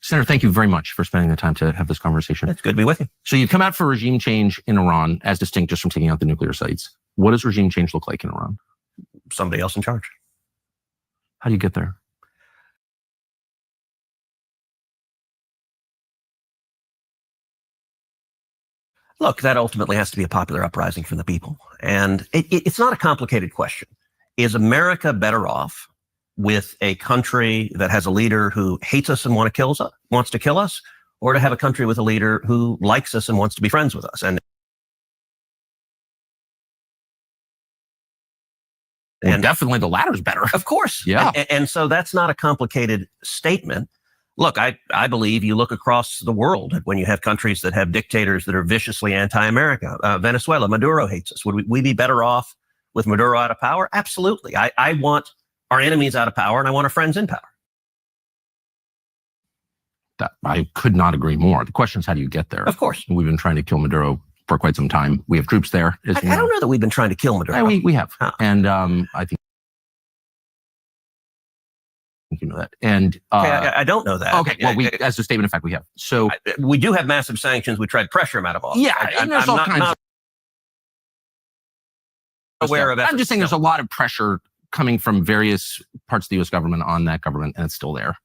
Senator, thank you very much for spending the time to have this conversation. It's good to be with you. So you've come out for regime change in Iran, as distinct just from taking out the nuclear sites. What does regime change look like in Iran? Somebody else in charge. How do you get there? Look, that ultimately has to be a popular uprising from the people. And it's not a complicated question. Is America better off with a country that has a leader who hates us and wants to kill us, or to have a country with a leader who likes us and wants to be friends with us? And definitely the latter is better. Of course. Yeah. And so that's not a complicated statement. Look, I believe you look across the world when you have countries that have dictators that are viciously anti-America. Venezuela, Maduro hates us. Would we be better off with Maduro out of power? Absolutely. I want our enemies out of power, and I want our friends in power. I could not agree more. The question is, how do you get there? Of course. We've been trying to kill Maduro for quite some time. We have troops there. I don't know that we've been trying to kill Maduro. We have. Oh. And I think you know that. And I don't know that. Okay, well, as a statement of fact, we have. So we do have massive sanctions. We tried to pressure him out of office. Yeah, and there's all kinds of aware of. I'm just saying there's a lot of pressure coming from various parts of the U.S. government on that government, and it's still there.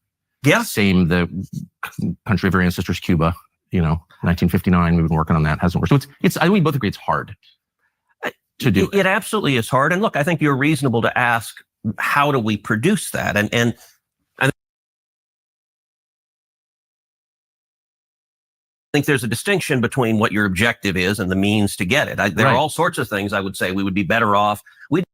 Yeah. Same, the country of our ancestors, Cuba, 1959, we've been working on that. Hasn't worked. So it's I think we both agree it's hard to do. It absolutely is hard. And look, I think you're reasonable to ask, how do we produce that? And I think there's a distinction between what your objective is and the means to get it. There are all sorts of things I would say we would be better off. We'd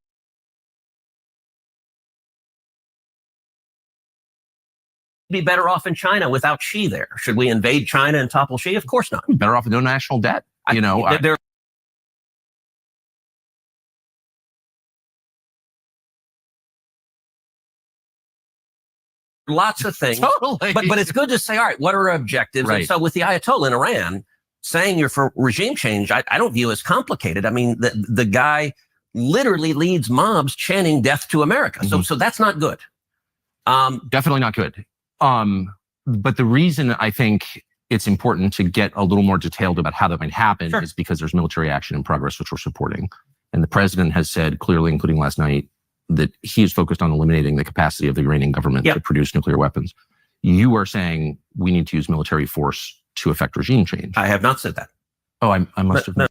be better off in China without Xi there. Should we invade China and topple Xi? Of course not. Better off with no national debt. There are lots of things. Totally. But it's good to say, all right, what are our objectives? Right. And so with the Ayatollah in Iran saying you're for regime change, I don't view as complicated. I mean, the guy literally leads mobs chanting death to America. Mm-hmm. So that's not good. Definitely not good. But the reason I think it's important to get a little more detailed about how that might happen is because there's military action in progress, which we're supporting. And the president has said clearly, including last night, that he is focused on eliminating the capacity of the Iranian government to produce nuclear weapons. You are saying we need to use military force to effect regime change. I have not said that. Oh, I must have. No,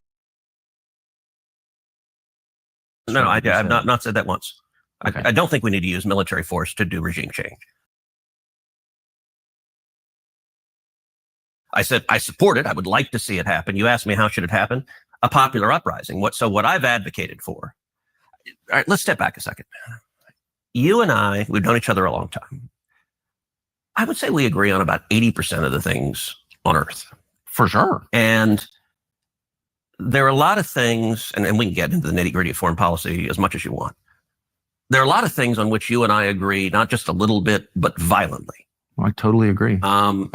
I have not said that once. Okay. I don't think we need to use military force to do regime change. I said I support it. I would like to see it happen. You asked me how should it happen? A popular uprising. What I've advocated for. All right, let's step back a second. You and I, we've known each other a long time. I would say we agree on about 80% of the things on earth. For sure. And there are a lot of things, and we can get into the nitty-gritty of foreign policy as much as you want. There are a lot of things on which you and I agree, not just a little bit, but violently. Well, I totally agree. I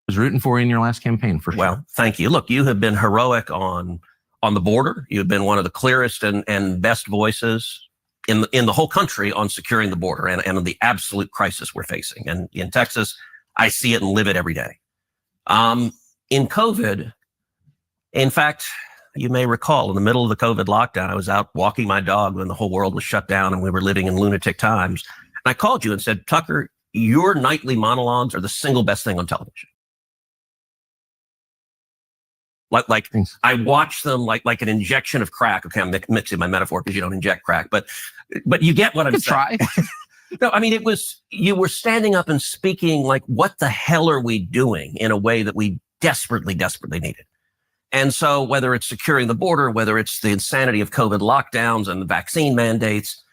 was rooting for you in your last campaign, for sure. Well, thank you. Look, you have been heroic on the border. You've been one of the clearest and best voices in the whole country on securing the border and the absolute crisis we're facing. And in Texas, I see it and live it every day. In COVID, in fact, you may recall in the middle of the COVID lockdown, I was out walking my dog when the whole world was shut down and we were living in lunatic times. And I called you and said, Tucker, your nightly monologues are the single best thing on television. Like I watch them like an injection of crack. Okay, I'm mixing my metaphor because you don't inject crack, but you get what I'm saying. Try. No, I mean, you were standing up and speaking like, what the hell are we doing in a way that we desperately, desperately needed? And so whether it's securing the border, whether it's the insanity of COVID lockdowns and the vaccine mandates,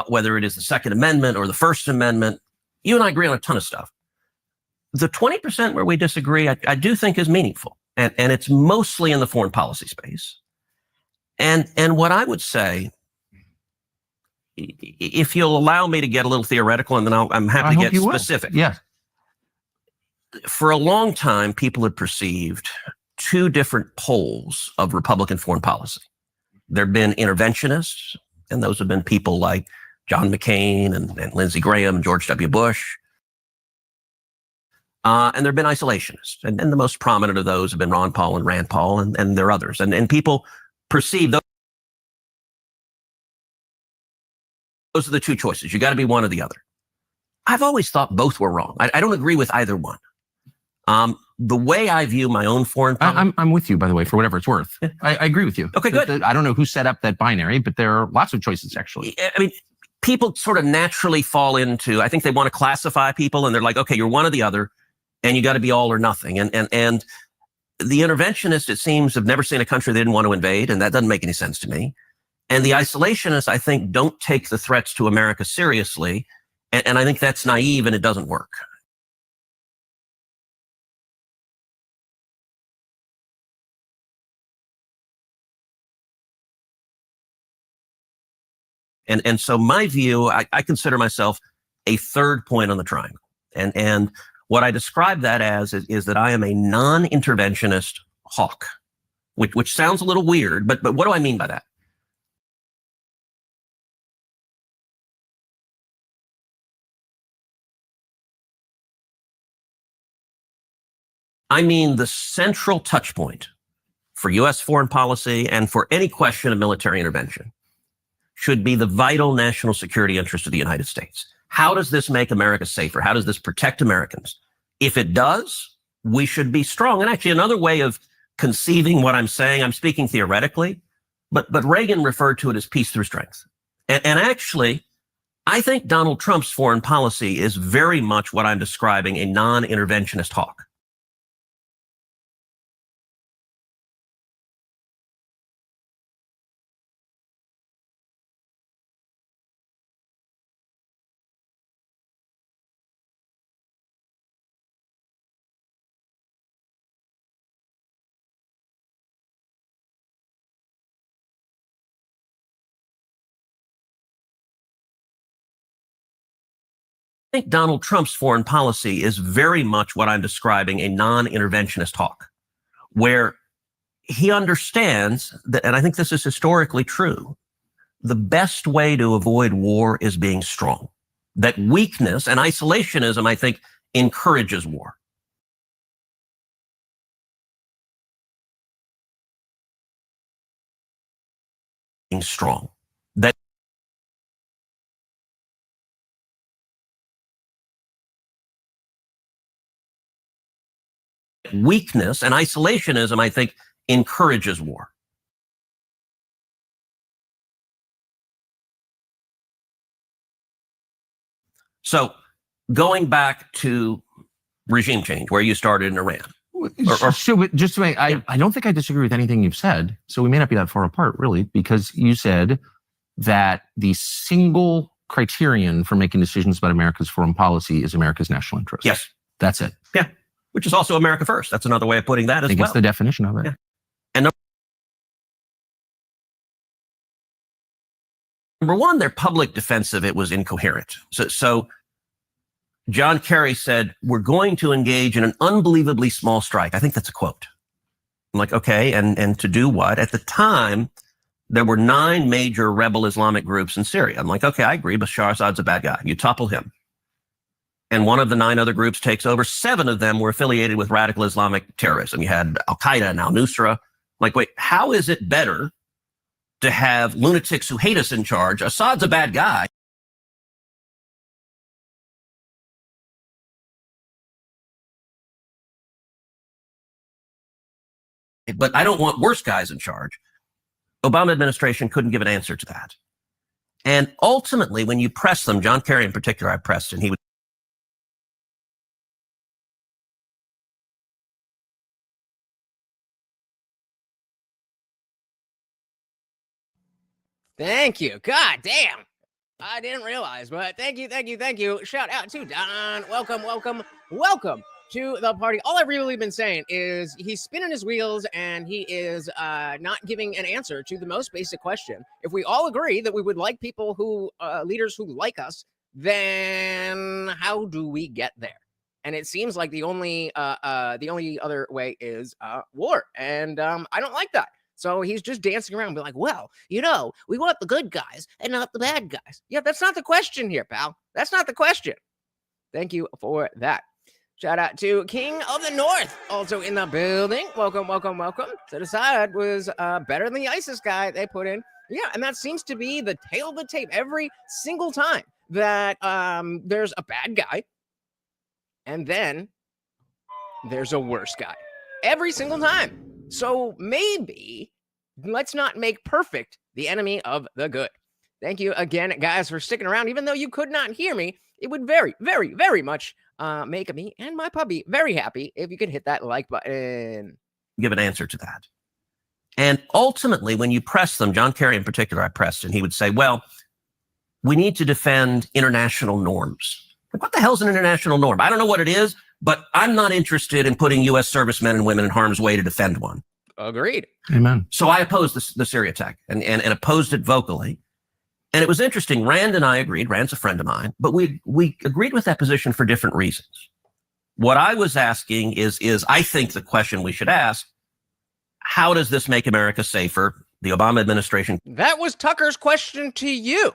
whether it is the Second Amendment or the First Amendment, you and I agree on a ton of stuff. The 20% where we disagree, I do think is meaningful. And it's mostly in the foreign policy space. And what I would say, if you'll allow me to get a little theoretical, and then I'm happy to get specific. Yeah. For a long time, people had perceived two different poles of Republican foreign policy. There have been interventionists, and those have been people like John McCain and Lindsey Graham and George W. Bush. And there have been isolationists. And the most prominent of those have been Ron Paul and Rand Paul, and there are others. And people perceive those are the two choices. You got to be one or the other. I've always thought both were wrong. I don't agree with either one. The way I view my own foreign policy. I'm with you, by the way, for whatever it's worth. Yeah. I agree with you. Okay, good. I don't know who set up that binary, but there are lots of choices, actually. I mean, people sort of naturally fall into, I think they want to classify people, and they're like, okay, you're one or the other, and you got to be all or nothing. And the interventionists, it seems, have never seen a country they didn't want to invade, and that doesn't make any sense to me. And the isolationists, I think, don't take the threats to America seriously, and I think that's naive, and it doesn't work. And so my view, I consider myself a third point on the triangle. And what I describe that as is that I am a non-interventionist hawk, which sounds a little weird, but what do I mean by that? I mean the central touch point for U.S. foreign policy and for any question of military intervention should be the vital national security interest of the United States. How does this make America safer? How does this protect Americans? If it does, we should be strong. And actually, another way of conceiving what I'm saying, I'm speaking theoretically, but Reagan referred to it as peace through strength. And actually, I think Donald Trump's foreign policy is very much what I'm describing, a non-interventionist hawk. I think Donald Trump's foreign policy is very much what I'm describing, a non-interventionist hawk, where he understands that, and I think this is historically true, the best way to avoid war is being strong. That weakness and isolationism, I think, encourages war. Being strong. That weakness and isolationism, I think, encourages war. So going back to regime change, where you started in Iran. So just to make, I don't think I disagree with anything you've said. So we may not be that far apart, really, because you said that the single criterion for making decisions about America's foreign policy is America's national interest. Yes. That's it. Yeah. Which is also America first. That's another way of putting that as well. I think it's the definition of it. Yeah. And number one, their public defense of it was incoherent. So John Kerry said, we're going to engage in an unbelievably small strike. I think that's a quote. I'm like, okay, and to do what? At the time, there were 9 major rebel Islamic groups in Syria. I'm like, okay, I agree, Bashar Assad's a bad guy. You topple him. And one of the 9 other groups takes over. 7 of them were affiliated with radical Islamic terrorism. You had Al-Qaeda and Al-Nusra. I'm like, wait, how is it better to have lunatics who hate us in charge? Assad's a bad guy. But I don't want worse guys in charge. Obama administration couldn't give an answer to that. And ultimately, when you press them, John Kerry in particular, I pressed, and he would. Thank you. God damn. I didn't realize, but thank you. Shout out to Don. Welcome to the party. All I've really been saying is he's spinning his wheels and he is not giving an answer to the most basic question. If we all agree that we would like people who, leaders who like us, then how do we get there? And it seems like the only other way is war. And I don't like that. So he's just dancing around, be like, well, we want the good guys and not the bad guys. Yeah, that's not the question here, pal. That's not the question. Thank you for that. Shout out to King of the North, also in the building. Welcome, welcome, welcome. So Assad was better than the ISIS guy they put in. Yeah, and that seems to be the tail of the tape every single time that there's a bad guy and then there's a worse guy. Every single time. So maybe let's not make perfect the enemy of the good. Thank you again, guys, for sticking around. Even though you could not hear me, it would very, very, very much make me and my puppy very happy if you could hit that like button. Give an answer to that. And ultimately, when you press them, John Kerry in particular, I pressed, and he would say, well, we need to defend international norms. Like, what the hell's an international norm? I don't know what it is, but I'm not interested in putting U.S. servicemen and women in harm's way to defend one. Agreed. Amen. So I opposed the Syria attack and opposed it vocally. And it was interesting. Rand and I agreed. Rand's a friend of mine, but we agreed with that position for different reasons. What I was asking is I think the question we should ask, how does this make America safer? The Obama administration. That was Tucker's question to you.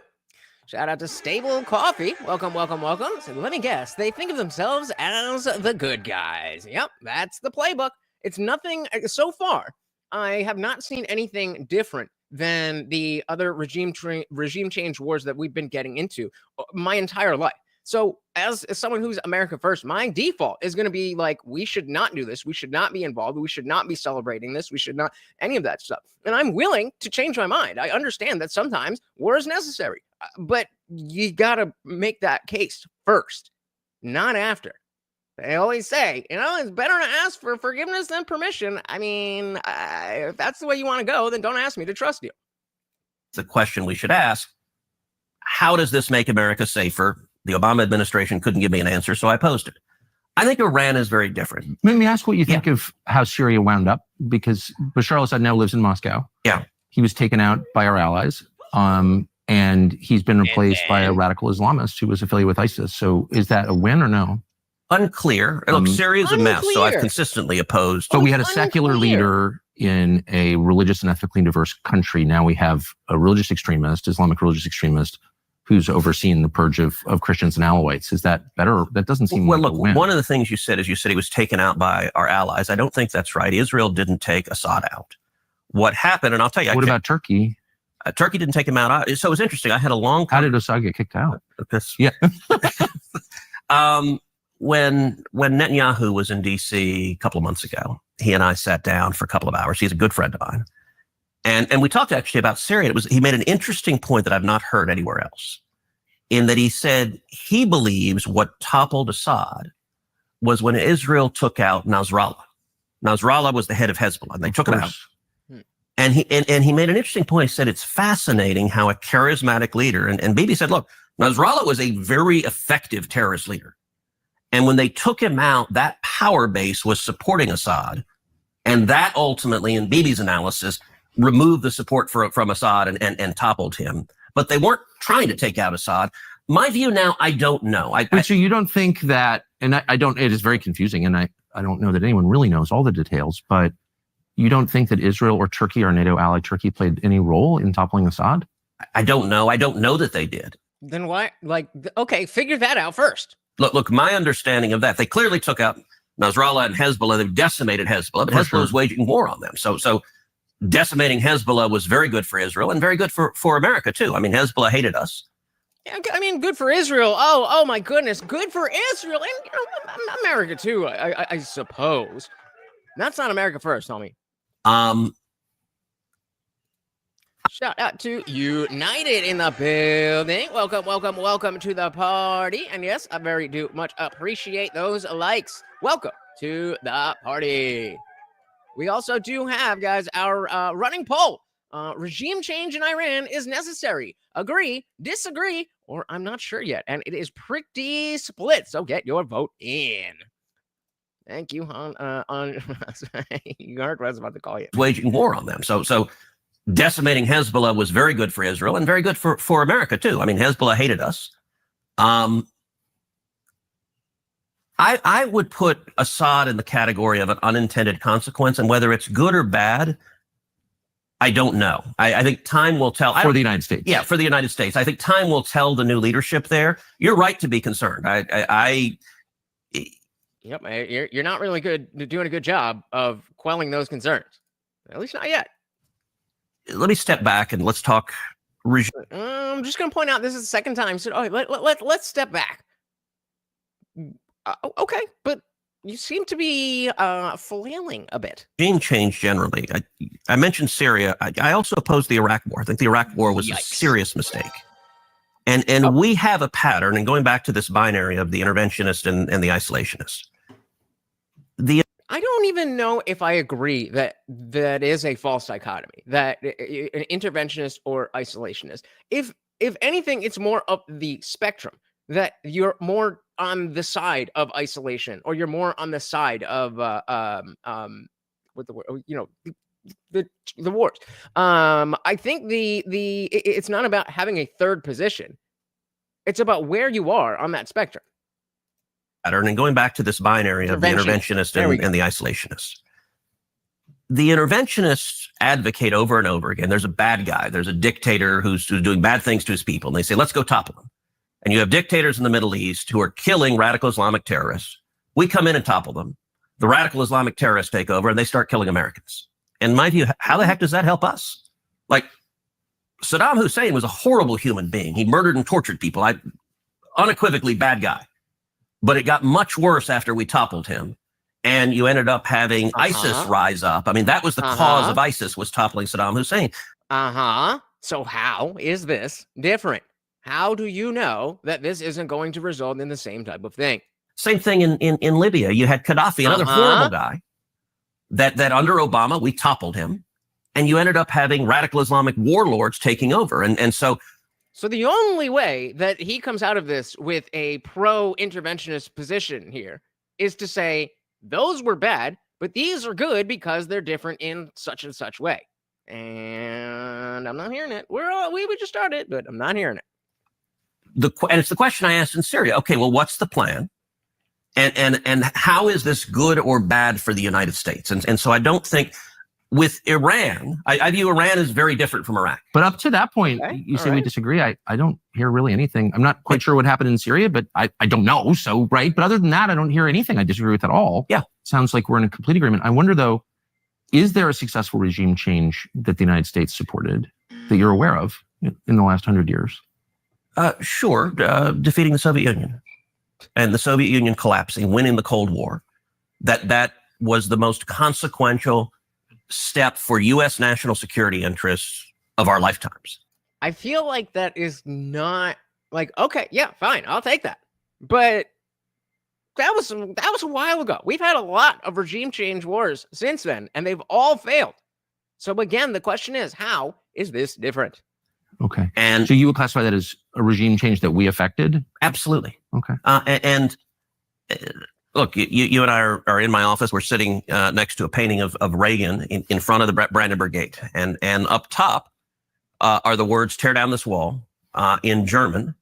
Shout out to Stable Coffee. Welcome, welcome, welcome. So let me guess. They think of themselves as the good guys. Yep, that's the playbook. It's nothing so far. I have not seen anything different than the other regime change wars that we've been getting into my entire life. So as someone who's America first, my default is going to be like, we should not do this. We should not be involved. We should not be celebrating this. We should not any of that stuff. And I'm willing to change my mind. I understand that sometimes war is necessary, but you got to make that case first, not after. They always say, it's better to ask for forgiveness than permission. I mean, if that's the way you want to go, then don't ask me to trust you. The question we should ask, how does this make America safer? The Obama administration couldn't give me an answer, so I opposed it. I think Iran is very different. Let me ask what you think of how Syria wound up, because Bashar al-Assad now lives in Moscow. Yeah. He was taken out by our allies, and he's been replaced by a radical Islamist who was affiliated with ISIS. So is that a win or no? Unclear. Look, Syria's a mess, so I've consistently opposed. But we had a secular leader in a religious and ethnically diverse country. Now we have a religious extremist, Islamic religious extremist, who's overseeing the purge of Christians and Alawites. Is that better? That doesn't seem like a win. One of the things you said is he was taken out by our allies. I don't think that's right. Israel didn't take Assad out. What happened, and I'll tell you. What about Turkey? Turkey didn't take him out. So it was interesting. I had a long... How did Assad get kicked out? Yeah. When Netanyahu was in D.C. a couple of months ago, he and I sat down for a couple of hours. He's a good friend of mine. And we talked actually about Syria. He made an interesting point that I've not heard anywhere else, in that he said he believes what toppled Assad was when Israel took out Nasrallah. Nasrallah was the head of Hezbollah, and they took it out. And he made an interesting point. He said it's fascinating how a charismatic leader, and Bibi said, look, Nasrallah was a very effective terrorist leader. And when they took him out, that power base was supporting Assad. And that ultimately, in Bibi's analysis, removed the support from Assad and toppled him. But they weren't trying to take out Assad. My view now, I don't know. So you don't think that, and I don't, it is very confusing, and I don't know that anyone really knows all the details, but you don't think that Israel or Turkey or NATO ally Turkey played any role in toppling Assad? I don't know. I don't know that they did. Then why, okay, figure that out first. Look, my understanding of that, they clearly took out Nasrallah and Hezbollah. They've decimated Hezbollah, but Hezbollah is waging war on them. So decimating Hezbollah was very good for Israel and very good for America, too. I mean, Hezbollah hated us. Yeah, I mean, good for Israel. Oh my goodness. Good for Israel and America, too, I suppose. That's not America first, homie. Shout out to United in the building. Welcome, welcome, welcome to the party. And yes, I very do much appreciate those likes. Welcome to the party. We also do have, guys, our running poll. Regime change in Iran is necessary. Agree, disagree, or I'm not sure yet. And it is pretty split, so get your vote in. Thank you, you heard what I was about to call you. Waging war on them. So decimating Hezbollah was very good for Israel and very good for America, too. I mean, Hezbollah hated us. I would put Assad in the category of an unintended consequence, and whether it's good or bad, I don't know. I think time will tell. For the United States. Yeah, for the United States. I think time will tell the new leadership there. You're right to be concerned. Yep, you're not really doing a good job of quelling those concerns. At least not yet. Let me step back and let's talk regime. I'm just going to point out this is the second time. So let's step back. Okay, but you seem to be flailing a bit. Regime change generally. I mentioned Syria. I also oppose the Iraq War. I think the Iraq War was a serious mistake. And we have a pattern, and going back to this binary of the interventionist and the isolationist. I don't even know if I agree that is a false dichotomy, that an interventionist or isolationist. If anything, it's more up the spectrum, that you're more on the side of isolation, or you're more on the side of what the word, the wars. I think it's not about having a third position. It's about where you are on that spectrum. And going back to this binary of the interventionist and the isolationist. The interventionists advocate over and over again, there's a bad guy, there's a dictator who's doing bad things to his people, and they say, let's go topple him. And you have dictators in the Middle East who are killing radical Islamic terrorists. We come in and topple them. The radical Islamic terrorists take over and they start killing Americans. In my view, how the heck does that help us? Like, Saddam Hussein was a horrible human being. He murdered and tortured people. Unequivocally bad guy. But it got much worse after we toppled him. And you ended up having ISIS rise up. I mean, that was the cause of ISIS, was toppling Saddam Hussein. So how is this different? How do you know that this isn't going to result in the same type of thing? Same thing in Libya. You had Gaddafi, another horrible guy, that under Obama, we toppled him. And you ended up having radical Islamic warlords taking over. And so the only way that he comes out of this with a pro-interventionist position here is to say, those were bad, but these are good because they're different in such and such way. And I'm not hearing it. We just started, but I'm not hearing it. And it's the question I asked in Syria. Okay, well, what's the plan? And how is this good or bad for the United States? And so I don't think with Iran, I view Iran as very different from Iraq. But up to that point, you say we disagree. I don't hear really anything. I'm not quite sure what happened in Syria, but I don't know. So, right. But other than that, I don't hear anything I disagree with at all. Yeah. Sounds like we're in a complete agreement. I wonder, though, is there a successful regime change that the United States supported that you're aware of in the last 100 years? Sure. Defeating the Soviet Union and the Soviet Union collapsing, winning the Cold War. That was the most consequential step for U.S. national security interests of our lifetimes. I feel like that is not like, okay, yeah, fine, I'll take that. But that was a while ago. We've had a lot of regime change wars since then, and they've all failed. So again, the question is, how is this different? Okay. And so you would classify that as a regime change that we affected? Absolutely. Okay. Look, you and I are in my office. We're sitting next to a painting of Reagan in front of the Brandenburg Gate. And up top are the words, tear down this wall, in German,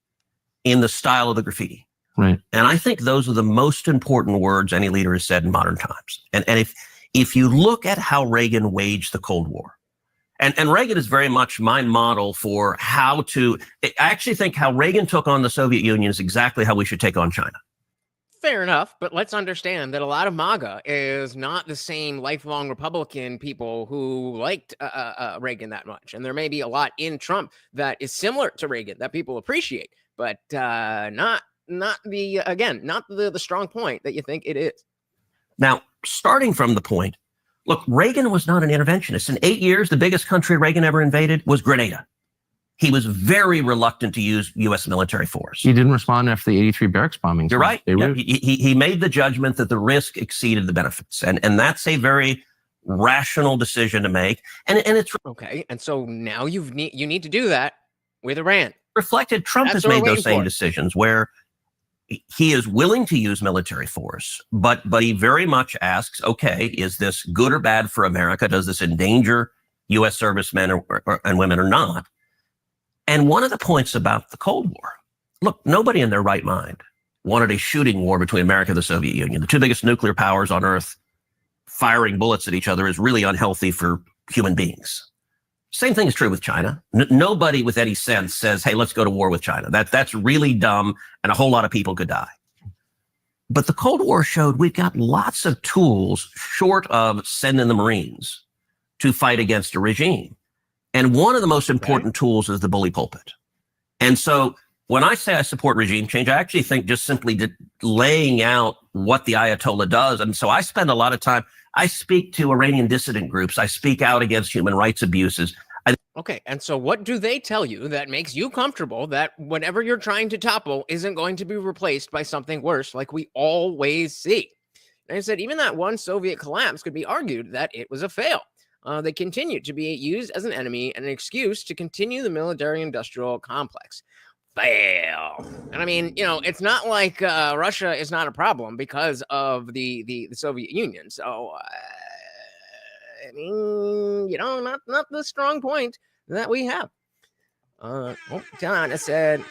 in the style of the graffiti. Right. And I think those are the most important words any leader has said in modern times. And if you look at how Reagan waged the Cold War, and Reagan is very much my model for how to, I actually think how Reagan took on the Soviet Union is exactly how we should take on China. Fair enough, but let's understand that a lot of MAGA is not the same lifelong Republican people who liked Reagan that much. And there may be a lot in Trump that is similar to Reagan that people appreciate, but not the strong point that you think it is. Now, starting from the point, look, Reagan was not an interventionist. In 8 years, the biggest country Reagan ever invaded was Grenada. He was very reluctant to use U.S. military force. He didn't respond after the 83 barracks bombings. You're right. Yeah, he made the judgment that the risk exceeded the benefits. And that's a very rational decision to make. And it's okay. And so now you need to do that with Iran. Reflected, Trump has made those same decisions where he is willing to use military force, but he very much asks, okay, is this good or bad for America? Does this endanger U.S. servicemen and women or not? And one of the points about the Cold War, look, nobody in their right mind wanted a shooting war between America and the Soviet Union. The two biggest nuclear powers on Earth firing bullets at each other is really unhealthy for human beings. Same thing is true with China. Nobody with any sense says, hey, let's go to war with China. That's really dumb, and a whole lot of people could die. But the Cold War showed we've got lots of tools short of sending the Marines to fight against a regime. And one of the most important tools is the bully pulpit. And so when I say I support regime change, I actually think just simply laying out what the Ayatollah does. And so I spend a lot of time, I speak to Iranian dissident groups. I speak out against human rights abuses. Okay, and so what do they tell you that makes you comfortable that whatever you're trying to topple isn't going to be replaced by something worse like we always see? And I said even that one Soviet collapse could be argued that it was a fail. They continued to be used as an enemy and an excuse to continue the military-industrial complex. Fail. And I mean, you know, it's not like Russia is not a problem because of the Soviet Union. So, I mean, you know, not the strong point that we have. John has said,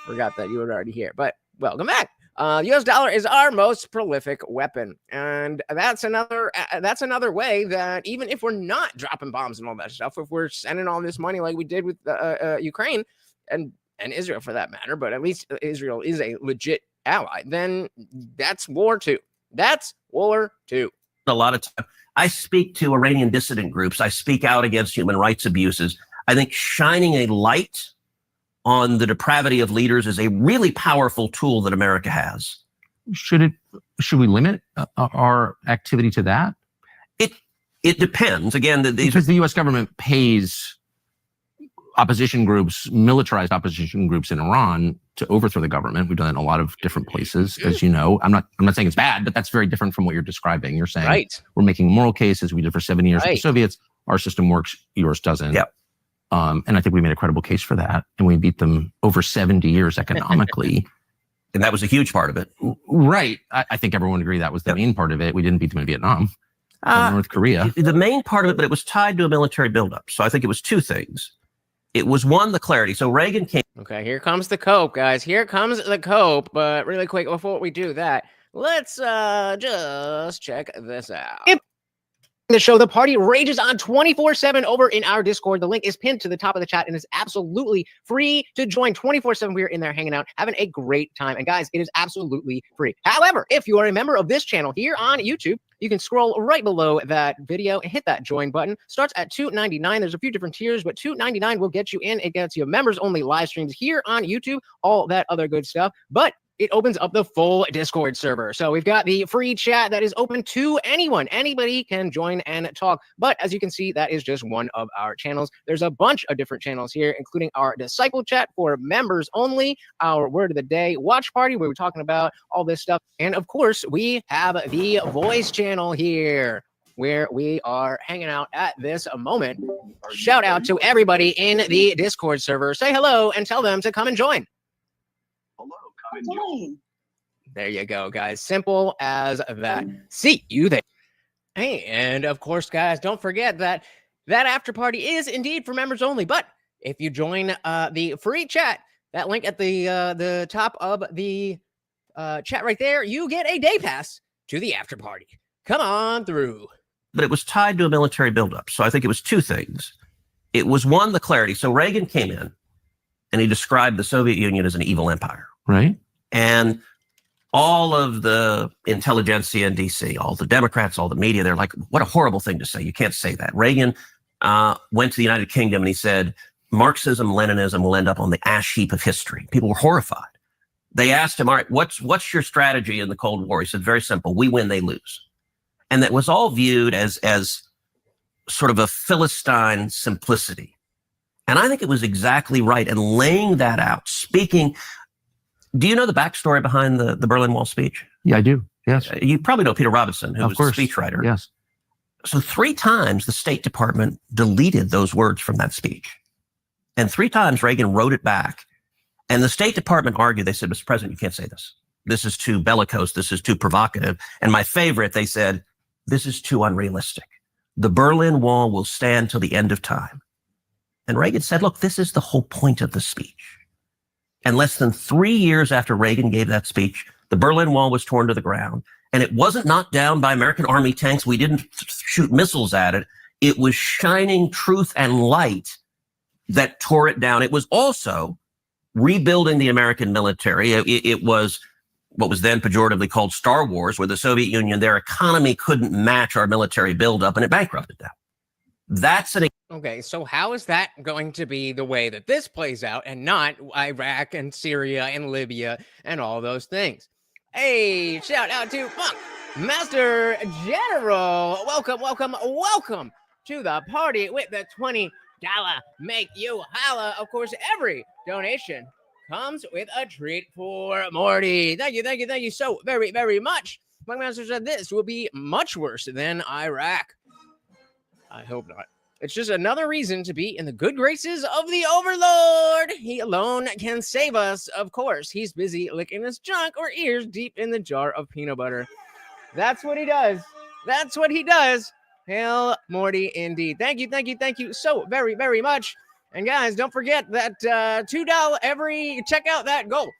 forgot that you were already here, but welcome back. U.S. dollar is our most prolific weapon, and that's another way that even if we're not dropping bombs and all that stuff, if we're sending all this money like we did with Ukraine and Israel for that matter, but at least Israel is a legit ally, then that's war too. That's war too. A lot of time I speak to Iranian dissident groups. I speak out against human rights abuses. I think shining a light on the depravity of leaders is a really powerful tool that America has. Should we limit our activity to that? It depends. Again, because the U.S. government pays opposition groups, militarized opposition groups in Iran to overthrow the government. We've done it in a lot of different places, as you know. I'm not saying it's bad, but that's very different from what you're describing. You're saying we're making moral cases. We did for 7 years with the Soviets. Our system works. Yours doesn't. Yep. And I think we made a credible case for that. And we beat them over 70 years economically. And that was a huge part of it. Right. I think everyone would agree that was the main part of it. We didn't beat them in Vietnam, North Korea. The main part of it, but it was tied to a military buildup. So I think it was two things. It was one, the clarity. So Reagan came. Okay, here comes the cope, guys. Here comes the cope. But really quick, before we do that, let's just check this out. The show, the party rages on 24/7 over in our Discord. The link is pinned to the top of the chat and is absolutely free to join 24/7. We're in there hanging out, having a great time. And guys, it is absolutely free. However, if you are a member of this channel here on YouTube, you can scroll right below that video and hit that join button. Starts at $2.99. There's a few different tiers, but $2.99 will get you in. It gets you members only live streams here on YouTube, all that other good stuff. But it opens up the full Discord server. So we've got the free chat that is open to anyone. Anybody can join and talk. But as you can see, that is just one of our channels. There's a bunch of different channels here, including our Disciple chat for members only, our Word of the Day watch party, where we're talking about all this stuff. And of course, we have the voice channel here, where we are hanging out at this moment. Shout out to everybody in the Discord server. Say hello and tell them to come and join. There you go, guys. Simple as that. See you there. Hey, and of course, guys, don't forget that after party is indeed for members only. But if you join the free chat, that link at the top of the chat right there, you get a day pass to the after party. Come on through. But it was tied to a military buildup. So I think it was two things. It was one, the clarity. So Reagan came in and he described the Soviet Union as an evil empire. Right. And all of the intelligentsia in DC, all the Democrats, all the media, they're like, what a horrible thing to say. You can't say that. Reagan went to the United Kingdom and he said, Marxism, Leninism will end up on the ash heap of history. People were horrified. They asked him, all right, what's your strategy in the Cold War? He said, very simple. We win, they lose. And that was all viewed as sort of a Philistine simplicity. And I think it was exactly right. And laying that out, speaking. Do you know the backstory behind the Berlin Wall speech? Yeah, I do. Yes. You probably know Peter Robinson, who was a speechwriter. Yes. So 3 times the State Department deleted those words from that speech. And 3 times Reagan wrote it back. And the State Department argued, they said, Mr. President, you can't say this. This is too bellicose. This is too provocative. And my favorite, they said, this is too unrealistic. The Berlin Wall will stand till the end of time. And Reagan said, look, this is the whole point of the speech. And less than 3 years after Reagan gave that speech, the Berlin Wall was torn to the ground. And it wasn't knocked down by American Army tanks. We didn't shoot missiles at it. It was shining truth and light that tore it down. It was also rebuilding the American military. It was what was then pejoratively called Star Wars, where the Soviet Union, their economy couldn't match our military buildup, and it bankrupted them. That's an Okay, so how is that going to be the way that this plays out and not Iraq and Syria and Libya and all those things? Hey, shout out to Funk Master General. Welcome, welcome, welcome to the party with the $20 make you holla. Of course, every donation comes with a treat for Morty. Thank you so very, very much. Funk Master said this will be much worse than Iraq. I hope not. It's just another reason to be in the good graces of the Overlord. He alone can save us. Of course, he's busy licking his junk or ears deep in the jar of peanut butter. That's what he does. That's what he does. Hail Morty indeed. Thank you so very, very much. And guys, don't forget that $2 check out that goal.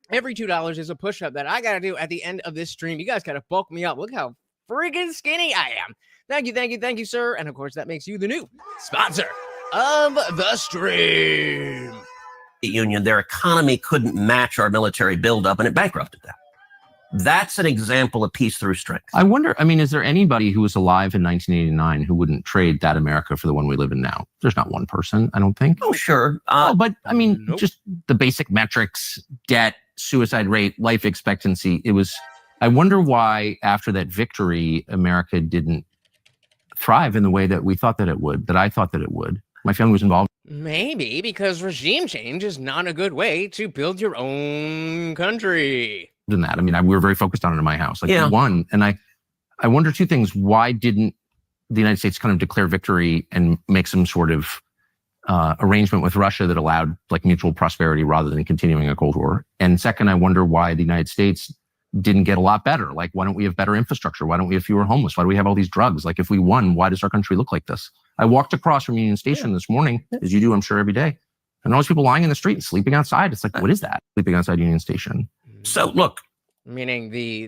Every $2 is a push-up that I got to do at the end of this stream. You guys got to bulk me up. Look how freaking skinny I am. Thank you, sir. And of course, that makes you the new sponsor of the stream. Union, their economy couldn't match our military buildup, and it bankrupted them. That's an example of peace through strength. I wonder, I mean, is there anybody who was alive in 1989 who wouldn't trade that America for the one we live in now? There's not one person, I don't think. Oh, sure. But I mean, nope. Just the basic metrics, debt, suicide rate, life expectancy. I wonder why after that victory, America didn't thrive in the way that we thought that it would, that I thought that it would. My family was involved. Maybe because regime change is not a good way to build your own country. In that, I mean, we were very focused on it in my house. Like, Yeah. we won. And I wonder two things. Why didn't the United States kind of declare victory and make some sort of arrangement with Russia that allowed like mutual prosperity rather than continuing a Cold War? And second, I wonder why the United States didn't get a lot better. Like, why don't we have better infrastructure? Why don't we have fewer homeless? Why do we have all these drugs? Like, if we won, why does our country look like this? I walked across from Union Station this morning, as you do, I'm sure, every day. And all these people lying in the street and sleeping outside. It's like, what is that? Sleeping outside Union Station. So look, Meaning the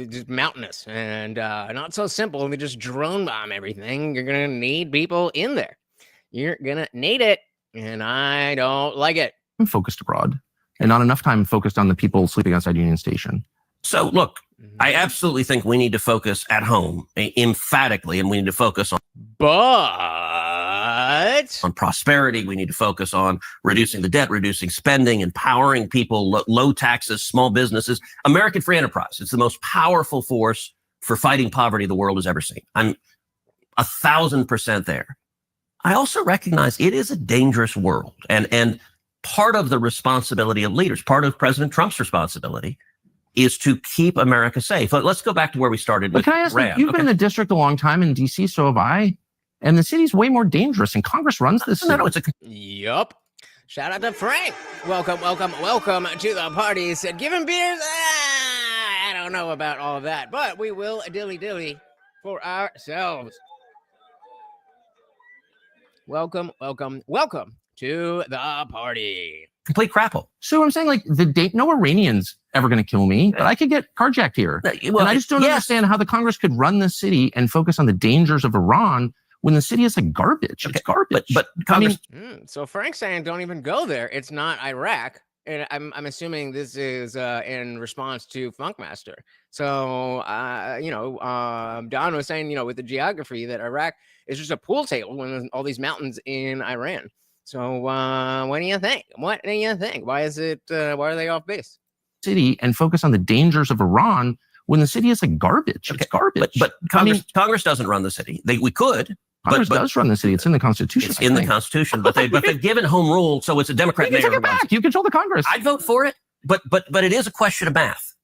just mountainous and not so simple. They just drone bomb everything. You're gonna need people in there. You're gonna need it, and I don't like it. I'm focused abroad, and not enough time focused on the people sleeping outside Union Station. So look, I absolutely think we need to focus at home emphatically, and we need to focus on prosperity. We need to focus on reducing the debt, reducing spending, empowering people, low taxes, small businesses, American free enterprise. It's the most powerful force for fighting poverty the world has ever seen. I'm 1,000% there. I also recognize it is a dangerous world, and part of the responsibility of leaders, part of President Trump's responsibility, is to keep America safe. Let's go back to where we started. But can I ask, you've been in the district a long time in DC, so have I. And the city's way more dangerous, and Congress runs this city. No, it's a... Yup. Shout out to Frank. Welcome to the party. Said, give him beers. I don't know about all of that, but we will dilly for ourselves. Welcome to the party. complete crapple. So I'm saying, like, no Iranian's ever going to kill me, but I could get carjacked here. Well, and I just don't understand how the Congress could run this city and focus on the dangers of Iran when the city is like garbage. Okay. It's garbage. But Congress, So Frank's saying don't even go there. It's not Iraq. And I'm assuming this is in response to Funkmaster. So, Don was saying, with the geography that Iraq is just a pool table when there's all these mountains in Iran. So what do you think? Why is it? Why are they off base? City and focus on the dangers of Iran when the city is like garbage. Okay. It's garbage. But Congress doesn't run the city. We could. Congress does run the city. It's in the Constitution. It's in the Constitution, but they've given home rule, so it's a Democrat mayor. Take it back. You control the Congress. I'd vote for it, but it is a question of math.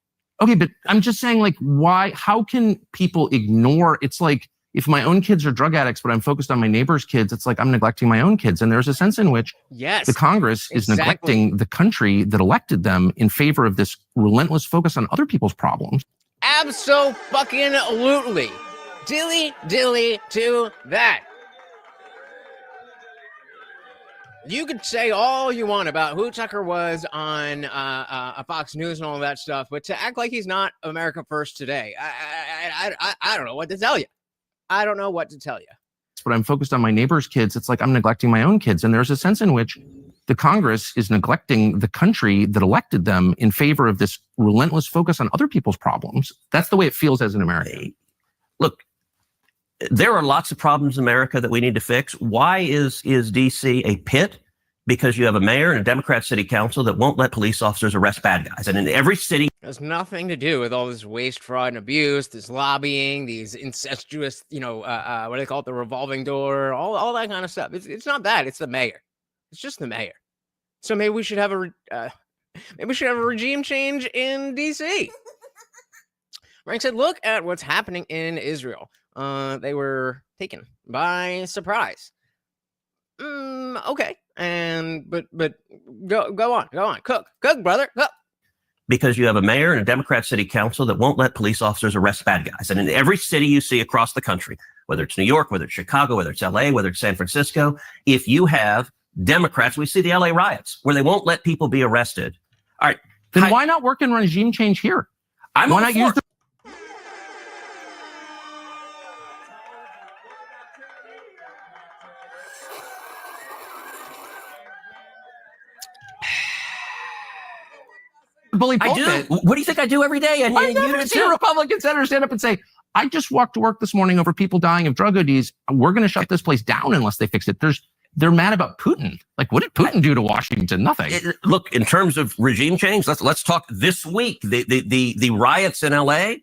Okay, but I'm just saying, like, why? How can people ignore? It's like if my own kids are drug addicts, but I'm focused on my neighbor's kids. It's like I'm neglecting my own kids, and there's a sense in which the Congress is neglecting the country that elected them in favor of this relentless focus on other people's problems. Abso-fucking-lutely. Dilly to that. You could say all you want about who Tucker was on Fox News and all that stuff, but to act like he's not America First today, I don't know what to tell you. But I'm focused on my neighbor's kids. It's like I'm neglecting my own kids, and there's a sense in which the Congress is neglecting the country that elected them in favor of this relentless focus on other people's problems. That's the way it feels as an American. Look, there are lots of problems in America that we need to fix. Why is DC a pit? Because you have a mayor and a Democrat city council that won't let police officers arrest bad guys. And in every city, It has nothing to do with all this waste, fraud, and abuse, this lobbying, these incestuous, what do they call it, the revolving door, all that kind of stuff. It's not that. It's the mayor. It's just the mayor. So maybe we should have a regime change in DC. Frank said, "Look at what's happening in Israel. They were taken by surprise." Okay, but go on, cook, brother, cook. Because you have a mayor and a Democrat city council that won't let police officers arrest bad guys. And in every city you see across the country, whether it's New York, whether it's Chicago, whether it's LA, whether it's San Francisco, if you have Democrats, we see the LA riots where they won't let people be arrested. All right. Then why not work in regime change here? Why not use the bully pulpit? I do. What do you think I do every day? And I've never seen a Republican senator stand up and say, I just walked to work this morning over people dying of drug ODs. We're going to shut this place down unless they fix it. They're mad about Putin. Like, what did Putin do to Washington? Nothing. Look, in terms of regime change, let's talk this week. The riots in LA.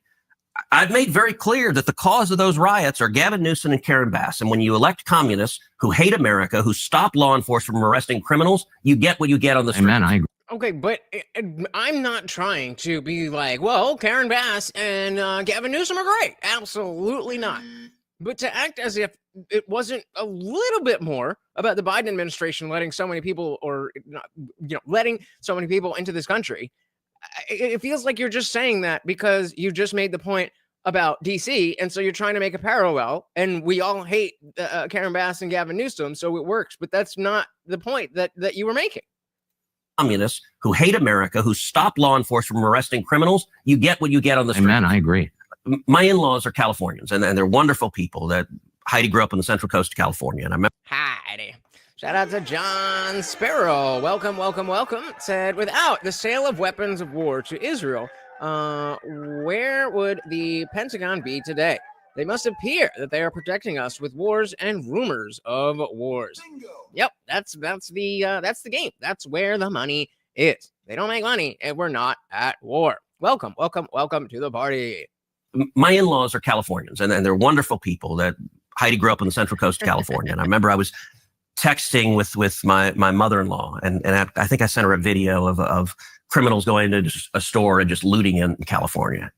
I've made very clear that the cause of those riots are Gavin Newsom and Karen Bass. And when you elect communists who hate America, who stop law enforcement from arresting criminals, you get what you get on the street. Amen. I agree. Okay, but I'm not trying to be like, well, Karen Bass and Gavin Newsom are great. Absolutely not. But to act as if it wasn't a little bit more about the Biden administration letting so many people, or letting so many people into this country, it feels like you're just saying that because you just made the point about DC, and so you're trying to make a parallel, and we all hate Karen Bass and Gavin Newsom, so it works. But that's not the point that you were making. Communists who hate America, who stop law enforcement from arresting criminals, you get what you get on the street. Amen. I agree. My in-laws are Californians, and they're wonderful people. That Heidi grew up on the Central Coast of California, and I remember. Heidi. Shout out to John Sparrow. Welcome. Said, without the sale of weapons of war to Israel, where would the Pentagon be today? They must appear that they are protecting us with wars and rumors of wars. Bingo. Yep, that's the game. That's where the money is. They don't make money if we're not at war. Welcome to the party. My in-laws are Californians, and they're wonderful people. That Heidi grew up on the Central Coast of California, and I remember I was texting with my mother-in-law, and I think I sent her a video of criminals going into a store and just looting in California.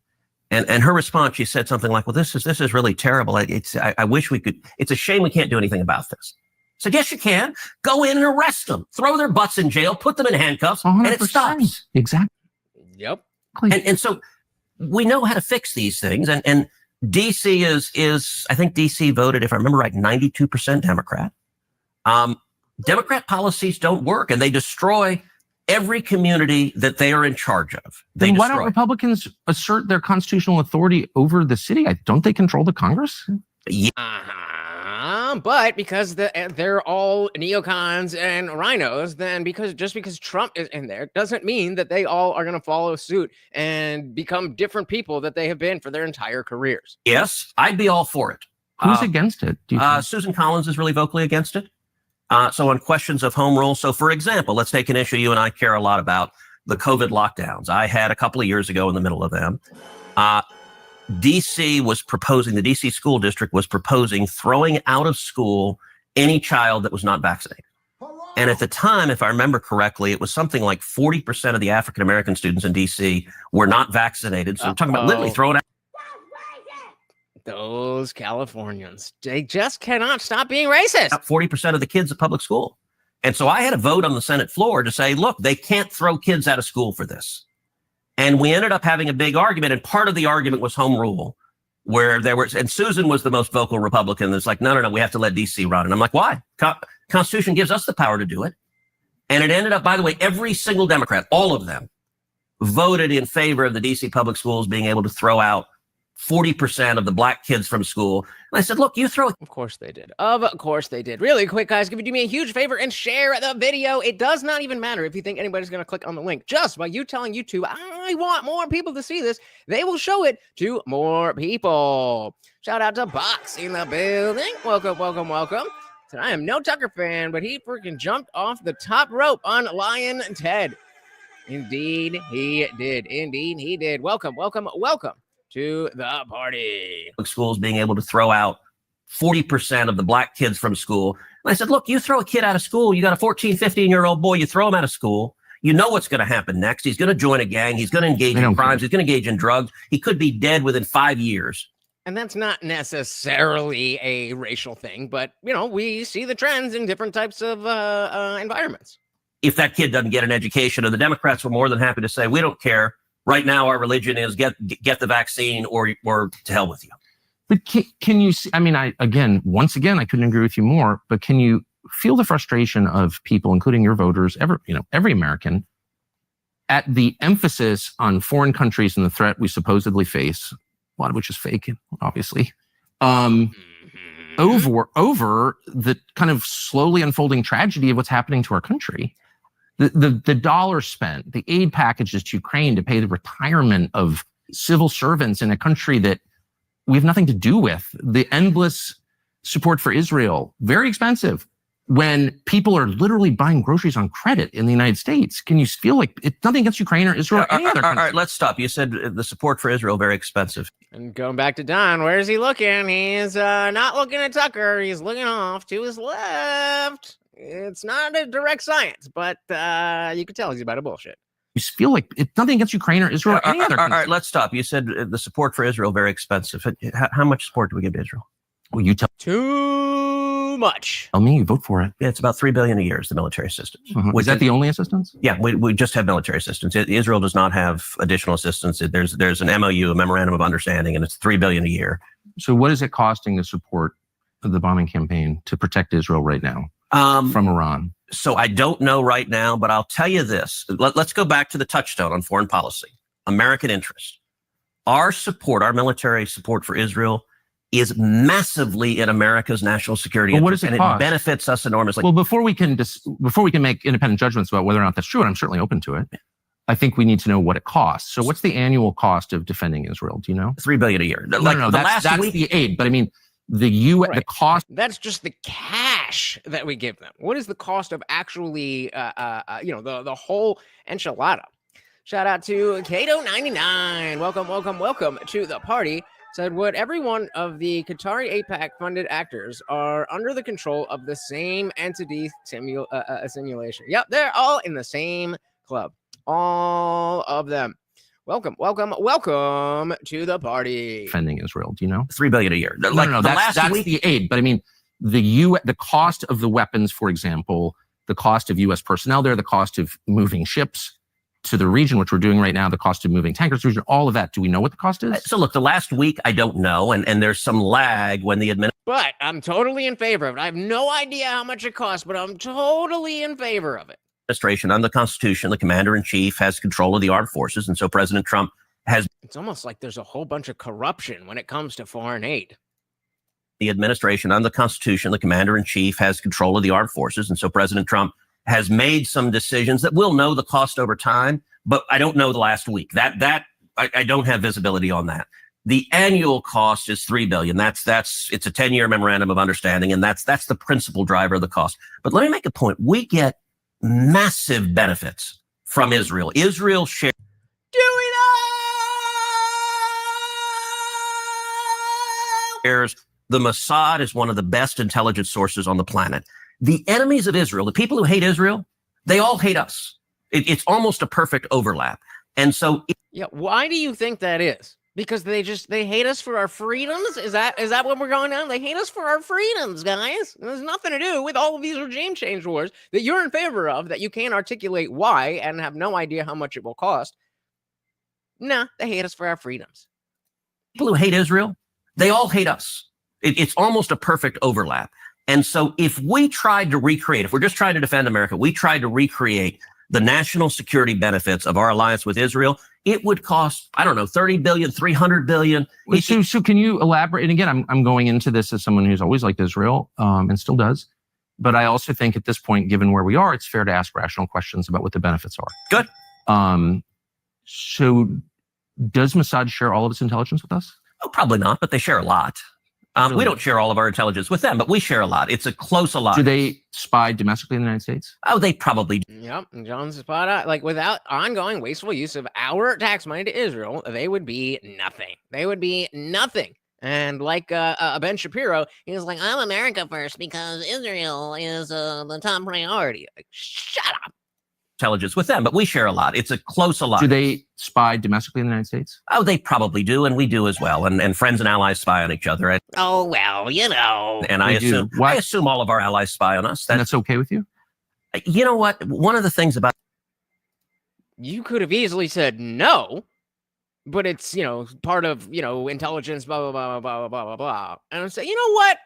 And her response, she said something like, well, this is really terrible. I wish we could. It's a shame we can't do anything about this. I said, yes, you can. Go in and arrest them. Throw their butts in jail. Put them in handcuffs. 100%. And it stops. Exactly. Yep. And so we know how to fix these things. And DC is I think DC voted, if I remember right, 92% Democrat. Democrat policies don't work, and they destroy every community that they are in charge of. Then why don't Republicans assert their constitutional authority over the city? Don't they control the Congress? Yeah. But because they're all neocons and rhinos, then just because Trump is in there doesn't mean that they all are going to follow suit and become different people that they have been for their entire careers. Yes, I'd be all for it. Who's against it? Susan Collins is really vocally against it. So on questions of home rule, so for example, let's take an issue you and I care a lot about, the COVID lockdowns. I had a couple of years ago in the middle of them. DC was proposing, the DC school district was proposing throwing out of school any child that was not vaccinated. And at the time, if I remember correctly, it was something like 40% of the African-American students in DC were not vaccinated. So we're talking about literally throwing out. Those Californians, they just cannot stop being racist. 40% of the kids at public school. And so I had a vote on the Senate floor to say, look, they can't throw kids out of school for this. And we ended up having a big argument. And part of the argument was home rule, where and Susan was the most vocal Republican. That's like, no, we have to let DC run. And I'm like, why? Constitution gives us the power to do it. And it ended up, by the way, every single Democrat, all of them, voted in favor of the DC public schools being able to throw out 40% of the black kids from school. And I said, look, you throw. Of course they did. Of course they did. Really quick, guys, could you do me a huge favor and share the video? It does not even matter if you think anybody's going to click on the link. Just by you telling YouTube, I want more people to see this, they will show it to more people. Shout out to Box in the building. Welcome, welcome, welcome. So I am no Tucker fan, but he freaking jumped off the top rope on Lion Ted. Indeed, he did. Indeed, he did. Welcome, welcome, welcome to the party. Schools being able to throw out 40% of the black kids from school. And I said, look, you throw a kid out of school, you got a 14, 15-year-old boy, you throw him out of school, you know what's going to happen next. He's going to join a gang. He's going to engage in crimes. He's going to engage in drugs. He could be dead within 5 years. And that's not necessarily a racial thing, but, you know, we see the trends in different types of environments. If that kid doesn't get an education, and the Democrats were more than happy to say, we don't care. Right now, our religion is get the vaccine or to hell with you. But can you see, I mean, once again, I couldn't agree with you more, but can you feel the frustration of people, including your voters, every American, at the emphasis on foreign countries and the threat we supposedly face, a lot of which is fake, obviously, over the kind of slowly unfolding tragedy of what's happening to our country? The dollar spent, the aid packages to Ukraine to pay the retirement of civil servants in a country that we have nothing to do with, the endless support for Israel, very expensive, when people are literally buying groceries on credit in the United States. Can you feel like it's nothing against Ukraine or Israel or any other country? All right, let's stop. You said the support for Israel, very expensive. And going back to Don, where is he looking? He's not looking at Tucker. He's looking off to his left. It's not a direct science, but you can tell he's about to bullshit. You feel like it's nothing against Ukraine or Israel or any other country. All right, let's stop. You said the support for Israel, very expensive. How much support do we give to Israel? Well, you tell much. me, you vote for it. Yeah, it's about $3 billion a year is the military assistance. Is that the only assistance? Yeah, we just have military assistance. Israel does not have additional assistance. There's an MOU, a memorandum of understanding, and it's $3 billion a year. So what is it costing to support the bombing campaign to protect Israel right now from Iran? So I don't know right now, but I'll tell you this. Let's go back to the touchstone on foreign policy, American interest. Our support, our military support for Israel is massively in America's national security But what interest, does it and cost? it benefits us enormously. Well, before we can make independent judgments about whether or not that's true, and I'm certainly open to it, I think we need to know what it costs. So what's the annual cost of defending Israel? Do you know? $3 billion a year. No, that's the aid, but I mean, the cost. That's just the cash that we give them. What is the cost of actually, the whole enchilada? Shout out to Kato99. Welcome, welcome, welcome to the party. Said, would every one of the Qatari AIPAC funded actors are under the control of the same entity simulation? Yep, they're all in the same club. All of them. Welcome, welcome, welcome to the party. Defending Israel, do you know? $3 billion a year. That's the aid. But I mean, the cost of the weapons, for example, the cost of U.S. personnel there, the cost of moving ships to the region, which we're doing right now, the cost of moving tankers to the region, all of that. Do we know what the cost is? So look, the last week, I don't know. And there's some lag when the administration. But I'm totally in favor of it. I have no idea how much it costs, but I'm totally in favor of it. Under the Constitution, the commander-in-chief has control of the armed forces. And so President Trump has. It's almost like there's a whole bunch of corruption when it comes to foreign aid. The administration, under the Constitution, the commander-in-chief has control of the armed forces. And so President Trump has made some decisions that we'll know the cost over time, but I don't know the last week. I don't have visibility on that. The annual cost is $3 billion. It's a 10-year memorandum of understanding, and that's the principal driver of the cost. But let me make a point. We get massive benefits from Israel. Israel shares. Do we know? The Mossad is one of the best intelligence sources on the planet. The enemies of Israel, the people who hate Israel, they all hate us. It's almost a perfect overlap. And so. Yeah. Why do you think that is? Because they hate us for our freedoms? Is that what we're going on? They hate us for our freedoms, guys. There's nothing to do with all of these regime change wars that you're in favor of, that you can't articulate why and have no idea how much it will cost. Nah, they hate us for our freedoms. People who hate Israel, they all hate us. It's almost a perfect overlap. And so if we tried to recreate, if we're just trying to defend America, we tried to recreate the national security benefits of our alliance with Israel, it would cost, I don't know, 30 billion, 300 billion. So can you elaborate? And again, I'm going into this as someone who's always liked Israel and still does. But I also think at this point, given where we are, it's fair to ask rational questions about what the benefits are. Good. So does Mossad share all of its intelligence with us? Oh, probably not, but they share a lot. Really? We don't share all of our intelligence with them, but we share a lot. It's a close alliance. Do they spy domestically in the United States? Oh, they probably do. Yep, John's spot on. Like, without ongoing wasteful use of our tax money to Israel, they would be nothing. They would be nothing. And like Ben Shapiro, he was like, I'm America first because Israel is the top priority. Like, shut up. Intelligence with them, but we share a lot. It's a close alliance. Do they spy domestically in the United States? Oh, they probably do, and we do as well. And friends and allies spy on each other. Oh, well, you know. And I assume all of our allies spy on us. And that's okay with you? You know what? One of the things about... You could have easily said no, but it's, part of, intelligence, blah, blah, blah, blah, blah, blah, blah, blah. And I'm saying, you know what?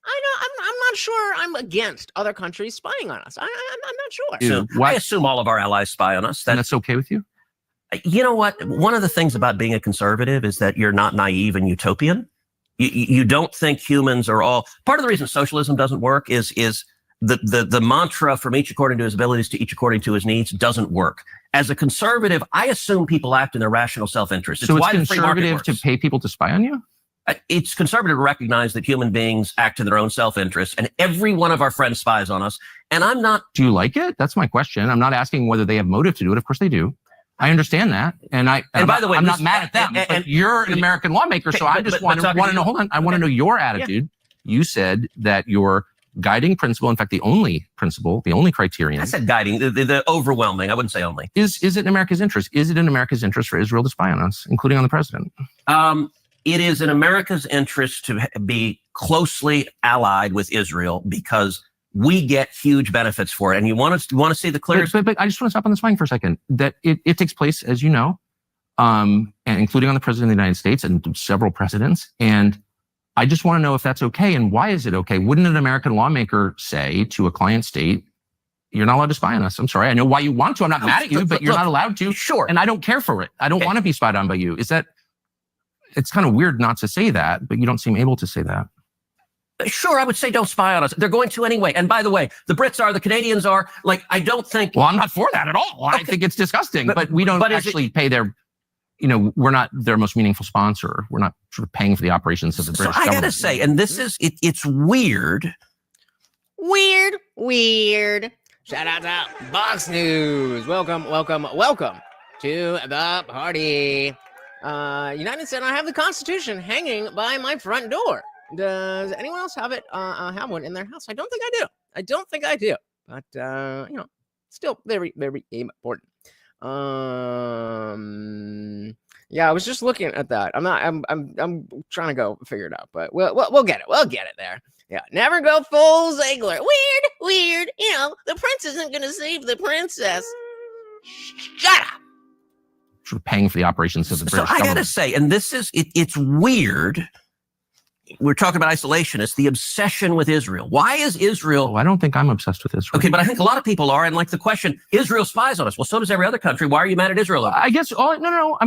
I'm not sure I'm against other countries spying on us. I'm not sure. So I assume all of our allies spy on us. And that's okay with you? You know what? One of the things about being a conservative is that you're not naive and utopian. You don't think humans are all... Part of the reason socialism doesn't work is the mantra from each according to his abilities to each according to his needs doesn't work. As a conservative, I assume people act in their rational self-interest. So it's conservative to pay people to spy on you? It's conservative to recognize that human beings act in their own self-interest, and every one of our friends spies on us. And I'm not... Do you like it? That's my question. I'm not asking whether they have motive to do it. Of course they do. I understand that. And by the way, I'm not mad at them. But you're an American lawmaker, so I just want to know, hold on. I want to know your attitude. Yeah. You said that your guiding principle, in fact, the only principle, the only criterion... I said guiding, the overwhelming. I wouldn't say only. Is it in America's interest? Is it in America's interest for Israel to spy on us, including on the president? It is in America's interest to be closely allied with Israel because we get huge benefits for it. And you want to see the clearest... But I just want to stop on this line for a second. That it takes place, as you know, and including on the president of the United States and several presidents. And I just want to know if that's okay and why is it okay? Wouldn't an American lawmaker say to a client state, you're not allowed to spy on us? I'm sorry. I know why you want to. I'm not mad at you, but you're not allowed to. Sure. And I don't care for it. I don't want to be spied on by you. Is that... It's kind of weird not to say that, but you don't seem able to say that. Sure, I would say don't spy on us. They're going to anyway. And by the way, the Brits are, the Canadians are. Like, I don't think... Well, I'm not for that at all. Okay. I think it's disgusting. But we don't actually pay their... we're not their most meaningful sponsor. We're not sort of paying for the operations of the British government. I got to say, and this is... It's weird. Weird. Shout out to Box News. Welcome to the party. United said, I have the Constitution hanging by my front door. Does anyone else have it? Have one in their house? I don't think I do. But still very, very important. Yeah, I was just looking at that. I'm trying to go figure it out, but we'll get it. We'll get it there. Yeah, never go full Ziegler. Weird. The prince isn't gonna save the princess. Shut up. Sort of paying for the operations of the British government. I gotta say, and this is, it's weird. We're talking about isolationists, the obsession with Israel. Why is Israel... Oh, I don't think I'm obsessed with Israel. Okay, but I think a lot of people are. And like the question, Israel spies on us. Well, so does every other country. Why are you mad at Israel? I guess, no.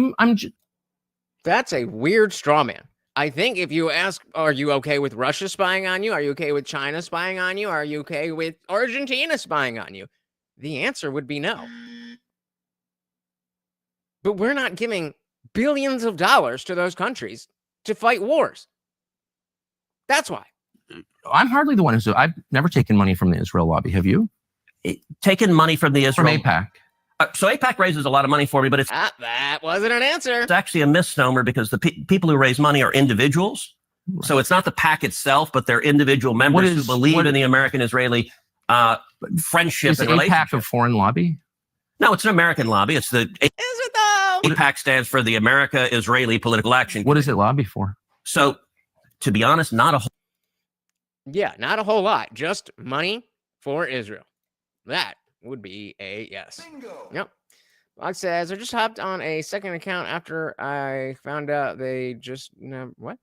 That's a weird straw man. I think if you ask, are you okay with Russia spying on you? Are you okay with China spying on you? Are you okay with Argentina spying on you? The answer would be no. But we're not giving billions of dollars to those countries to fight wars. That's why. I'm hardly the one who's... I've never taken money from the Israel lobby. Have you? Taken money from the Israel... From AIPAC. So AIPAC raises a lot of money for me, but it's... that wasn't an answer. It's actually a misnomer because the people who raise money are individuals. Right. So it's not the PAC itself, but they're individual members who believe in the American-Israeli friendship and relationship. Is AIPAC a foreign lobby? No, it's an American lobby. It's the... Is it though? AIPAC stands for the America-Israeli Political Action. What does it lobby for? So, to be honest, not a whole... Yeah, not a whole lot. Just money for Israel. That would be a yes. Bingo. Yep. Box says, I just hopped on a second account after I found out they just... what?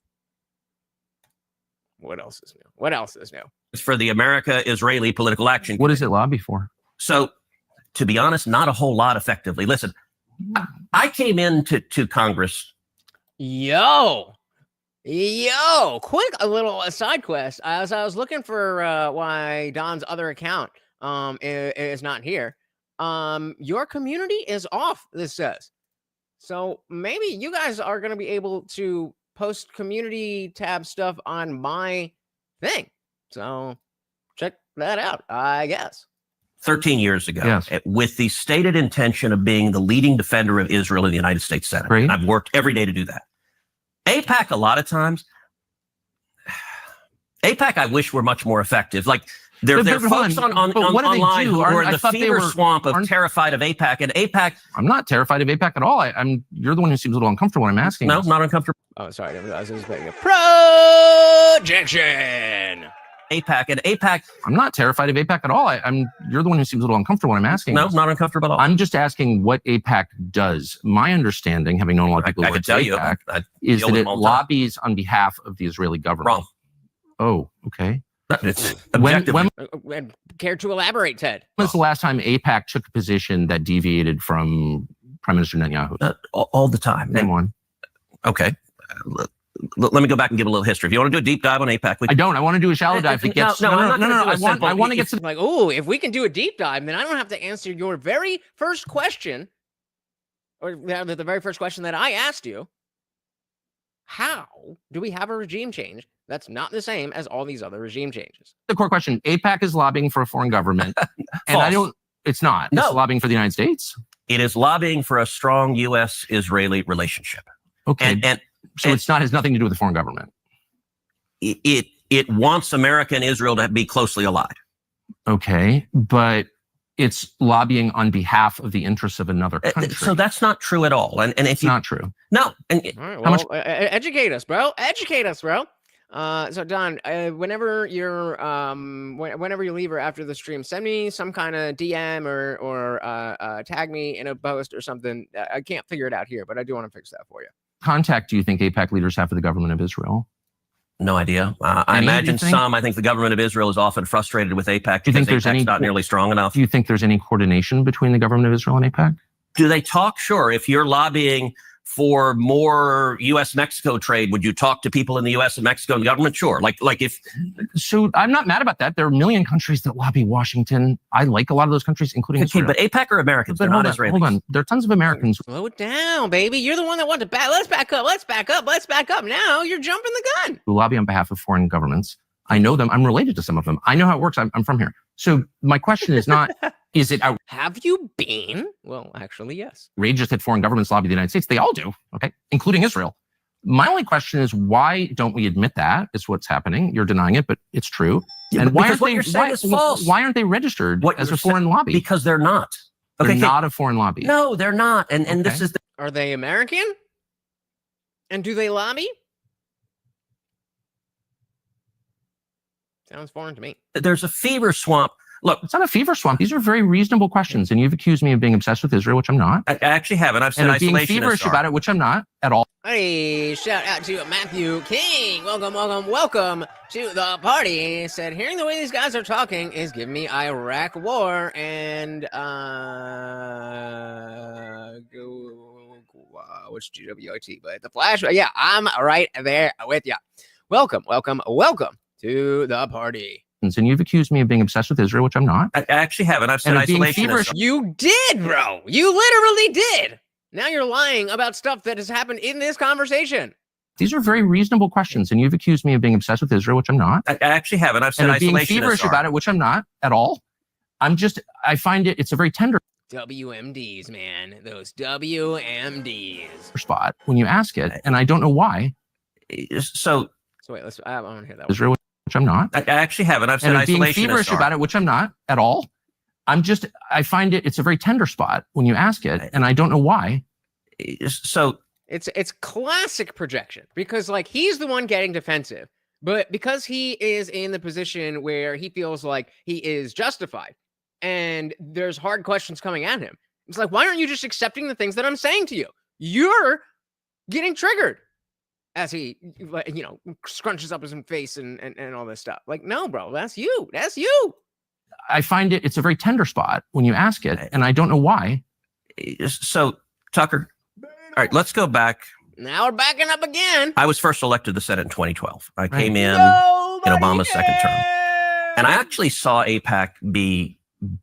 What else is new? It's for the America-Israeli Political Action. What does it lobby for? So, to be honest, not a whole lot effectively. Listen, I came into Congress. Yo, quick, a little side quest. As I was looking for why Don's other account is not here. Your community is off, this says. So maybe you guys are going to be able to post community tab stuff on my thing. So check that out, I guess. 13 years ago, Yes. with the stated intention of being the leading defender of Israel in the United States Senate. Great. And I've worked every day to do that. AIPAC, a lot of times, AIPAC, I wish were much more effective. Like, there are folks online who are in the fever swamp of terrified of AIPAC, and AIPAC. I'm not terrified of AIPAC at all. You're the one who seems a little uncomfortable when I'm asking. No, this. not uncomfortable. Oh, sorry. I didn't realize I was making a projection. AIPAC and AIPAC. I'm not terrified of AIPAC at all. You're the one who seems a little uncomfortable when I'm asking. No, this. not uncomfortable at all. I'm just asking what AIPAC does. My understanding, having known a lot of people I who can work tell at you, AIPAC, is that it lobbies on behalf of the Israeli government. Wrong. Oh, okay. It's objectively. When care to elaborate, Ted? When was the last time AIPAC took a position that deviated from Prime Minister Netanyahu? All the time. Name one. Okay. Let me go back and give a little history. If you want to do a deep dive on AIPAC, I don't. I want to do a shallow dive that gets. No. I want to get some. Like, oh, if we can do a deep dive, then I don't have to answer your very first question, or the very first question that I asked you. How do we have a regime change that's not the same as all these other regime changes? The core question: AIPAC is lobbying for a foreign government, and I don't. It's not. No. It's lobbying for the United States. it is lobbying for a strong U.S.-Israeli relationship. Okay, And so it's not has nothing to do with the foreign government. It wants America and Israel to be closely allied. Okay, but it's lobbying on behalf of the interests of another country. So that's not true at all. And if it's not true. No. And all right, well, educate us, bro. Educate us, bro. So Don, whenever you're whenever you leave or after the stream, send me some kind of DM or tag me in a post or something. I can't figure it out here, but I do want to fix that for you. Contact do you think AIPAC leaders have for the government of Israel? No idea. I imagine some. I think the government of Israel is often frustrated with AIPAC because AIPAC's not nearly strong enough. Do you think there's any coordination between the government of Israel and AIPAC? Do they talk? Sure. If you're lobbying for more U.S.-Mexico trade, would you talk to people in the U.S. and Mexico and government? Sure. Like if. So I'm not mad about that. There are a million countries that lobby Washington. I like a lot of those countries, including Israel. But AIPAC are Americans. They're not Israelis. Hold on. There are tons of Americans. Slow it down, baby. You're the one that wanted to back. Let's back up. Let's back up. Let's back up. Now you're jumping the gun. Who lobby on behalf of foreign governments. I know them. I'm related to some of them. I know how it works. I'm from here. So my question is not, is it Have you been? Well, actually, yes. outrageous that foreign governments lobby the United States? They all do, okay, including Israel. My only question is, why don't we admit that is what's happening? You're denying it, but it's true. Yeah, and why aren't they registered as a foreign lobby? Because they're not. They're not a foreign lobby. No, they're not. And this is Are they American? And do they lobby? Sounds foreign to me. There's a fever swamp. Look, it's not a fever swamp. These are very reasonable questions, and you've accused me of being obsessed with Israel, which I'm not. I actually haven't. I've said and being feverish about it, which I'm not at all. Hey, shout out to Matthew King. Welcome to the party. Said, hearing the way these guys are talking is giving me Iraq War and what's GWIT? But the Flash. Yeah, I'm right there with you. Welcome to the party. And you've accused me of being obsessed with Israel, which I'm not. I actually haven't. I've said isolationist. You did, bro. You literally did. Now you're lying about stuff that has happened in this conversation. These are very reasonable questions, and you've accused me of being obsessed with Israel, which I'm not. I actually haven't. I've said isolationist. Being feverish about it, which I'm not at all. I find it's a very tender WMDs, man. Those WMDs. Spot when you ask it, and I don't know why. So wait, I want to hear that. Israel, which I'm not. I actually haven't. I've said isolationist. Being feverish about it, which I'm not at all. I find it's a very tender spot when you ask it, and I don't know why. So it's classic projection, because like he's the one getting defensive, but because he is in the position where he feels like he is justified and there's hard questions coming at him. It's like, why aren't you just accepting the things that I'm saying to you? You're getting triggered. As he, scrunches up his face and all this stuff. Like, no, bro, that's you. That's you. I find it's a very tender spot when you ask it, and I don't know why. So, Tucker, all right, let's go back. Now we're backing up again. I was first elected to the Senate in 2012. I came in Nobody Obama's second term. cares. And I actually saw AIPAC be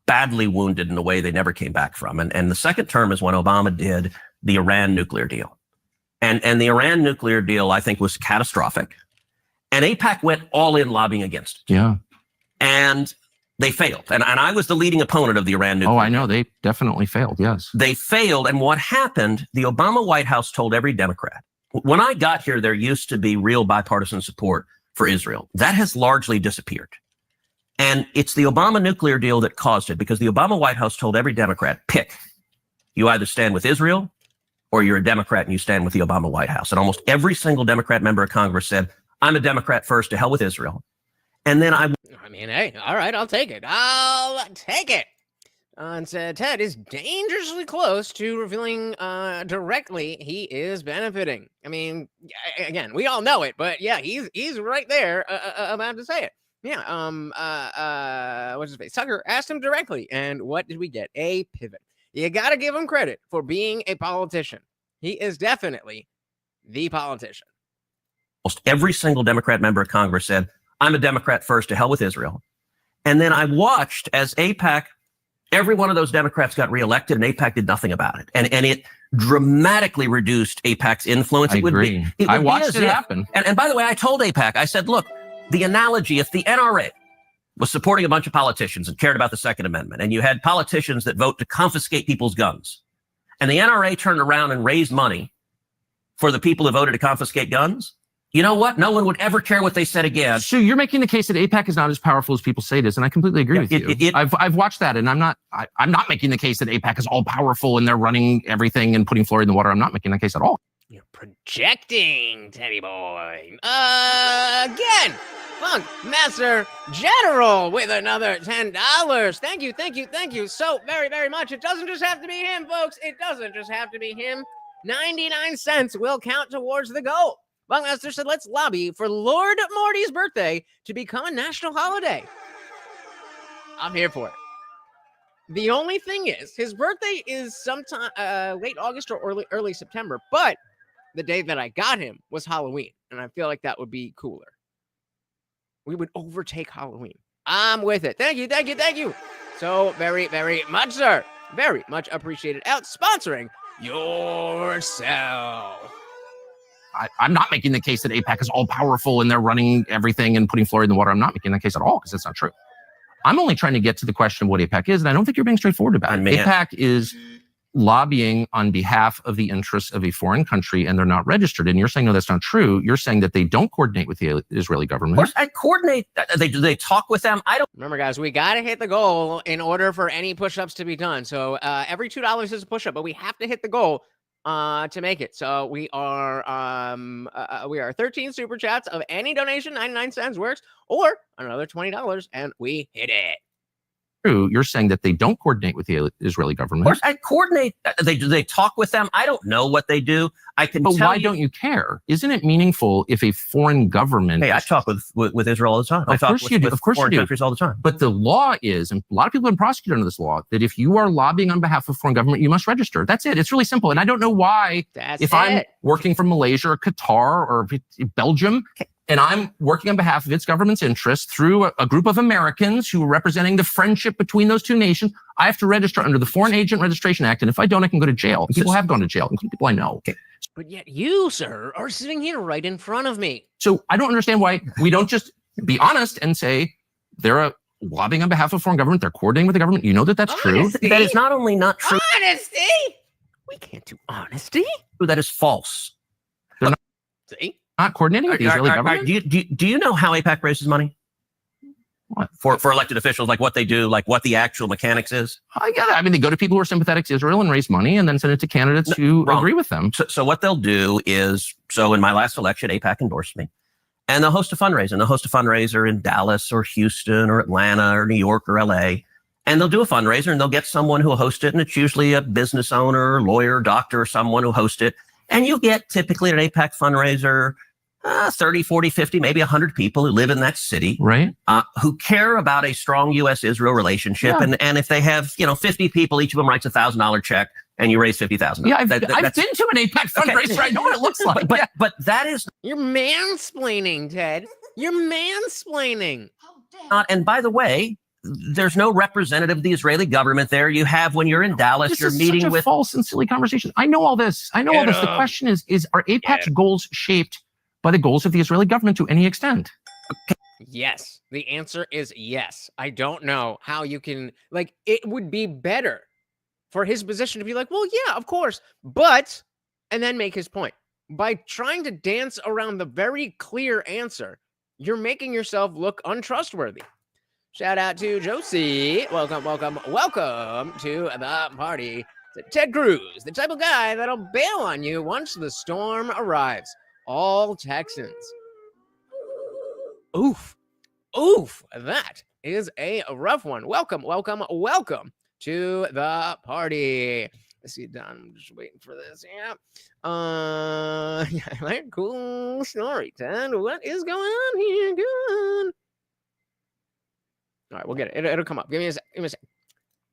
badly wounded in a way they never came back from. And the second term is when Obama did the Iran nuclear deal. And the Iran nuclear deal, I think, was catastrophic. And AIPAC went all in lobbying against it. Yeah. And they failed. And I was the leading opponent of the Iran nuclear Oh, I know. They definitely failed. Yes. They failed. And what happened, the Obama White House told every Democrat, when I got here, there used to be real bipartisan support for Israel. That has largely disappeared. And it's the Obama nuclear deal that caused it, because the Obama White House told every Democrat, pick. You either stand with Israel or you're a Democrat and you stand with the Obama White House. And almost every single Democrat member of Congress said, I'm a Democrat first, to hell with Israel. And then I mean, hey, all right, I'll take it. I'll take it. And Ted is dangerously close to revealing directly he is benefiting. I mean, again, we all know it, but yeah, he's right there about to say it. Yeah. What's his face? Tucker asked him directly, and what did we get? A pivot. You got to give him credit for being a politician. He is definitely the politician. almost every single Democrat member of Congress said, I'm a Democrat first, to hell with Israel. And then I watched as AIPAC, every one of those Democrats got reelected, and AIPAC did nothing about it. And it dramatically reduced AIPAC's influence. I agree. I watched it happen. And by the way, I told AIPAC, I said, look, the analogy, if the NRA was supporting a bunch of politicians and cared about the Second Amendment, and you had politicians that vote to confiscate people's guns, and the NRA turned around and raised money for the people who voted to confiscate guns, you know what? No one would ever care what they said again. So you're making the case that AIPAC is not as powerful as people say it is, and I completely agree with you. I've watched that, and I'm not making the case that AIPAC is all powerful and they're running everything and putting fluoride in the water. I'm not making that case at all. You're projecting, Teddy boy. Again, Funk Master General with another $10. Thank you so very, very much. It doesn't just have to be him, folks. It doesn't just have to be him. 99 cents will count towards the goal. Bunkmaster said, let's lobby for Lord Morty's birthday to become a national holiday. I'm here for it. The only thing is, his birthday is sometime late August or early September, but the day that I got him was Halloween, and I feel like that would be cooler. We would overtake Halloween. I'm with it. Thank you. So very, very much, sir. Very much appreciated. Out sponsoring yourself. I'm not making the case that AIPAC is all powerful and they're running everything and putting fluoride in the water. I'm not making that case at all, because that's not true. I'm only trying to get to the question of what AIPAC is, and I don't think you're being straightforward about it. AIPAC is lobbying on behalf of the interests of a foreign country, and they're not registered. And you're saying, no, that's not true. You're saying that they don't coordinate with the Israeli government. Of course, I coordinate. They talk with them. I don't. Remember, guys, we got to hit the goal in order for any push-ups to be done. So every $2 is a push-up, but we have to hit the goal to make it. So we are 13 super chats of any donation, 99 cents works, or another $20, and we hit it. True. You're saying that they don't coordinate with the Israeli government. Of course, I coordinate. They talk with them. I don't know what they do. I can but tell why don't you care? Isn't it meaningful if a foreign government... Hey, I talk with Israel all the time. I talk with foreign countries all the time. But the law is, and a lot of people have been prosecuted under this law, that if you are lobbying on behalf of a foreign government, you must register. That's it. It's really simple. And I don't know why, I'm working from Malaysia or Qatar or Belgium, and I'm working on behalf of its government's interests through a group of Americans who are representing the friendship between those two nations, I have to register under the Foreign Agent Registration Act. And if I don't, I can go to jail. And people have gone to jail, including people I know. Okay. But yet you, sir, are sitting here right in front of me. So I don't understand why we don't just be honest and say they're lobbying on behalf of a foreign government. They're coordinating with the government. You know that that's true. That is not only not true. Honesty? We can't do honesty. That is false. They're not. See? Not coordinating with the Israeli government? Do you know how AIPAC raises money? What? For elected officials, like what they do, like what the actual mechanics is? I get it. I mean, they go to people who are sympathetic to Israel and raise money and then send it to candidates who agree with them. So what they'll do is, so in my last election, AIPAC endorsed me. And they'll host a fundraiser. And they'll host a fundraiser in Dallas or Houston or Atlanta or New York or LA. And they'll do a fundraiser and they'll get someone who will host it. And it's usually a business owner, lawyer, doctor, or someone who hosts it. And you get typically at an AIPAC fundraiser, 30, 40, 50, maybe 100 people who live in that city, right? Who care about a strong U.S.-Israel relationship. Yeah. And if they have, 50 people, each of them writes $1,000 check, and you raise $50,000. Yeah, I've been to an AIPAC fundraiser. I know what it looks like. But that is You're mansplaining, Ted. You're mansplaining. not. And by the way, there's no representative of the Israeli government there. You have, when you're in Dallas, you're meeting such a with false and silly conversation. I know all this. The question is are AIPAC's goals shaped by the goals of the Israeli government to any extent? Yes. The answer is yes. I don't know how you can, it would be better for his position to be like, well, yeah, of course, but, and then make his point. By trying to dance around the very clear answer, you're making yourself look untrustworthy. Shout out to Josie. Welcome to the party. Ted Cruz, the type of guy that'll bail on you once the storm arrives. All Texans. Oof. That is a rough one. Welcome to the party. Let's see, Don. I'm just waiting for this. Yeah. Cool story, Ted. What is going on here? Good. All right, we'll get it. It'll come up. Give me a sec. The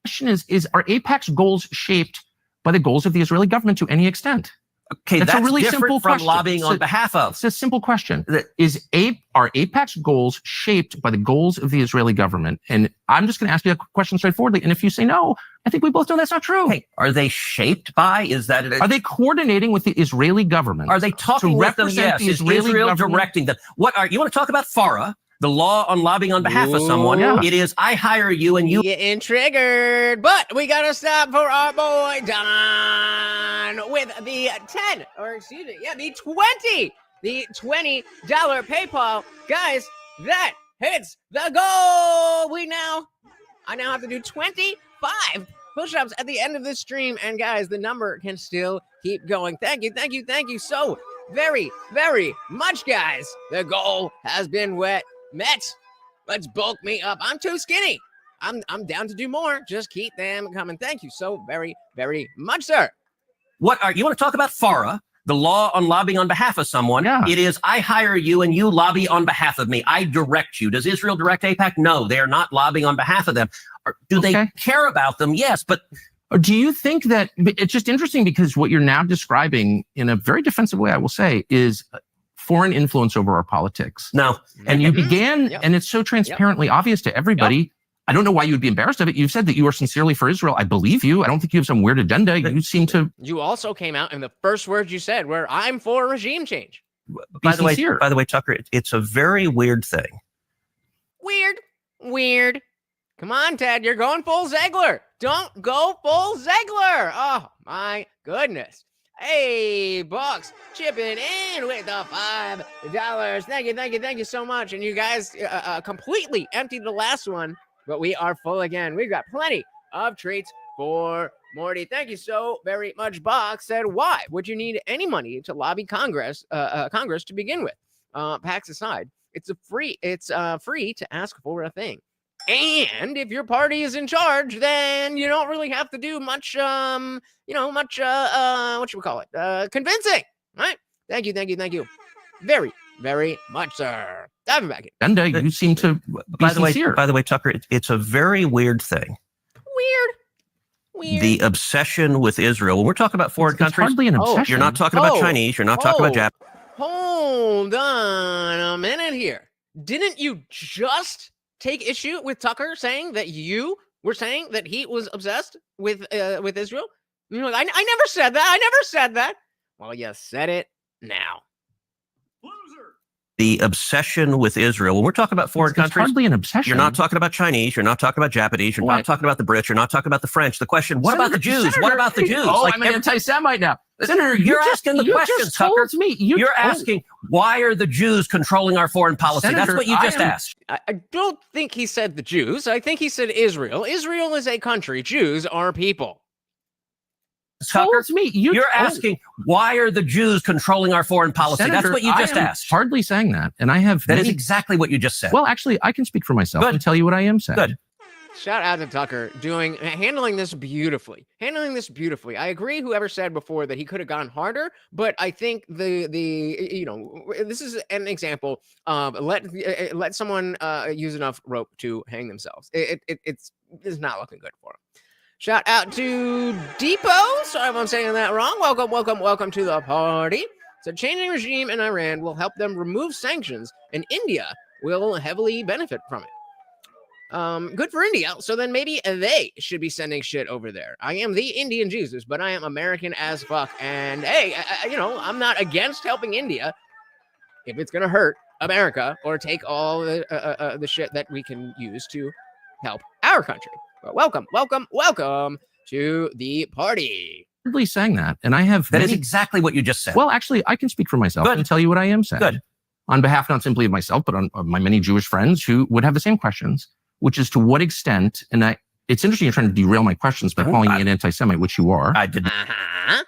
question is are AIPAC's goals shaped by the goals of the Israeli government to any extent? Okay, that's a really different simple from question. lobbying on behalf of. It's a simple question. Are AIPAC's goals shaped by the goals of the Israeli government? And I'm just going to ask you a question straightforwardly. And if you say no, I think we both know that's not true. Hey, are they shaped by? Are they coordinating with the Israeli government? Are they talking with them? Yes. Is Israel directing them? You want to talk about FARA? The law on lobbying on behalf of someone. Yeah. It is, I hire you and you. Getting triggered, but we got to stop for our boy Don with the the $20 PayPal. Guys, that hits the goal. I now have to do 25 push-ups at the end of this stream. And guys, the number can still keep going. Thank you so very, very much, guys. The goal has been met. Let's bulk me up. I'm too skinny. I'm down to do more. Just keep them coming. Thank you so very, very much, sir. You want to talk about FARA? The law on lobbying on behalf of someone. Yeah. It is, I hire you and you lobby on behalf of me. I direct you. Does Israel direct AIPAC? No, they are not lobbying on behalf of them. Do they care about them? Yes, but do you think that it's just interesting because what you're now describing in a very defensive way, I will say, is foreign influence over our politics. No. And you began, and it's so transparently obvious to everybody. I don't know why you would be embarrassed of it. You've said that you are sincerely for Israel. I believe you. I don't think you have some weird agenda. You seem to. You also came out in the first words you said where I'm for regime change. By the way, Tucker, it's a very weird thing. Weird. Come on, Ted. You're going full Ziegler. Don't go full Ziegler. Oh, my goodness. Hey, Bucks, chipping in with the $5. Thank you so much. And you guys completely emptied the last one, but we are full again. We've got plenty of treats for Morty. Thank you so very much. Bucks said, why would you need any money to lobby Congress to begin with? PACs aside, it's free to ask for a thing. And if your party is in charge, then you don't really have to do much, convincing, right? Thank you. Very, very much, sir. Diving back in. And you seem to be sincere. By the way, Tucker, it's a very weird thing. Weird. The obsession with Israel. When we're talking about foreign countries, hardly an obsession. You're not talking about Chinese. You're not talking about Japanese. Hold on a minute here. Didn't you just take issue with Tucker saying that you were saying that he was obsessed with Israel? You know, I never said that. Well, you said it now. Loser. The obsession with Israel. When we're talking about foreign countries, hardly an obsession. You're not talking about Chinese. You're not talking about Japanese. You're not talking about the Brits. You're not talking about the French. The question: what about the Jews? What about the Jews? Oh, I'm an anti-Semite now. Senator, you're asking the question, Tucker. You're asking, why are the Jews controlling our foreign policy? Senator, that's what you just asked. I don't think he said the Jews. I think he said Israel. Israel is a country. Jews are people. Tucker, you're asking, why are the Jews controlling our foreign policy? Senator, that's what you just asked. Hardly saying that. And I have That is exactly what you just said. Well, actually, I can speak for myself and tell you what I am saying. Good. Shout out to Tucker handling this beautifully. I agree. Whoever said before that he could have gone harder, but I think this is an example of let someone use enough rope to hang themselves. It's not looking good for him. Shout out to Depot. Sorry if I'm saying that wrong. Welcome to the party. So changing regime in Iran will help them remove sanctions, and India will heavily benefit from it. Good for India. So then maybe they should be sending shit over there. I am the Indian Jesus, but I am American as fuck. And hey, I'm not against helping India if it's gonna hurt America or take all the shit that we can use to help our country. But welcome to the party. Really saying that, and I have that is exactly what you just said. Well, actually, I can speak for myself and tell you what I am saying. Good. On behalf not simply of myself, but of my many Jewish friends who would have the same questions. Which is to what extent, and it's interesting you're trying to derail my questions by calling me an anti-Semite, which you are. I did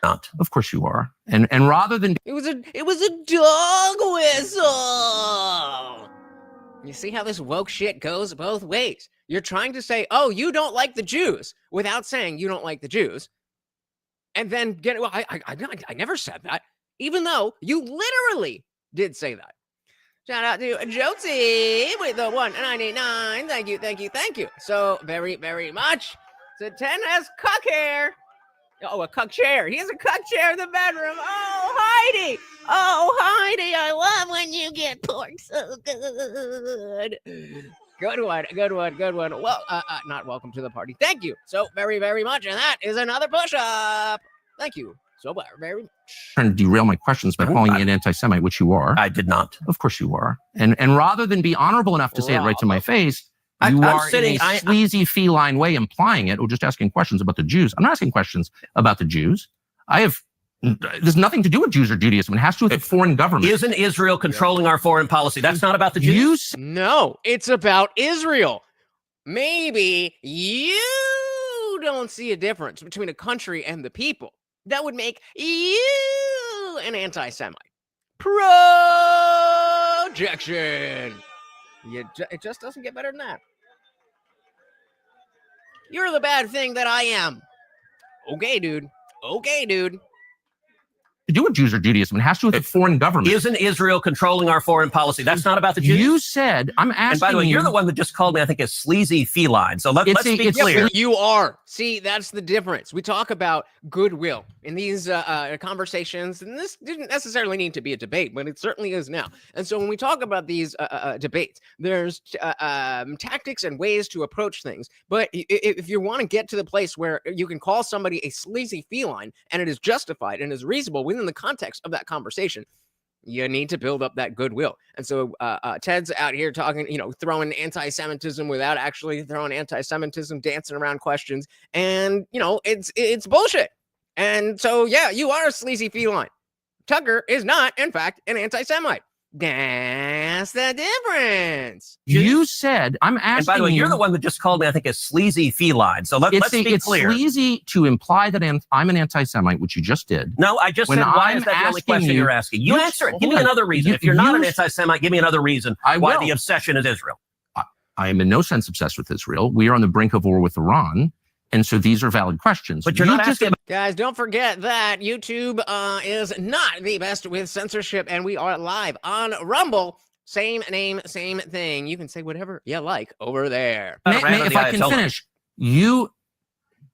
not. Of course you are. And rather than it was a dog whistle. You see how this woke shit goes both ways. You're trying to say, oh, you don't like the Jews, without saying you don't like the Jews, and then I never said that, even though you literally did say that. Shout out to Josie with the 199. Thank you so very, very much. So 10 has cuck hair. Oh, a cuck chair. He has a cuck chair in the bedroom. Oh, Heidi. I love when you get pork so good. Good one. Well, not welcome to the party. Thank you so very, very much. And that is another push-up. Thank you. So very trying to derail my questions by calling you an anti-Semite, which you are. I did not. Of course you are. And rather than be honorable enough to say it right to my face, you are in a sleazy feline way implying it or just asking questions about the Jews. I'm not asking questions about the Jews. There's nothing to do with Jews or Judaism. It has to do with the foreign government. Isn't Israel controlling our foreign policy? That's not about the Jews. No, it's about Israel. Maybe you don't see a difference between a country and the people. That would make you an anti-Semite. Projection. It just doesn't get better than that. You're the bad thing that I am. Okay, dude. To do with Jews or Judaism. It has to do with the foreign government. Isn't Israel controlling our foreign policy? That's not about the Jews. You said, I'm asking. And by the way, you're the one that just called me, I think, a sleazy feline. So let's be clear. You are. See, that's the difference. We talk about goodwill in these conversations, and this didn't necessarily need to be a debate, but it certainly is now. And so when we talk about these debates, there's tactics and ways to approach things. But if you want to get to the place where you can call somebody a sleazy feline and it is justified and is reasonable within the context of that conversation, you need to build up that goodwill. And so Ted's out here talking, throwing anti-Semitism without actually throwing anti-Semitism, dancing around questions. And, it's bullshit. And so, yeah, you are a sleazy feline. Tucker is not, in fact, an anti-Semite. That's the difference. You said, I'm asking. And by the way, you're the one that just called me, I think, a sleazy feline. So let's be clear. It's sleazy to imply that I'm an anti-Semite, which you just did. No, I just said, why is that the only question you're asking? You answer it. Give me another reason. If you're not an anti-Semite, give me another reason why the obsession is Israel. I am in no sense obsessed with Israel. We are on the brink of war with Iran. And so these are valid questions. But you're not asking. Guys, don't forget that YouTube is not the best with censorship, and we are live on Rumble. Same name, same thing. You can say whatever you like over there. If I can finish, you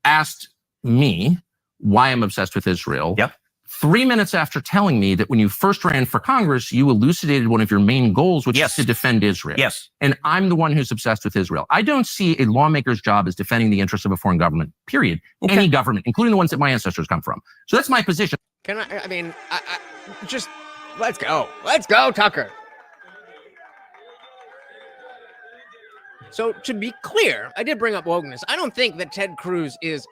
asked me why I'm obsessed with Israel. Yep. 3 minutes after telling me that when you first ran for Congress, you elucidated one of your main goals, which is to defend Israel. Yes. And I'm the one who's obsessed with Israel. I don't see a lawmaker's job as defending the interests of a foreign government, period. Okay. Any government, including the ones that my ancestors come from. So that's my position. Just let's go. Let's go, Tucker. So to be clear, I did bring up wokeness. I don't think that Ted Cruz is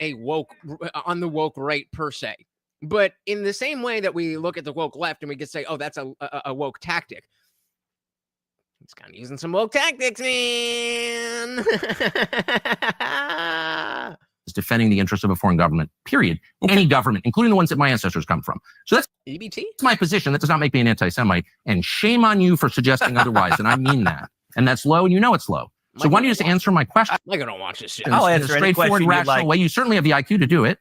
on the woke right per se. But in the same way that we look at the woke left and we can say, oh, that's a woke tactic. He's kind of using some woke tactics, man. It's defending the interests of a foreign government, period. Any government, including the ones that my ancestors come from. So that's my position. That does not make me an anti-Semite. And shame on you for suggesting otherwise. And I mean that. And that's low, and you know it's low. So why don't you just answer my question? Like I don't watch this shit. I'll in a answer any straightforward, question you'd rational like. way. You certainly have the IQ to do it.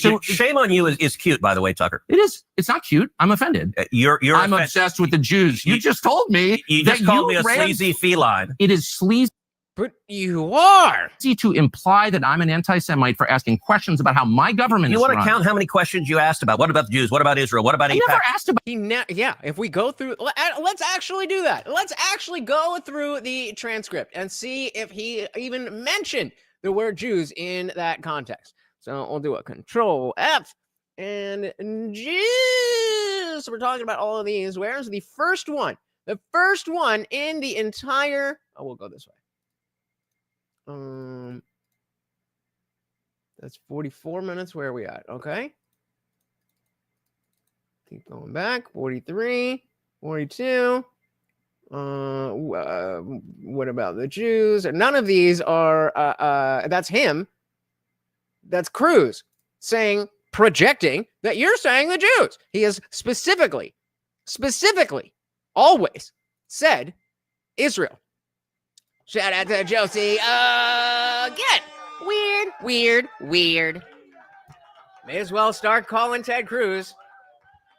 So- Shame on you is cute, by the way, Tucker. It is. It's not cute. I'm offended. I'm obsessed with the Jews. You just told me You that just called me a ran- sleazy feline. It is sleazy But you are. to imply that I'm an anti-Semite for asking questions about how my government You is want to run. count how many questions you asked about? What about the Jews? What about Israel? What about I AIPAC? never asked about. Yeah, if we go through, let's actually do that. Let's actually go through the transcript and see if he even mentioned the word Jews in that context. So we'll do a Control F and Jews. So we're talking about all of these. Where's the first one? The first one in the entire. Oh, we'll go this way. That's 44 minutes. Where are we at? Okay. Keep going back. 43, 42. What about the Jews? None of these are, that's him. That's Cruz saying, projecting that you're saying the Jews. He has specifically, always said Israel. Shout out to Josie. Again. Weird. May as well start calling Ted Cruz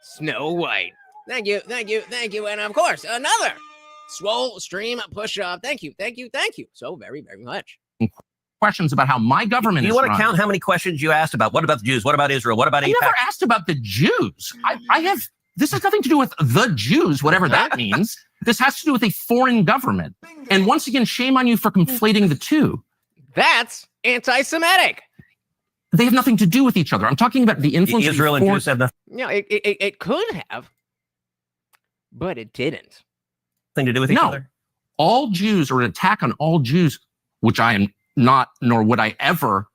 Snow White. Thank you. And of course, another Swole Stream push-up. Thank you so very, very much. Questions about how my government You is want to run. count how many questions you asked about? What about the Jews? What about Israel? What about I AIPAC? never asked about the Jews. I have. This has nothing to do with the Jews, whatever that means. This has to do with a foreign government. And once again, shame on you for conflating the two. That's anti-Semitic. They have nothing to do with each other. I'm talking about the influence of Israel and Jews have nothing Yeah, it could have, but it didn't. to do with each other. All Jews, or an attack on all Jews, which I am not, nor would I ever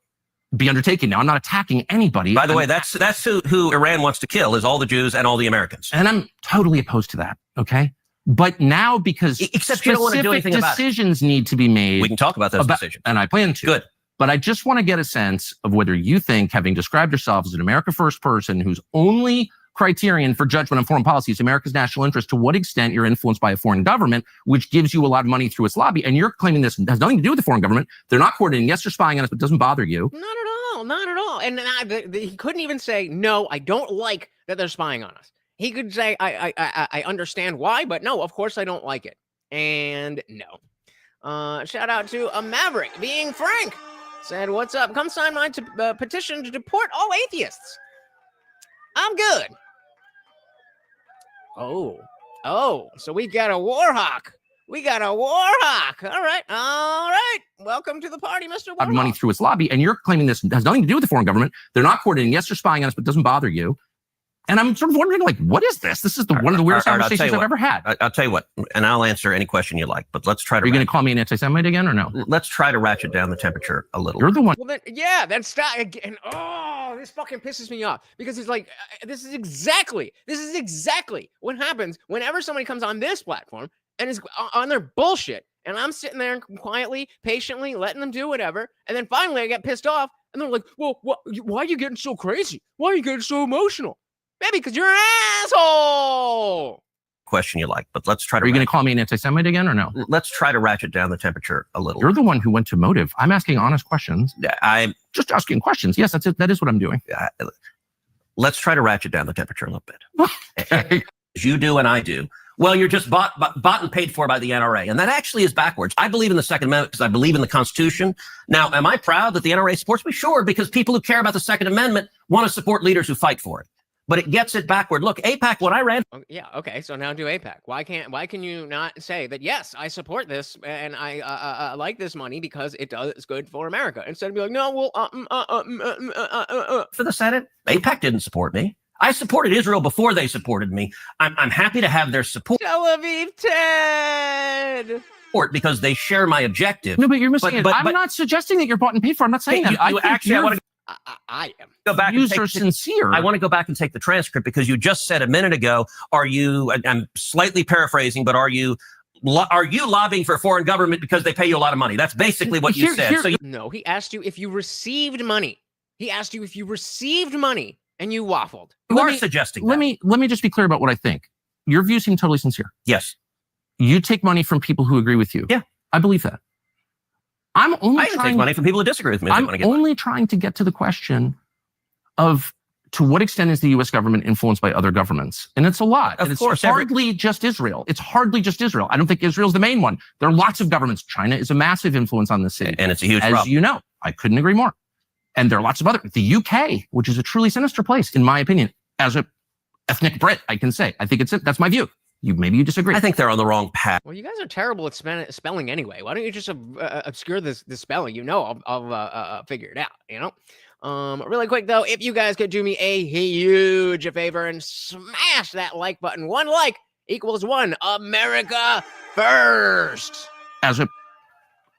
be undertaking. Now, I'm not attacking anybody. By the way, that's who Iran wants to kill, is all the Jews and all the Americans. And I'm totally opposed to that, okay? But now, because Except you don't want to do specific anything about it. decisions need to be made, We can talk about those decisions. and I plan to. Good. But I just want to get a sense of whether you think, having described yourself as an America First person whose only criterion for judgment on foreign policy is America's national interest, to what extent you're influenced by a foreign government, which gives you a lot of money through its lobby. And you're claiming this has nothing to do with the foreign government. They're not coordinating. Yes, they're spying on us, but it doesn't bother you. Not at all. And he couldn't even say, no, I don't like that they're spying on us. He could say, I understand why, but no, of course I don't like it. And no. Shout out to a Maverick being frank. Said, what's up? Come sign my petition to deport all atheists. I'm good. Oh, so we got a war hawk. All right. Welcome to the party, Mr. Warhawk. Money through its lobby. And you're claiming this has nothing to do with the foreign government. They're not coordinating. Yes, they're spying on us, but it doesn't bother you. And I'm sort of wondering, like, what is this? This is one of the weirdest conversations I've ever had. I'll tell you what, and I'll answer any question you like, but let's try to. Are you going to call me an anti-Semite again or no? Let's try to ratchet down the temperature a little. You're the one. Well, then, yeah, that's stop again. Oh, this fucking pisses me off because it's like this is exactly what happens whenever somebody comes on this platform and is on their bullshit, and I'm sitting there quietly, patiently letting them do whatever, and then finally I get pissed off, and they're like, "Well, why are you getting so crazy? Why are you getting so emotional?" Maybe because you're an asshole. Question you like, but let's try to. Are you going to call me an anti-Semite again or no? Let's try to ratchet down the temperature a little. You're the one who went to motive. I'm asking honest questions. I'm just asking questions. Yes, that's it. That is what I'm doing. Let's try to ratchet down the temperature a little bit. Okay. As you do and I do. Well, you're just bought and paid for by the NRA. And that actually is backwards. I believe in the Second Amendment because I believe in the Constitution. Now, am I proud that the NRA supports me? Sure, because people who care about the Second Amendment want to support leaders who fight for it. But it gets it backward. Look, AIPAC, when I ran. Oh, yeah, okay. So now do AIPAC. Why can you not say that, yes, I support this and I like this money because it does good for America, instead of be like, no, well, For the Senate, AIPAC didn't support me. I supported Israel before they supported me. I'm happy to have their support. Tel Aviv Ted. Because they share my objective. No, but you're missing it. I'm not suggesting that you're bought and paid for. I'm not saying that. I want to I am. go back. Are sincere. I want to go back and take the transcript because you just said a minute ago, I'm slightly paraphrasing, but are you lobbying for a foreign government because they pay you a lot of money? That's basically what you said. No, he asked you if you received money. And you waffled. You are suggesting that. Let me just be clear about what I think. Your views seem totally sincere. Yes. You take money from people who agree with you. Yeah. I believe that. I'm only I can take money from people who disagree with me. If they I'm want to get money. only trying to get to the question of to what extent is the U.S. government influenced by other governments? And it's a lot. Of and course, it's hardly just Israel. It's hardly just Israel. I don't think Israel's the main one. There are lots of governments. China is a massive influence on this city. And it's a huge As problem. you know, I couldn't agree more. And there are lots of other. The UK, which is a truly sinister place, in my opinion, as a ethnic Brit, I can say. I think that's my view. Maybe you disagree. I think they're on the wrong path. Well, you guys are terrible at spelling anyway. Why don't you just obscure the spelling? You know, I'll figure it out. You know. Really quick though, if you guys could do me a huge favor and smash that like button. 1 like equals 1 America first. As a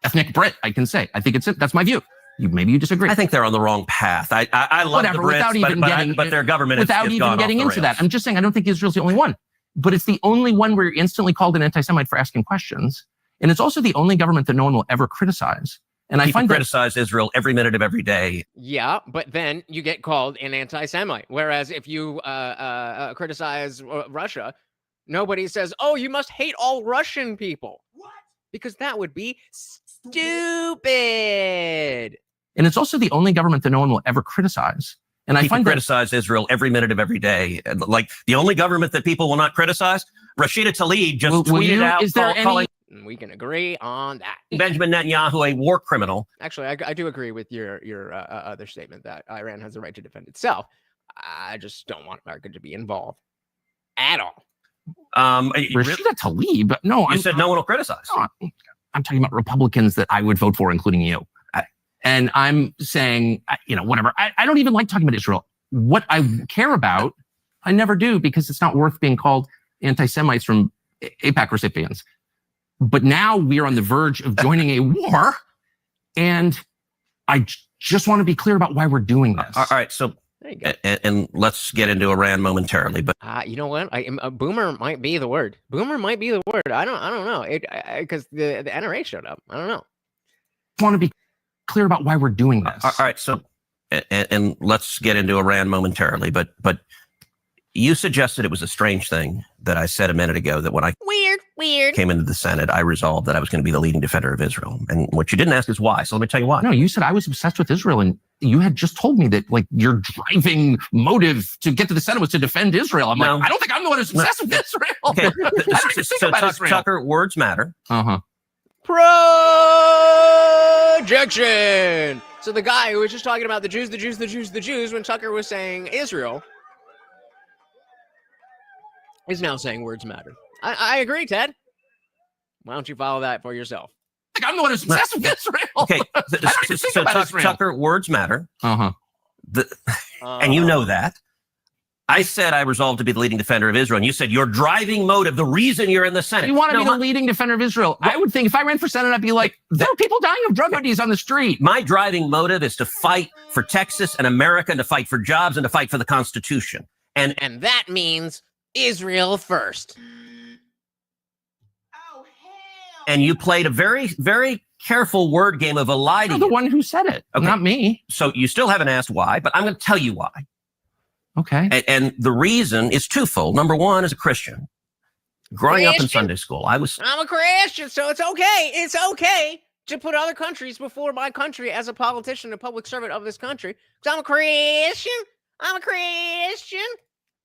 ethnic Brit, I can say. I think that's my view. Maybe you disagree. I think they're on the wrong path. I love Whatever, the Brits, without even getting, but their government without has even gone getting off the into that. rails. I'm just saying I don't think Israel's the only one, but it's the only one where you're instantly called an anti-Semite for asking questions, and it's also the only government that no one will ever criticize. And People I find criticize Israel every minute of every day. Yeah, but then you get called an anti-Semite. Whereas if you criticize Russia, nobody says, "Oh, you must hate all Russian people." What? Because that would be stupid. and it's also the only government that no one will ever criticize. And I People find criticize Israel every minute of every day. And, like the only government that people will not criticize, Rashida Tlaib just tweeted out calling We can agree on that. Benjamin Netanyahu a war criminal. Actually, I do agree with your other statement that Iran has the right to defend itself. I just don't want America to be involved at all. Rashida Tlaib. No, You said no one will criticize. No, I'm talking about Republicans that I would vote for, including you. And I'm saying, whatever. I don't even like talking about Israel. What I care about, I never do, because it's not worth being called anti-Semites from AIPAC recipients. But now we are on the verge of joining a war, and I just want to be clear about why we're doing this. All right, so There you go. and let's get into Iran momentarily. But You know what? Boomer might be the word. Boomer might be the word. I don't know. Because the NRA showed up. I don't know. I want to be clear about why we're doing this. all right, so and let's get into Iran momentarily. But you suggested it was a strange thing that I said a minute ago that when I Weird. came into the Senate, I resolved that I was going to be the leading defender of Israel. And what you didn't ask is why. So let me tell you why. No, you said I was obsessed with Israel, and you had just told me that your driving motive to get to the Senate was to defend Israel. I'm like, I don't think I'm the one who's obsessed with Israel. Okay, I don't even think about Israel. Tucker, words matter. Uh-huh. Projection. So the guy who was just talking about the Jews when Tucker was saying Israel is now saying words matter. I agree, Ted. Why don't you follow that for yourself? I think I'm the one who's obsessed with Israel. Okay, I don't even think about Israel. Tucker, words matter. Uh-huh. And you know that. I said I resolved to be the leading defender of Israel, and you said your driving motive, the reason you're in the Senate. You want to be the leading defender of Israel. I would think if I ran for Senate, I'd be like, there are people dying of drug abuse on the street. My driving motive is to fight for Texas and America, and to fight for jobs, and to fight for the Constitution. And that means Israel first. And you played a very, very careful word game of eliding You're the one who said it, not me. So you still haven't asked why, but I'm going to tell you why. Okay. And the reason is twofold. Number one, as a Christian, growing up in Sunday school, I'm a Christian, so it's okay. It's okay to put other countries before my country as a politician, a public servant of this country. Because I'm a Christian.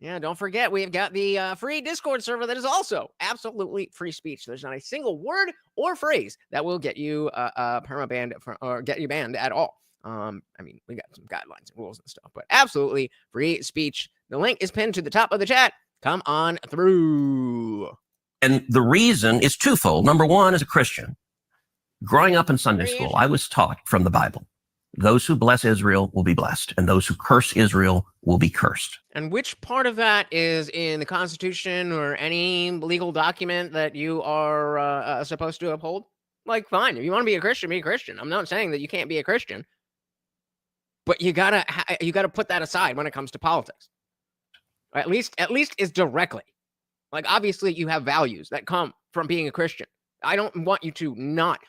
Yeah, don't forget, we've got the free Discord server that is also absolutely free speech. There's not a single word or phrase that will get you perma-banned or get you banned at all. I mean, we got some guidelines and rules and stuff, but absolutely free speech. The link is pinned to the top of the chat. Come on through. And the reason is twofold. Number one, as a Christian, growing up in Sunday school, I was taught from the Bible, those who bless Israel will be blessed, and those who curse Israel will be cursed. And which part of that is in the Constitution or any legal document that you are supposed to uphold? Like, fine, if you want to be a Christian, be a Christian. I'm not saying that you can't be a Christian, but you gotta put that aside when it comes to politics. At least is directly. Like, obviously, you have values that come from being a Christian. I don't want you to not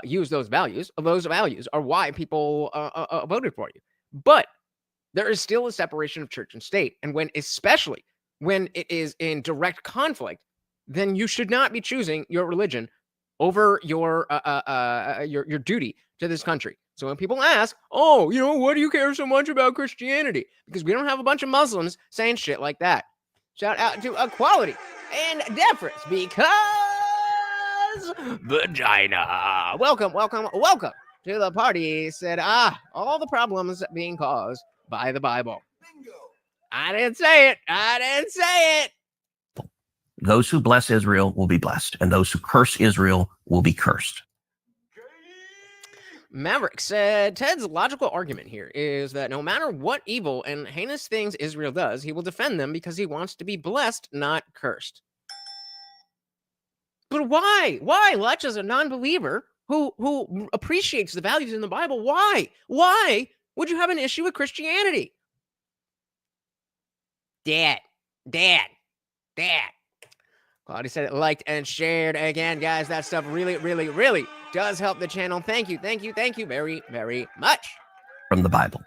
use those values. Those values are why people voted for you. But there is still a separation of church and state. And especially when it is in direct conflict, then you should not be choosing your religion over your duty to this country. So when people ask, oh, what do you care so much about Christianity? Because we don't have a bunch of Muslims saying shit like that. Shout out to equality and deference because vagina. Welcome to the party. Said, all the problems being caused by the Bible. Bingo. I didn't say it. Those who bless Israel will be blessed, and those who curse Israel will be cursed. Maverick said, Ted's logical argument here is that no matter what evil and heinous things Israel does, he will defend them because he wants to be blessed, not cursed. But why? Why, Lutch, as a non-believer who appreciates the values in the Bible, why? Why would you have an issue with Christianity? Dad. Claudia said it, liked and shared. Again, guys, that stuff really, really, really does help the channel. Thank you very, very much. From the Bible,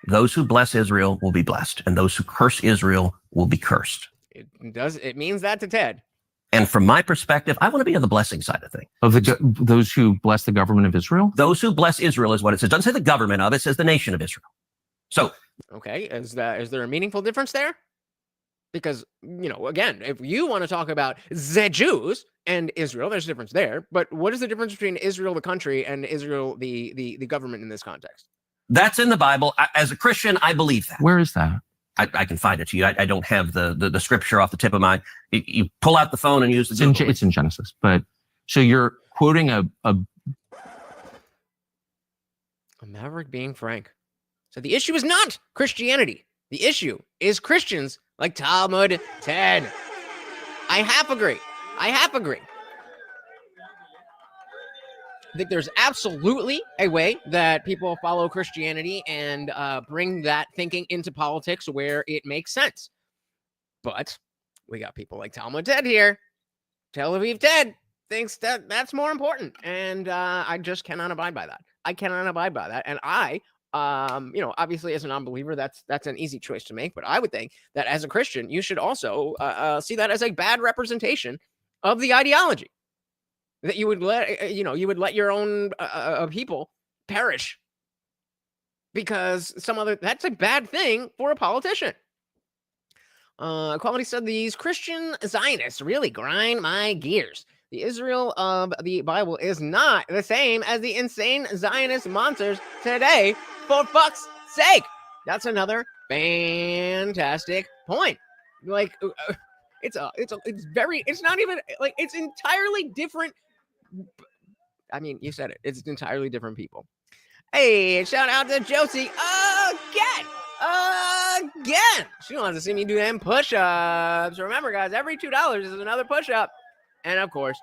those who bless Israel will be blessed, and those who curse Israel will be cursed. It means that to Ted. And from my perspective, I want to be on the blessing side of things. Of those who bless the government of Israel? Those who bless Israel is what it says. It doesn't say the government of it, says the nation of Israel. So, okay, is there a meaningful difference there? Because, again, if you want to talk about the Jews and Israel, there's a difference there. But what is the difference between Israel, the country, and Israel, the government in this context? That's in the Bible. As a Christian, I believe that. Where is that? I can find it to you. I don't have the scripture off the tip of my. You pull out the phone and use the. It's in Genesis. But so you're quoting a Maverick being frank. So the issue is not Christianity. The issue is Christians like Talmud Ted. I half agree. I think there's absolutely a way that people follow Christianity and bring that thinking into politics where it makes sense. But we got people like Talmud Ted here. Tel Aviv Ted thinks that that's more important. And I just cannot abide by that. And I obviously as a non-believer, that's an easy choice to make. But I would think that as a Christian, you should also see that as a bad representation of the ideology. That you would let your own people perish because that's a bad thing for a politician. Quality said these Christian Zionists really grind my gears. The Israel of the Bible is not the same as the insane Zionist monsters today, for fuck's sake. That's another fantastic point. Like, it's not even like it's entirely different. I mean, you said it. It's entirely different people. Hey, shout out to Josie again. She wants to see me do them push-ups. Remember, guys, every $2 is another push-up. And, of course,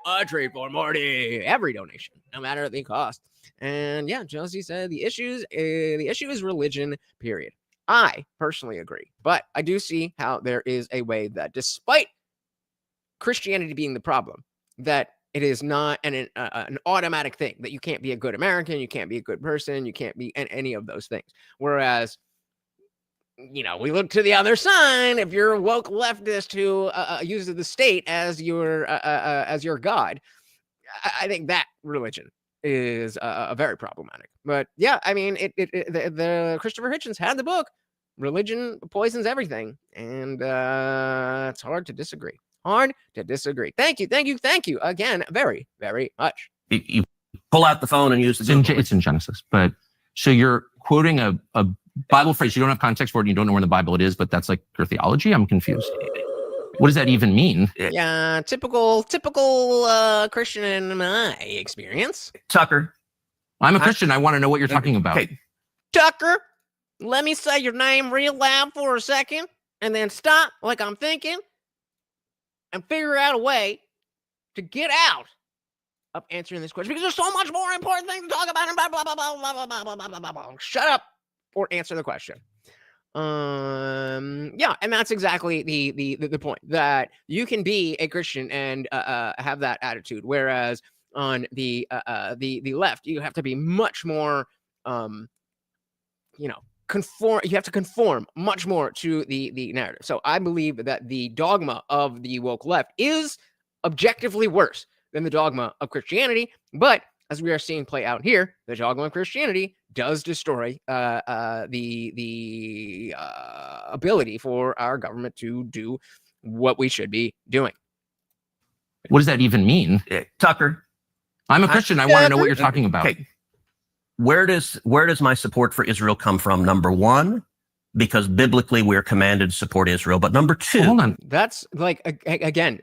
a treat for Morty. Every donation, no matter the cost. And, yeah, Josie said the issue is religion, period. I personally agree. But I do see how there is a way that despite Christianity being the problem, that it is not an automatic thing, that you can't be a good American, you can't be a good person, you can't be any of those things. Whereas, we look to the other side. If you're a woke leftist who uses the state as your god, I think that religion is very problematic. But yeah, I mean, the Christopher Hitchens had the book, Religion Poisons Everything, and it's hard to disagree. Thank you again very, very much. You pull out the phone and use the. It's in Genesis. But so you're quoting a Bible phrase. You don't have context for it. And you don't know where in the Bible it is, but that's like your theology. I'm confused. What does that even mean? Yeah, typical Christian in my experience. Tucker. I'm a Christian. I want to know what you're talking about. Hey. Tucker, let me say your name real loud for a second and then stop like I'm thinking and figure out a way to get out of answering this question because there's so much more important things to talk about and blah, blah, blah, blah, blah, blah, blah, blah, blah. Shut up or answer the question. Yeah, and that's exactly the point, that you can be a Christian and have that attitude, whereas on the left you have to be much more conform. You have to conform much more to the narrative. So I believe that the dogma of the woke left is objectively worse than the dogma of Christianity. But as we are seeing play out here, the dogma of Christianity does destroy the ability for our government to do what we should be doing. What does that even mean? Tucker, I'm a Christian. I want to know what you're talking about. Okay. Where does my support for Israel come from? Number one, because biblically we're commanded to support Israel. But number two, Hold on. That's like, again,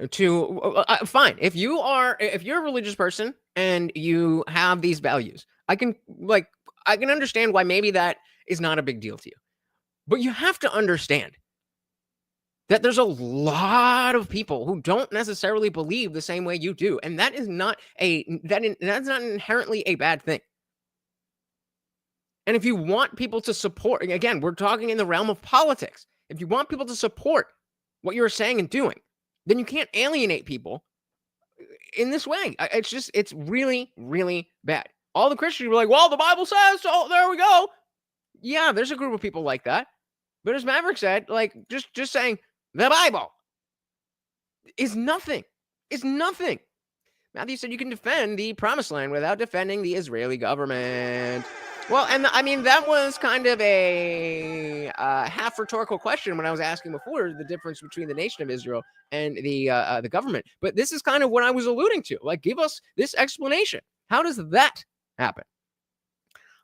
fine. If you're a religious person and you have these values, I can understand why maybe that is not a big deal to you. But you have to understand that there's a lot of people who don't necessarily believe the same way you do. And that is not that's not inherently a bad thing. And if you want people to support, again, we're talking in the realm of politics. If you want people to support what you're saying and doing, then you can't alienate people in this way. It's really, really bad. All the Christians were like, well, the Bible says, so there we go. Yeah, there's a group of people like that. But as Maverick said, like, just saying the Bible is nothing. It's nothing. Matthew said you can defend the promised land without defending the Israeli government. Well, and I mean, that was kind of a half rhetorical question when I was asking before the difference between the nation of Israel and the government. But this is kind of what I was alluding to. Like, give us this explanation. How does that happen?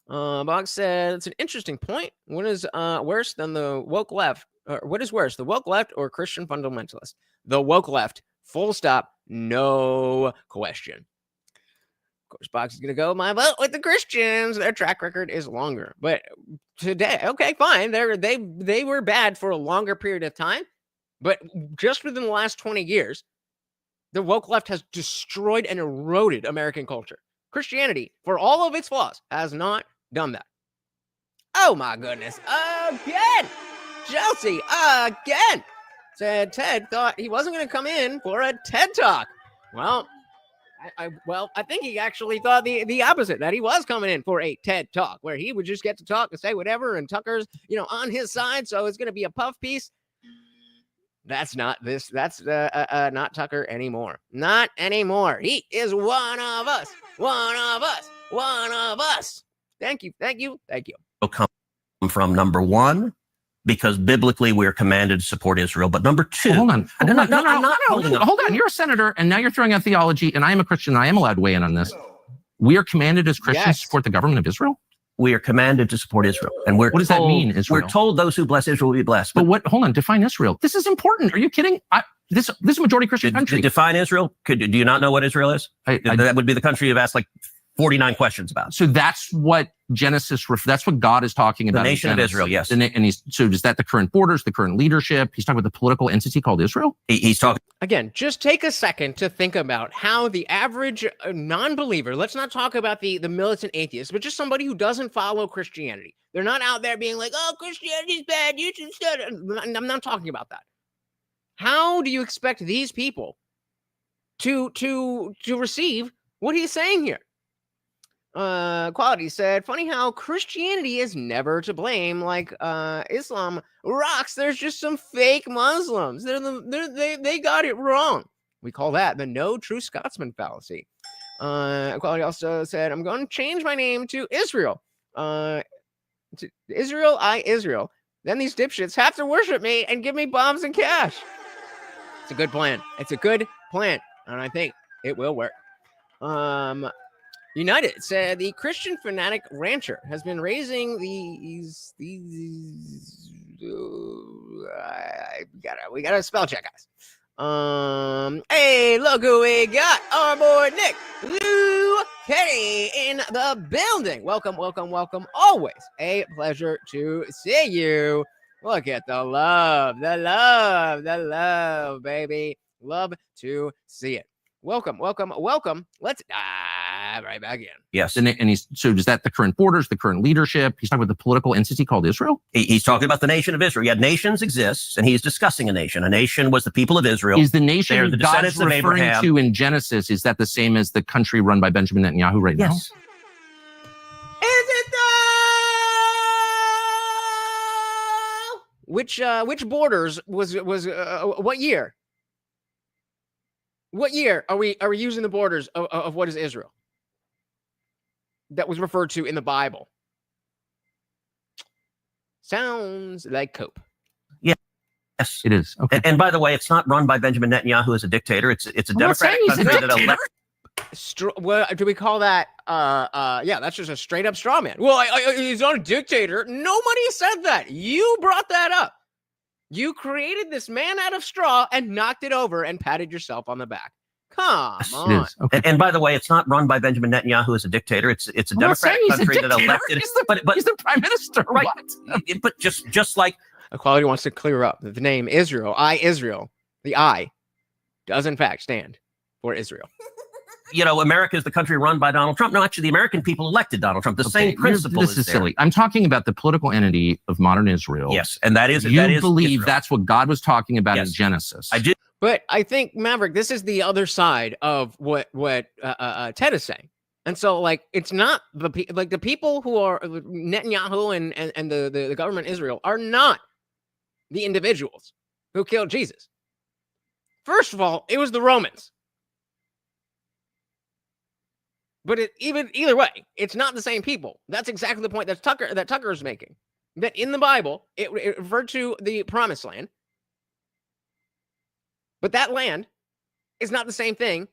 Box said it's an interesting point. What is worse than the woke left? Or what is worse, the woke left or Christian fundamentalist? The woke left. Full stop. No question. Of course, Box is going to go, my vote with the Christians. Their track record is longer. But today, okay, fine. They were bad for a longer period of time. But just within the last 20 years, the woke left has destroyed and eroded American culture. Christianity, for all of its flaws, has not done that. Oh, my goodness. Again. Chelsea, again. Said Ted thought he wasn't going to come in for a TED Talk. Well, I think he actually thought the opposite, that he was coming in for a TED Talk where he would just get to talk and say whatever, and Tucker's, on his side, so it's going to be a puff piece. That's not this. That's not Tucker anymore. Not anymore. He is one of us. One of us. One of us. Thank you. Thank you. Thank you. Come from number one, because biblically we're commanded to support Israel. But number two, hold on. I'm not holding up. Hold on. You're a senator, and now you're throwing out theology, and I am a Christian. And I am allowed to weigh in on this. We are commanded as Christians to support the government of Israel. We are commanded to support Israel, and what does that mean? Israel. We're told those who bless Israel will be blessed. But what? Hold on. Define Israel. This is important. Are you kidding? This is a majority Christian country. Define Israel. Do you not know what Israel is? That would be the country you've asked like 49 questions about. So that's what Genesis. That's what God is talking about. The nation of Israel. Yes. And so is that the current borders, the current leadership? He's talking about the political entity called Israel. He's talking. Again, just take a second to think about how the average non-believer, let's not talk about the militant atheist, but just somebody who doesn't follow Christianity. They're not out there being like, oh, Christianity's bad, you should study. I'm not talking about that. How do you expect these people to receive what he's saying here? Quality said, funny how Christianity is never to blame. Like Islam rocks. There's just some fake Muslims. They got it wrong. We call that the no true Scotsman fallacy. Quality also said, I'm going to change my name to Israel. To Israel, Israel. Then these dipshits have to worship me and give me bombs and cash. It's a good plan. It's a good plan, and I think it will work. United said the Christian fanatic rancher has been raising these we gotta spell check, guys. Hey, look who we got. Our boy Nick Lou Kenny in the building. Welcome. Always a pleasure to see you. Look at the love, baby. Love to see it. Welcome. Let's dive right back in. Yes. So is that the current borders, the current leadership? He's talking about the political entity called Israel? He's talking about the nation of Israel. Yeah, nations exist, and he's discussing a nation. A nation was the people of Israel. Is the nation They're the God's descendants of referring Abraham. to in Genesis, is that the same as the country run by Benjamin Netanyahu right now? Yes. Is it though? Which borders was what year? What year are we using the borders of what is Israel? That was referred to in the Bible. Sounds like cope. Yes, It is. Okay. And by the way, it's not run by Benjamin Netanyahu as a dictator. It's a I'm not saying democratic he's a country that dictator. What do we call that? Yeah, that's just a straight up straw man. Well, he's not a dictator. Nobody said that. You brought that up. You created this man out of straw and knocked it over and patted yourself on the back. Come on. It is. Okay. And by the way, it's not run by Benjamin Netanyahu as a dictator. It's a I'm not saying democratic he's a country that dictator. elected. He's the prime minister. Right. What? But just like Equality wants to clear up that the name Israel, Israel, the I, does in fact stand for Israel. America is the country run by Donald Trump. No, actually, the American people elected Donald Trump. The same principle. This is there. silly. I'm talking about the political entity of modern Israel. Yes, and that is You believe Israel. that's what God was talking about in Yes. Genesis. I do. But I think, Maverick, this is the other side of what Ted is saying. And so, like, it's not the people who are Netanyahu and the government Israel are not the individuals who killed Jesus. First of all, it was the Romans. But either way, it's not the same people. That's exactly the point that Tucker is making. That in the Bible, it referred to the promised land. But that land is not the same thing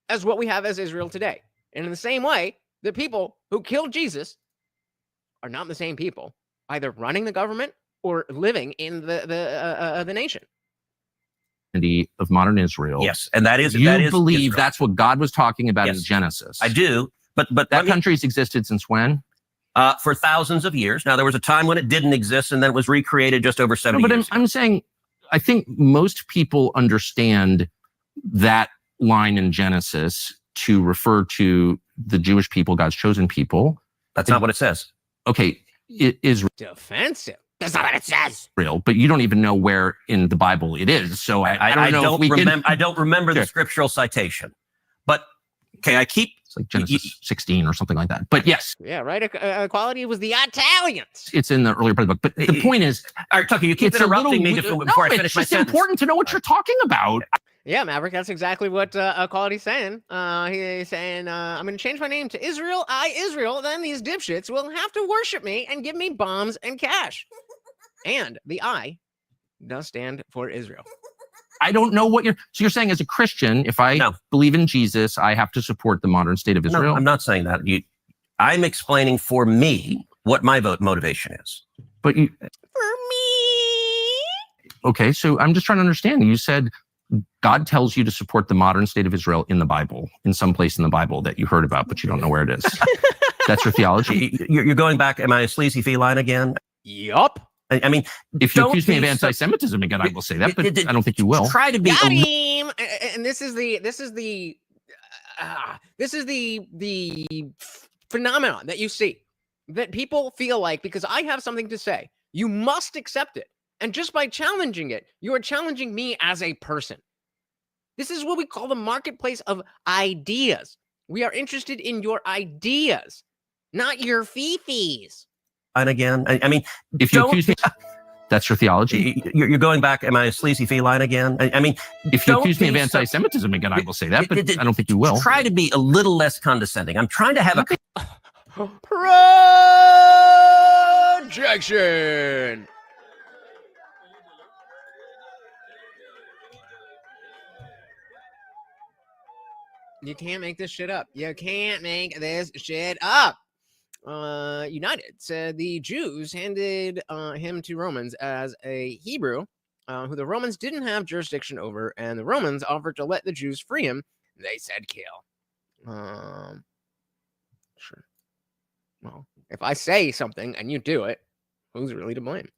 as what we have as Israel today. And in the same way, the people who killed Jesus are not the same people, either running the government or living in the nation. Of modern Israel. Yes, and that is You believe Israel. that's what God was talking about in Yes. Genesis. I do, but That country's existed since when? for thousands of years. Now there was a time when it didn't exist, and then it was recreated just over 70 No, but years. I'm saying, I think most people understand that line in Genesis to refer to the Jewish people, God's chosen people. That's not what it says. Okay, it is Defensive. That's not what it says. real, but you don't even know where in the Bible it is. So I don't know if we can. I don't remember Sure. the scriptural citation, but okay, I keep. It's like Genesis 16 or something like that. But yes, Yeah, right. Equality was the Italians. it's in the earlier part of the book. But the point is, All right, Tucker, you keep it's a interrupting me little, before I no, finish it's my just sentence. important to know what you're talking about. Yeah, Maverick, that's exactly what Equality's saying. He's saying, I'm going to change my name to Israel, Israel. Then these dipshits will have to worship me and give me bombs and cash. And the I does stand for Israel. I don't know what so you're saying as a Christian, if I No. believe in Jesus, I have to support the modern state of Israel. No, I'm not saying that. I'm explaining for me what my motivation is. But you, For me. okay, so I'm just trying to understand. You said God tells you to support the modern state of Israel in the Bible, in some place in the Bible that you heard about, but you don't know where it is. That's your theology. You're going back. Am I a sleazy feline again? Yup. I mean, If you don't accuse me of be so- anti-Semitism again, I will say that, but I don't think you will. Try to be. Got him. And this is the phenomenon that you see, that people feel like, because I have something to say, you must accept it. And just by challenging it, you are challenging me as a person. This is what we call the marketplace of ideas. We are interested in your ideas, not your fifis. And again, I mean, If you don't- accuse me, that's your theology. You're going back. Am I a sleazy feline again? I mean, If you don't accuse me of be so- anti-Semitism again, I will say that, but I don't think you will. Try to be a little less condescending. I'm trying to have a. Projection. You can't make this shit up. You can't make this shit up. United said the Jews handed him to Romans as a Hebrew who the Romans didn't have jurisdiction over, and the Romans offered to let the Jews free him. They said kill. Sure. Well, if I say something and you do it, who's really to blame?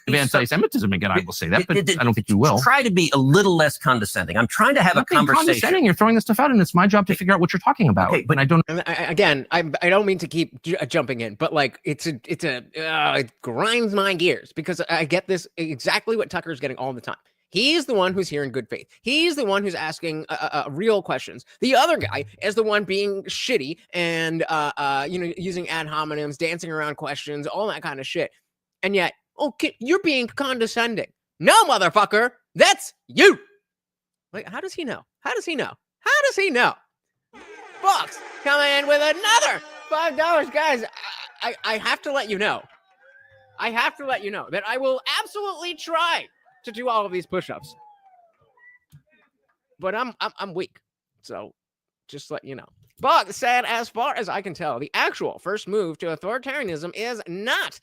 Of anti-Semitism again, I will say that, but I don't think you will. Try to be a little less condescending. I'm trying to have I'm a not being conversation. condescending. You're throwing this stuff out, and it's my job to figure out what you're talking about. Okay, but I don't. And I don't mean to keep jumping in, but like it grinds my gears because I get this exactly what Tucker's getting all the time. He's the one who's here in good faith. He's the one who's asking real questions. The other guy is the one being shitty and using ad hominems, dancing around questions, all that kind of shit. And yet, okay, you're being condescending. No, motherfucker, that's you. Like, how does he know? How does he know? How does he know? Fox coming in with another $5, guys. I have to let you know. I have to let you know that I will absolutely try to do all of these push-ups, but I'm weak. So just let you know. Bug said, as far as I can tell, the actual first move to authoritarianism is not.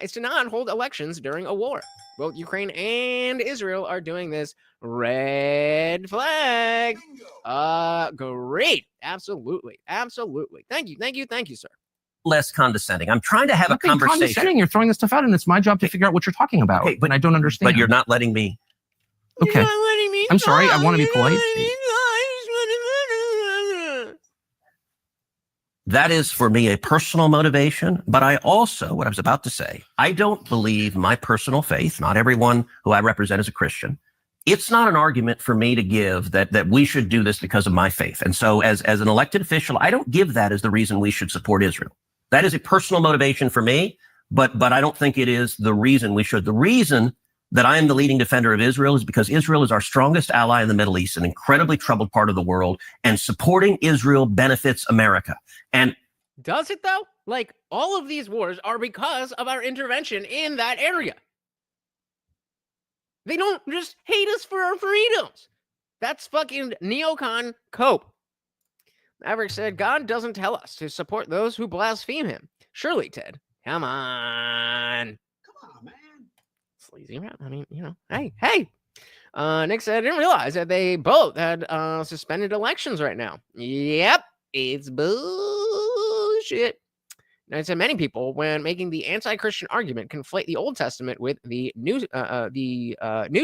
It's to not hold elections during a war. Both Ukraine and Israel are doing this. Red flag. Great. Absolutely. Absolutely. Thank you, sir. Less condescending. I'm trying to have a Nothing conversation. condescending. You're throwing this stuff out, and it's my job to figure out what you're talking about. Okay, but I don't understand. But you're not letting me. Okay. You're not letting me I'm sorry. I want to be polite. That is for me a personal motivation, but I also, what I was about to say, I don't believe my personal faith, not everyone who I represent is a Christian. It's not an argument for me to give that we should do this because of my faith. And so as an elected official, I don't give that as the reason we should support Israel. That is a personal motivation for me, but I don't think it is the reason we should. The reason that I am the leading defender of Israel is because Israel is our strongest ally in the Middle East, an incredibly troubled part of the world, and supporting Israel benefits America. And does it though? Like, all of these wars are because of our intervention in that area. They don't just hate us for our freedoms. That's fucking neocon cope. Maverick said, God doesn't tell us to support those who blaspheme him. Surely, Ted. Come on. Come on, man. Sleazy rat. I mean, you know, hey. Nick said, I didn't realize that they both had suspended elections right now. Yep, it's bullshit. And I said many people, when making the anti-Christian argument, conflate the Old Testament with the New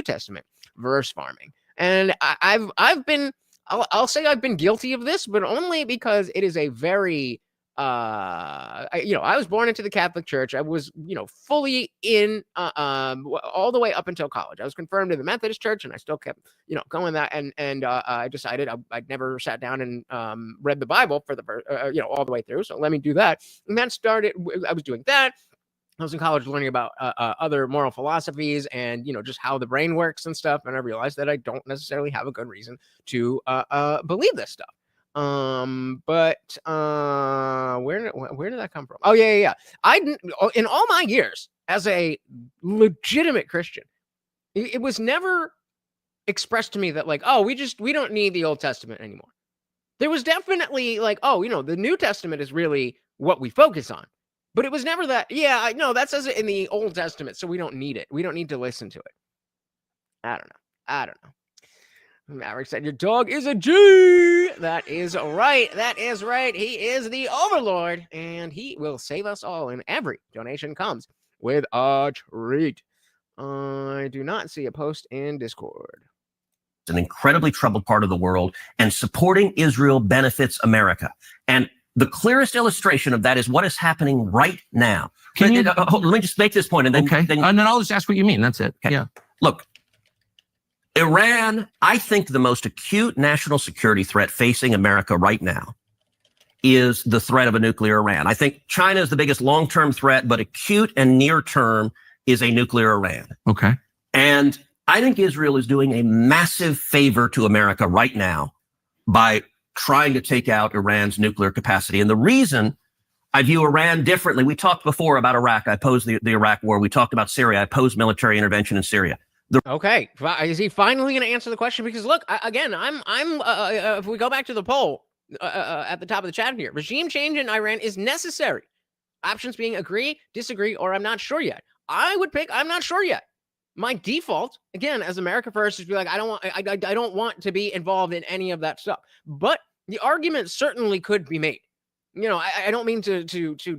Testament, verse farming. And I'll say I've been guilty of this, but only because it is a very I was born into the Catholic Church. I was, fully in all the way up until college. I was confirmed in the Methodist Church, and I still kept, going that. And I decided I'd never sat down and read the Bible for the all the way through. So let me do that. And that started. I was doing that. I was in college learning about other moral philosophies and, just how the brain works and stuff. And I realized that I don't necessarily have a good reason to believe this stuff. Where did that come from? Oh, yeah. In all my years as a legitimate Christian, it was never expressed to me that we don't need the Old Testament anymore. There was definitely the New Testament is really what we focus on. But it was never that, that says it in the Old Testament, so we don't need it. We don't need to listen to it. I don't know. Maverick said, your dog is a G. That is right. He is the overlord, and he will save us all. And every donation comes with a treat. I do not see a post in Discord. It's an incredibly troubled part of the world, and supporting Israel benefits America. And the clearest illustration of that is what is happening right now. Let me just make this point, and then, and then I'll just ask what you mean. That's it. Okay. Yeah. Look, Iran, I think the most acute national security threat facing America right now is the threat of a nuclear Iran. I think China is the biggest long-term threat, but acute and near-term is a nuclear Iran. Okay. And I think Israel is doing a massive favor to America right now by trying to take out Iran's nuclear capacity. And the reason I view Iran differently, we talked before about Iraq. I opposed the Iraq war. We talked about Syria. I opposed military intervention in Syria. Okay, is he finally going to answer the question? Because look, again, I'm if we go back to the poll at the top of the chat here, regime change in Iran is necessary. Options being agree, disagree, or I'm not sure yet. I would pick I'm not sure yet. My default, again, as America First, is be like, I don't want to be involved in any of that stuff. But the argument certainly could be made. I don't mean to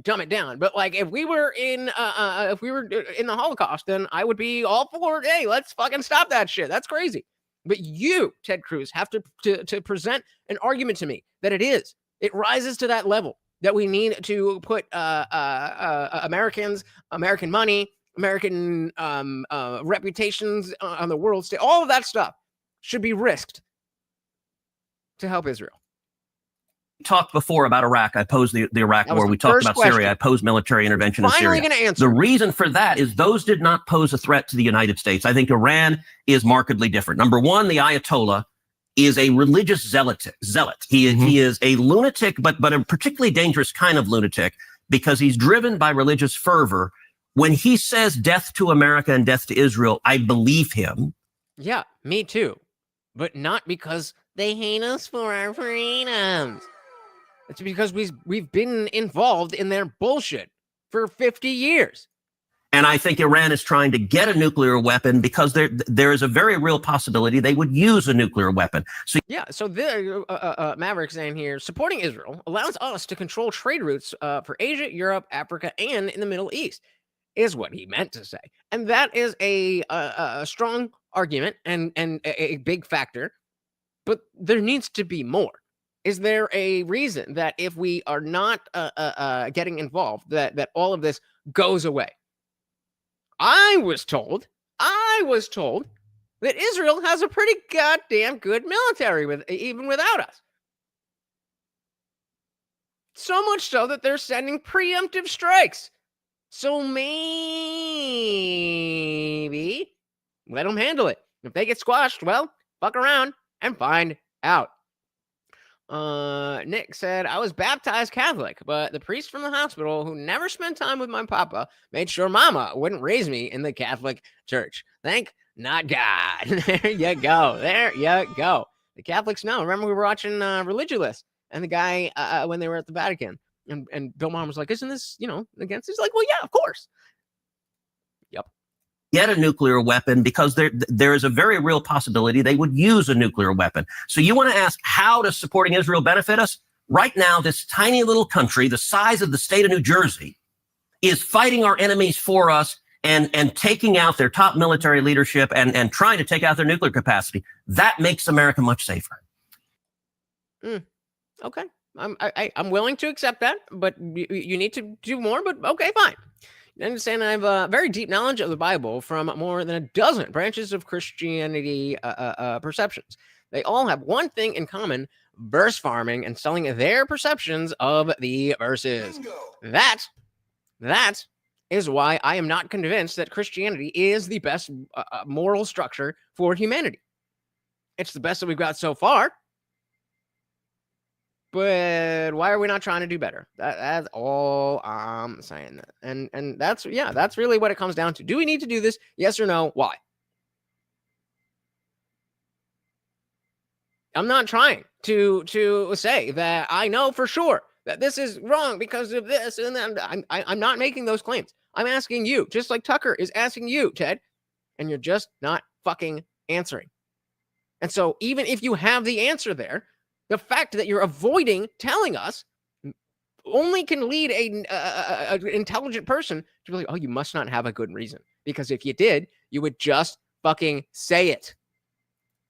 dumb it down, but if we were in the Holocaust, then I would be all for, hey, let's fucking stop that shit. That's crazy. But you, Ted Cruz, have to present an argument to me that it rises to that level, that we need to put Americans, American money, American reputations on the world stage, all of that stuff should be risked to help Israel. Talked before about Iraq. I opposed the Iraq war. We talked about Syria. I opposed military intervention in Syria. Finally going to answer. The reason for that is those did not pose a threat to the United States. I think Iran is markedly different. Number one, the Ayatollah is a religious zealot. He is a lunatic, but a particularly dangerous kind of lunatic, because he's driven by religious fervor. When he says death to America and death to Israel, I believe him. Yeah, me too. But not because they hate us for our freedoms. It's because we've been involved in their bullshit for 50 years. And I think Iran is trying to get a nuclear weapon because there is a very real possibility they would use a nuclear weapon. So yeah, so the Maverick saying here, supporting Israel allows us to control trade routes for Asia, Europe, Africa, and in the Middle East, is what he meant to say. And that is a strong argument and a big factor, but there needs to be more. Is there a reason that if we are not getting involved, that all of this goes away? I was told that Israel has a pretty goddamn good military even without us. So much so that they're sending preemptive strikes. So maybe let them handle it. If they get squashed, well, fuck around and find out. Nick said, I was baptized Catholic, but the priest from the hospital who never spent time with my papa made sure mama wouldn't raise me in the Catholic church. Thank not God. There you go. There you go. The Catholics know. Remember we were watching Religulous and the guy when they were at the Vatican and Bill Maher was like, isn't this, against? He's like, well, yeah, of course. Yep. Get a nuclear weapon because there is a very real possibility they would use a nuclear weapon. So you want to ask, how does supporting Israel benefit us? Right now, this tiny little country, the size of the state of New Jersey, is fighting our enemies for us and taking out their top military leadership and trying to take out their nuclear capacity. That makes America much safer. Okay. I'm willing to accept that, but you need to do more, but okay, fine. I understand I have a very deep knowledge of the Bible from more than a dozen branches of Christianity perceptions. They all have one thing in common: verse farming and selling their perceptions of the verses. That is why I am not convinced that Christianity is the best moral structure for humanity. It's the best that we've got so far. But why are we not trying to do better? That's all I'm saying. And that's really what it comes down to. Do we need to do this? Yes or no? Why? I'm not trying to say that I know for sure that this is wrong because of this and that. I'm not making those claims. I'm asking you, just like Tucker is asking you, Ted, and you're just not fucking answering. And so even if you have the answer there, the fact that you're avoiding telling us only can lead an intelligent person to be like, oh, you must not have a good reason. Because if you did, you would just fucking say it.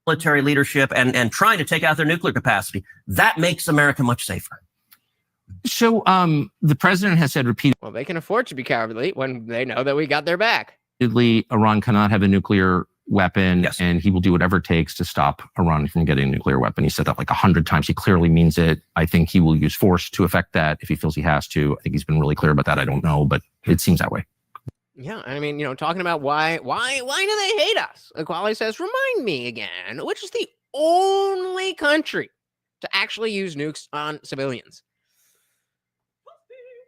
Military leadership and trying to take out their nuclear capacity. That makes America much safer. So the president has said repeatedly, well, they can afford to be cowardly when they know that we got their back. Iran cannot have a nuclear weapon, yes, and he will do whatever it takes to stop Iran from getting a nuclear weapon. He said that like 100 times. He clearly means it. I think he will use force to affect that if he feels he has to. I think he's been really clear about that. I don't know, but it seems that way. Yeah, I mean, talking about why do they hate us? Equality says, remind me again, which is the only country to actually use nukes on civilians.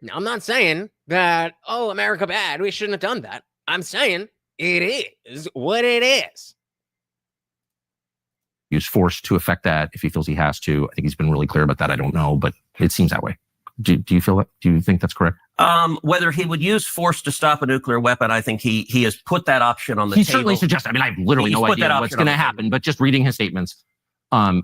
Now, I'm not saying that, oh, America bad, we shouldn't have done that. I'm saying it is what it is. Use force to affect that if he feels he has to. I think he's been really clear about that. I don't know, but it seems that way. Do you feel that? Do you think that's correct? Whether he would use force to stop a nuclear weapon, I think he has put that option on the table. He certainly suggests. I mean, I have literally no idea what's going to happen, but just reading his statements,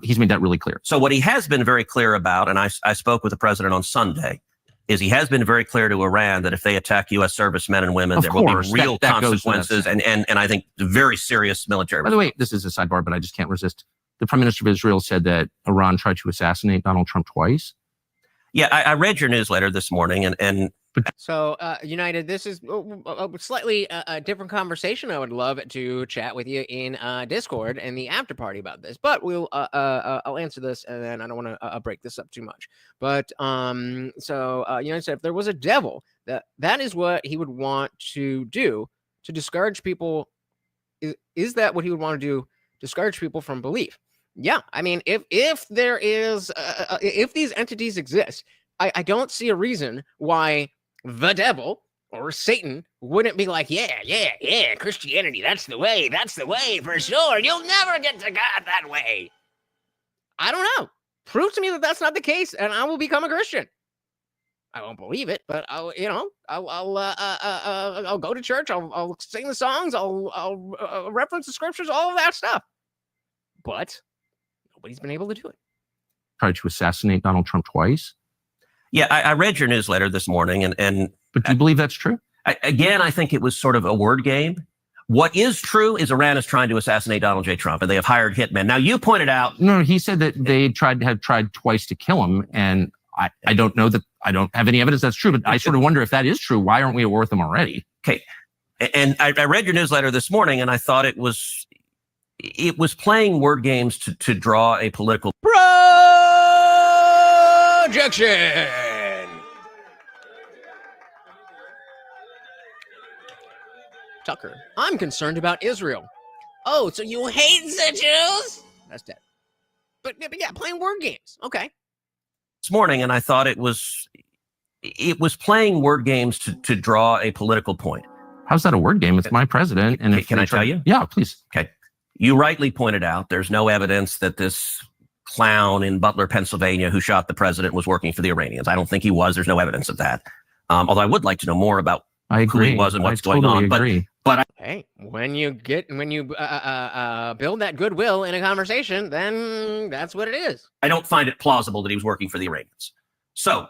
he's made that really clear. So what he has been very clear about, and I spoke with the president on Sunday, is he has been very clear to Iran that if they attack U.S. servicemen and women, there will be real consequences and I think very serious military. By the way, this is a sidebar, but I just can't resist. The Prime Minister of Israel said that Iran tried to assassinate Donald Trump twice. Yeah, I read your newsletter this morning, and so United, this is a slightly different conversation. I would love to chat with you in Discord and the after party about this, but I'll answer this, and then I don't want to break this up too much. But so United said if there was a devil, that is what he would want to do to discourage people. Is that what he would want to do? Discourage people from belief. Yeah, I mean, if there is, if these entities exist, I don't see a reason why the devil or Satan wouldn't be like, yeah, Christianity, that's the way for sure. You'll never get to God that way. I don't know. Prove to me that that's not the case, and I will become a Christian. I won't believe it, but I'll go to church. I'll sing the songs. I'll reference the scriptures, all of that stuff. But nobody's been able to do it. Tried to assassinate Donald Trump twice. Yeah, I read your newsletter this morning, and But do you believe that's true? I think it was sort of a word game. What is true is Iran is trying to assassinate Donald J. Trump, and they have hired hitmen. Now, you pointed out... No, he said that they have tried twice to kill him, and I don't know that, I don't have any evidence that's true, but I sort of wonder if that is true. Why aren't we at war with them already? Okay. And I read your newsletter this morning, and I thought it was playing word games to draw a political... Projection! Tucker, I'm concerned about Israel. Oh, so you hate the Jews? That's dead. But yeah, playing word games. Okay. This morning, and I thought it was playing word games to draw a political point. How's that a word game? It's my president. And can I tell you? Yeah, please. Okay. You rightly pointed out there's no evidence that this clown in Butler, Pennsylvania, who shot the president was working for the Iranians. I don't think he was. There's no evidence of that. Although I would like to know more about who he was and what's going on. But hey, when you build that goodwill in a conversation, then that's what it is. I don't find it plausible that he was working for the Iranians. So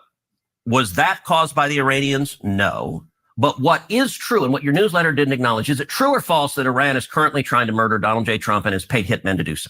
was that caused by the Iranians? No. But what is true, and what your newsletter didn't acknowledge, is it true or false that Iran is currently trying to murder Donald J. Trump and has paid hitmen to do so?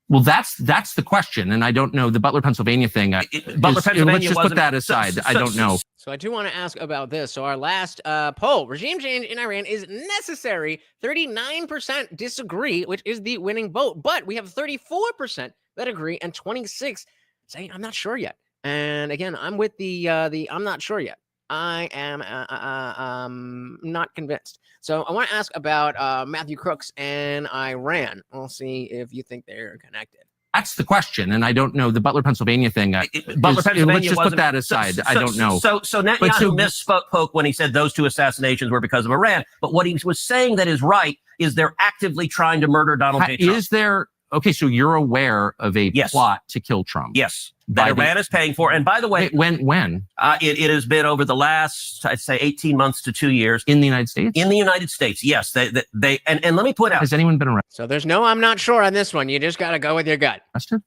Well, that's the question, and I don't know the Butler, Pennsylvania thing. Pennsylvania. Let's just put that aside. I don't know. So I do want to ask about this. So our last poll: regime change in Iran is necessary. 39% disagree, which is the winning vote, but we have 34% that agree and 26 saying I'm not sure yet. And again, I'm with the I'm not sure yet. I am not convinced. So I want to ask about Matthew Crooks and Iran. We'll see if you think they're connected. That's the question, and I don't know the Butler, Pennsylvania thing. Pennsylvania. Let's just put that aside. I don't know. So Netanyahu misspoke when he said those two assassinations were because of Iran. But what he was saying that is right is they're actively trying to murder Donald J. Trump. Is there? Okay, so you're aware of a plot to kill Trump? Yes, that Iran is paying for. And by the way, when? It has been over the last, I'd say, 18 months to 2 years. In the United States? In the United States, yes. They and let me point out. Has anyone been arrested? So there's no, I'm not sure on this one. You just got to go with your gut. Arrested?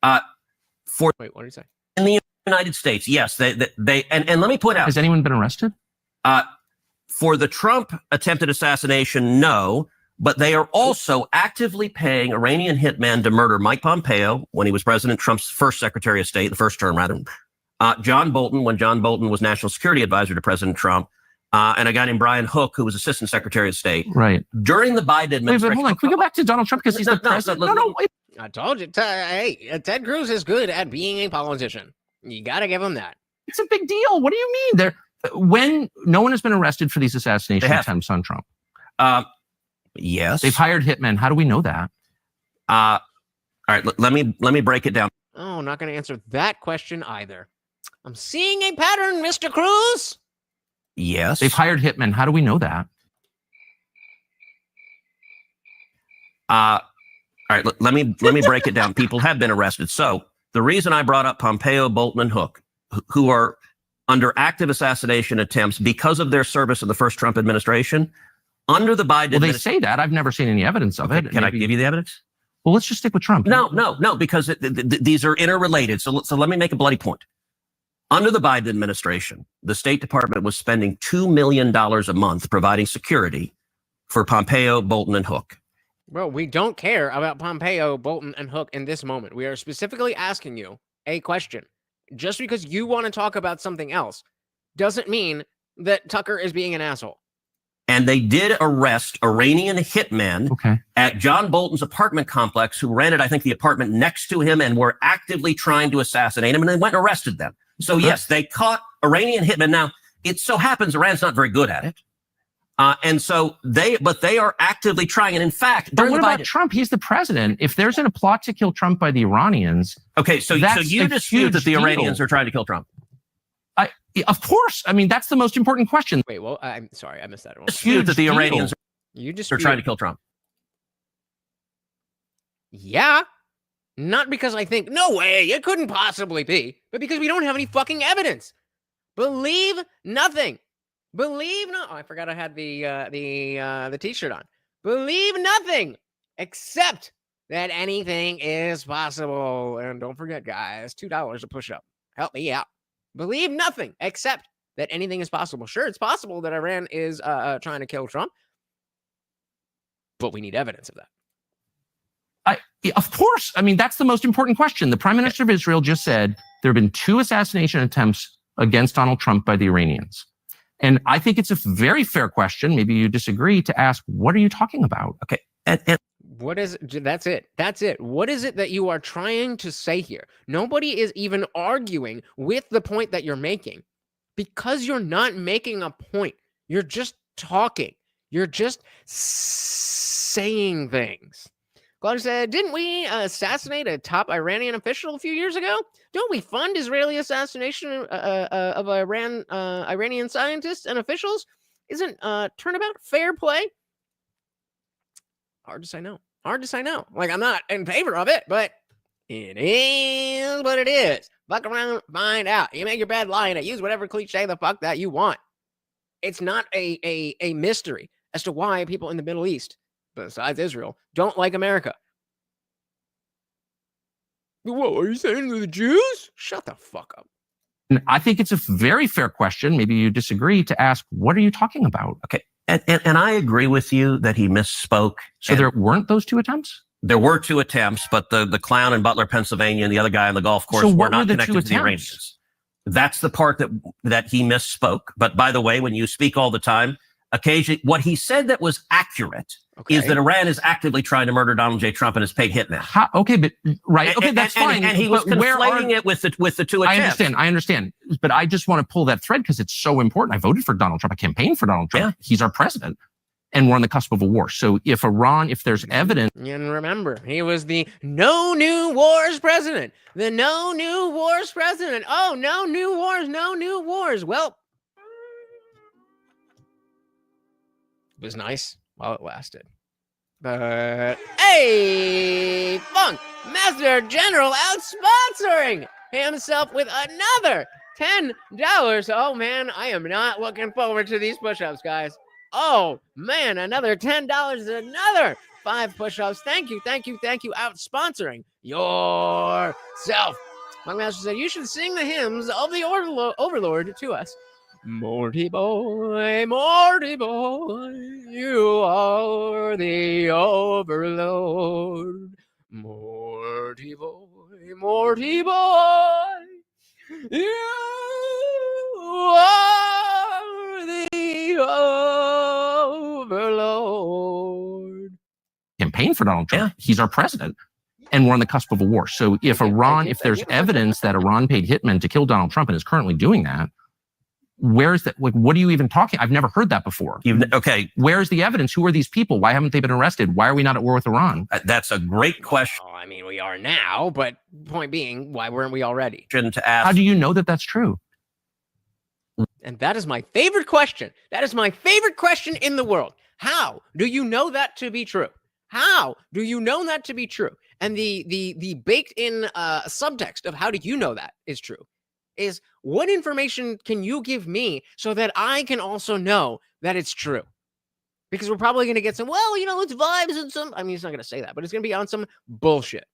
Wait, what did he say? In the United States, yes. And let me point out. Has anyone been arrested? For the Trump attempted assassination, no. But they are also actively paying Iranian hitmen to murder Mike Pompeo when he was President Trump's first Secretary of State, the first term rather. John Bolton, when John Bolton was National Security Advisor to President Trump, and a guy named Brian Hook, who was Assistant Secretary of State. Right. During the Biden administration. Wait, hold on. Can we go back to Donald Trump because he's the president? No, wait. I told you. Hey, Ted Cruz is good at being a politician. You got to give him that. It's a big deal. What do you mean? When no one has been arrested for these assassination attempts on Trump. Yes. They've hired hitmen. How do we know that? All right, let me break it down. Oh, not going to answer that question either. I'm seeing a pattern, Mr. Cruz. Yes. They've hired hitmen. How do we know that? All right, let me break it down. People have been arrested. So the reason I brought up Pompeo, Bolton, and Hook, who are under active assassination attempts because of their service in the first Trump administration, under the Biden they say that. I've never seen any evidence of it. Can I give you the evidence? Well, let's just stick with Trump. No, because these are interrelated. So let me make a bloody point. Under the Biden administration, the State Department was spending $2 million a month providing security for Pompeo, Bolton, and Hook. Well, we don't care about Pompeo, Bolton, and Hook in this moment. We are specifically asking you a question. Just because you want to talk about something else doesn't mean that Tucker is being an asshole. And they did arrest Iranian hitmen at John Bolton's apartment complex who rented, I think, the apartment next to him and were actively trying to assassinate him, and they went and arrested them. So, yes, they caught Iranian hitmen. Now, it so happens Iran's not very good at it. And so they are actively trying. And in fact, but what about Trump? He's the president. If there's a plot to kill Trump by the Iranians, okay, so you dispute that the Iranians are trying to kill Trump? Of course. I mean, that's the most important question. Wait, well, I'm sorry, I missed that one. Dispute that the Iranians are trying to kill Trump? Yeah. Not because I think, no way, it couldn't possibly be, but because we don't have any fucking evidence. Believe nothing. Believe no. Oh, I forgot I had the t-shirt on. Believe nothing except that anything is possible. And don't forget, guys, $2 a push-up. Help me out. Believe nothing except that anything is possible. Sure, it's possible that Iran is trying to kill Trump, but we need evidence of that. Of course. I mean, that's the most important question. The Prime Minister of Israel just said there have been 2 assassination attempts against Donald Trump by the Iranians. And I think it's a very fair question. Maybe you disagree, to ask, what are you talking about? Okay. And what is it? That's it. That's it. What is it that you are trying to say here? Nobody is even arguing with the point that you're making, because you're not making a point. You're just talking. You're just saying things. Claudia said, didn't we assassinate a top Iranian official a few years ago? Don't we fund Israeli assassination of Iranian scientists and officials? Isn't turnabout fair play? Hard to say no. Hard to say no. Like, I'm not in favor of it, but it is what it is. Fuck around, find out. You make your bed, lie in it. Use whatever cliche the fuck that you want. It's not a mystery as to why people in the Middle East, besides Israel, don't like America. What are you saying to the Jews? Shut the fuck up. And I think it's a very fair question. Maybe you disagree, to ask, what are you talking about? Okay. And I agree with you that he misspoke. So there weren't those 2 attempts? There were 2 attempts, but the clown in Butler, Pennsylvania, and the other guy on the golf course were not connected to the Iranians. That's the part that he misspoke. But by the way, when you speak all the time, occasionally, what he said that was accurate is that Iran is actively trying to murder Donald J. Trump and has paid hitmen. Okay, but right. Okay, that's fine. And he was conflating it with the 2 attempts. I understand. But I just want to pull that thread because it's so important. I voted for Donald Trump. I campaigned for Donald Trump. Yeah. He's our president. And we're on the cusp of a war. So if there's evidence. And remember, he was the no new wars president. The no new wars president. Oh, no new wars, no new wars. Well, it was nice while it lasted. But hey, Funk Master General out sponsoring himself with another $10. Oh man, I am not looking forward to these push-ups, guys. Oh man, another $10, another 5 push-ups. Thank you, out sponsoring yourself. Funk Master said you should sing the hymns of the Overlord to us. Morty boy, you are the overlord. Morty boy, you are the overlord. Campaign for Donald Trump. Yeah. He's our president. And we're on the cusp of a war. So if there's evidence that Iran paid hitmen to kill Donald Trump and is currently doing that, where's that? Like, what are you even talking? I've never heard that before. Okay. Where's the evidence? Who are these people? Why haven't they been arrested? Why are we not at war with Iran? That's a great question. Well, I mean, we are now, but point being, why weren't we already? To ask. How do you know that that's true? And that is my favorite question. That is my favorite question in the world. How do you know that to be true? How do you know that to be true? And the baked in subtext of how do you know that is true is, what information can you give me so that I can also know that it's true? Because we're probably going to get some, it's vibes and some, I mean, he's not going to say that, but it's going to be on some bullshit.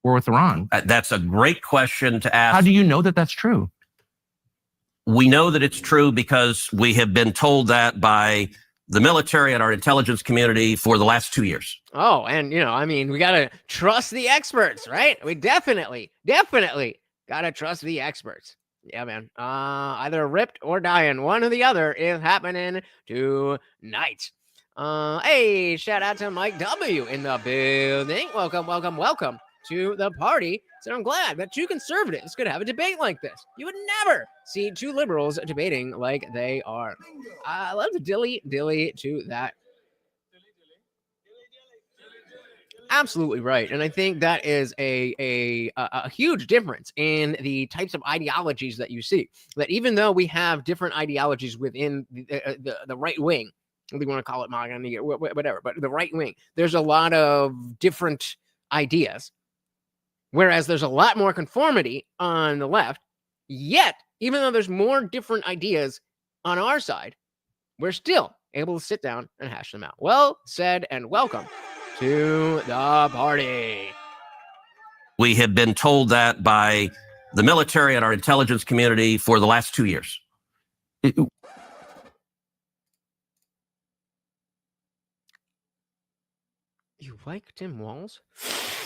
War with Iran. That's a great question to ask. How do you know that that's true? We know that it's true because we have been told that by the military and our intelligence community for the last 2 years. Oh, and, we got to trust the experts, right? We definitely got to trust the experts. Yeah, man. Either ripped or dying. One or the other is happening tonight. Hey, shout out to Mike W in the building. Welcome. to the party. So I'm glad that two conservatives could have a debate like this. You would never see two liberals debating like they are. I love to dilly to that. Absolutely right. And I think that is a huge difference in the types of ideologies that you see. That even though we have different ideologies within the right wing, if you want to call it MAGA, whatever, but the right wing, there's a lot of different ideas. Whereas there's a lot more conformity on the left. Yet, even though there's more different ideas on our side, we're still able to sit down and hash them out. Well said, and welcome to the party. We have been told that by the military and our intelligence community for the last 2 years. You like Tim Walz?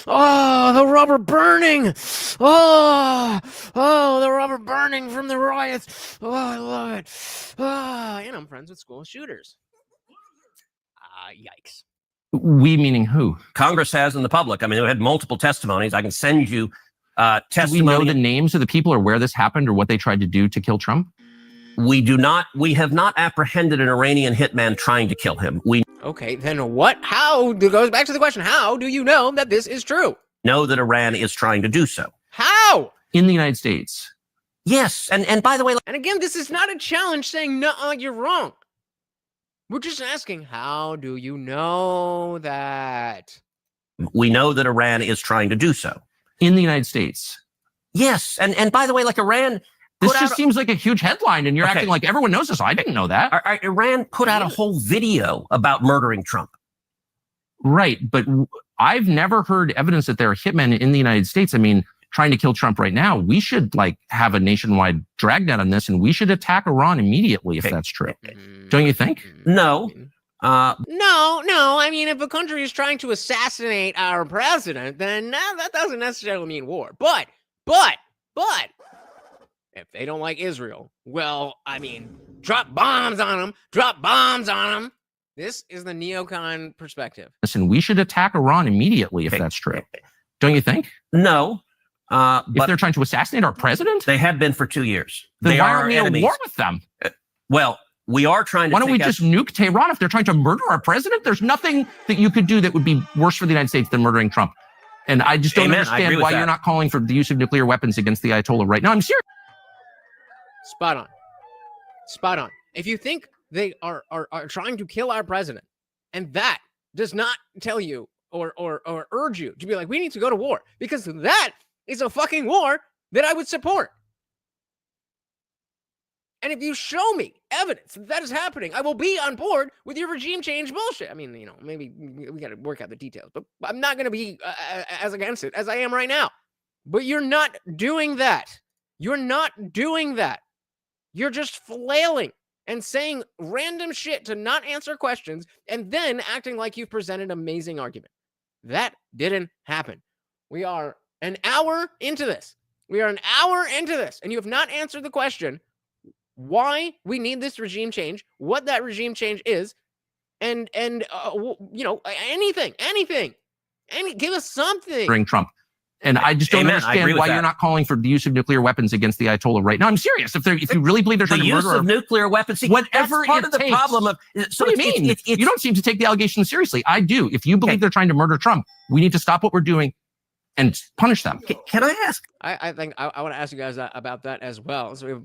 Oh, the rubber burning! Oh, the rubber burning from the riots! Oh, I love it. And I'm friends with school shooters. Yikes. We meaning who? Congress has in the public. I mean, we had multiple testimonies. I can send you testimony. Do we know the names of the people or where this happened or what they tried to do to kill Trump? We do not. We have not apprehended an Iranian hitman trying to kill him. We Okay, then what? How? It goes back to the question. How do you know that this is true? know that Iran is trying to do so. How? In the United States. Yes. And by the way, And again, this is not a challenge saying, no, you're wrong. We're just asking, how do you know that? we know that Iran is trying to do so. In the United States. Yes. And by the way, like Iran... This just seems like a huge headline, and you're Okay. acting like everyone knows this. I didn't know that. Iran put out a whole video about murdering Trump. Right, but I've never heard evidence that there are hitmen in the United States. I mean, trying to kill Trump right now, we should have a nationwide dragnet on this, and we should attack Iran immediately if Okay. that's true. Don't you think? No. No. I mean, if a country is trying to assassinate our president, then that doesn't necessarily mean war. But if they don't like Israel, well, I mean, drop bombs on them. This is the neocon perspective. Listen, we should attack Iran immediately if Okay. that's true. Don't you think? No. If But they're trying to assassinate our president, they have been for 2 years. then They why are aren't we enemies. at war with them? Well, we are trying to Why don't we take out- just nuke Tehran if they're trying to murder our president? There's nothing that you could do that would be worse for the United States than murdering Trump. And I just don't Amen. I understand agree with why that. you're not calling for the use of nuclear weapons against the Ayatollah right now. I'm serious. Spot on. If you think they are trying to kill our president, and that does not tell you or urge you to be like, we need to go to war, because that is a fucking war that I would support. And if you show me evidence that is happening, I will be on board with your regime change bullshit. I mean, maybe we got to work out the details, but I'm not going to be as against it as I am right now. But you're not doing that. You're just flailing and saying random shit to not answer questions and then acting like you've presented an amazing argument. That didn't happen. We are an hour into this. And you have not answered the question why we need this regime change, what that regime change is, and anything. Give us something. Murdering Trump. And I just don't Amen. I agree understand with why that. you're not calling for the use of nuclear weapons against the Ayatollah right now. I'm serious. If you really believe they're the trying to use murder of nuclear weapons. See, whatever that's part it of the takes. problem of. So What do you mean? It's, You don't seem to take the allegation seriously. I do. If you believe Okay. they're trying to murder Trump, we need to stop what we're doing and punish them. Can I ask? I think I want to ask you guys about that as well. So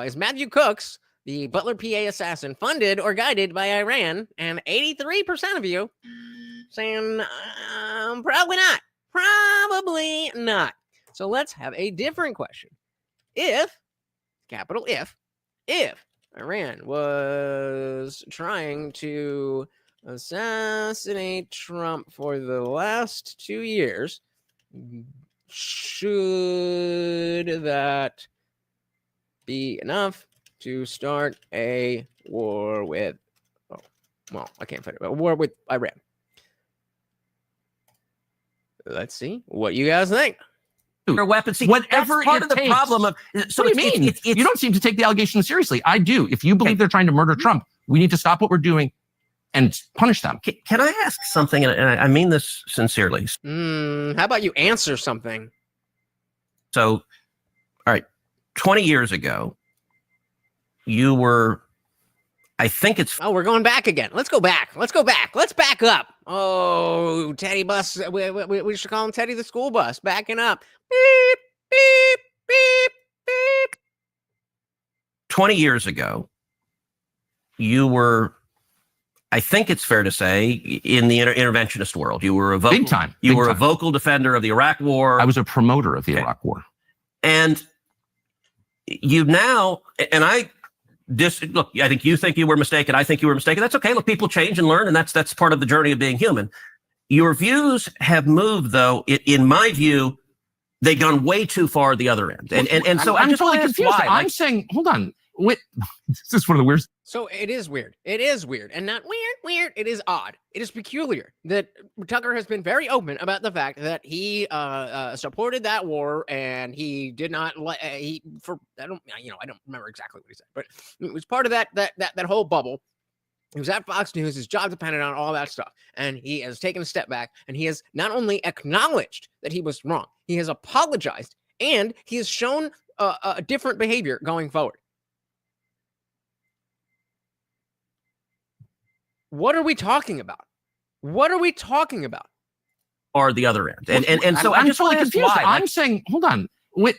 is Matthew Cooks, the Butler PA assassin, funded or guided by Iran? And 83% of you saying probably not. Probably not. So let's have a different question. If, capital if Iran was trying to assassinate Trump for the last 2 years, should that be enough to start a war with, I can't find it, but a war with Iran? Let's see what you guys think. Nuclear weapons. See, Whatever that's part it of the takes. problem of. So What do you mean? You don't seem to take the allegation seriously. I do. If you believe they're trying to murder Trump, we need to stop what we're doing and punish them. Can I ask something? And I mean this sincerely. How about you answer something? So, all right, 20 years ago, you were, I think it's... Oh, we're going back again. Let's go back. Let's go back. Let's back up. Oh, Teddy bus. We should call him Teddy the school bus. Backing up. Beep, beep, beep, beep. 20 years ago, you were, I think it's fair to say, in the interventionist world. You were a vocal, Big time. You Big were time. a vocal defender of the Iraq War. I was a promoter of the Iraq War. And you now, and look, I think you were mistaken. I think you were mistaken. That's okay. Look, people change and learn, and that's part of the journey of being human. Your views have moved, though. In my view, they've gone way too far the other end. And so I'm just totally confused. confused. Why? I'm saying, hold on. Wait, this is one of the weirdest. So it is weird. It is weird. And not weird. It is odd. It is peculiar that Tucker has been very open about the fact that he supported that war, and he did not I don't remember exactly what he said, but it was part of that whole bubble. He was at Fox News, his job depended on all that stuff. And he has taken a step back, and he has not only acknowledged that he was wrong, he has apologized, and he has shown a different behavior going forward. What are we talking about? What are we talking about? Or the other end. And so I'm just totally want to confused. ask why. I'm saying, hold on. Wait,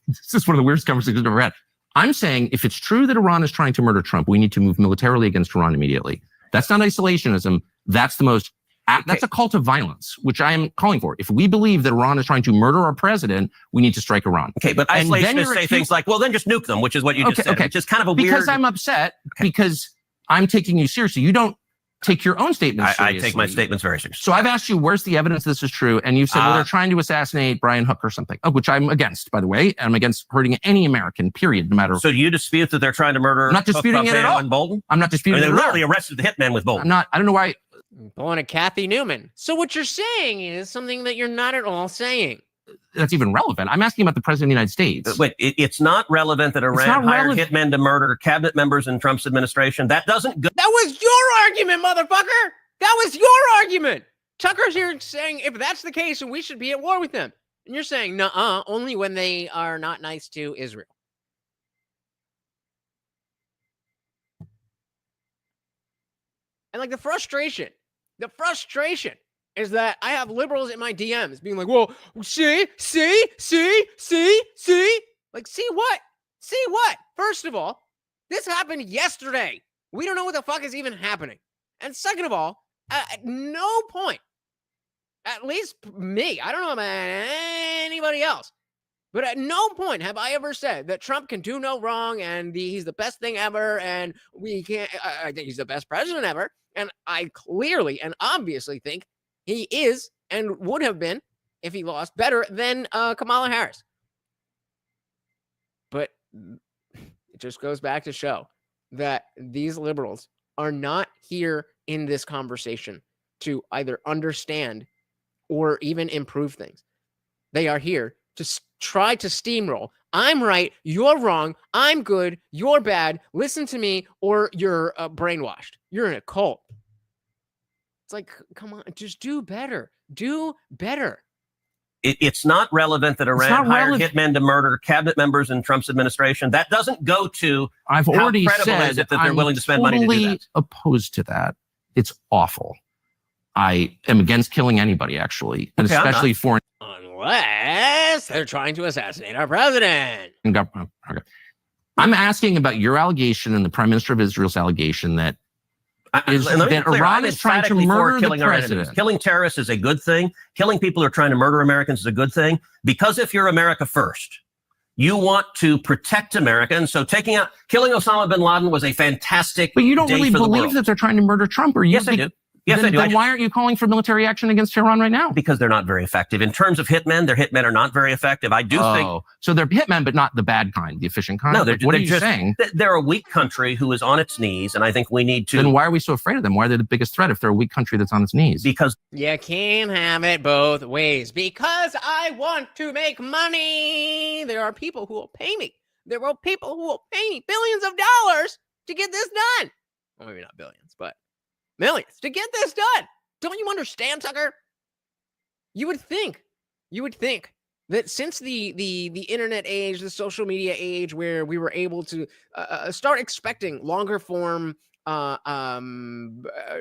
this is one of the weirdest conversations I've ever had. I'm saying if it's true that Iran is trying to murder Trump, we need to move militarily against Iran immediately. That's not isolationism. That's that's a cult of violence, which I am calling for. If we believe that Iran is trying to murder our president, we need to strike Iran. Okay, but isolationists say things like, well, then just nuke them, which is what you just said. Which is kind of a weird... Because I'm upset, because I'm taking you seriously. You don't take your own statements seriously. I take my statements very seriously. So I've asked you, where's the evidence this is true? And you said, well, they're trying to assassinate Brian Hook or something, which I'm against, by the way. I'm against hurting any American, period, no matter... So do you dispute that they're trying to murder... I'm not disputing it at all. And Bolton? I'm not disputing it at all. They literally arrested the hitman with Bolton. I don't know why... Pulling a Kathy Newman. So what you're saying is something that you're not at all saying. That's even relevant. I'm asking about the president of the United States. Wait, it's not relevant that Iran hired hitmen to murder cabinet members in Trump's administration. That doesn't go... That was your argument, motherfucker! That was your argument! Tucker's here saying if that's the case, then we should be at war with them. And you're saying, nuh-uh, only when they are not nice to Israel. And like the frustration is that I have liberals in my DMs being like, well, see? Like, see what? See what? First of all, this happened yesterday. We don't know what the fuck is even happening. And second of all, at no point, at least me, I don't know about anybody else, but at no point have I ever said that Trump can do no wrong and he's the best thing ever and we can't, I think he's the best president ever. And I clearly and obviously think he is and would have been, if he lost, better than Kamala Harris. But it just goes back to show that these liberals are not here in this conversation to either understand or even improve things. They are here to try to steamroll. I'm right, you're wrong, I'm good, you're bad, listen to me, or you're brainwashed. You're in a cult. It's like, come on, just do better. Do better. It's not relevant that Iran hired hitmen to murder cabinet members in Trump's administration. That doesn't go to I've already how credible said is it that they're willing to spend money to do that. Opposed to that. It's awful. I am against killing anybody, actually, and especially foreign. Unless they're trying to assassinate our president. Okay. I'm asking about your allegation and the Prime Minister of Israel's allegation that Iran is trying to murder the president. Killing terrorists is a good thing. Killing people who are trying to murder Americans is a good thing. Because if you're America first, you want to protect America. And so killing Osama bin Laden was a fantastic But you don't really believe that they're trying to murder Trump, or you? Yes, I do. Yes, I do. Then why aren't you calling for military action against Iran right now? Because they're not very effective. In terms of hitmen, their hitmen are not very effective. I do think... So they're hitmen, but not the bad kind, the efficient kind? No, what are you saying? They're a weak country who is on its knees, and I think we need to... Then why are we so afraid of them? Why are they the biggest threat if they're a weak country that's on its knees? Because... You can't have it both ways. Because I want to make money. There are people who will pay me. There are people who will pay me billions of dollars to get this done. Well, maybe not billions, but millions to get this done. Don't you understand, Tucker? You would think that since the internet age, the social media age, where we were able to start expecting longer form,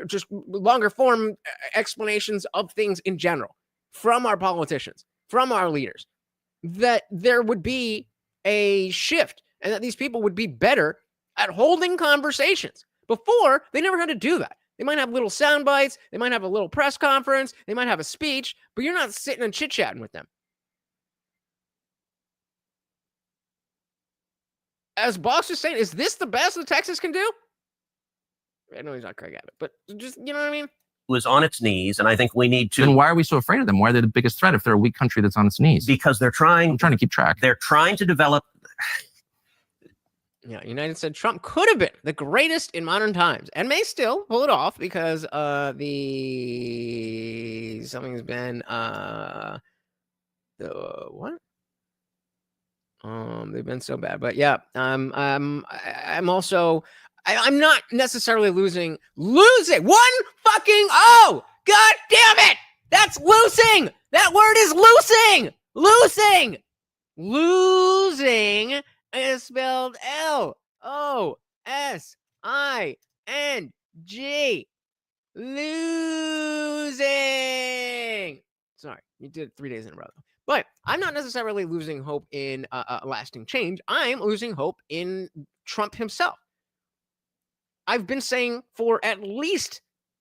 just longer form explanations of things in general from our politicians, from our leaders, that there would be a shift and that these people would be better at holding conversations. Before, they never had to do that. They might have little sound bites, they might have a little press conference, they might have a speech, but you're not sitting and chit-chatting with them. As Boss is saying, is this the best that Texas can do? I know he's not crack at it, but just, you know what I mean? Was on its knees, and I think we need to. Then why are we so afraid of them? Why are they the biggest threat if they're a weak country that's on its knees? Because I'm trying to keep track. They're trying to develop. Yeah, United said Trump could have been the greatest in modern times and may still pull it off because something's been the what? They've been so bad, but yeah, I'm not necessarily losing one fucking god damn it, that's losing. That word is losing is spelled L-O-S-I-N-G. Losing. Sorry, you did it 3 days in a row. But I'm not necessarily losing hope in lasting change. I'm losing hope in Trump himself. I've been saying for at least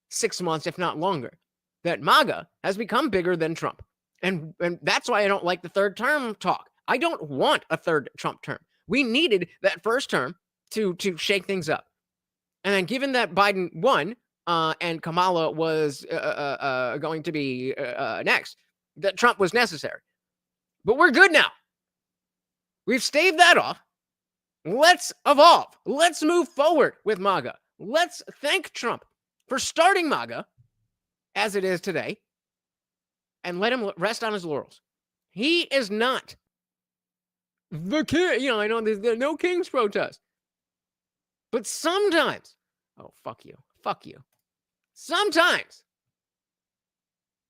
6 months, if not longer, that MAGA has become bigger than Trump. And that's why I don't like the third term talk. I don't want a third Trump term. We needed that first term to shake things up. And then given that Biden won and Kamala was going to be next, that Trump was necessary. But we're good now. We've staved that off. Let's evolve. Let's move forward with MAGA. Let's thank Trump for starting MAGA as it is today and let him rest on his laurels. He is not the king. You know, I know there's no king's protest. But sometimes, fuck you. Sometimes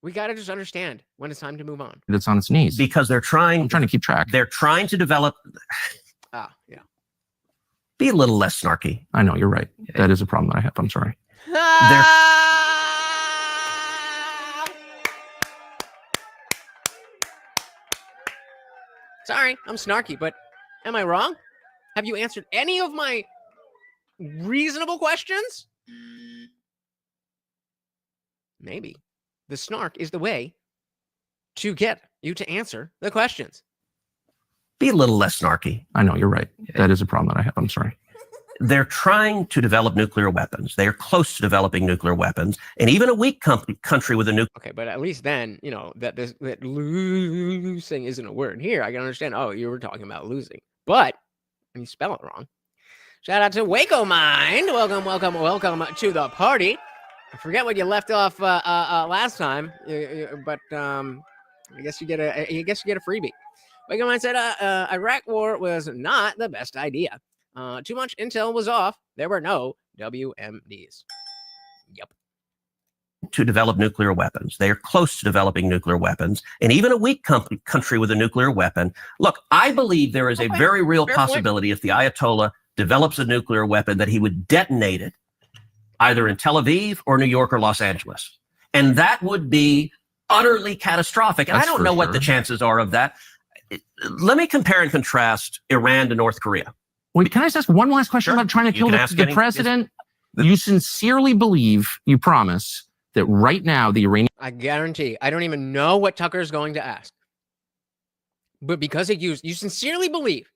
we got to just understand when it's time to move on. It's on its knees. Because I'm trying to keep track. They're trying to develop. Yeah. Be a little less snarky. I know, you're right. That is a problem that I have. I'm sorry. Sorry, I'm snarky, but am I wrong? Have you answered any of my reasonable questions? Maybe the snark is the way to get you to answer the questions. Be a little less snarky. I know, you're right. That is a problem that I have. I'm sorry. They're trying to develop nuclear weapons. They are close to developing nuclear weapons. And even a weak country with a nuclear. Okay, but at least then, you know, that losing isn't a word. Here, I can understand, you were talking about losing. But when you spell it wrong. Shout out to Waco Mind. Welcome to the party. I forget what you left off last time, but I guess you get a freebie. Waco Mind said Iraq war was not the best idea. Too much intel was off. There were no WMDs. Yep. To develop nuclear weapons. They are close to developing nuclear weapons. And even a weak country with a nuclear weapon. Look, I believe there is a very real possibility if the Ayatollah develops a nuclear weapon that he would detonate it either in Tel Aviv or New York or Los Angeles. And that would be utterly catastrophic. And I don't know what the chances are of that. Let me compare and contrast Iran to North Korea. Wait, can I just ask one last question about trying to kill the president? You sincerely believe, you promise, that right now the Iranian... I guarantee, I don't even know what Tucker is going to ask. But because you sincerely believe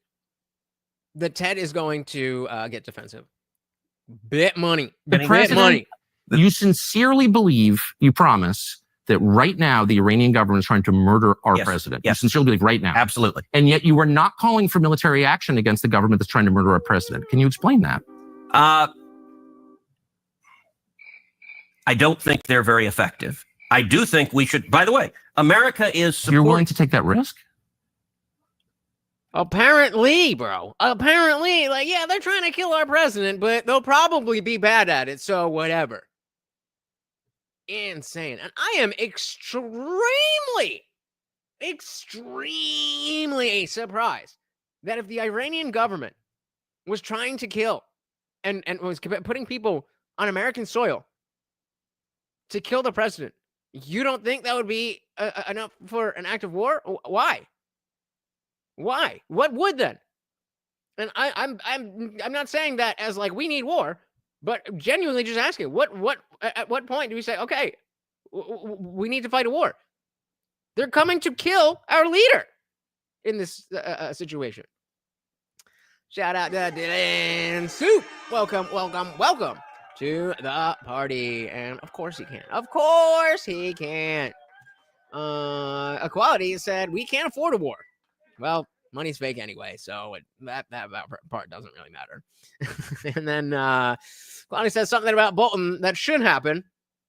that Ted is going to get defensive. Bet money. The president, you sincerely believe, you promise, that right now the Iranian government is trying to murder our president. Yes. You sincerely believe right now. Absolutely. And yet you are not calling for military action against the government that's trying to murder our president. Can you explain that? I don't think they're very effective. I do think we should, by the way, America is... You're willing to take that risk? Apparently, bro. Apparently, they're trying to kill our president, but they'll probably be bad at it, so whatever. insane. And I am extremely surprised that if the Iranian government was trying to kill and was putting people on American soil to kill the president, you don't think that would be enough for an act of war? Why? Why? What would then? And I'm not saying that as like we need war, but genuinely just asking, at what point do we say, okay, we need to fight a war? They're coming to kill our leader in this situation. Shout out to Dylan Soup. Welcome to the party. And of course he can. Of course he can. Equality said, we can't afford a war. Well, money's fake anyway, so that part doesn't really matter. And then Equality says something about Bolton that should happen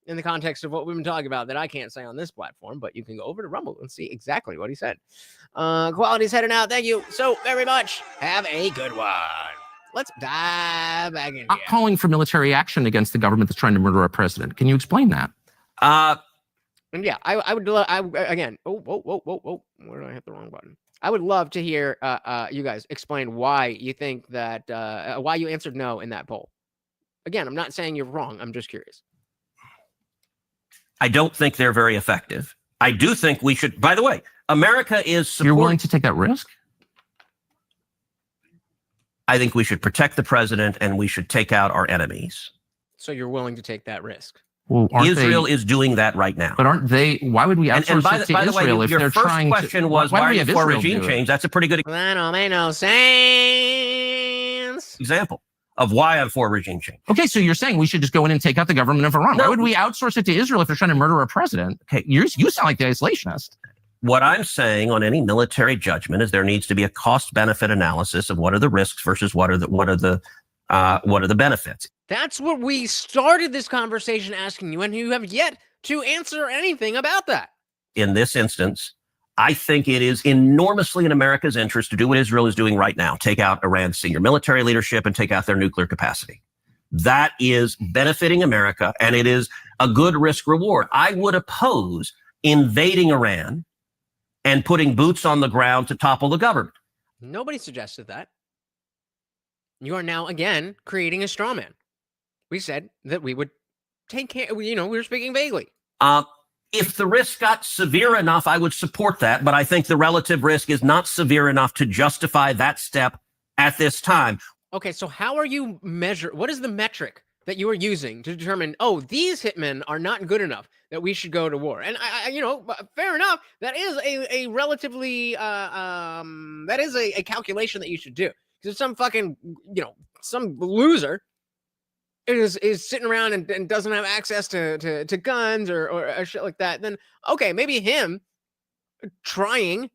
in the context of what we've been talking about that I can't say on this platform, but you can go over to Rumble and see exactly what he said. Quality's heading out. Thank you so very much. Have a good one. Let's dive back in here. Calling for military action against the government that's trying to murder our president. Can you explain that? And yeah, I would love, again, whoa, where did I hit the wrong button? I would love to hear you guys explain why you think that, why you answered no in that poll. Again, I'm not saying you're wrong. I'm just curious. I don't think they're very effective. I do think we should, by the way, America is You're willing to take that risk? I think we should protect the president and we should take out our enemies. So you're willing to take that risk? Well, Israel is doing that right now. But aren't they? Why would we outsource it to Israel way, if they're trying to? Your first question was, why are you for regime change? That's a pretty good That don't make no sense. example of why I'm for regime change. Okay, so you're saying we should just go in and take out the government of Iran. No. Why would we outsource it to Israel if they're trying to murder our president? Okay, you sound like the isolationist. What I'm saying on any military judgment is there needs to be a cost-benefit analysis of what are the risks versus what are the benefits. That's what we started this conversation asking you, and you have yet to answer anything about that. In this instance, I think it is enormously in America's interest to do what Israel is doing right now, take out Iran's senior military leadership and take out their nuclear capacity. That is benefiting America, and it is a good risk reward. I would oppose invading Iran and putting boots on the ground to topple the government. Nobody suggested that. You are now, again, creating a straw man. We said that we would take care, we were speaking vaguely. If the risk got severe enough, I would support that, but I think the relative risk is not severe enough to justify that step at this time. Okay, so how are you what is the metric that you are using to determine, oh, these hitmen are not good enough that we should go to war? And fair enough, that is a relatively, that is a calculation that you should do. Because if some fucking, some loser is sitting around and doesn't have access to guns or shit like that, then okay, maybe him trying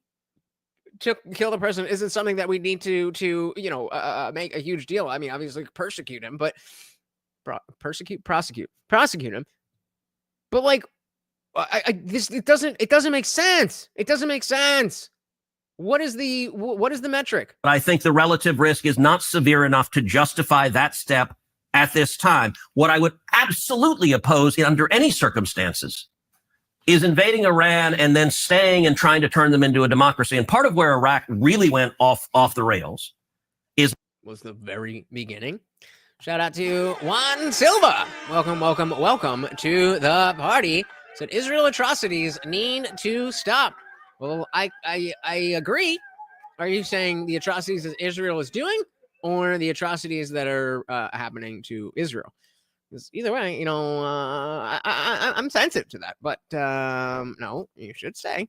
to kill the president isn't something that we need to make a huge deal. I mean, obviously persecute him, but prosecute him. But like, it doesn't make sense. It doesn't make sense. What is the metric? But I think the relative risk is not severe enough to justify that step at this time. What I would absolutely oppose under any circumstances is invading Iran and then staying and trying to turn them into a democracy. And part of where Iraq really went off the rails was the very beginning. Shout out to Juan Silva. Welcome to the party. Said Israel atrocities need to stop. Well, I agree. Are you saying the atrocities that Israel is doing, or the atrocities that are happening to Israel? Because either way, I'm sensitive to that. But no, you should say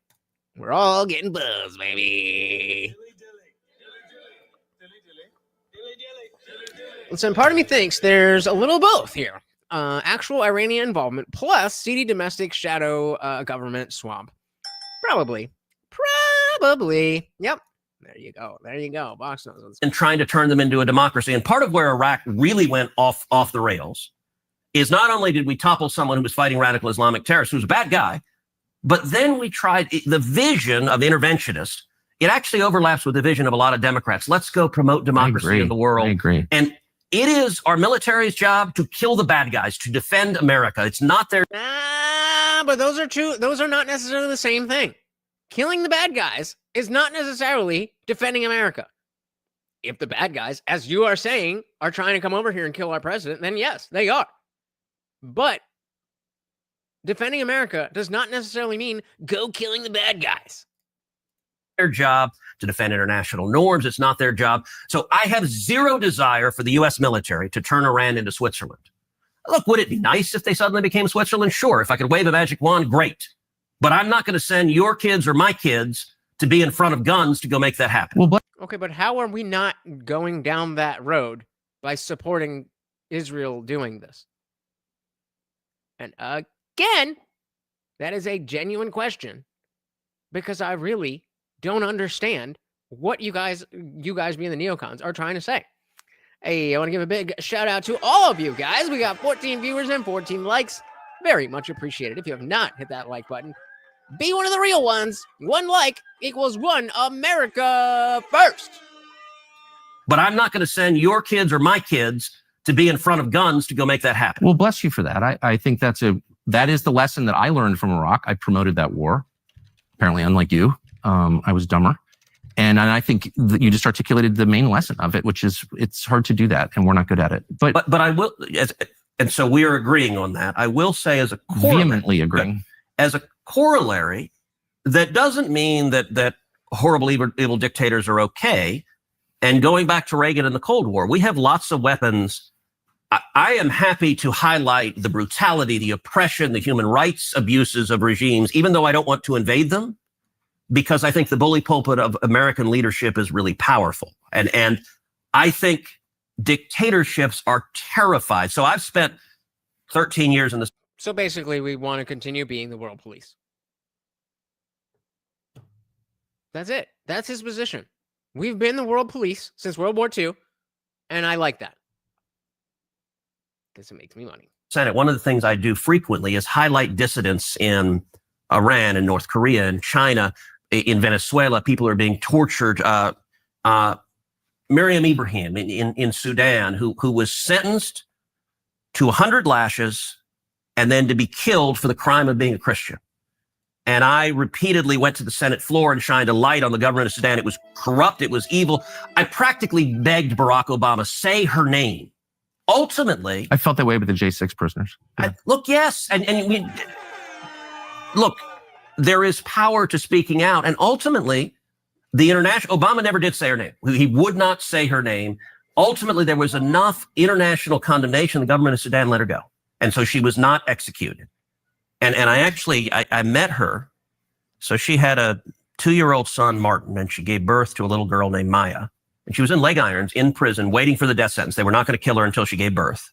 we're all getting buzzed, baby. Listen, part of me thinks there's a little both here. Actual Iranian involvement plus seedy domestic shadow government swamp. Probably. Yep. There you go. Box knows. And trying to turn them into a democracy. And part of where Iraq really went off the rails is not only did we topple someone who was fighting radical Islamic terrorists, who was a bad guy, but then we tried the vision of interventionists. It actually overlaps with the vision of a lot of Democrats. Let's go promote democracy in the world. I agree. And It is our military's job to kill the bad guys, to defend America. It's not their. But those are not necessarily the same thing. Killing the bad guys is not necessarily defending America. If the bad guys, as you are saying, are trying to come over here and kill our president, then yes, they are. But defending America does not necessarily mean go killing the bad guys. Their job to defend international norms. It's not their job. So I have zero desire for the U.S. military to turn Iran into Switzerland. Look, would it be nice if they suddenly became Switzerland? Sure. If I could wave a magic wand, great. But I'm not going to send your kids or my kids to be in front of guns to go make that happen. Well, Okay, but how are we not going down that road by supporting Israel doing this? And again, that is a genuine question because I really don't understand what you guys being the neocons are trying to say. Hey, I want to give a big shout out to all of you guys. We got 14 viewers and 14 likes. Very much appreciated. If you have not hit that like button, be one of the real ones. One like equals one America first. But I'm not going to send your kids or my kids to be in front of guns to go make that happen. well, bless you for that. I think that is the lesson that I learned from Iraq. I promoted that war. Apparently, unlike you, I was dumber. And I think that you just articulated the main lesson of it, which is it's hard to do that, and we're not good at it. But I will, and so we are agreeing on that. I will say as a vehemently agreeing. As a corollary, that doesn't mean that horrible, evil dictators are okay. And going back to Reagan and the Cold War, we have lots of weapons. I am happy to highlight the brutality, the oppression, the human rights abuses of regimes, even though I don't want to invade them, because I think the bully pulpit of American leadership is really powerful. And I think dictatorships are terrified. So I've spent 13 years in this. So basically, we want to continue being the world police. That's it. That's his position. We've been the world police since World War II, and I like that because it makes me money. Senate, one of the things I do frequently is highlight dissidents in Iran and North Korea and China, in Venezuela. People are being tortured. Miriam Ibrahim in Sudan, who was sentenced to 100 lashes and then to be killed for the crime of being a Christian. And I repeatedly went to the Senate floor and shined a light on the government of Sudan. It was corrupt. It was evil. I practically begged Barack Obama, say her name. Ultimately, I felt that way with the J6 prisoners. Yeah. Yes. Look, there is power to speaking out. And ultimately, Obama never did say her name. He would not say her name. Ultimately, there was enough international condemnation. The government of Sudan let her go. And so she was not executed. And I met her. So she had a 2-year-old son, Martin, and she gave birth to a little girl named Maya. And she was in leg irons in prison waiting for the death sentence. They were not going to kill her until she gave birth.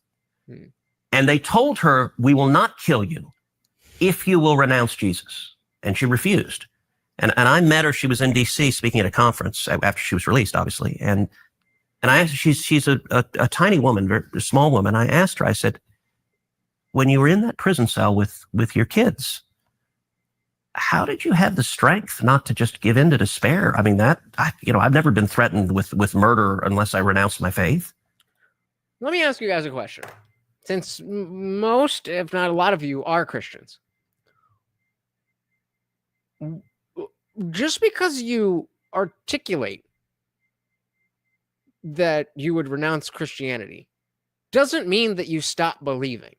And they told her, we will not kill you if you will renounce Jesus. And she refused. And I met her. She was in D.C. speaking at a conference after she was released, obviously. And I asked, she's a tiny woman, very small woman. I asked her, I said, when you were in that prison cell with your kids, how did you have the strength not to just give in to despair? I mean, I've never been threatened with murder unless I renounced my faith. Let me ask you guys a question. Since most, if not a lot of you, are Christians, just because you articulate that you would renounce Christianity doesn't mean that you stop believing,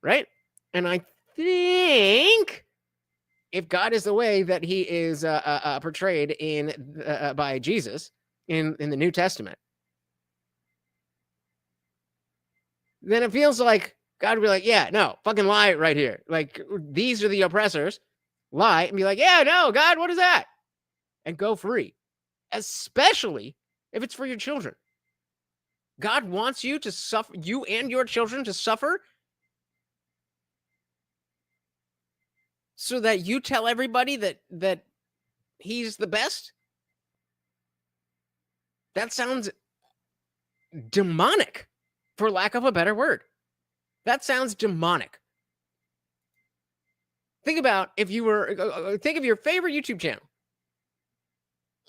right? And I think if God is the way that he is portrayed by Jesus in the New Testament, then it feels like God would be like, yeah, no, fucking lie right here. Like, these are the oppressors. Lie and be like, yeah, no, God, what is that? And go free, especially if it's for your children. God wants you to suffer, you and your children to suffer, so that you tell everybody that he's the best. That sounds demonic, for lack of a better word. That sounds demonic. Think about if you were, think of your favorite YouTube channel.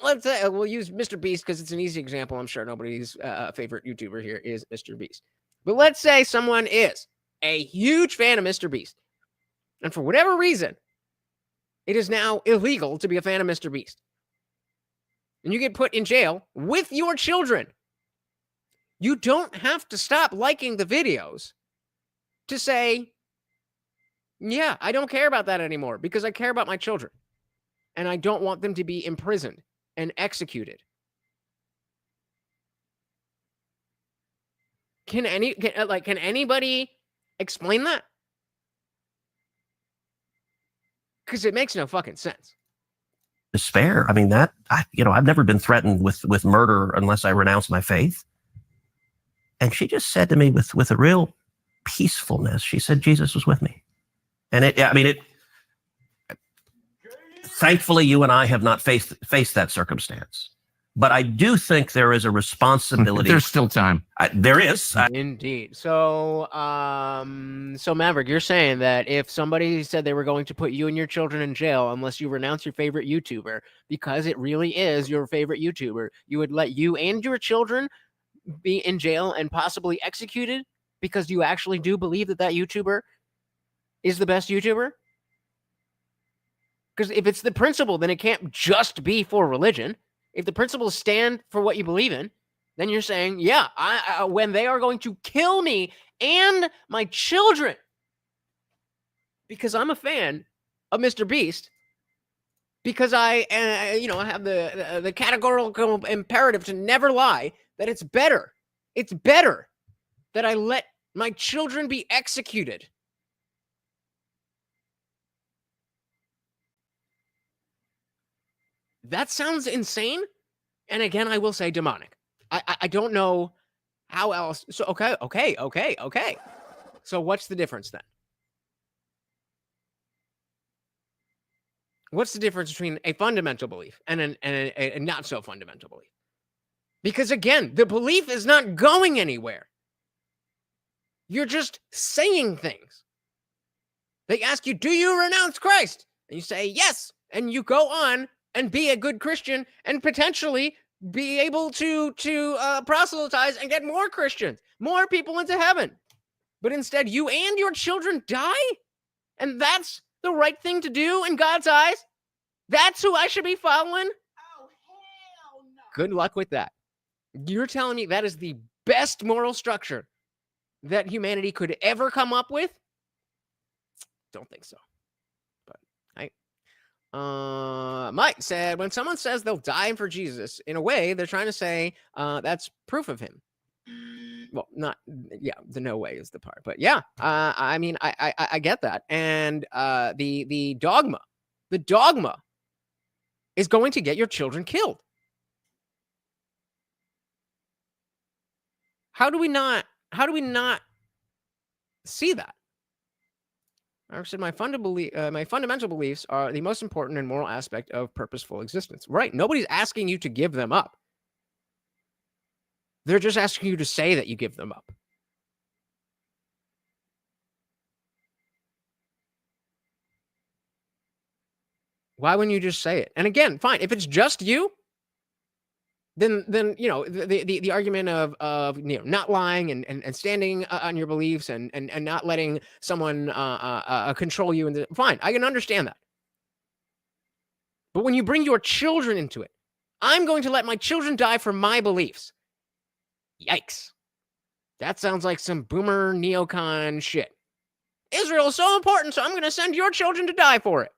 let's say we'll use Mr. Beast because it's an easy example. I'm sure nobody's favorite YouTuber here is Mr. Beast. But let's say someone is a huge fan of Mr. Beast. And for whatever reason, it is now illegal to be a fan of Mr. Beast. And you get put in jail with your children. You don't have to stop liking the videos to say, yeah, I don't care about that anymore because I care about my children. And I don't want them to be imprisoned and executed. Can anybody explain that? Because it makes no fucking sense. Despair. I mean, I've never been threatened with murder unless I renounce my faith. And she just said to me with a real peacefulness, she said, Jesus was with me. And thankfully, you and I have not faced that circumstance. But I do think there is a responsibility. There's still time. There is. Indeed. So Maverick, you're saying that if somebody said they were going to put you and your children in jail unless you renounce your favorite YouTuber, because it really is your favorite YouTuber, you would let you and your children be in jail and possibly executed because you actually do believe that YouTuber is the best YouTuber? Because if it's the principle, then it can't just be for religion. If the principles stand for what you believe in, then you're saying, yeah, when they are going to kill me and my children because I'm a fan of Mr. Beast, because I have the categorical imperative to never lie, that it's better that I let my children be executed. That sounds insane. And again, I will say demonic. I don't know how else. So, okay. So what's the difference then? What's the difference between a fundamental belief and a not so fundamental belief? Because again, the belief is not going anywhere. You're just saying things. They ask you, do you renounce Christ? And you say, yes. And you go on and be a good Christian and potentially be able to proselytize and get more Christians, more people into heaven. But instead, you and your children die? And that's the right thing to do in God's eyes? That's who I should be following? Oh, hell no. Good luck with that. You're telling me that is the best moral structure that humanity could ever come up with? Don't think so. Mike said, when someone says they'll die for Jesus, in a way, they're trying to say that's proof of him. Well, the no way is the part. But yeah, I mean, I get that. And the dogma is going to get your children killed. How do we not see that? I said my fundamental beliefs are the most important and moral aspect of purposeful existence. Right. Nobody's asking you to give them up. They're just asking you to say that you give them up. Why wouldn't you just say it? And again, fine. If it's just you, then the argument of not lying and standing on your beliefs and not letting someone control you, and fine, I can understand that. But when you bring your children into it, I'm going to let my children die for my beliefs. Yikes. That sounds like some boomer neocon shit. Israel is so important, so I'm going to send your children to die for it.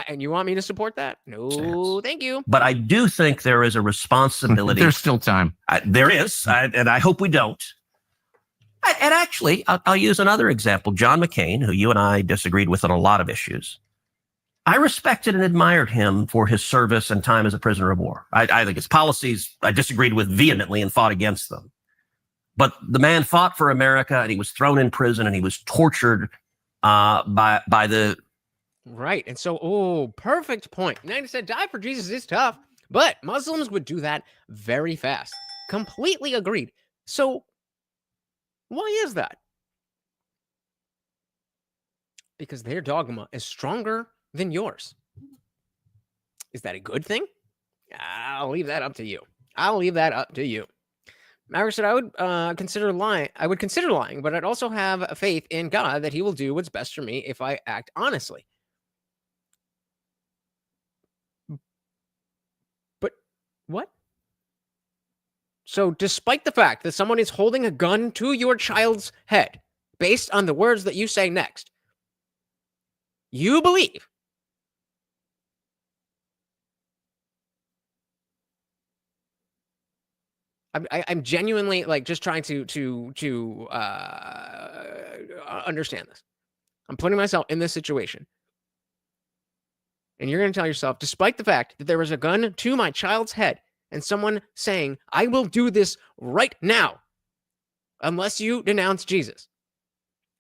And you want me to support that? No, thank you. But I do think there is a responsibility. There's still time. There is, and I hope we don't. And actually, I'll use another example. John McCain, who you and I disagreed with on a lot of issues. I respected and admired him for his service and time as a prisoner of war. I think his policies I disagreed with vehemently and fought against them. But the man fought for America, and he was thrown in prison, and he was tortured by the... Right. And so, perfect point. Now you said die for Jesus is tough, but Muslims would do that very fast. Completely agreed. So why is that? Because their dogma is stronger than yours. Is that a good thing? I'll leave that up to you. I'll leave that up to you. Maverick said, I would consider lying. I would consider lying, but I'd also have faith in God that he will do what's best for me if I act honestly. But what? So despite the fact that someone is holding a gun to your child's head, based on the words that you say next, you believe I'm genuinely like just trying to understand this. I'm putting myself in this situation. And you're going to tell yourself, despite the fact that there was a gun to my child's head and someone saying, I will do this right now, unless you denounce Jesus,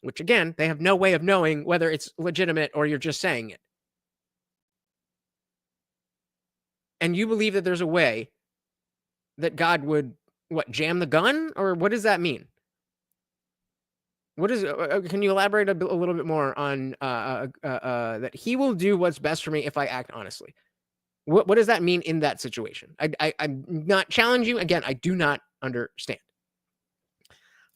which again, they have no way of knowing whether it's legitimate or you're just saying it. And you believe that there's a way that God would, jam the gun? Or what does that mean? What is? Can you elaborate a little bit more on that he will do what's best for me if I act honestly? What does that mean in that situation? I'm not challenging you. Again, I do not understand.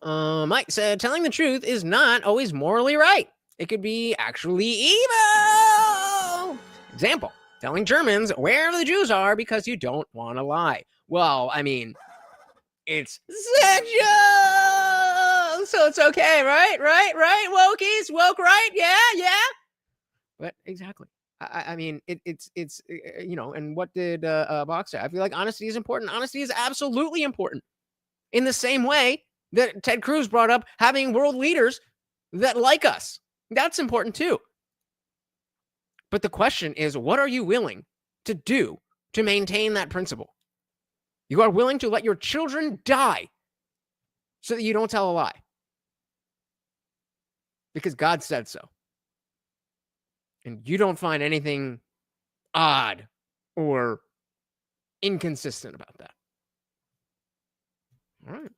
Mike said, telling the truth is not always morally right. It could be actually evil. Example, telling Germans where the Jews are because you don't want to lie. Well, I mean, it's sexual, so it's okay, right? Wokies, woke, right? Yeah. But exactly. I mean, it's and what did Box say? I feel like honesty is important. Honesty is absolutely important. In the same way that Ted Cruz brought up having world leaders that like us. That's important too. But the question is, what are you willing to do to maintain that principle? You are willing to let your children die so that you don't tell a lie. Because God said so. And you don't find anything odd or inconsistent about that. All right.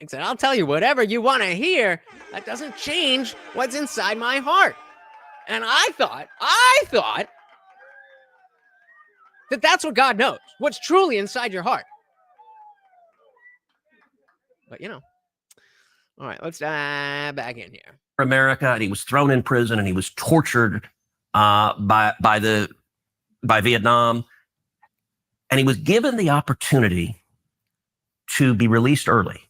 Except I'll tell you whatever you want to hear. That doesn't change what's inside my heart. And I thought that that's what God knows, what's truly inside your heart. But, all right, let's dive back in here. America, and he was thrown in prison, and he was tortured by Vietnam, and he was given the opportunity to be released early,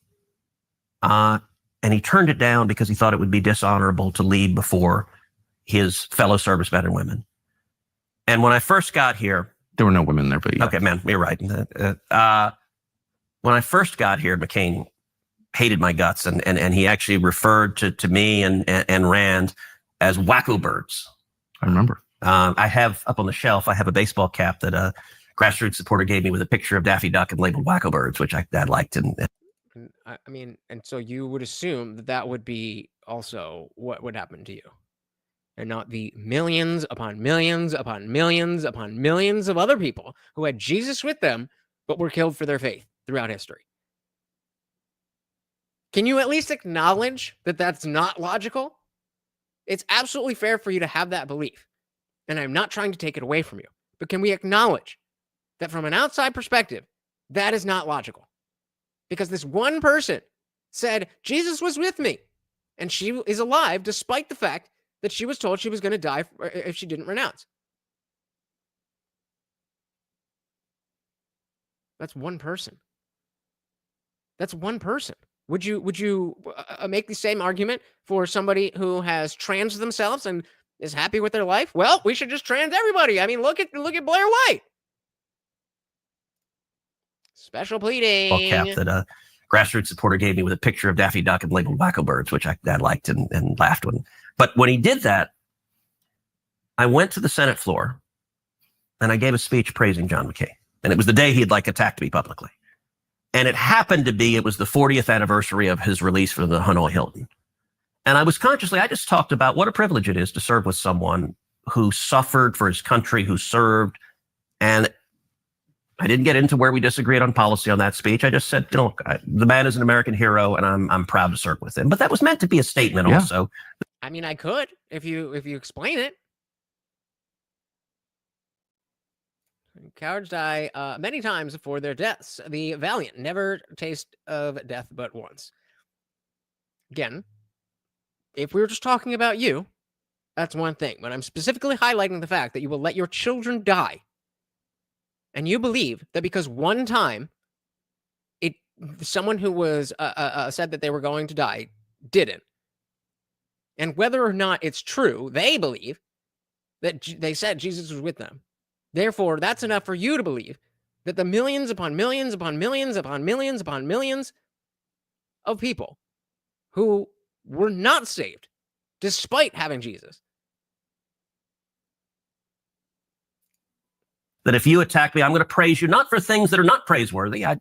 and he turned it down because he thought it would be dishonorable to leave before his fellow servicemen and women. And when I first got here, there were no women there, but yeah. Okay, man, you're right. When I first got here, McCain hated my guts, and he actually referred to me and Rand as wacko birds. I remember. I have up on the shelf, I have a baseball cap that a grassroots supporter gave me with a picture of Daffy Duck and labeled wacko birds, which I liked. And so you would assume that would be also what would happen to you, and not the millions upon millions upon millions upon millions of other people who had Jesus with them, but were killed for their faith throughout history. Can you at least acknowledge that that's not logical? It's absolutely fair for you to have that belief, and I'm not trying to take it away from you, but can we acknowledge that from an outside perspective, that is not logical? Because this one person said, Jesus was with me, and she is alive despite the fact that she was told she was going to die if she didn't renounce. That's one person. That's one person. Would you make the same argument for somebody who has trans themselves and is happy with their life? Well, we should just trans everybody. I mean, look at Blair White. Special pleading. Cap that a grassroots supporter gave me with a picture of Daffy Duck and labeled wacko birds, which I liked and laughed when. But when he did that, I went to the Senate floor and I gave a speech praising John McCain. And it was the day he had attacked me publicly. And it happened to be, it was the 40th anniversary of his release from the Hanoi Hilton. And I just talked about what a privilege it is to serve with someone who suffered for his country, who served. And I didn't get into where we disagreed on policy on that speech. I just said, look, the man is an American hero, and I'm proud to serve with him. But that was meant to be a statement also. I mean, I could, if you explain it. Cowards die many times for their deaths. The valiant never taste of death but once. Again, if we were just talking about you, that's one thing. But I'm specifically highlighting the fact that you will let your children die. And you believe that because one time someone who was said that they were going to die didn't. And whether or not it's true, they believe that they said Jesus was with them. Therefore, that's enough for you to believe that the millions upon millions upon millions upon millions upon millions of people who were not saved despite having Jesus. That if you attack me, I'm going to praise you, not for things that are not praiseworthy. I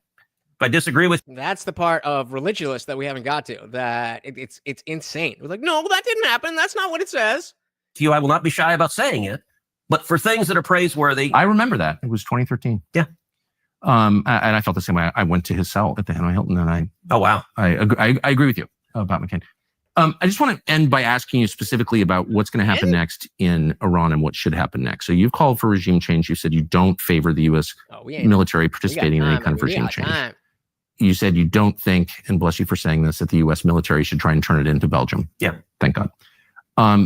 disagree with. That's the part of religious that we haven't got to, that it's insane. We're like, no, that didn't happen. That's not what it says. To you, I will not be shy about saying it, but for things that are praiseworthy. I remember that. It was 2013. Yeah. And I felt the same way. I went to his cell at the Hanoi Hilton, and oh, wow. I agree with you about McCain. I just want to end by asking you specifically about what's going to happen next in Iran and what should happen next. So you've called for regime change. You said you don't favor the U.S. military participating in any kind of regime change. You said you don't think, and bless you for saying this, that the U.S. military should try and turn it into Belgium. Yeah. Thank God.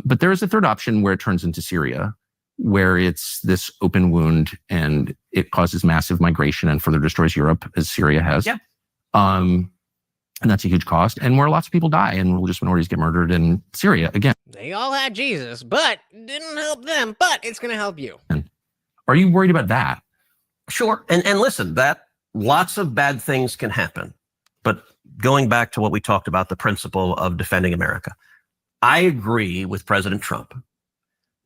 But there is a third option where it turns into Syria, where it's this open wound and it causes massive migration and further destroys Europe, as Syria has. Yeah. And that's a huge cost, and where lots of people die and religious minorities get murdered in Syria again. They all had Jesus, but didn't help them, but it's going to help you. And are you worried about that? Sure. And listen, that lots of bad things can happen. But going back to what we talked about, the principle of defending America, I agree with President Trump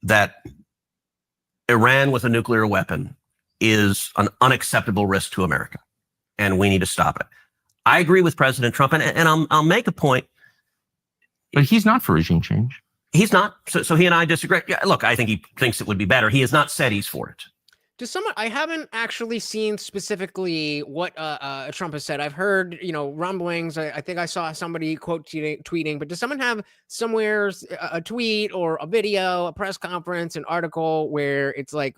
that Iran with a nuclear weapon is an unacceptable risk to America, and we need to stop it. I agree with President Trump, and I'll make a point. But he's not for regime change. He's not. So he and I disagree. Yeah, look, I think he thinks it would be better. He has not said he's for it. Does someone? I haven't actually seen specifically what Trump has said. I've heard, rumblings. I think I saw somebody quote tweeting. But does someone have somewhere a tweet or a video, a press conference, an article where it's like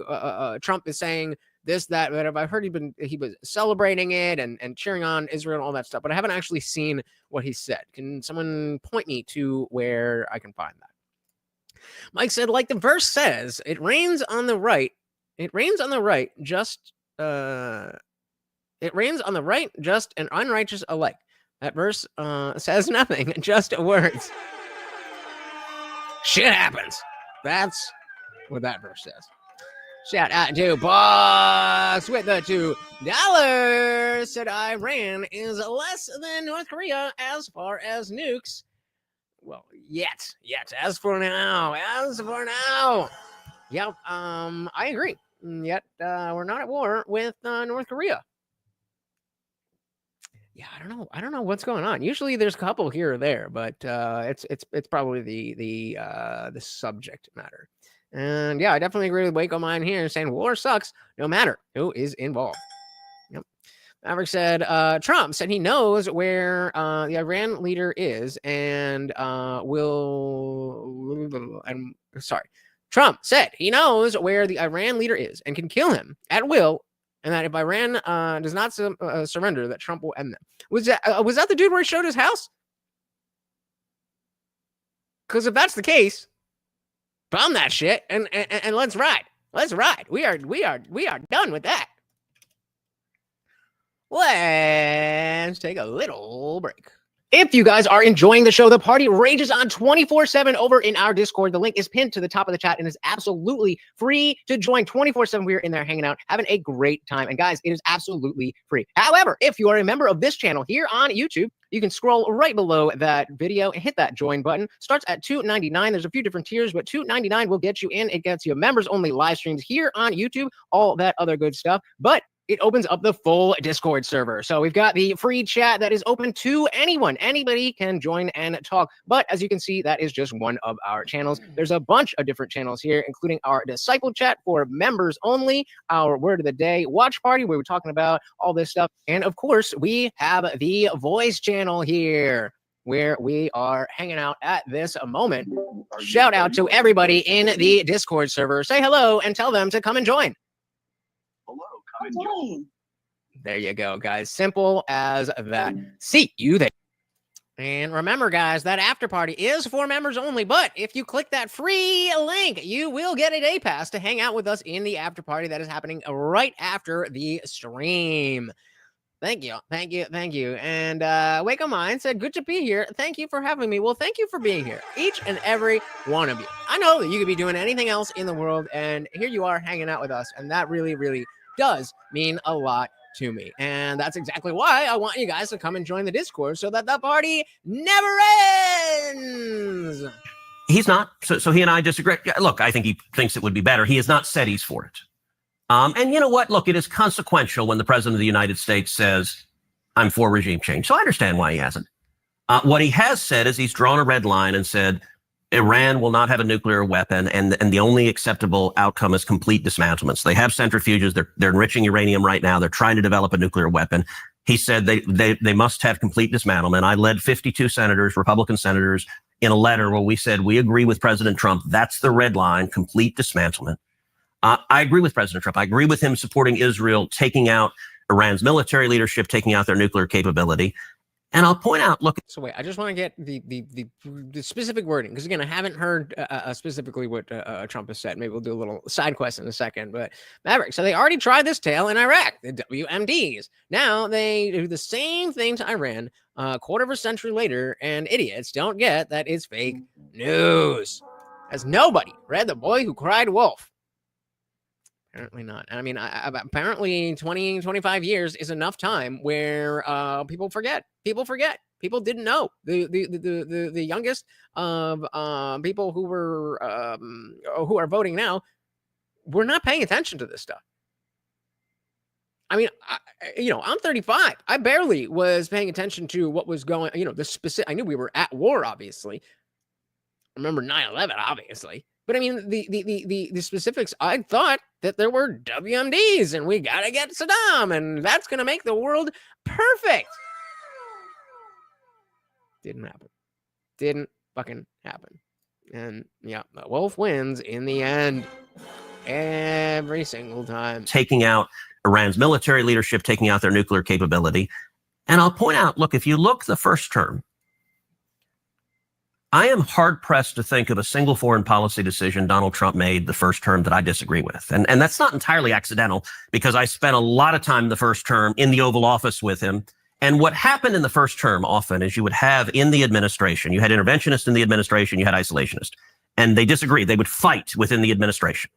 Trump is saying this, that, whatever? I've heard he was celebrating it and cheering on Israel and all that stuff, but I haven't actually seen what he said. Can someone point me to where I can find that? Mike said, like the verse says, it rains on the right. It rains on the right, just and unrighteous alike. That verse says nothing, just words. Shit happens. That's what that verse says. Shout out to Boss with the $2. Said Iran is less than North Korea as far as nukes. Well, yet. As for now. Yep. I agree. Yet we're not at war with North Korea. Yeah, I don't know what's going on. Usually there's a couple here or there, but it's probably the subject matter. And yeah, I definitely agree with Waco Mine here, saying war sucks no matter who is involved. Yep. Maverick said, Trump said he knows where the Iran leader is and Trump said he knows where the Iran leader is and can kill him at will, and that if Iran does not surrender, that Trump will end them. Was that the dude where he showed his house? Because if that's the case, bomb that shit and let's ride. Let's ride. We are done with that. Let's take a little break. If you guys are enjoying the show, the party rages on 24/7 over in our Discord. The link is pinned to the top of the chat and is absolutely free to join 24/7. We're in there hanging out, having a great time. And guys, it is absolutely free. However, if you are a member of this channel here on YouTube, you can scroll right below that video and hit that join button. Starts at $2.99. There's a few different tiers, but $2.99 will get you in. It gets you members only live streams here on YouTube, all that other good stuff. But it opens up the full Discord server. So we've got the free chat that is open to anyone. Anybody can join and talk. But as you can see, that is just one of our channels. There's a bunch of different channels here, including our Disciple chat for members only, our Word of the Day watch party, where we're talking about all this stuff. And of course, we have the voice channel here, where we are hanging out at this moment. Shout out to everybody in the Discord server. Say hello and tell them to come and join. Hello. There you go, guys. Simple as that. See you there. And remember, guys, that after party is for members only. But if you click that free link, you will get a day pass to hang out with us in the after party that is happening right after the stream. Thank you. Thank you. Thank you. And Wake of Mine said, good to be here. Thank you for having me. Well, thank you for being here. Each and every one of you. I know that you could be doing anything else in the world, and here you are hanging out with us. And that really, really does mean a lot to me. And that's exactly why I want you guys to come and join the Discord so that the party never ends. He's not. So he and I disagree. Look, I think he thinks it would be better. He has not said he's for it. And you know what? Look, it is consequential when the president of the United States says, I'm for regime change. So I understand why he hasn't. What he has said is he's drawn a red line and said, Iran will not have a nuclear weapon, and the only acceptable outcome is complete dismantlement. So they have centrifuges. They're enriching uranium right now. They're trying to develop a nuclear weapon. He said they must have complete dismantlement. I led 52 senators, Republican senators, in a letter where we said we agree with President Trump. That's the red line, complete dismantlement. I agree with President Trump. I agree with him supporting Israel, taking out Iran's military leadership, taking out their nuclear capability. And I'll point out, look. So wait, I just want to get the specific wording, because again, I haven't heard specifically what Trump has said. Maybe we'll do a little side quest in a second. But Maverick, so they already tried this tale in Iraq, the WMDs. Now they do the same thing to Iran a quarter of a century later, and idiots don't get that it's fake news. Has nobody read The Boy Who Cried Wolf? Apparently not. I mean, apparently 20, 25 years is enough time where people forget. People forget. People didn't know. The youngest of people who are voting now were not paying attention to this stuff. I mean, I'm 35. I barely was paying attention to what was going. The specific. I knew we were at war, obviously. I remember 9/11, obviously. But I mean, the specifics, I thought that there were WMDs and we got to get Saddam and that's going to make the world perfect. Didn't happen. Didn't fucking happen. And yeah, the wolf wins in the end every single time. Taking out Iran's military leadership, taking out their nuclear capability. And I'll point out, look, if you look the first term, I am hard-pressed to think of a single foreign policy decision Donald Trump made the first term that I disagree with. And that's not entirely accidental, because I spent a lot of time the first term in the Oval Office with him. And what happened in the first term often is you would have in the administration, you had interventionists in the administration, you had isolationists, and they disagreed. They would fight within the administration.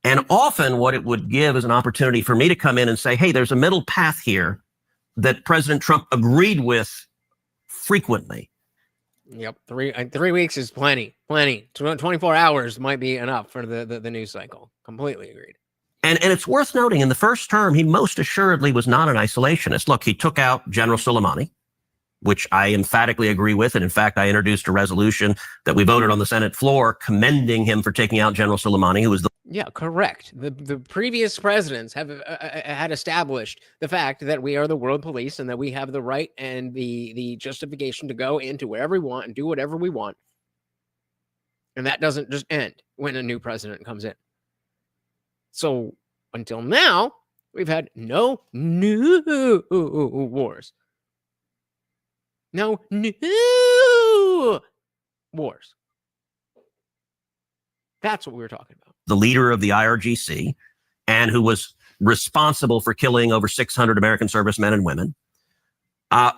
And often what it would give is an opportunity for me to come in and say, hey, there's a middle path here that President Trump agreed with frequently. Yep, 3 weeks is plenty. 24 hours might be enough for the news cycle. Completely agreed. And it's worth noting, in the first term, he most assuredly was not an isolationist. Look, he took out General Soleimani, which I emphatically agree with. And in fact, I introduced a resolution that we voted on the Senate floor commending him for taking out General Soleimani, who was the... Yeah, correct. The previous presidents have had established the fact that we are the world police and that we have the right and the justification to go into wherever we want and do whatever we want. And that doesn't just end when a new president comes in. So until now, we've had no new wars. No new wars. That's what we were talking about. The leader of the IRGC, and who was responsible for killing over 600 American servicemen and women.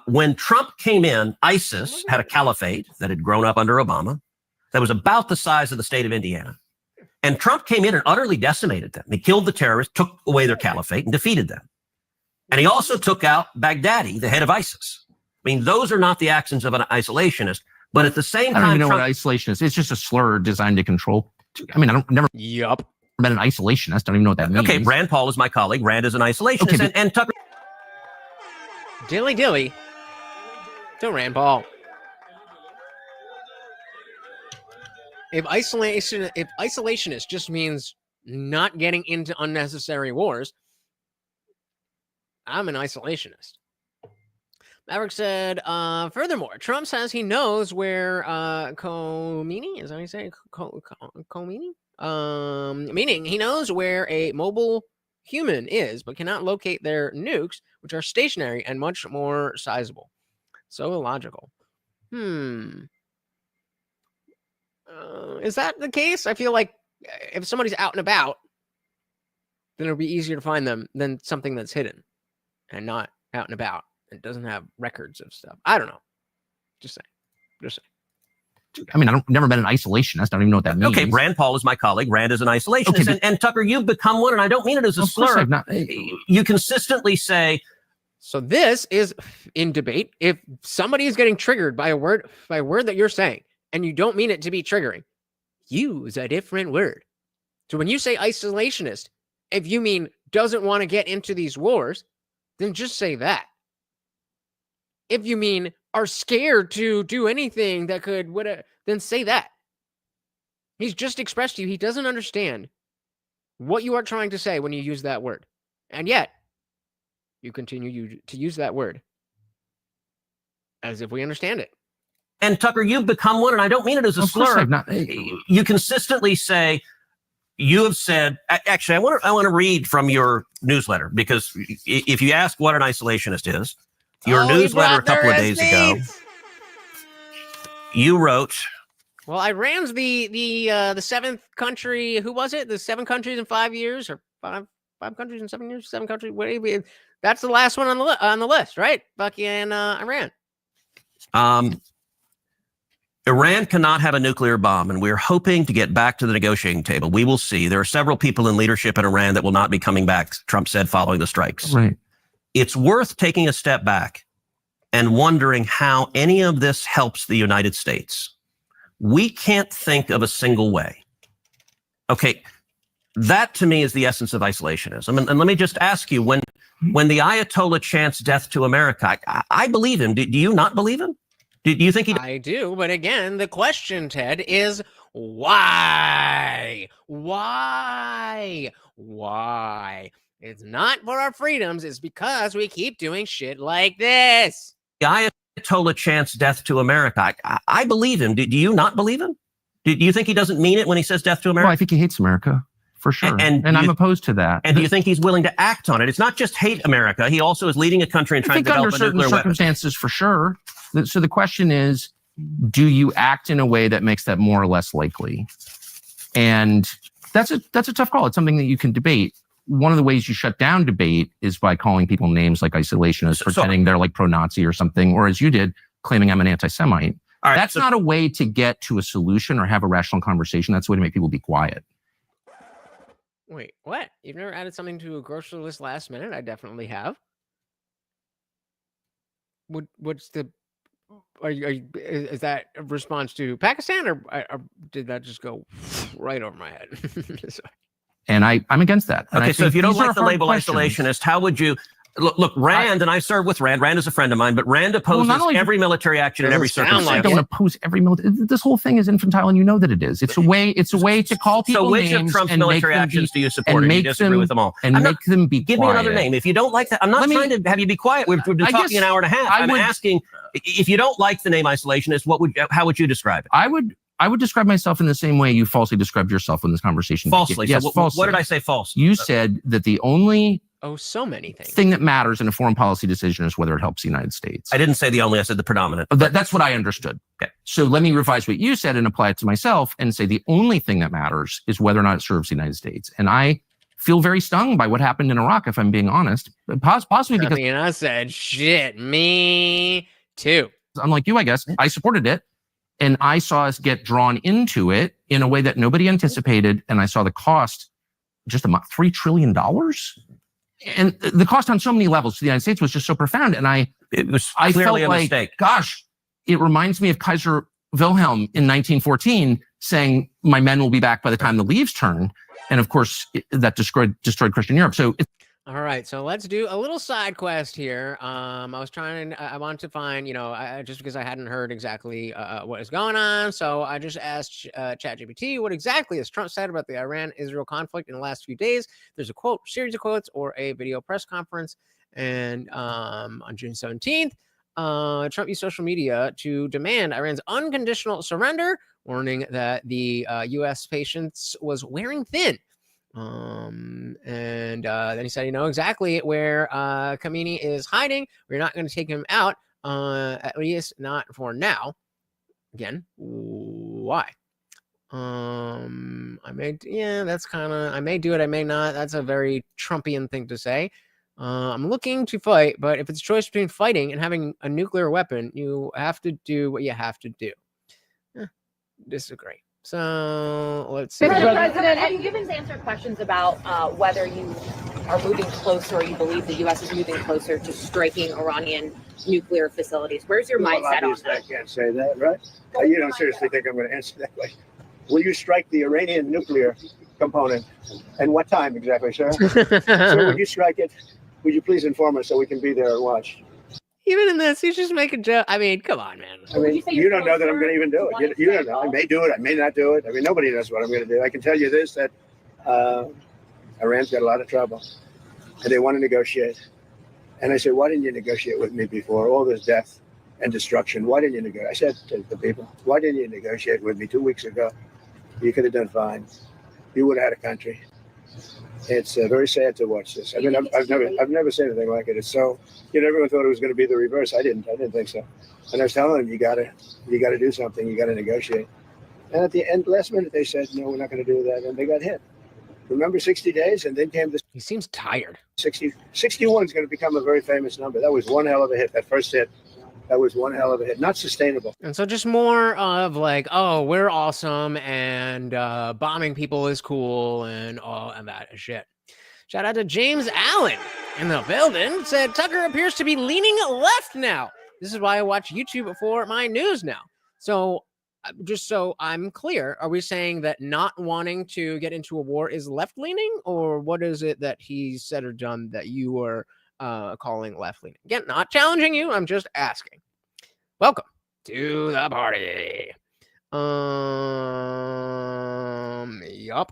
When Trump came in, ISIS had a caliphate that had grown up under Obama that was about the size of the state of Indiana. And Trump came in and utterly decimated them. He killed the terrorists, took away their caliphate, and defeated them. And he also took out Baghdadi, the head of ISIS. I mean, those are not the actions of an isolationist, but at the same time... I don't even know what isolation is. It's just a slur designed to control. I mean, never met an isolationist. I don't even know what that means. Okay, Rand Paul is my colleague. Rand is an isolationist. Okay, and Tucker... Dilly to Rand Paul. If isolationist just means not getting into unnecessary wars, I'm an isolationist. Maverick said, furthermore, Trump says he knows where Khomeini, is that how you say it? Khomeini? Meaning he knows where a mobile human is, but cannot locate their nukes, which are stationary and much more sizable. So illogical. Is that the case? I feel like if somebody's out and about, then it'll be easier to find them than something that's hidden and not out and about and doesn't have records of stuff. I don't know. Just saying. I mean, I've never been an isolationist. I don't even know what that means. Okay, Rand Paul is my colleague. Rand is an isolationist. Okay, and Tucker, you've become one, and I don't mean it as a slur. You consistently say. So this is in debate. If somebody is getting triggered by a word that you're saying, and you don't mean it to be triggering, use a different word. So when you say isolationist, if you mean doesn't want to get into these wars, then just say that. If you mean are scared to do anything that could, then say that. He's just expressed to you he doesn't understand what you are trying to say when you use that word. And yet, you continue to use that word as if we understand it. And Tucker, you've become one, and I don't mean it as a slur. You consistently say, you have said, actually, I want to read from your newsletter, because if you ask what an isolationist is, your newsletter a couple of days ago, you wrote. Well, Iran's the seventh country. Who was it? The 7 countries in 5 years, or five countries in 7 years? 7 countries. That's the last one on the list, right? Fucking Iran. Iran cannot have a nuclear bomb, and we're hoping to get back to the negotiating table. We will see. There are several people in leadership in Iran that will not be coming back, Trump said following the strikes. Right. It's worth taking a step back and wondering how any of this helps the United States. We can't think of a single way. Okay, that to me is the essence of isolationism. And let me just ask you, when the Ayatollah chants death to America, I believe him. Do you not believe him? Do you think he does? I do, but again, the question, Ted, is why? Why? Why? It's not for our freedoms. It's because we keep doing shit like this. The Ayatollah chants death to America. I believe him. Do you not believe him? Do you think he doesn't mean it when he says death to America? Well, I think he hates America, for sure. And I'm opposed to that. And do you think he's willing to act on it? It's not just hate America. He also is leading a country and trying to develop a nuclear weapon. Under certain circumstances, for sure. So the question is, do you act in a way that makes that more or less likely? And that's a tough call. It's something that you can debate. One of the ways you shut down debate is by calling people names like isolationists, pretending they're like pro-Nazi or something, or as you did, claiming I'm an anti-Semite. All right, that's not a way to get to a solution or have a rational conversation. That's a way to make people be quiet. Wait, what? You've never added something to a grocery list last minute? I definitely have. What's the... is that a response to Pakistan, or did that just go right over my head? Sorry. And I'm against that. Okay, so if you don't like the label isolationist, how would you... Look, Rand, and I serve with Rand. Rand is a friend of mine, but Rand opposes every military action in every circumstance. I don't oppose every military. This whole thing is infantile, and you know that it is. It's a way to call people names. So which of Trump's military actions do you support? And you disagree with them all. And make them be quiet. Give me another name. If you don't like that, I'm not trying to have you be quiet. We've been talking an hour and a half. I'm asking, if you don't like the name isolationist, how would you describe it? I would describe myself in the same way you falsely described yourself in this conversation. Falsely? Yes, so falsely. What did I say false? You said that the only so many things thing that matters in a foreign policy decision is whether it helps the United States. I didn't say the only, I said the predominant. That's what I understood. Okay. So let me revise what you said and apply it to myself and say the only thing that matters is whether or not it serves the United States. And I feel very stung by what happened in Iraq, if I'm being honest. Possibly because I said, shit, me too. Unlike you, I guess, I supported it. And I saw us get drawn into it in a way that nobody anticipated. And I saw the cost, just $3 trillion. And the cost on so many levels to the United States was just so profound. And I felt like, mistake. Gosh, it reminds me of Kaiser Wilhelm in 1914 saying, my men will be back by the time the leaves turn. And of course, that destroyed Christian Europe. So all right, so let's do a little side quest here. I wanted to find, just because I hadn't heard exactly what is going on. So I just asked ChatGPT, what exactly has Trump said about the Iran-Israel conflict in the last few days? There's a quote, series of quotes, or a video press conference. And on June 17th, Trump used social media to demand Iran's unconditional surrender, warning that the U.S. patience was wearing thin. And And then he said, you know exactly where Khamenei is hiding. We're not going to take him out, at least not for now. Again, why? That's kind of, I may do it, I may not. That's a very Trumpian thing to say. I'm looking to fight, but if it's a choice between fighting and having a nuclear weapon, you have to do what you have to do. Disagree. So let's see. Mr. President, have you given answered questions about whether you are moving closer, or you believe the U.S. is moving closer to striking Iranian nuclear facilities? Where's your mindset on that? I can't say that, right? You don't seriously think I'm going to answer that way? Will you strike the Iranian nuclear component? And what time exactly, sir? Sir, would you strike it? Would you please inform us so we can be there and watch? Even in this, he's just making joke. I mean, come on, man. I mean, you don't know that I'm going to even do it. You don't know. I may do it. I may not do it. I mean, nobody knows what I'm going to do. I can tell you this, that Iran's got a lot of trouble, and they want to negotiate. And I said, why didn't you negotiate with me before all this death and destruction? Why didn't you negotiate? I said to the people, why didn't you negotiate with me 2 weeks ago? You could have done fine. You would have had a country. It's very sad to watch this. I mean, I've never seen anything like it. It's so, everyone thought it was going to be the reverse. I didn't think so. And I was telling them, you got to do something. You got to negotiate. And at the end, last minute, they said, no, we're not going to do that. And they got hit. Remember 60 days? And then came this. He seems tired. 61 is going to become a very famous number. That was one hell of a hit. That first hit. That was one hell of a hit. Not sustainable. And so just more of like, oh, we're awesome, and bombing people is cool, and all and that shit. Shout out to James Allen in the building. Said Tucker appears to be leaning left now. This is why I watch YouTube for my news now. So just so I'm clear, are we saying that not wanting to get into a war is left-leaning, or what is it that he said or done that you are calling left-leaning? Again, not challenging you. I'm just asking. Welcome to the party. Yup.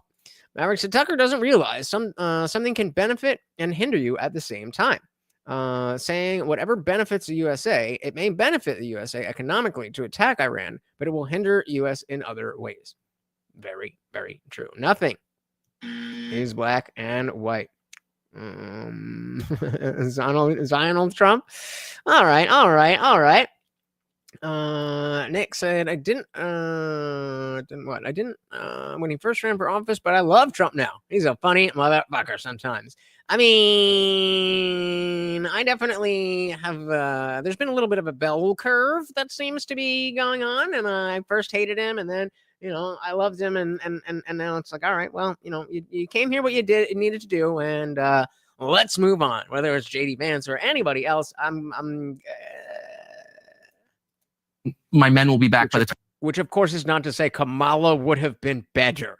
Maverick said Tucker doesn't realize something can benefit and hinder you at the same time. Saying whatever benefits the USA, it may benefit the USA economically to attack Iran, but it will hinder US in other ways. Very, very true. Nothing is black and white. Donald Trump. All right. Nick said I didn't when he first ran for office, but I love Trump now. He's a funny motherfucker sometimes. I mean, I definitely have there's been a little bit of a bell curve that seems to be going on, and I first hated him, and then I loved him, and now it's like, all right, well, you came here, what you needed to do, and let's move on. Whether it's JD Vance or anybody else, my men will be back by the time. Which, of course, is not to say Kamala would have been better.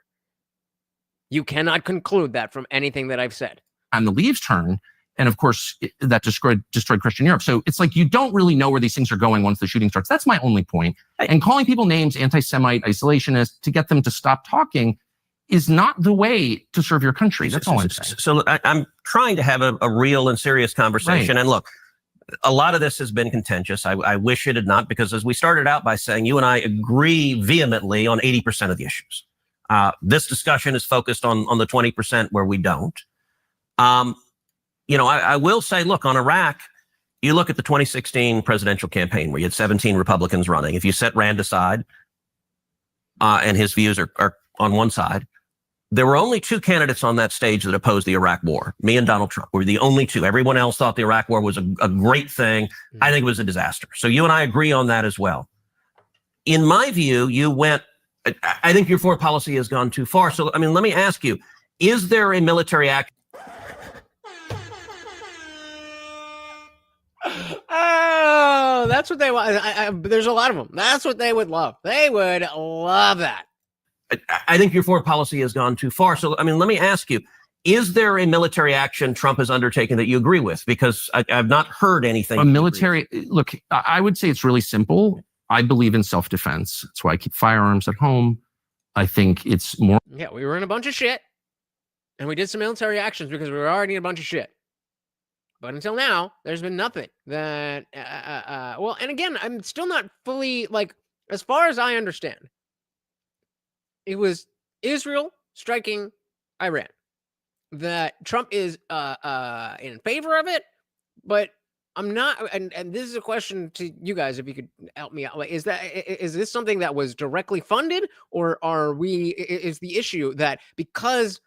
You cannot conclude that from anything that I've said. And the leaves turn, and of course, that destroyed Christian Europe. So it's like you don't really know where these things are going once the shooting starts. That's my only point. And calling people names, anti-Semite, isolationist, to get them to stop talking is not the way to serve your country. That's all I'm saying. So I'm trying to have a real and serious conversation. Right. And look, a lot of this has been contentious. I wish it had not, because as we started out by saying, you and I agree vehemently on 80% of the issues. This discussion is focused on the 20% where we don't. I will say, look, on Iraq, you look at the 2016 presidential campaign where you had 17 Republicans running. If you set Rand aside, and his views are on one side, there were only two candidates on that stage that opposed the Iraq war. Me and Donald Trump were the only two. Everyone else thought the Iraq war was a great thing. I think it was a disaster. So you and I agree on that as well. In my view, I think your foreign policy has gone too far. So, let me ask you, is there a military act? Oh, that's what they want. There's a lot of them. That's what they would love. They would love that. I think your foreign policy has gone too far. So, let me ask you, is there a military action Trump has undertaken that you agree with? Because I've not heard anything. A military, look, I would say it's really simple. I believe in self-defense. That's why I keep firearms at home. I think it's more. Yeah, we were in a bunch of shit, and we did some military actions because we were already in a bunch of shit. But until now, there's been nothing that, well, and again, I'm still not fully, as far as I understand, it was Israel striking Iran. that Trump is in favor of it, but I'm not. And this is a question to you guys, if you could help me out. Like, is this something that was directly funded, or is the issue that because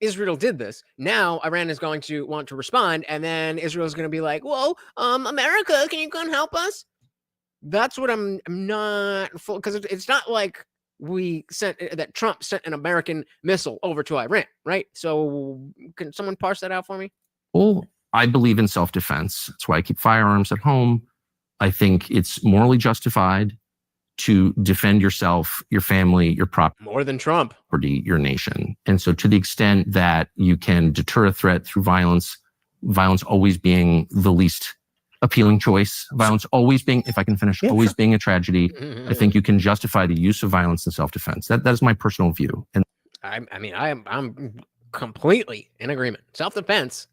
Israel did this, now Iran is going to want to respond, and then Israel is going to be like, "Whoa, America, can you come help us?" That's what I'm not full, because it's not like that Trump sent an American missile over to Iran, right? So can someone parse that out for me? Well, I believe in self-defense. That's why I keep firearms at home. I think it's morally justified to defend yourself, your family, your property. More than Trump. Your nation. And so to the extent that you can deter a threat through violence always being the least appealing choice, violence always being, if I can finish, always being a tragedy, I think you can justify the use of violence in self-defense. That is my personal view. And I'm completely in agreement. Self-defense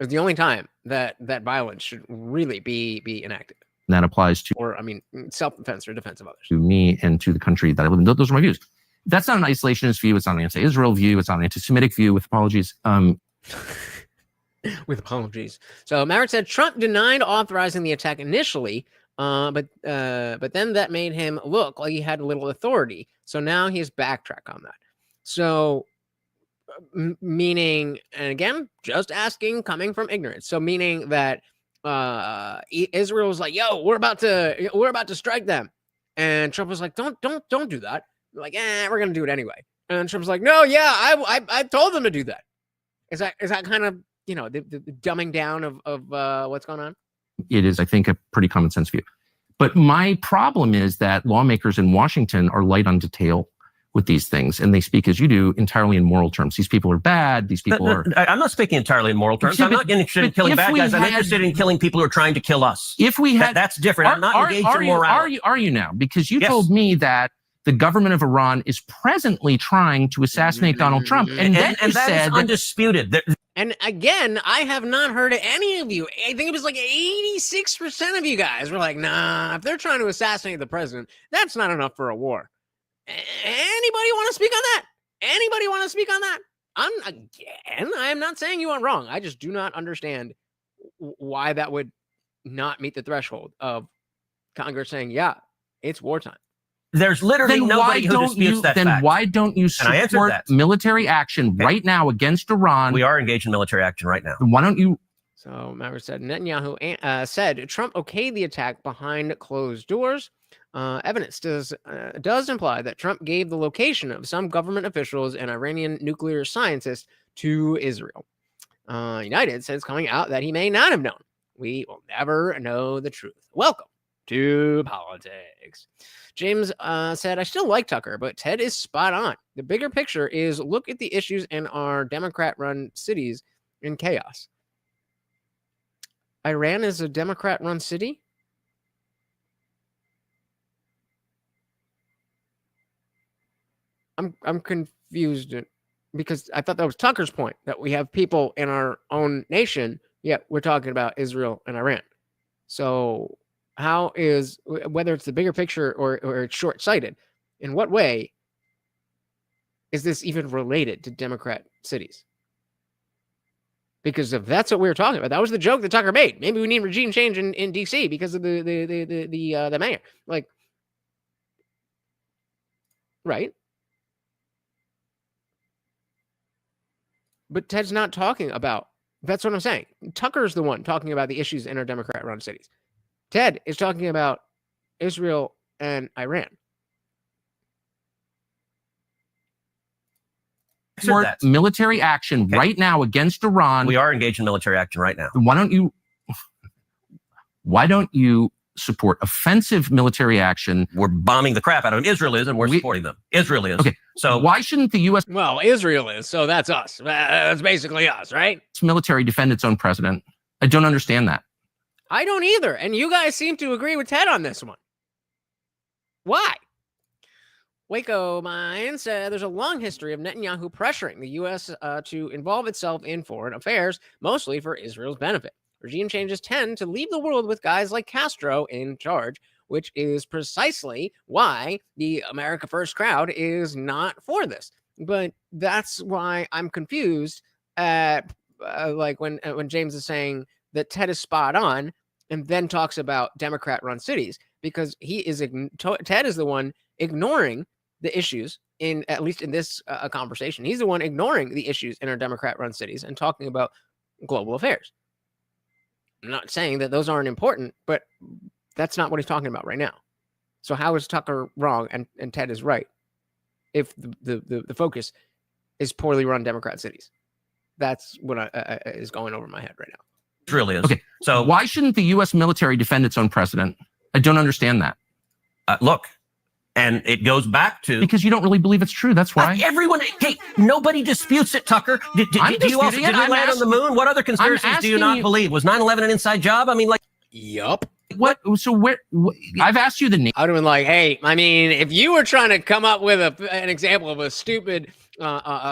is the only time that violence should really be enacted. that applies to, self-defense or defense of others. To me and to the country that I live in. Those are my views. That's not an isolationist view. It's not an anti-Israel view. It's not an anti-Semitic view, with apologies. With apologies. So Merritt said Trump denied authorizing the attack initially, but then that made him look like he had little authority. So now he's backtrack on that. So meaning, and again, just asking, coming from ignorance. So meaning that Israel was like, "Yo, we're about to strike them," and Trump was like, "Don't do that." Like, we're gonna do it anyway. And Trump's like, "No, yeah, I told them to do that." Is that kind of the dumbing down of what's going on? It is, I think, a pretty common sense view. But my problem is that lawmakers in Washington are light on detail with these things, and they speak, as you do, entirely in moral terms. These people are bad. These people are... I'm not speaking entirely in moral terms. I'm not interested in killing bad guys. I'm interested in killing people who are trying to kill us. If we had... That's different. I'm not engaged in morality. Are you now? Because you told me that the government of Iran is presently trying to assassinate Donald Trump. And then you that said... is undisputed. And again, I have not heard any of you. I think it was like 86% of you guys were like, "Nah, if they're trying to assassinate the president, that's not enough for a war." Anybody want to speak on that? Anybody want to speak on that? I am not saying you are wrong. I just do not understand why that would not meet the threshold of Congress saying, "Yeah, it's wartime." There's literally nobody who disputes that fact. Then why don't you support military action right now against Iran? We are engaged in military action right now. Why don't you? So Maverick said, Netanyahu said Trump okayed the attack behind closed doors. Evidence does imply that Trump gave the location of some government officials and Iranian nuclear scientists to Israel. United says coming out that he may not have known. We will never know the truth. Welcome to politics. James said, I still like Tucker, but Ted is spot on. The bigger picture is look at the issues in our Democrat-run cities in chaos. Iran is a Democrat-run city? I'm confused because I thought that was Tucker's point, that we have people in our own nation, yet we're talking about Israel and Iran. So how is, whether it's the bigger picture or it's short-sighted, in what way is this even related to Democrat cities? Because if that's what we were talking about, that was the joke that Tucker made. Maybe we need regime change in DC because of the mayor. Like, right? But Ted's not talking about, that's what I'm saying. Tucker's the one talking about the issues in our Democrat-run cities. Ted is talking about Israel and Iran. Military action right now against Iran. We are engaged in military action right now. Why don't you support offensive military action? We're bombing the crap out of them. Israel is, and we're supporting them. Israel is. Okay. So why shouldn't the U.S. Well, Israel is, so that's us. That's basically us, right? Military defend its own president? I don't understand that. I don't either. And you guys seem to agree with Ted on this one. Why? Waco Mine said there's a long history of Netanyahu pressuring the U.S. To involve itself in foreign affairs, mostly for Israel's benefit. Regime changes tend to leave the world with guys like Castro in charge, which is precisely why the America First crowd is not for this. But that's why I'm confused like when James is saying that Ted is spot on, and then talks about Democrat-run cities, because Ted is the one ignoring the issues in, at least in this conversation. He's the one ignoring the issues in our Democrat-run cities and talking about global affairs. I'm not saying that those aren't important, but that's not what he's talking about right now. So how is Tucker wrong and Ted is right if the focus is poorly run Democrat cities? That's what is going over my head right now. It really is. Okay. So Why shouldn't the U.S. military defend its own president? I don't understand that. look, and it goes back to Because you don't really believe it's true. That's why. everyone. Hey, nobody disputes it, Tucker. Did you also disputing did it. we I'm land on the moon? What other conspiracies do you asking not you- believe? Was 9/11 an inside job? I mean, like, Yup. What? So where? I've asked you the name. I would have been like, hey, I mean, if you were trying to come up with an example of a stupid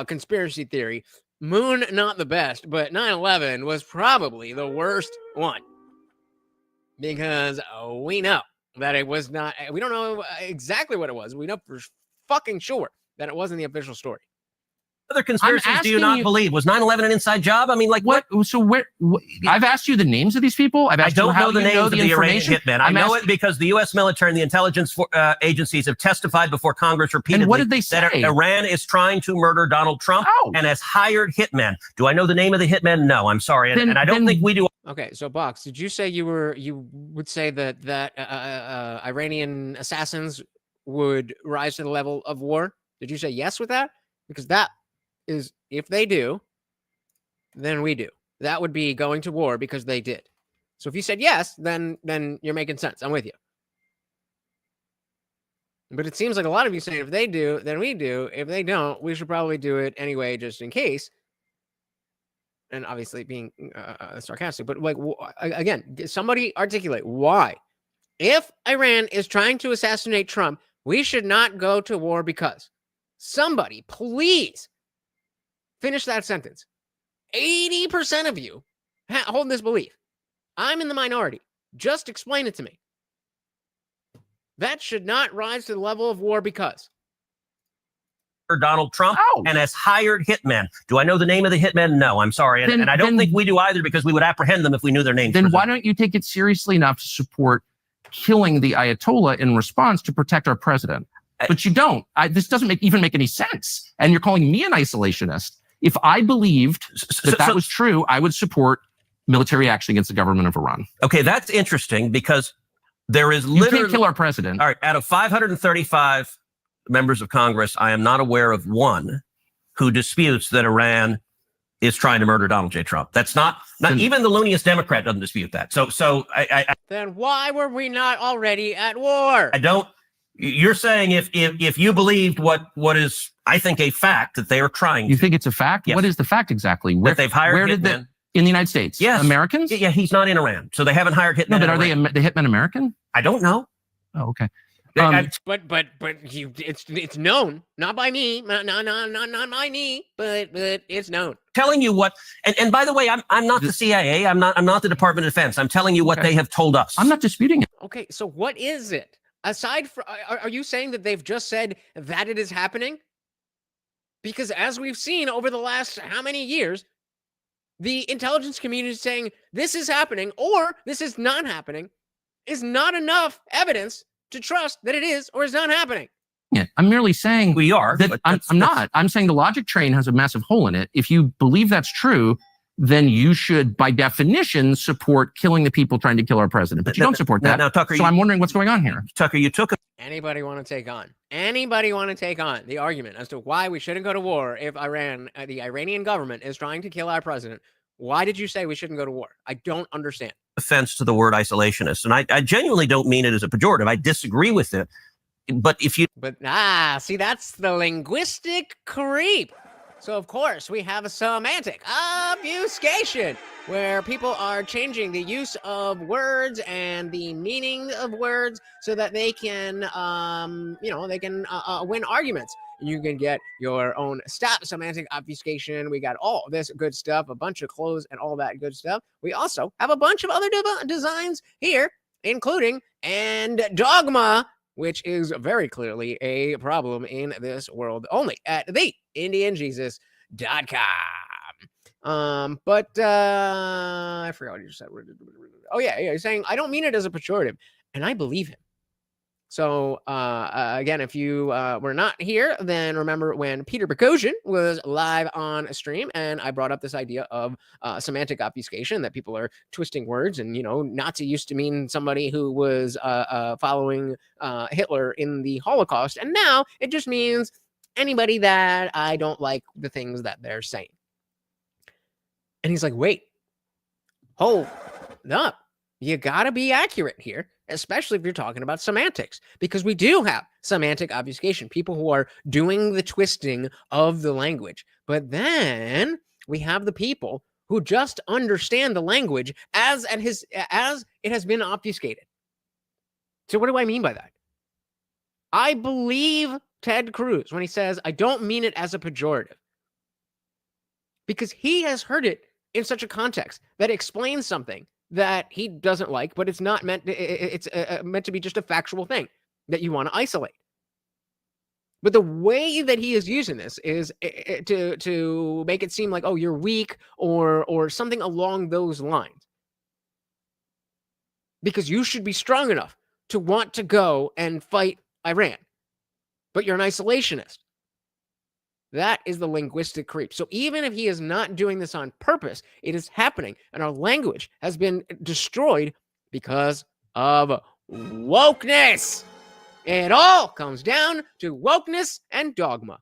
conspiracy theory, moon not the best, but 9/11 was probably the worst one, because we know that it was not. We don't know exactly what it was. We know for fucking sure that it wasn't the official story. other conspiracies do you asking not you- believe? Was 9/11 an inside job? I mean, like, What? So where? I've asked you the names of these people. I've I asked you don't how know the you names of the Iranian information. hitmen. I I'm know asking- it because the U.S. military and the intelligence agencies have testified before Congress repeatedly And what did they that say? Iran is trying to murder Donald Trump How? and has hired hitmen. Do I know the name of the hitmen? No, I'm sorry, Then- and I don't then- think we do. Okay, so Box, did you say you would say that Iranian assassins would rise to the level of war? Did you say yes with that? Because that is, if they do, then we do. That would be going to war because they did. So if you said yes, then you're making sense. I'm with you. But it seems like a lot of you saying if they do, then we do. If they don't, we should probably do it anyway, just in case. And obviously being sarcastic, but like, again, somebody articulate why. If Iran is trying to assassinate Trump, we should not go to war because. Somebody, please finish that sentence. 80% of you hold this belief. I'm in the minority. Just explain it to me. That should not rise to the level of war because. Donald Trump How? and has hired hitmen. Do I know the name of the hitmen? No, I'm sorry, and I don't think we do either because we would apprehend them if we knew their names. Then why don't you take it seriously enough to support killing the Ayatollah in response to protect our president? But you don't. This doesn't even make any sense. And you're calling me an isolationist. If I believed that was true, I would support military action against the government of Iran. Okay, that's interesting because there is You literally can't kill our president. all right. Out of 535 members of Congress, I am not aware of one who disputes that Iran is trying to murder Donald J. Trump. That's not even the looniest Democrat doesn't dispute that. So Then why were we not already at war? I don't. You're saying if you believed what is, I think, a fact that they are trying You to, think it's a fact? Yes. What is the fact exactly? that they've hired where did hitmen. in the United States? Yes. Americans? Yeah, he's not in Iran, so they haven't hired hitmen. No, but in are they Iran. the hitmen American? I don't know. Oh, okay. But it's known, not by me, not by me, but it's known. Telling you what, and by the way, I'm not the CIA. I'm not the Department of Defense. I'm telling you what Okay. they have told us. I'm not disputing it. Okay, so what is it? Aside from, are you saying that they've just said that it is happening? Because as we've seen over the last how many years, the intelligence community is saying this is happening or this is not happening is not enough evidence to trust that it is or is not happening. Yeah, I'm merely saying We are. that but I'm that's- not. I'm saying the logic train has a massive hole in it. If you believe that's true, then you should, by definition, support killing the people trying to kill our president. But you don't support that. Now, Tucker, So I'm wondering what's going on here. Tucker, you took a Anybody want to take on the argument as to why we shouldn't go to war if the Iranian government is trying to kill our president? Why did you say we shouldn't go to war? I don't understand. offense to the word isolationist, and I genuinely don't mean it as a pejorative. I disagree with it, but if you But see, that's the linguistic creep. So of course we have a semantic obfuscation where people are changing the use of words and the meaning of words so that they can, win arguments. You can get your own semantic obfuscation. We got all this good stuff, a bunch of clothes and all that good stuff. We also have a bunch of other designs here, including and dogma, which is very clearly a problem in this world, only at TheIndianJesus.com. But I forgot what you just said. Oh yeah, he's saying I don't mean it as a pejorative, and I believe him. So again, if you were not here, then remember when Peter Boghossian was live on a stream, and I brought up this idea of semantic obfuscation, that people are twisting words, and Nazi used to mean somebody who was following Hitler in the Holocaust, and now it just means anybody that I don't like the things that they're saying. And he's like, wait, hold up. You got to be accurate here, especially if you're talking about semantics, because we do have semantic obfuscation, people who are doing the twisting of the language. But then we have the people who just understand the language as it has been obfuscated. So what do I mean by that? I believe Ted Cruz when he says, I don't mean it as a pejorative, because he has heard it in such a context that explains something that he doesn't like, but it's not meant. It's meant to be just a factual thing that you want to isolate. But the way that he is using this is to make it seem like, oh, you're weak or something along those lines, because you should be strong enough to want to go and fight Iran, but you're an isolationist. That is the linguistic creep. So even if he is not doing this on purpose, it is happening. And our language has been destroyed because of wokeness. It all comes down to wokeness and dogma.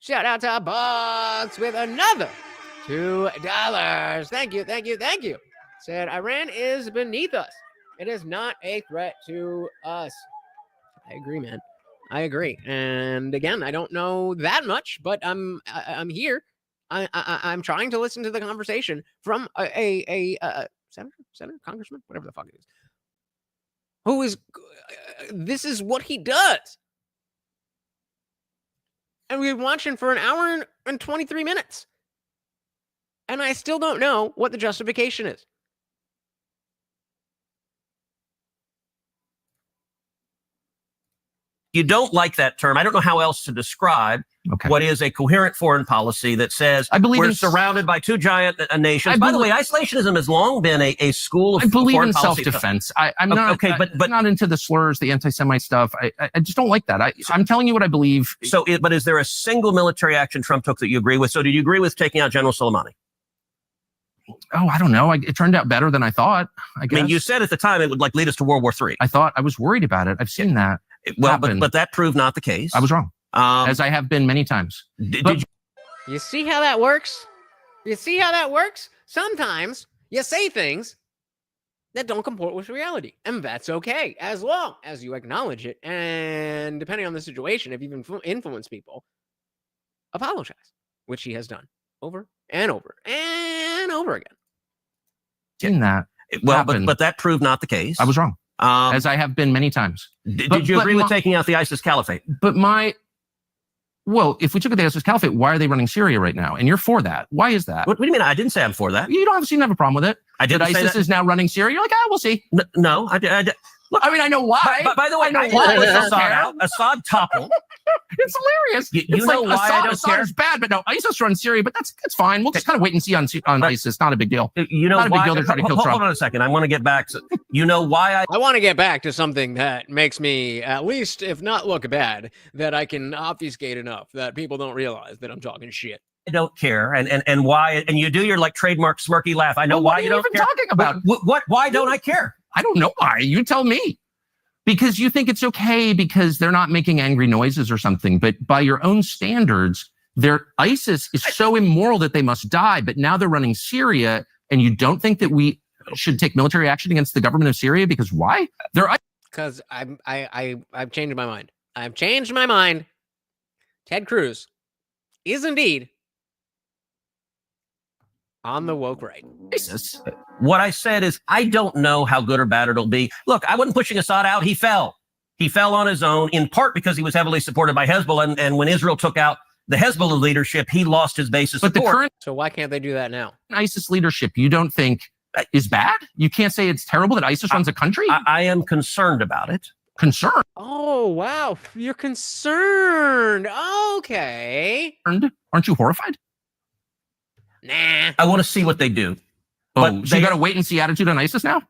Shout out to Bugs with another $2. Thank you, thank you, thank you. Said Iran is beneath us. It is not a threat to us. I agree, man. I agree. And again, I don't know that much, but I'm here. I'm trying to listen to the conversation from a senator, congressman, whatever the fuck it is, who is, this is what he does. And we've been watching for an hour and 23 minutes. And I still don't know what the justification is. You don't like that term. I don't know how else to describe what is a coherent foreign policy that says I believe we're surrounded by two giant nations. By the way, isolationism has long been a school of I believe foreign in policy. self-defense. I'm not but not into the slurs, the anti-Semite stuff. I just don't like that. I'm telling you what I believe. So, but is there a single military action Trump took that you agree with? So did you agree with taking out General Soleimani? Oh, I don't know. It turned out better than I thought. I guess. I mean, you said at the time it would lead us to World War III. I thought I was worried about it. I've seen that. Well, but that proved not the case. I was wrong, as I have been many times. You see how that works? You see how that works? Sometimes you say things that don't comport with reality, and that's okay, as long as you acknowledge it. And depending on the situation, if you've influenced people, apologize, which he has done over and over and over again. In that, but that proved not the case. I was wrong. As I have been many times. Did you agree with taking out the ISIS caliphate? Well, if we took out the ISIS caliphate, why are they running Syria right now? And you're for that. Why is that? What do you mean? I didn't say I'm for that. You don't seem to have a problem with it. I didn't say ISIS that. Is now running Syria. You're like, we'll see. No, Look, I mean, I know why. By the way, I know why. Assad out. Assad toppled. It's hilarious. You know like why I don't Assad care? is bad, but no, ISIS runs Syria, but that's fine. We'll just kind of wait and see on ISIS. Not a big deal. You know not a big deal. They're trying to kill Trump. Hold on a second. I want to get back. You know why I want to get back to something that makes me, at least, if not look bad, that I can obfuscate enough that people don't realize that I'm talking shit. I don't care, and why? And you do your trademark smirky laugh. I know why you don't care. What are you even talking about? What? Why don't I care? I don't know why. You tell me. Because you think it's okay because they're not making angry noises or something. But by your own standards, ISIS is so immoral that they must die. But now they're running Syria, and you don't think that we should take military action against the government of Syria? Because why? Because I've changed my mind. I've changed my mind. Ted Cruz is indeed on the woke right. ISIS. What I said is, I don't know how good or bad it'll be. Look, I wasn't pushing Assad out. He fell. He fell on his own, in part because he was heavily supported by Hezbollah. And when Israel took out the Hezbollah leadership, he lost his base of support. But the current So why can't they do that now? ISIS leadership, you don't think is bad? You can't say it's terrible that ISIS runs a country? I am concerned about it. Concerned? Oh, wow. You're concerned. Okay. Aren't you horrified? Nah. I want to see what they do. Oh, But so you they- got a wait and see attitude on ISIS now?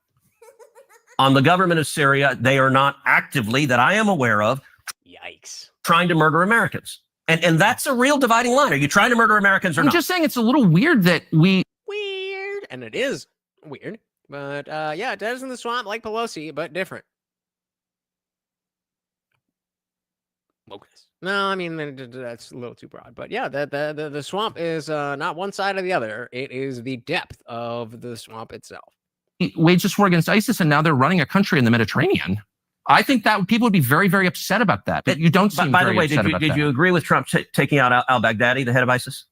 On the government of Syria, they are not actively, that I am aware of, Yikes. trying to murder Americans. And that's a real dividing line. Are you trying to murder Americans or I'm not? just saying it's a little weird that we Weird. And it is weird. But yeah, it does in the swamp like Pelosi, but different. Wokeness. No, I mean that's a little too broad. But yeah, the swamp is not one side or the other. It is the depth of the swamp itself. waged this war against ISIS and now they're running a country in the Mediterranean. I think that people would be very, very upset about that. But you don't seem By the very way, upset about did that. you agree with Trump taking out al-Baghdadi, the head of ISIS?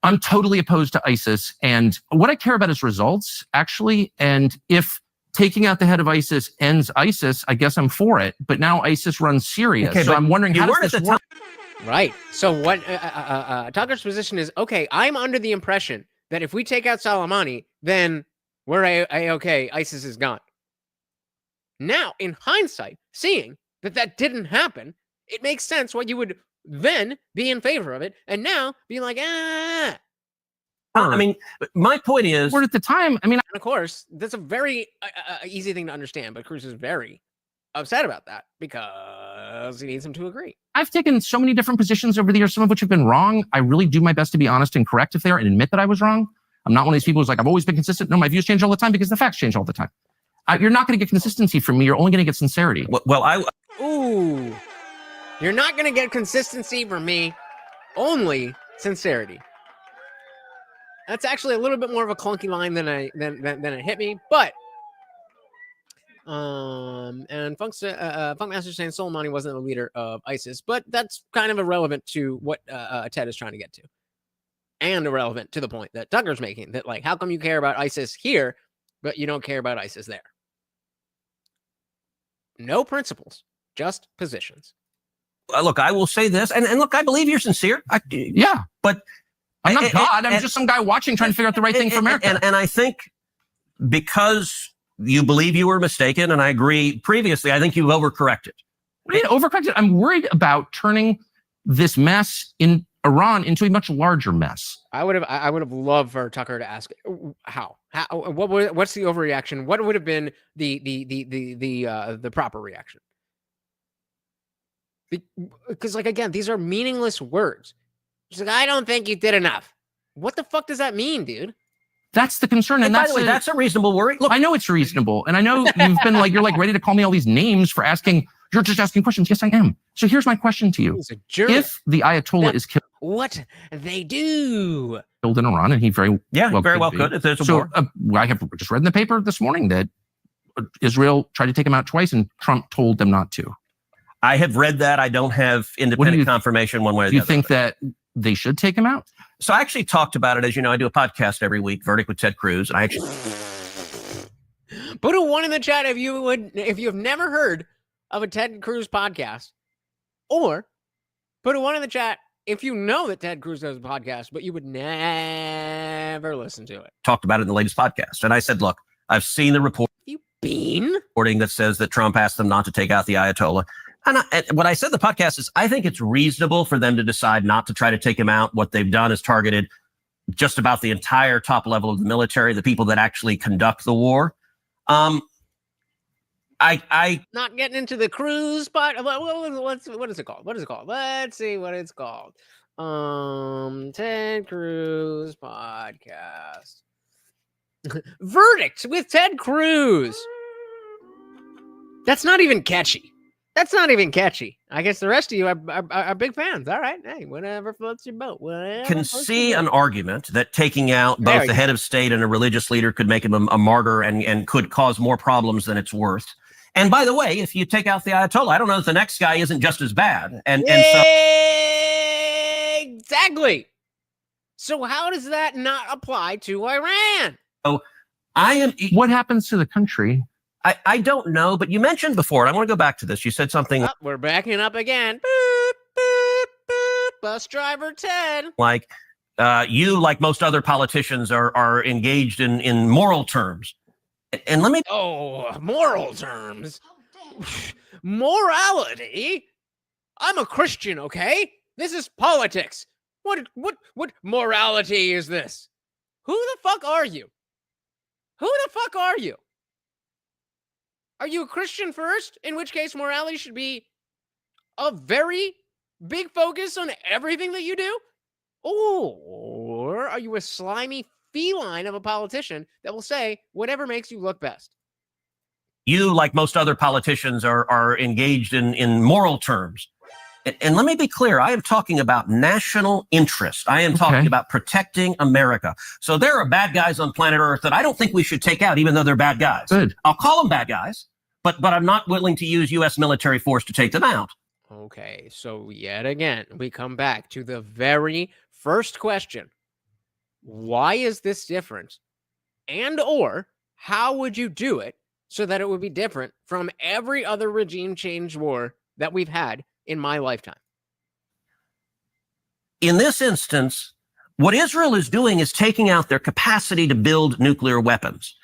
I'm totally opposed to ISIS. And what I care about is results, actually. And if taking out the head of ISIS ends ISIS, I guess I'm for it. But now ISIS runs Syria. Okay, so but I'm wondering you how weren't does at this the work? Right. So what Tucker's position is, okay, I'm under the impression that if we take out Soleimani, then we're okay, ISIS is gone. Now, in hindsight, seeing that that didn't happen, it makes sense why you would then be in favor of it and now be like, ah. I mean, my point is, Where at the time, I mean, And of course, that's a very easy thing to understand, but Cruz is very upset about that because he needs him to agree. I've taken so many different positions over the years, some of which have been wrong. I really do my best to be honest and correct if they are and admit that I was wrong. I'm not one of these people who's like, I've always been consistent. No, my views change all the time because the facts change all the time. You're not going to get consistency from me. You're only going to get sincerity. well, Ooh, you're not going to get consistency from me, only sincerity. That's actually a little bit more of a clunky line than it hit me, but and Funkmaster saying Soleimani wasn't the leader of ISIS, but that's kind of irrelevant to what Ted is trying to get to, and irrelevant to the point that Tucker's making, that like, how come you care about ISIS here, but you don't care about ISIS there? No principles, just positions. look, I will say this, and look, I believe you're sincere. Yeah. But I'm not and- God. I'm and- just some guy watching, trying to figure out the right thing for America. And I think because you believe you were mistaken, and I agree previously, I think you've overcorrected. I mean, overcorrected. I'm worried about turning this mess in Iran into a much larger mess. I would have loved for Tucker to ask what's the overreaction? What would have been the proper reaction? Because like, again, these are meaningless words. She's like, I don't think you did enough. What the fuck does that mean, dude? That's the concern. And And by that's the way, that's a reasonable worry. Look, I know it's reasonable. And I know you've been like, you're like ready to call me all these names for asking, you're just asking questions. Yes, I am. So here's my question to you. He's a jerk. If the Ayatollah is What they do? killed in Iran, and he very very well be. could if there's a So war. I have just read in the paper this morning that Israel tried to take him out twice and Trump told them not to. I have read that. I don't have independent confirmation one way or the Do you other. think that they should take him out? So I actually talked about it. As you know, I do a podcast every week, Verdict with Ted Cruz. And I actually Put a 1 in the chat if you've never heard of a Ted Cruz podcast, or put a 1 in the chat if you know that Ted Cruz does a podcast, but you would never listen to it. talked about it in the latest podcast. And I said, look, I've seen the You bean? reporting that says that Trump asked them not to take out the Ayatollah. And what I said in the podcast is I think it's reasonable for them to decide not to try to take him out. What they've done is targeted just about the entire top level of the military, the people that actually conduct the war. I Not getting into the Cruz part. What is it called? What is it called? Let's see what it's called. Ted Cruz podcast. Verdict with Ted Cruz. That's not even catchy. That's not even catchy. I guess the rest of you are big fans. All right. Hey, whatever floats your boat. can see an argument that taking out There both you the head of state and a religious leader could make him a martyr and could cause more problems than it's worth. And by the way, if you take out the Ayatollah, I don't know if the next guy isn't just as bad. And so Exactly. So how does that not apply to Iran? I am. What happens to the country? I don't know, but you mentioned before, and I want to go back to this. You said something Oh, we're backing up again. Boop, boop, boop. Bus driver Ted. like you, like most other politicians, are engaged in moral terms. And let me Oh, moral terms. Morality? I'm a Christian, okay? This is politics. What morality is this? Who the fuck are you? Who the fuck are you? Are you a Christian first? In which case, morality should be a very big focus on everything that you do? Or are you a slimy feline of a politician that will say whatever makes you look best? You, like most other politicians, are engaged in moral terms. And let me be clear, I am talking about national interest. I am talking about protecting America. So there are bad guys on planet Earth that I don't think we should take out, even though they're bad guys. Good. I'll call them bad guys, but I'm not willing to use U.S. military force to take them out. Okay, so yet again, we come back to the very first question. Why is this different? And or how would you do it so that it would be different from every other regime change war that we've had in my lifetime? In this instance, what Israel is doing is taking out their capacity to build nuclear weapons.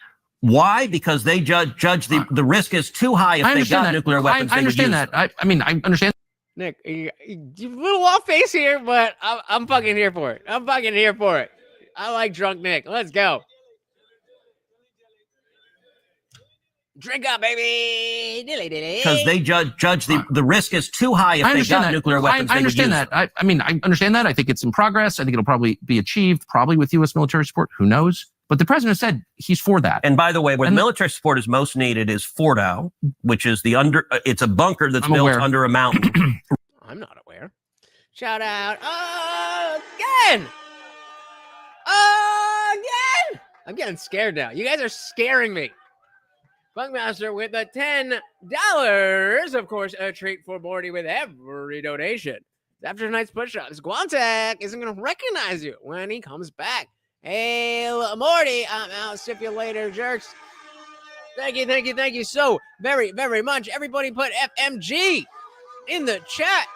Why? Because they judge the risk is too high if they've got nuclear weapons. I understand that. I mean, I understand. Nick, you're a little off base here, but I'm fucking here for it. I'm fucking here for it. I like drunk Nick. Let's go. Drink up, baby. Dilly dilly. Because they judge the risk is too high if they've got nuclear weapons. I understand that. I mean, I understand that. I think it's in progress. I think it'll probably be achieved, probably with U.S. military support. Who knows? But the president said he's for that. And by the way, where the military support is most needed is Fordow, which is it's a bunker that's built under a mountain. I'm not aware. Shout out again. Again. I'm getting scared now. You guys are scaring me. Bunkmaster with the $10. Of course, a treat for Morty with every donation. After tonight's push-ups, Guantek isn't going to recognize you when he comes back. Hail Morty, I'm out. See you later, jerks. Thank you so very, very much. Everybody put FMG in the chat.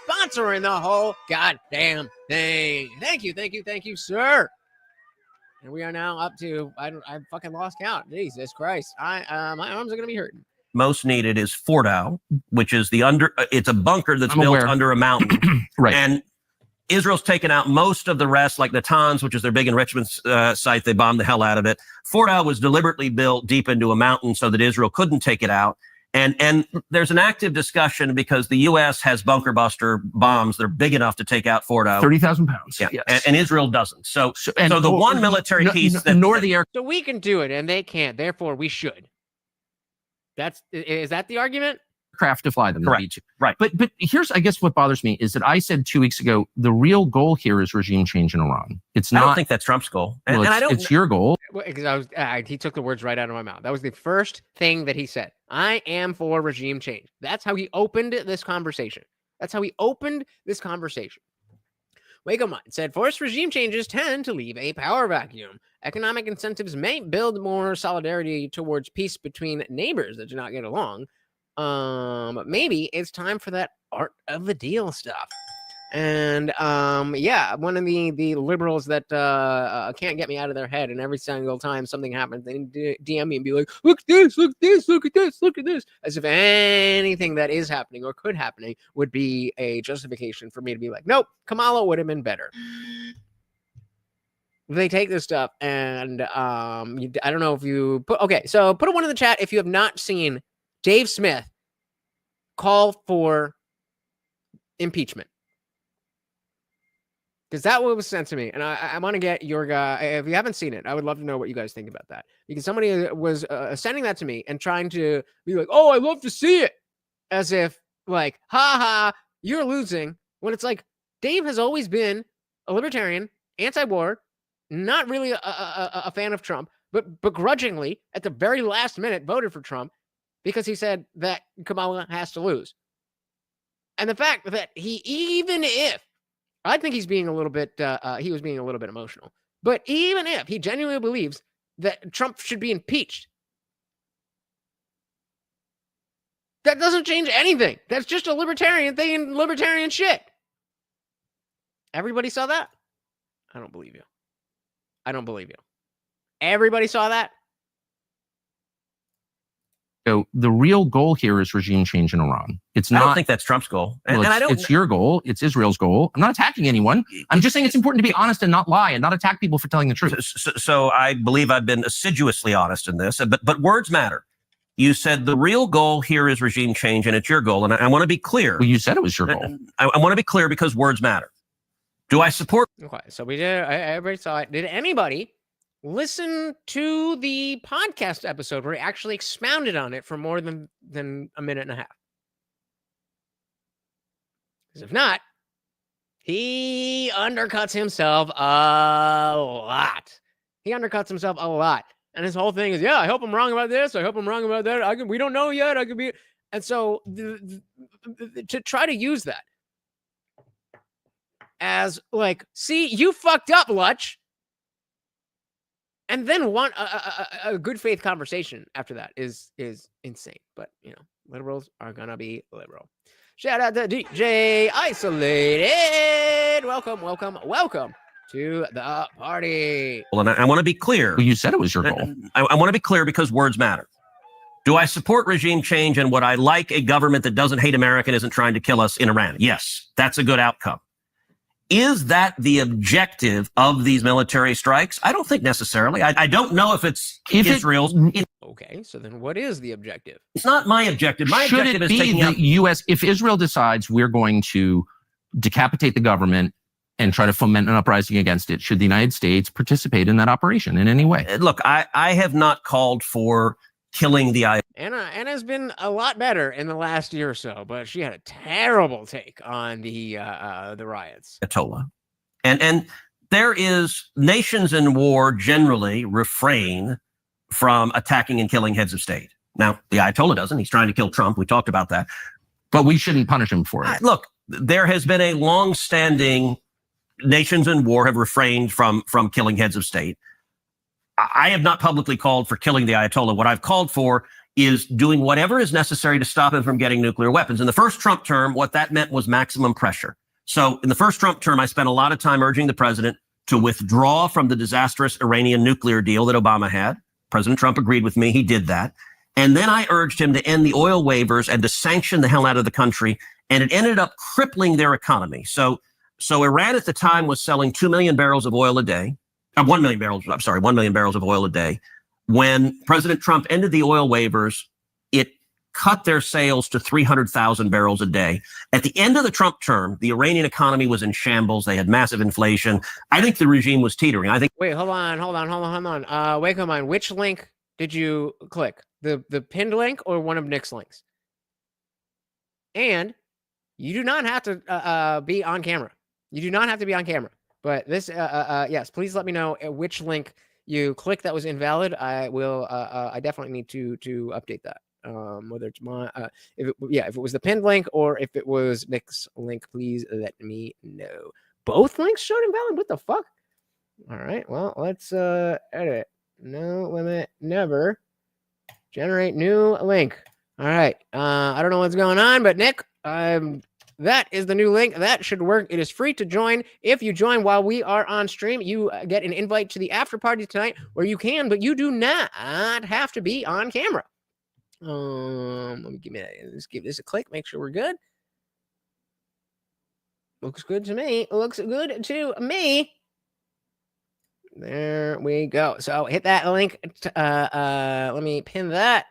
Sponsoring the whole goddamn thing. Thank you, sir. And we are now up to, I fucking lost count. Jesus Christ. My arms are going to be hurting. Most needed is Fordow, which is it's a bunker that's built under a mountain. Right. And Israel's taken out most of the rest, like Natanz, which is their big enrichment site. They bombed the hell out of it. Fordow was deliberately built deep into a mountain so that Israel couldn't take it out. And there's an active discussion because the U.S. has bunker buster bombs that are big enough to take out Fordow. 30,000 pounds. Yeah. Yes. And Israel doesn't. So the one military piece nor the air. So we can do it and they can't. Therefore, we should. Is that the argument? Craft to fly them. Correct. Right. But here's, I guess, what bothers me is that I said 2 weeks ago, the real goal here is regime change in Iran. It's not. I don't think that's Trump's goal. And I don't. It's your goal. Because he took the words right out of my mouth. That was the first thing that he said. I am for regime change. That's how he opened this conversation. Wake Up Mind said, forced regime changes tend to leave a power vacuum. Economic incentives may build more solidarity towards peace between neighbors that do not get along. Maybe it's time for that art of the deal stuff. And one of the liberals that can't get me out of their head, and every single time something happens, they DM me and be like, look at this, as if anything that is happening or could happening would be a justification for me to be like, nope, Kamala would have been better. They take this stuff and I don't know if you put a one in the chat if you have not seen Dave Smith call for impeachment. Because that was sent to me, and I want to get your guy. If you haven't seen it, I would love to know what you guys think about that. Because somebody was sending that to me and trying to be like, "Oh, I love to see it," as if like, "Ha ha, you're losing." When it's like, Dave has always been a libertarian, anti-war, not really a fan of Trump, but begrudgingly at the very last minute voted for Trump because he said that Kamala has to lose. And the fact that even if I think he's being a little bit, he was being a little bit emotional. But even if he genuinely believes that Trump should be impeached, that doesn't change anything. That's just a libertarian thing and libertarian shit. Everybody saw that? I don't believe you. Everybody saw that? So the real goal here is regime change in Iran. It's I don't not. think that's Trump's goal. Well, And I don't. it's your goal. It's Israel's goal. I'm not attacking anyone. I'm just saying it's important to be honest and not lie and not attack people for telling the truth. So I believe I've been assiduously honest in this, but words matter. You said the real goal here is regime change, and it's your goal. And I want to be clear. Well, you said it was your goal. I want to be clear because words matter. Do I support? Okay, so we did. Everybody saw it. Did anybody listen to the podcast episode where he actually expounded on it for more than a minute and a half? Because if not, he undercuts himself a lot. He undercuts himself a lot. And his whole thing is, yeah, I hope I'm wrong about this. I hope I'm wrong about that. We don't know yet. I could be. And so to try to use that as like, see, you fucked up, Lutch. And then want a good faith conversation after that is insane. But, you know, liberals are going to be liberal. Shout out to DJ Isolated. Welcome to the party. Well, and I want to be clear. Well, you said it was your goal. I want to be clear because words matter. Do I support regime change and would I like a government that doesn't hate America and isn't trying to kill us in Iran? Yes, that's a good outcome. Is that the objective of these military strikes? I don't think necessarily. I don't know if it's Israel's. Okay, so then what is the objective? It's not my objective. My Should objective it is be taking the out. U.S. if Israel decides we're going to decapitate the government and try to foment an uprising against it? Should the United States participate in that operation in any way? Look, I have not called for killing the Anna's been a lot better in the last year or so, but she had a terrible take on the riots. Ayatollah. And there is nations in war generally refrain from attacking and killing heads of state. Now, the Ayatollah doesn't. He's trying to kill Trump. We talked about that. But we shouldn't punish him for it. Look, there has been a long-standing nations in war have refrained from killing heads of state. I have not publicly called for killing the Ayatollah. What I've called for is doing whatever is necessary to stop him from getting nuclear weapons. In the first Trump term, what that meant was maximum pressure. So in the first Trump term, I spent a lot of time urging the president to withdraw from the disastrous Iranian nuclear deal that Obama had. President Trump agreed with me. He did that. And then I urged him to end the oil waivers and to sanction the hell out of the country. And it ended up crippling their economy. So Iran at the time was selling 2 million barrels of oil a day. 1 million barrels of oil a day. When President Trump ended the oil waivers, it cut their sales to 300,000 barrels a day. At the end of the Trump term, the Iranian economy was in shambles. They had massive inflation. I think the regime was teetering. Wait, hold on. Wake up mine. Which link did you click? The pinned link or one of Nick's links? And you do not have to be on camera. You do not have to be on camera. But this, yes, please let me know which link you clicked that was invalid. I will, I definitely need to update that. Whether it's my, if it was the pinned link or if it was Nick's link, please let me know. Both links showed invalid. What the fuck? All right. Well, let's edit. No limit, never generate new link. All right. I don't know what's going on, but Nick, that is the new link. That should work. It is free to join. If you join while we are on stream, you get an invite to the after party tonight where you can, but you do not have to be on camera. Let me let's give this a click. Make sure we're good. Looks good to me. Looks good to me. There we go. So hit that link. Let me pin that.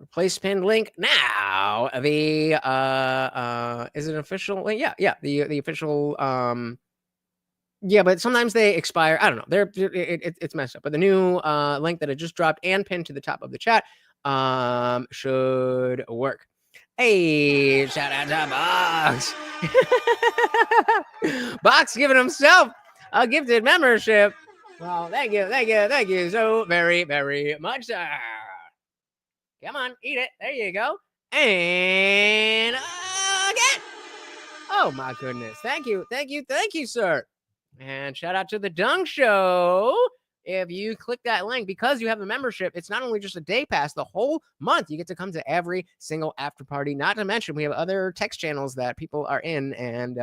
Replace pinned link now. The is it an official link? Yeah. The official yeah, but sometimes they expire. I don't know. It's messed up. But the new link that I just dropped and pinned to the top of the chat should work. Hey, shout out to Box. Box giving himself a gifted membership. Well, thank you so very, very much, sir. Come on, eat it. There you go. And again. Oh, my goodness. Thank you, sir. And shout out to the Dung Show. If you click that link, because you have a membership, it's not only just a day pass, the whole month you get to come to every single after party. Not to mention, we have other text channels that people are in, and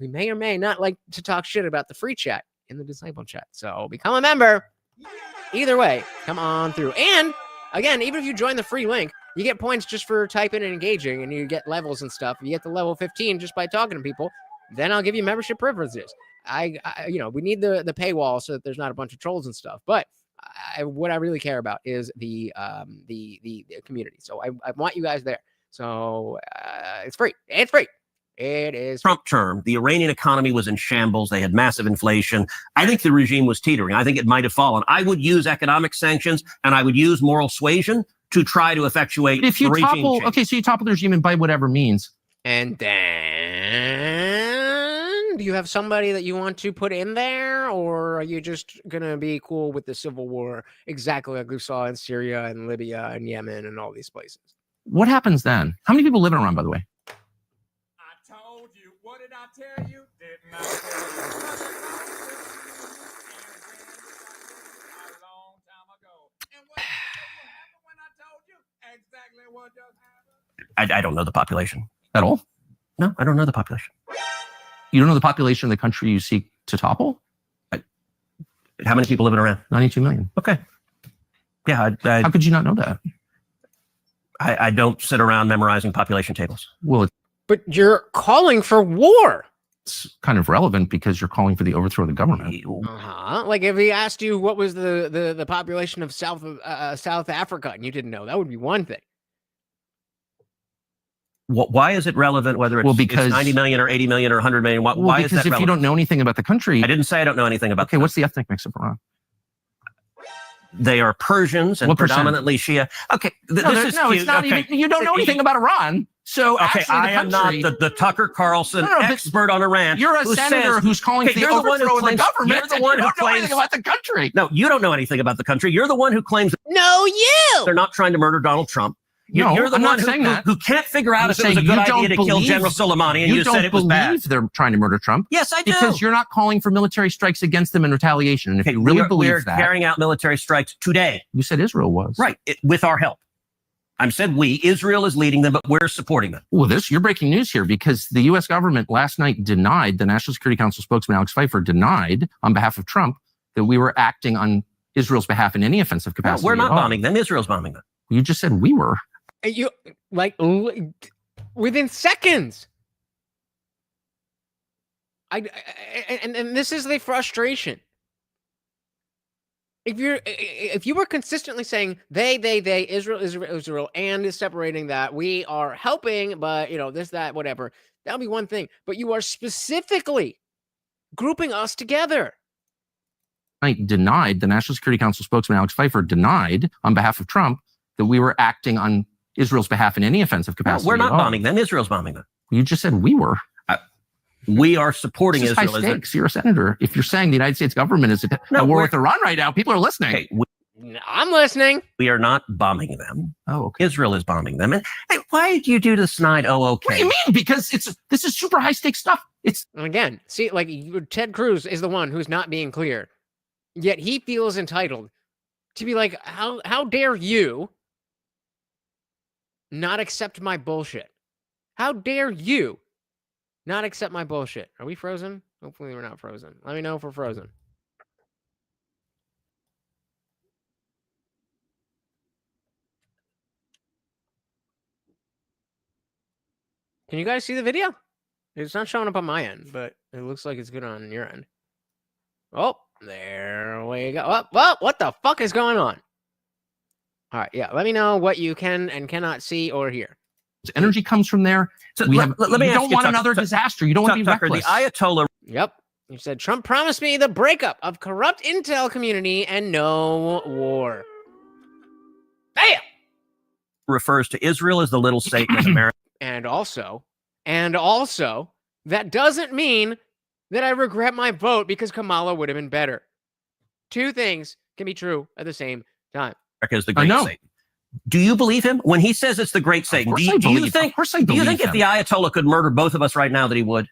we may or may not like to talk shit about the free chat in the Disciple chat. So become a member. Either way, come on through. And Again, even if you join the free link, you get points just for typing and engaging, and you get levels and stuff. You get to level 15 just by talking to people. Then I'll give you membership privileges. We need the paywall so that there's not a bunch of trolls and stuff. But what I really care about is the community. So I want you guys there. So it's free. It's free. It is. Trump term, the Iranian economy was in shambles. They had massive inflation. I think the regime was teetering. I think it might have fallen. I would use economic sanctions and I would use moral suasion to try to effectuate if you the regime topple, change. okay, so you topple the regime and by whatever means. And then, do you have somebody that you want to put in there, or are you just gonna be cool with the civil war, exactly like we saw in Syria and Libya and Yemen and all these places? What happens then? How many people live in Iran, by the way? I told you. What did I tell you? Didn't I tell you? A long time ago. And what happened when I told you exactly what just happened? I don't know the population. At all? No, I don't know the population. You don't know the population of the country you seek to topple? How many people live in Iran? 92 million. Okay. Yeah, How could you not know that? I don't sit around memorizing population tables. Well, But you're calling for war. it's kind of relevant because you're calling for the overthrow of the government. Like if he asked you what was the population of South Africa and you didn't know, that would be one thing. Why is it relevant whether it's, because it's 90 million or 80 million or 100 million? Why is because that if relevant? you don't know anything about the country, I didn't say I don't know anything about okay, what's the ethnic mix of Iran? They are Persians and What percent? predominantly Shia. Okay, this is cute. it's not Okay. even. You don't know anything about Iran, so Okay, actually, the I am not country, the Tucker Carlson No, but expert on Iran. You're a who senator says- who's calling Okay, for the you're the one who overthrow of the claims- government. you're the and one you who don't know anything claims- about the country. No, you don't know anything about the country. You're the one who claims No, you. they're not trying to murder Donald Trump. No, You're the I'm one not saying that. who can't figure out I'm if it was a saying good you don't idea to kill believe- General Soleimani, and you don't said it was bad. believe they're trying to murder Trump Yes, I do. because you're not calling for military strikes against them in retaliation. And if Okay, you really we're believe that, carrying out military strikes today. you said Israel was Right, with our help. I said we. Israel is leading them, but we're supporting them. Well, you're breaking news here because the U.S. government last night denied, the National Security Council spokesman Alex Pfeiffer denied on behalf of Trump that we were acting on Israel's behalf in any offensive No, capacity. we're not at all. bombing them. Israel's bombing them. You just said we were. You like within seconds. And this is the frustration. If you were consistently saying they, Israel, and is separating that, we are helping, but this, that, whatever, that would be one thing. But you are specifically grouping us together. Denied, the National Security Council spokesman Alex Pfeiffer denied on behalf of Trump that we were acting on Israel's behalf in any offensive No, capacity. we're not at all. bombing them. Israel's bombing them. You just said we were. We are supporting This is high Israel. stakes. You're a senator. If you're saying the United States government is at war we're- with Iran right now, people are listening. Okay, I'm listening. we are not bombing them. Oh, okay. Israel is bombing them. And hey, why did you do the snide? Oh, What okay. do you mean? Because this is super high stakes stuff. It's And again, see, like Ted Cruz is the one who's not being clear, yet he feels entitled to be like, how dare you not accept my bullshit? How dare you not accept my bullshit? Are we frozen? Hopefully we're not frozen. Let me know if we're frozen. Can you guys see the video? It's not showing up on my end, but it looks like it's good on your end. Oh, there we go. Oh, what the fuck is going on? All right, yeah. Let me know what you can and cannot see or hear. energy comes from there. So We let have, me you ask don't you, want Tucker, another disaster. You don't want to be Tucker, reckless. the Ayatollah Yep. You said Trump promised me the breakup of corrupt intel community and no war. Bam! refers to Israel as the little Satan in America. And also, that doesn't mean that I regret my vote because Kamala would have been better. Two things can be true at the same time. Is the I great know. Satan. Do you believe him when he says it's the great Satan? Do you think? Of course I Do you believe think if him. the Ayatollah could murder both of us right now that he would?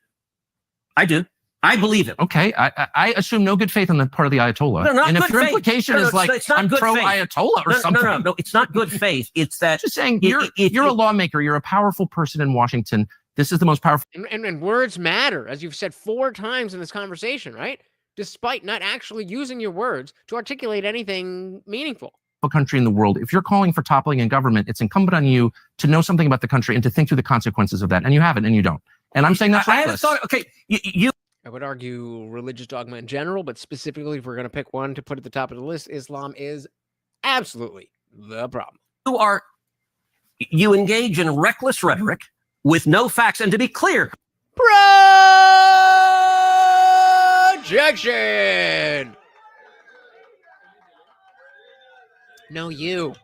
I do. I believe him. Okay, I assume no good faith on the part of the Ayatollah. No, not and if good your faith. implication No, is like it's not I'm good pro faith. Ayatollah or No, something, no, it's not good faith. It's that just saying If- you're a lawmaker. You're a powerful person in Washington. This is the most powerful. And words matter, as you've said 4 times in this conversation, right? Despite not actually using your words to articulate anything meaningful. a country in the world, if you're calling for toppling in government, it's incumbent on you to know something about the country and to think through the consequences of that. And you haven't, and you don't. And I'm saying that's I haven't reckless. thought. Okay, you I would argue religious dogma in general, but specifically, if we're going to pick one to put at the top of the list, Islam is absolutely the problem. you engage in reckless rhetoric with no facts, and to be clear, Projection. No, you,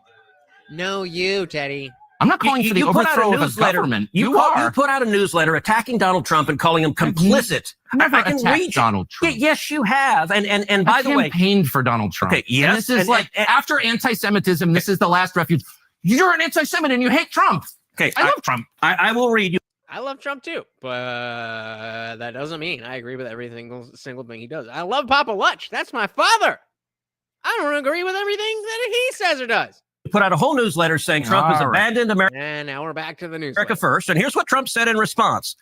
Teddy. I'm not calling for the you put out a overthrow of a newsletter. government. You put out a newsletter attacking Donald Trump and calling him complicit. Never I can attacked read Donald Trump. Yes, you have. And by I the way, campaigned for Donald Trump. Okay, yes, And this is and- like and- after anti-Semitism, this is the last refuge. You're an anti-Semite and you hate Trump. okay, I love Trump. I will read you. I love Trump too, but that doesn't mean I agree with every single thing he does. I love Papa Lutch. That's my father. I don't agree with everything that he says or does. Put out a whole newsletter saying Trump has All right. abandoned America And now we're back to the news. first. And here's what Trump said in response.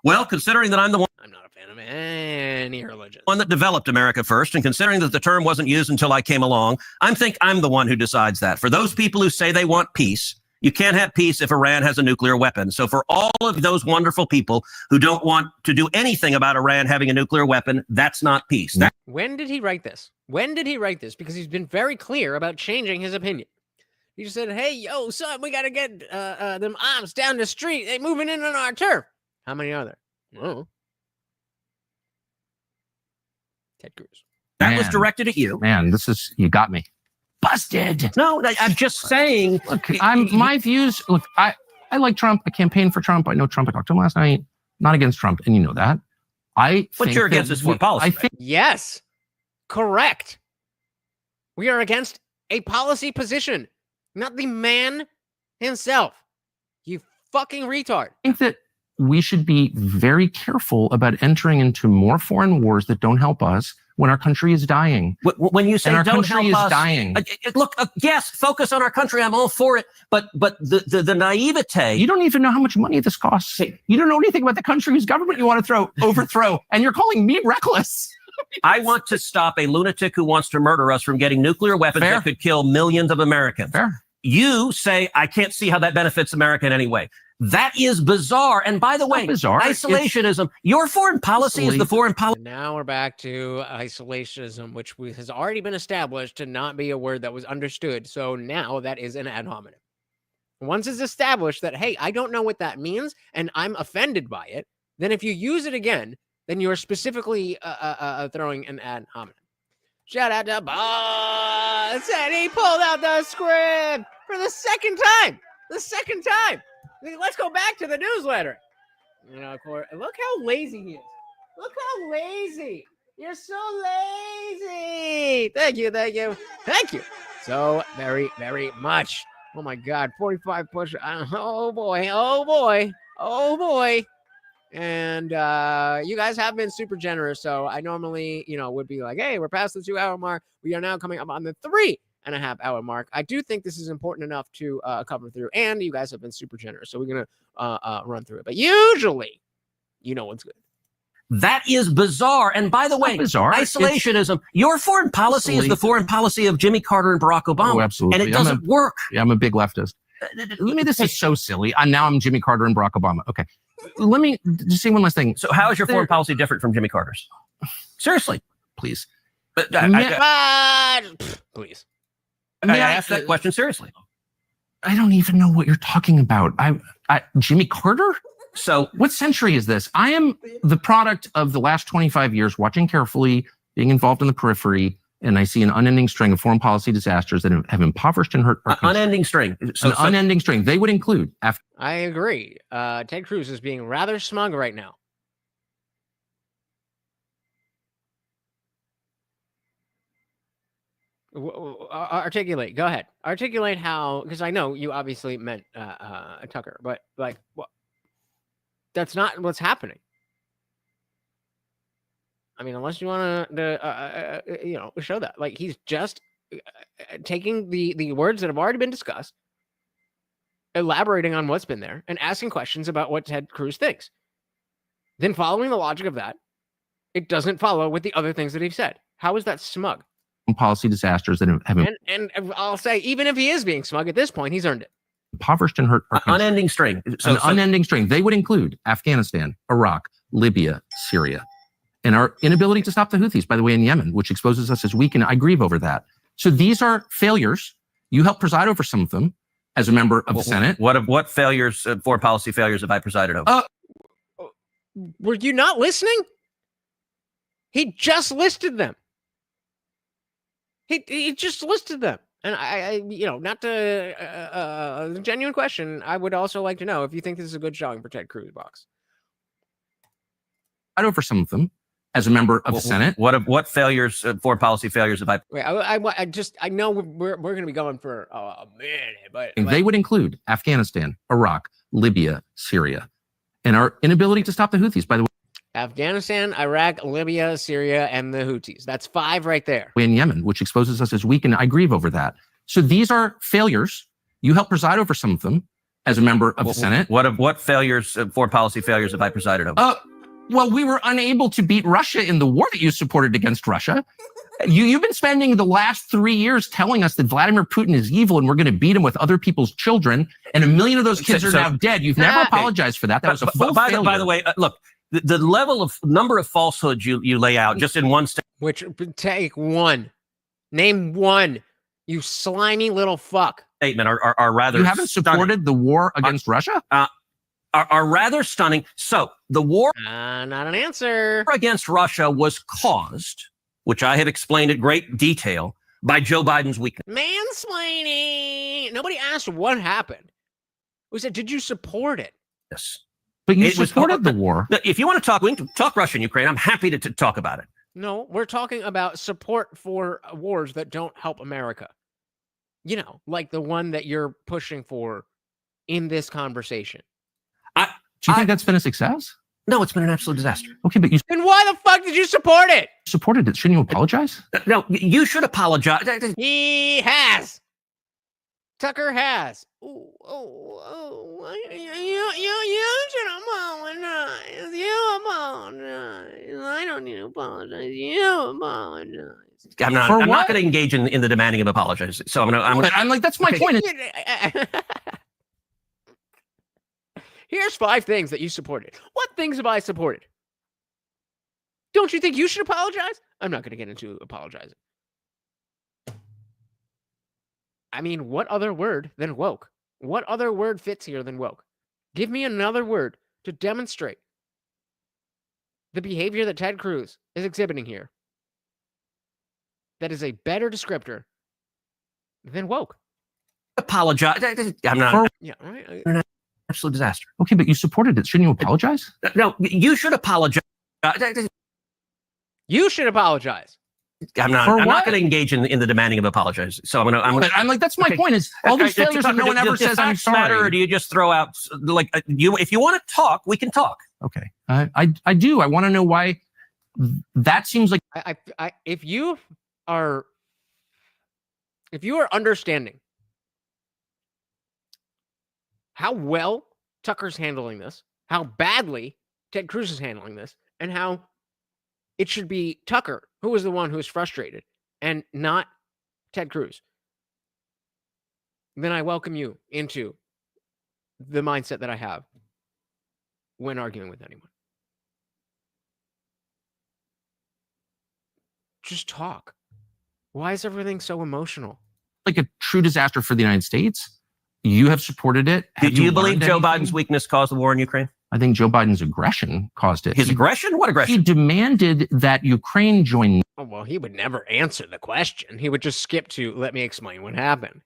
Well, considering that I'm the I'm not a fan of any religion. one that developed America first, and considering that the term wasn't used until I came along, I'm the one who decides that. For those people who say they want peace, you can't have peace if Iran has a nuclear weapon. So for all of those wonderful people who don't want to do anything about Iran having a nuclear weapon, that's not peace. When did he write this? Because he's been very clear about changing his opinion. He just said, hey, yo, son, we got to get them arms down the street. They moving in on our turf. How many are there? Oh. Ted Cruz. That was Man. directed at you. Man, you got me. Busted. No, I'm just saying. Look, my views. Look, I like Trump. I campaigned for Trump. I know Trump. I talked to him last night. Not against Trump, and you know that. But you're against his foreign policy. I think Yes, correct. We are against a policy position, not the man himself. You fucking retard. that we should be very careful about entering into more foreign wars that don't help us when our country is dying. When you say And our don't country help is us, dying. Look, yes, focus on our country. I'm all for it. But the naivete. You don't even know how much money this costs. You don't know anything about the country whose government you want to overthrow, and you're calling me reckless. I want to stop a lunatic who wants to murder us from getting nuclear weapons Fair. that could kill millions of Americans. Fair. You say, I can't see how that benefits America in any way. That is bizarre. And by the way, bizarre. isolationism, your foreign policy is the foreign policy. And now we're back to isolationism, which has already been established to not be a word that was understood. So now that is an ad hominem. Once it's established that, hey, I don't know what that means and I'm offended by it, then if you use it again, then you're specifically throwing an ad hominem. Shout out to Boss, and he pulled out the script for the second time. Let's go back to the newsletter. You know, of course, look how lazy he is. Look how lazy. You're so lazy. Thank you. So very, very much. Oh my God, 45 push. Oh boy. And you guys have been super generous. So I normally, would be like, hey, we're past the 2 hour mark. We are now coming up on the 3.5 hour mark. I do think this is important enough to cover through, and you guys have been super generous. So we're going to run through it. But usually, what's good. That is bizarre. And by the way, bizarre. isolationism, your foreign policy is the foreign policy of Jimmy Carter and Barack Obama. Oh, absolutely. And it doesn't work. Yeah, I'm a big leftist. This is so silly. Now I'm Jimmy Carter and Barack Obama. Okay. Let me just say one last thing. So how is your foreign policy different from Jimmy Carter's? Seriously. Please. But Please. I asked that question seriously. I don't even know what you're talking about. Jimmy Carter? So What century is this? I am the product of the last 25 years, watching carefully, being involved in the periphery, and I see an unending string of foreign policy disasters that have impoverished and hurt our country. unending string. So Unending string. They would include I agree. Ted Cruz is being rather smug right now. Articulate. Go ahead. Articulate how, because I know you obviously meant Tucker, but that's not what's happening. I mean, unless you want to, show that. Like, he's just taking the words that have already been discussed, elaborating on what's been there, and asking questions about what Ted Cruz thinks. Then following the logic of that, it doesn't follow with the other things that he said. How is that smug? policy disasters that have And I'll say, even if he is being smug at this point, he's earned it. impoverished and hurt our country. Unending string. An unending string. They would include Afghanistan, Iraq, Libya, Syria, and our inability to stop the Houthis, by the way, in Yemen, which exposes us as weak, and I grieve over that. So these are failures. You helped preside over some of them as a member of the Senate. What failures, foreign policy failures, have I presided over? Were you not listening? He just listed them. He just listed them. And I not to the genuine question, I would also like to know if you think this is a good showing for Ted Cruz, Box. Preside over some of them as a member of the Senate. What failures, foreign policy failures, have I? Wait, I know we're going to be going for a minute, but They would include Afghanistan, Iraq, Libya, Syria, and our inability to stop the Houthis, by the way, Afghanistan, Iraq, Libya, Syria, and the Houthis. That's 5 right there. in Yemen, which exposes us as weak, and I grieve over that. So these are failures. You helped preside over some of them as a member of the Senate. What failures, foreign policy failures, have I presided over? Well, we were unable to beat Russia in the war that you supported against Russia. You've been spending the last 3 years telling us that Vladimir Putin is evil and we're going to beat him with other people's children, and 1 million of those kids are now dead. You've never apologized for that. That was a full failure. By the way, look, the level of number of falsehoods you lay out just in one statement. Which take one. Name one. You slimy little fuck. Are rather. You haven't supported the war against Russia? Are rather stunning. So the war Not an answer. against Russia was caused, which I have explained at great detail, by Joe Biden's weakness. Mansplaining. Nobody asked what happened. We said, did you support it? Yes. But you It was- supported the war. If you want to talk, we can talk Russia and Ukraine. I'm happy to talk about it. No, we're talking about support for wars that don't help America. You know, like the one that you're pushing for in this conversation. Do you think that's been a success? No, it's been an absolute disaster. Okay, but you And why the fuck did you support it? supported it. Shouldn't you apologize? No, you should apologize. He has. Tucker has. You should apologize. You apologize. I don't need to apologize. You apologize. I'm not going to engage in the demanding of apologies. So I'm like, that's my point. Here's 5 things that you supported. What things have I supported? Don't you think you should apologize? I'm not going to get into apologizing. I mean, what other word than woke? What other word fits here than woke? Give me another word to demonstrate the behavior that Ted Cruz is exhibiting here that is a better descriptor than woke. Apologize. I'm not. Yeah, right. Absolute disaster. Okay, but you supported it. Shouldn't you apologize? No, you should apologize. You should apologize. I'm not going to engage in the demanding of apologies. So I'm like, that's my point. Is all these failures and no one ever says I'm sorry. Or do you just throw out if you want to talk, we can talk. Okay, I do. I want to know why. That seems like If you are understanding how well Tucker's handling this, how badly Ted Cruz is handling this, and how it should be Tucker who is the one who is frustrated and not Ted Cruz, then I welcome you into the mindset that I have when arguing with anyone. Just talk. Why is everything so emotional? like a true disaster for the United States. You have supported it. Do you believe Joe Biden's weakness caused the war in Ukraine? I think Joe Biden's aggression caused it. His aggression? What aggression? He demanded that Ukraine join. Oh, well, he would never answer the question. He would just skip to, let me explain what happened.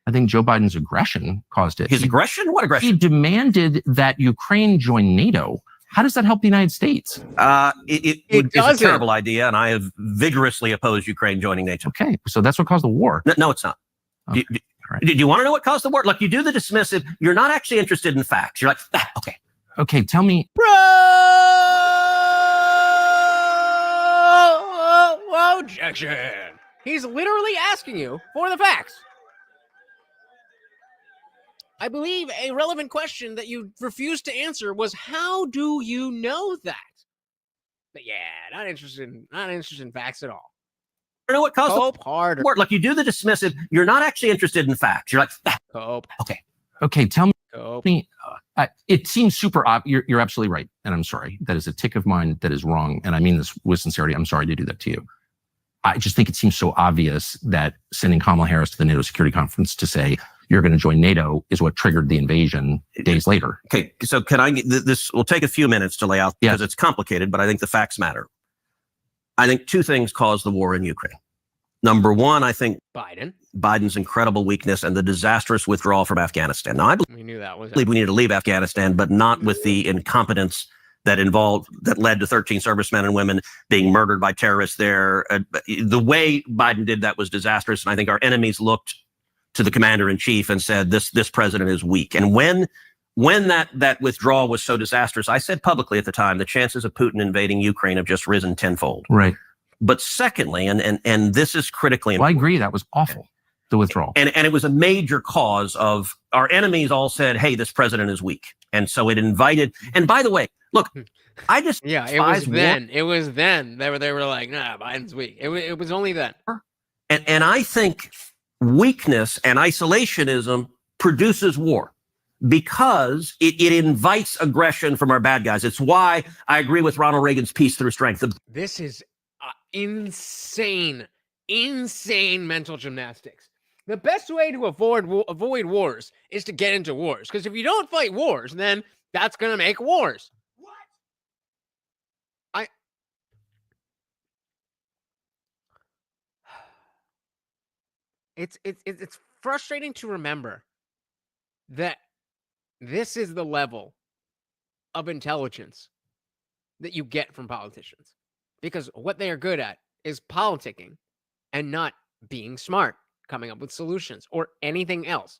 I think Joe Biden's aggression caused it. His aggression? What aggression? He demanded that Ukraine join NATO. How does that help the United States? It is a terrible idea, and I have vigorously opposed Ukraine joining NATO. Okay, so that's what caused the war. No, it's not. Okay. Did you want to know what caused the war? Look, you do the dismissive. You're not actually interested in facts. You're like, okay. Okay, tell me. Objection. He's literally asking you for the facts. I believe a relevant question that you refused to answer was, how do you know that? But yeah, not interested in facts at all. I know what caused Cope harder. the war. Look, you do the dismissive. You're not actually interested in facts. You're like, Cope. Okay, tell Cope. me. It seems super obvious. You're absolutely right, and I'm sorry. That is a tick of mine that is wrong, and I mean this with sincerity. I'm sorry to do that to you. I just think it seems so obvious that sending Kamala Harris to the NATO Security Conference to say you're going to join NATO is what triggered the invasion days later. okay, so can I get this? Will take a few minutes to lay out because Yeah. it's complicated, but I think the facts matter. I think two things caused the war in Ukraine. Number one, I think Biden. Biden's incredible weakness and the disastrous withdrawal from Afghanistan. Now, I We knew that was believe we need to leave Afghanistan, but not with the incompetence that led to 13 servicemen and women being murdered by terrorists there. The way Biden did that was disastrous, and I think our enemies looked to the commander in chief and said, "This president is weak." And when that withdrawal was so disastrous, I said publicly at the time, the chances of Putin invading Ukraine have just risen tenfold. Right. But secondly, and this is critically Well, I important. agree. That was awful. The withdrawal. And it was a major cause of our enemies all said, "Hey, this president is weak." And so it invited, and by the way, look, I just Yeah, it was despise war. then. It was then. They were like, nah, Biden's weak. It was only then. And I think weakness and isolationism produces war because it invites aggression from our bad guys. It's why I agree with Ronald Reagan's peace through strength. This is insane mental gymnastics. The best way to avoid wars is to get into wars. Because if you don't fight wars, then that's going to make wars. It's frustrating to remember that this is the level of intelligence that you get from politicians, because what they are good at is politicking and not being smart, coming up with solutions or anything else.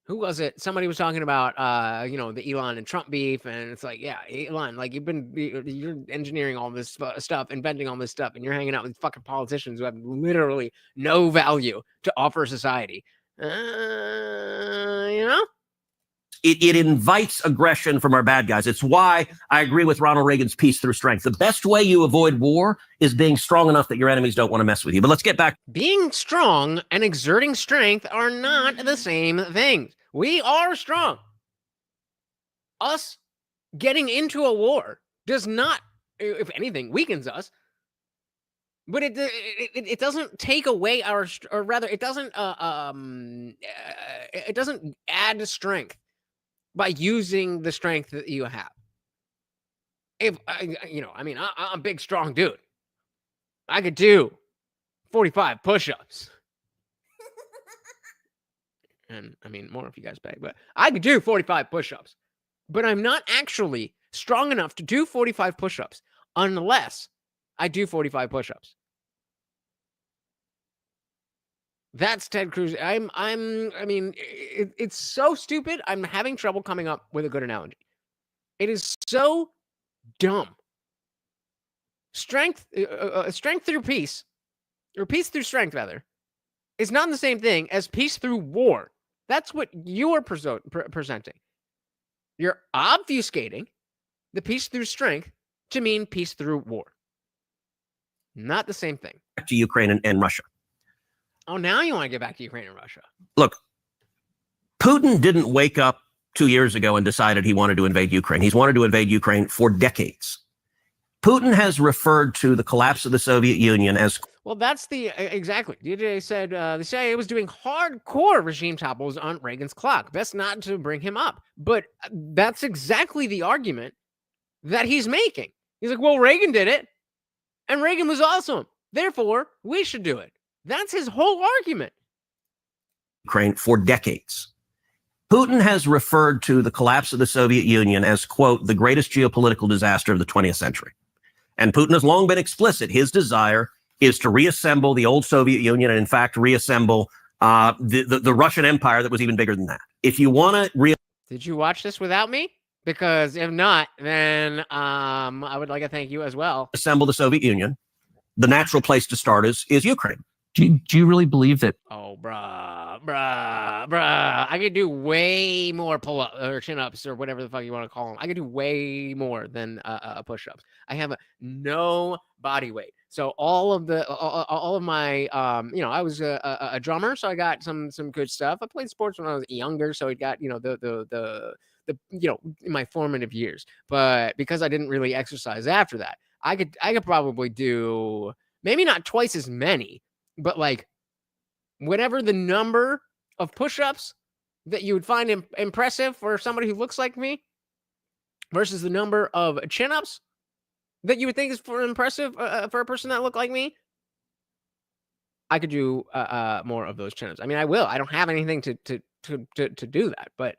Who was it? Somebody was talking about, the Elon and Trump beef, and it's like, yeah, Elon, like you're engineering all this stuff, inventing all this stuff, and you're hanging out with fucking politicians who have literally no value to offer society. It invites aggression from our bad guys. It's why I agree with Ronald Reagan's peace through strength. The best way you avoid war is being strong enough that your enemies don't want to mess with you. But let's get back. Being strong and exerting strength are not the same things. We are strong. Us getting into a war does not, if anything, weakens us. But it doesn't take away our, or rather, it doesn't add strength by using the strength that you have. If I'm a big, strong dude. I could do 45 push-ups. And I mean, more if you guys pay, but I could do 45 push-ups. But I'm not actually strong enough to do 45 push-ups unless I do 45 push-ups. That's Ted Cruz. It's so stupid. I'm having trouble coming up with a good analogy. It is so dumb. Strength through peace, or peace through strength, rather, is not the same thing as peace through war. That's what you are presenting. You're obfuscating the peace through strength to mean peace through war. Not the same thing. Back to Ukraine and Russia. Oh, now you want to get back to Ukraine and Russia. Look, Putin didn't wake up 2 years ago and decided he wanted to invade Ukraine. He's wanted to invade Ukraine for decades. Putin has referred to the collapse of the Soviet Union as... Well, that's exactly. They said the CIA was doing hardcore regime topples on Reagan's clock. Best not to bring him up. But that's exactly the argument that he's making. He's like, well, Reagan did it, and Reagan was awesome. Therefore, we should do it. That's his whole argument. Ukraine for decades. Putin has referred to the collapse of the Soviet Union as, quote, the greatest geopolitical disaster of the 20th century. And Putin has long been explicit. His desire is to reassemble the old Soviet Union and, in fact, reassemble the Russian Empire that was even bigger than that. If you want to... Did you watch this without me? Because if not, then I would like to thank you as well. Assemble the Soviet Union, the natural place to start is Ukraine. Do you really believe that? Oh, bruh. I could do way more pull-ups or chin-ups or whatever the fuck you want to call them. I could do way more than push-ups. I have no body weight. So all of my, I was a drummer, so I got some good stuff. I played sports when I was younger, so I got, the in my formative years. But because I didn't really exercise after that, I could probably do maybe not twice as many, but like whatever the number of push-ups that you would find impressive for somebody who looks like me versus the number of chin-ups that you would think is impressive for a person that looked like me, I could do more of those chin-ups. I mean, I will. I don't have anything to do that, but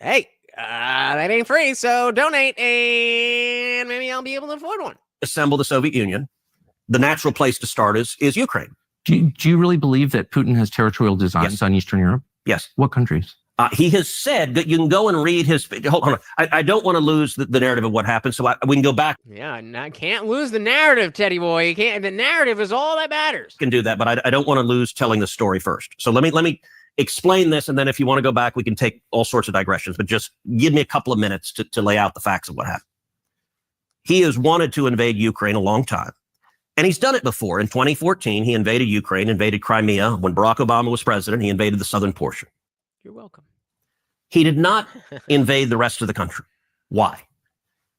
hey, that ain't free, so donate, and maybe I'll be able to afford one. Assemble the Soviet Union. The natural place to start is Ukraine. Do you really believe that Putin has territorial designs on Eastern Europe? Yes. What countries? He has said that you can go and read his. Hold on. I don't want to lose the narrative of what happened, so we can go back. Yeah, and I can't lose the narrative, Teddy boy. You can't. The narrative is all that matters. Can do that, but I don't want to lose telling the story first. So let me explain this, and then if you want to go back, we can take all sorts of digressions. But just give me a couple of minutes to lay out the facts of what happened. He has wanted to invade Ukraine a long time, and he's done it before. In 2014, he invaded Ukraine, invaded Crimea. When Barack Obama was president, he invaded the southern portion. You're welcome. He did not invade the rest of the country. Why?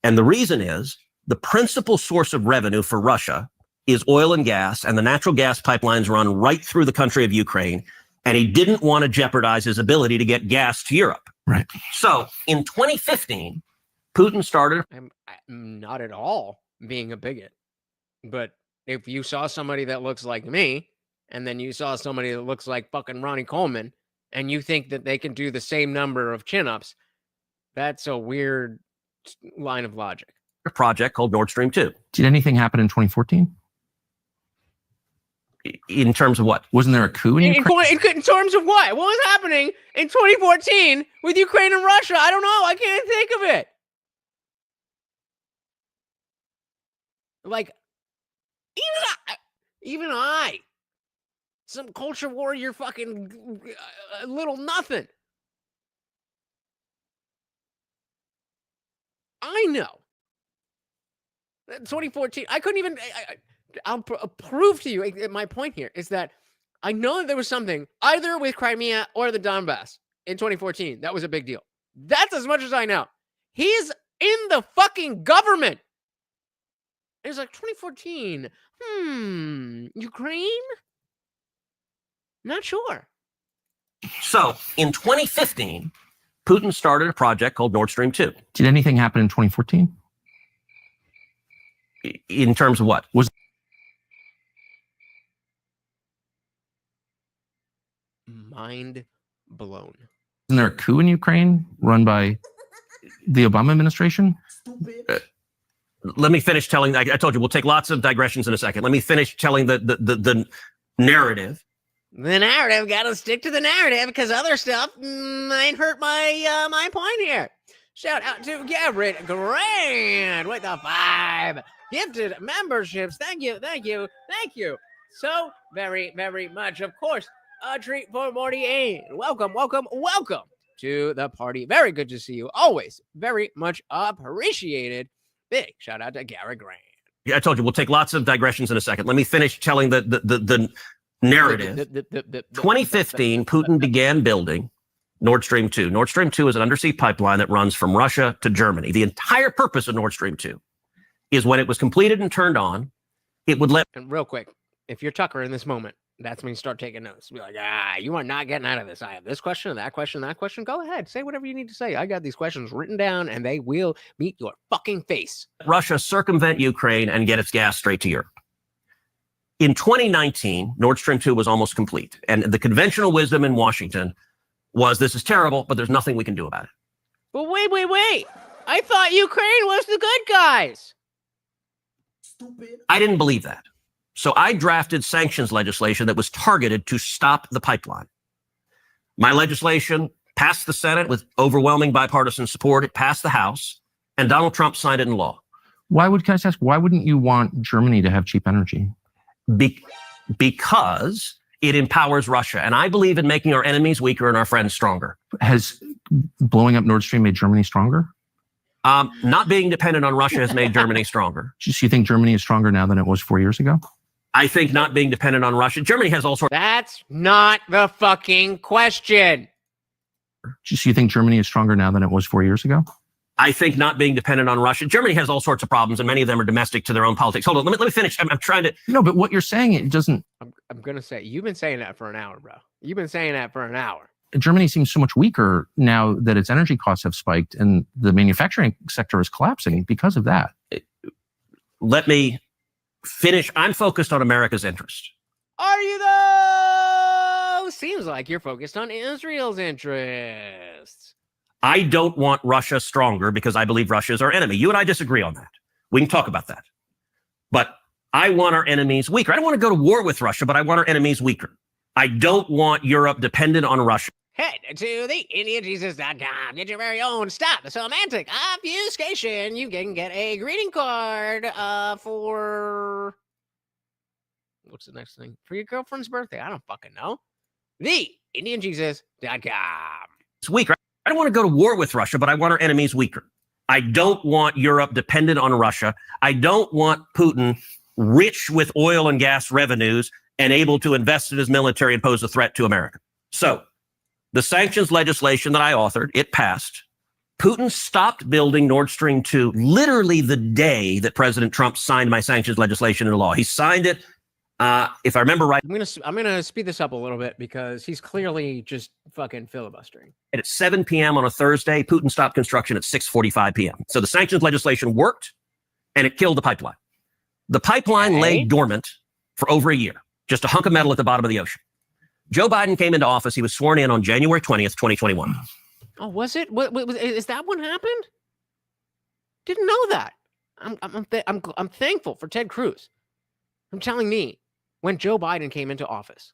And the reason is the principal source of revenue for Russia is oil and gas, and the natural gas pipelines run right through the country of Ukraine. And he didn't want to jeopardize his ability to get gas to Europe. Right. So in 2015, Putin started. I'm not at all being a bigot, but if you saw somebody that looks like me, and then you saw somebody that looks like fucking Ronnie Coleman, and you think that they can do the same number of chin-ups, that's a weird line of logic. A project called Nord Stream 2. Did anything happen in 2014? In terms of what? Wasn't there a coup in Ukraine? In terms of what? What was happening in 2014 with Ukraine and Russia? I don't know. I can't think of it. Like, even I, some culture warrior fucking little nothing. I know. 2014, I couldn't even, I'll prove to you, my point here is that I know that there was something either with Crimea or the Donbass in 2014. That was a big deal. That's as much as I know. He's in the fucking government. It's like 2014. Ukraine? Not sure. So in 2015, Putin started a project called Nord Stream 2. Did anything happen in 2014? In terms of what? Was mind blown. Isn't there a coup in Ukraine run by the Obama administration? Let me finish telling. I told you we'll take lots of digressions in a second. Let me finish telling the narrative. The narrative, gotta stick to the narrative because other stuff might hurt my my point here. Shout out to Garrett Grand with the 5 gifted memberships. Thank you so very, very much. Of course, a treat for Morty A. Welcome to the party. Very good to see you. Always very much appreciated. Big shout out to Garrett Grand. Yeah, I told you we'll take lots of digressions in a second. Let me finish telling the narrative. 2015, Putin began building Nord Stream 2. Nord Stream 2 is an undersea pipeline that runs from Russia to Germany. The entire purpose of Nord Stream 2 is when it was completed and turned on, it would let. And real quick, if you're Tucker in this moment, that's when you start taking notes. Be like, you are not getting out of this. I have this question, that question, that question. Go ahead. Say whatever you need to say. I got these questions written down and they will meet your fucking face. Russia circumvent Ukraine and get its gas straight to Europe. In 2019, Nord Stream 2 was almost complete. And the conventional wisdom in Washington was this is terrible, but there's nothing we can do about it. But wait. I thought Ukraine was the good guys. Stupid. I didn't believe that. So I drafted sanctions legislation that was targeted to stop the pipeline. My legislation passed the Senate with overwhelming bipartisan support. It passed the House, and Donald Trump signed it into law. Can I just ask, why wouldn't you want Germany to have cheap energy? Because it empowers Russia. And I believe in making our enemies weaker and our friends stronger. Has blowing up Nord Stream made Germany stronger? Not being dependent on Russia has made Germany stronger. So you think Germany is stronger now than it was 4 years ago? I think not being dependent on Russia. Germany has all sorts. That's not the fucking question. So you think Germany is stronger now than it was 4 years ago? I think not being dependent on Russia. Germany has all sorts of problems, and many of them are domestic to their own politics. Hold on, let me finish. I'm trying to. No, but what you're saying, it doesn't. I'm going to say, you've been saying that for an hour, bro. You've been saying that for an hour. Germany seems so much weaker now that its energy costs have spiked and the manufacturing sector is collapsing because of that. Let me finish. I'm focused on America's interest. Are you though? Seems like you're focused on Israel's interests. I don't want Russia stronger because I believe Russia is our enemy. You and I disagree on that. We can talk about that. But I want our enemies weaker. I don't want to go to war with Russia, but I want our enemies weaker. I don't want Europe dependent on Russia. Head to TheIndianJesus.com. Get your very own Stop the Semantic Obfuscation. You can get a greeting card for... What's the next thing? For your girlfriend's birthday. I don't fucking know. TheIndianJesus.com. It's weaker. I don't want to go to war with Russia, but I want our enemies weaker. I don't want Europe dependent on Russia. I don't want Putin rich with oil and gas revenues and able to invest in his military and pose a threat to America. So the sanctions legislation that I authored, it passed. Putin stopped building Nord Stream 2 literally the day that President Trump signed my sanctions legislation into law. He signed it, if I remember right. I'm gonna speed this up a little bit because he's clearly just fucking filibustering. At 7 p.m. on a Thursday, Putin stopped construction at 6:45 p.m. So the sanctions legislation worked, and it killed the pipeline. The pipeline lay dormant for over a year, just a hunk of metal at the bottom of the ocean. Joe Biden came into office. He was sworn in on January 20th, 2021. Oh, was it? What is that what happened? Didn't know that. I'm thankful for Ted Cruz. I'm telling me when Joe Biden came into office.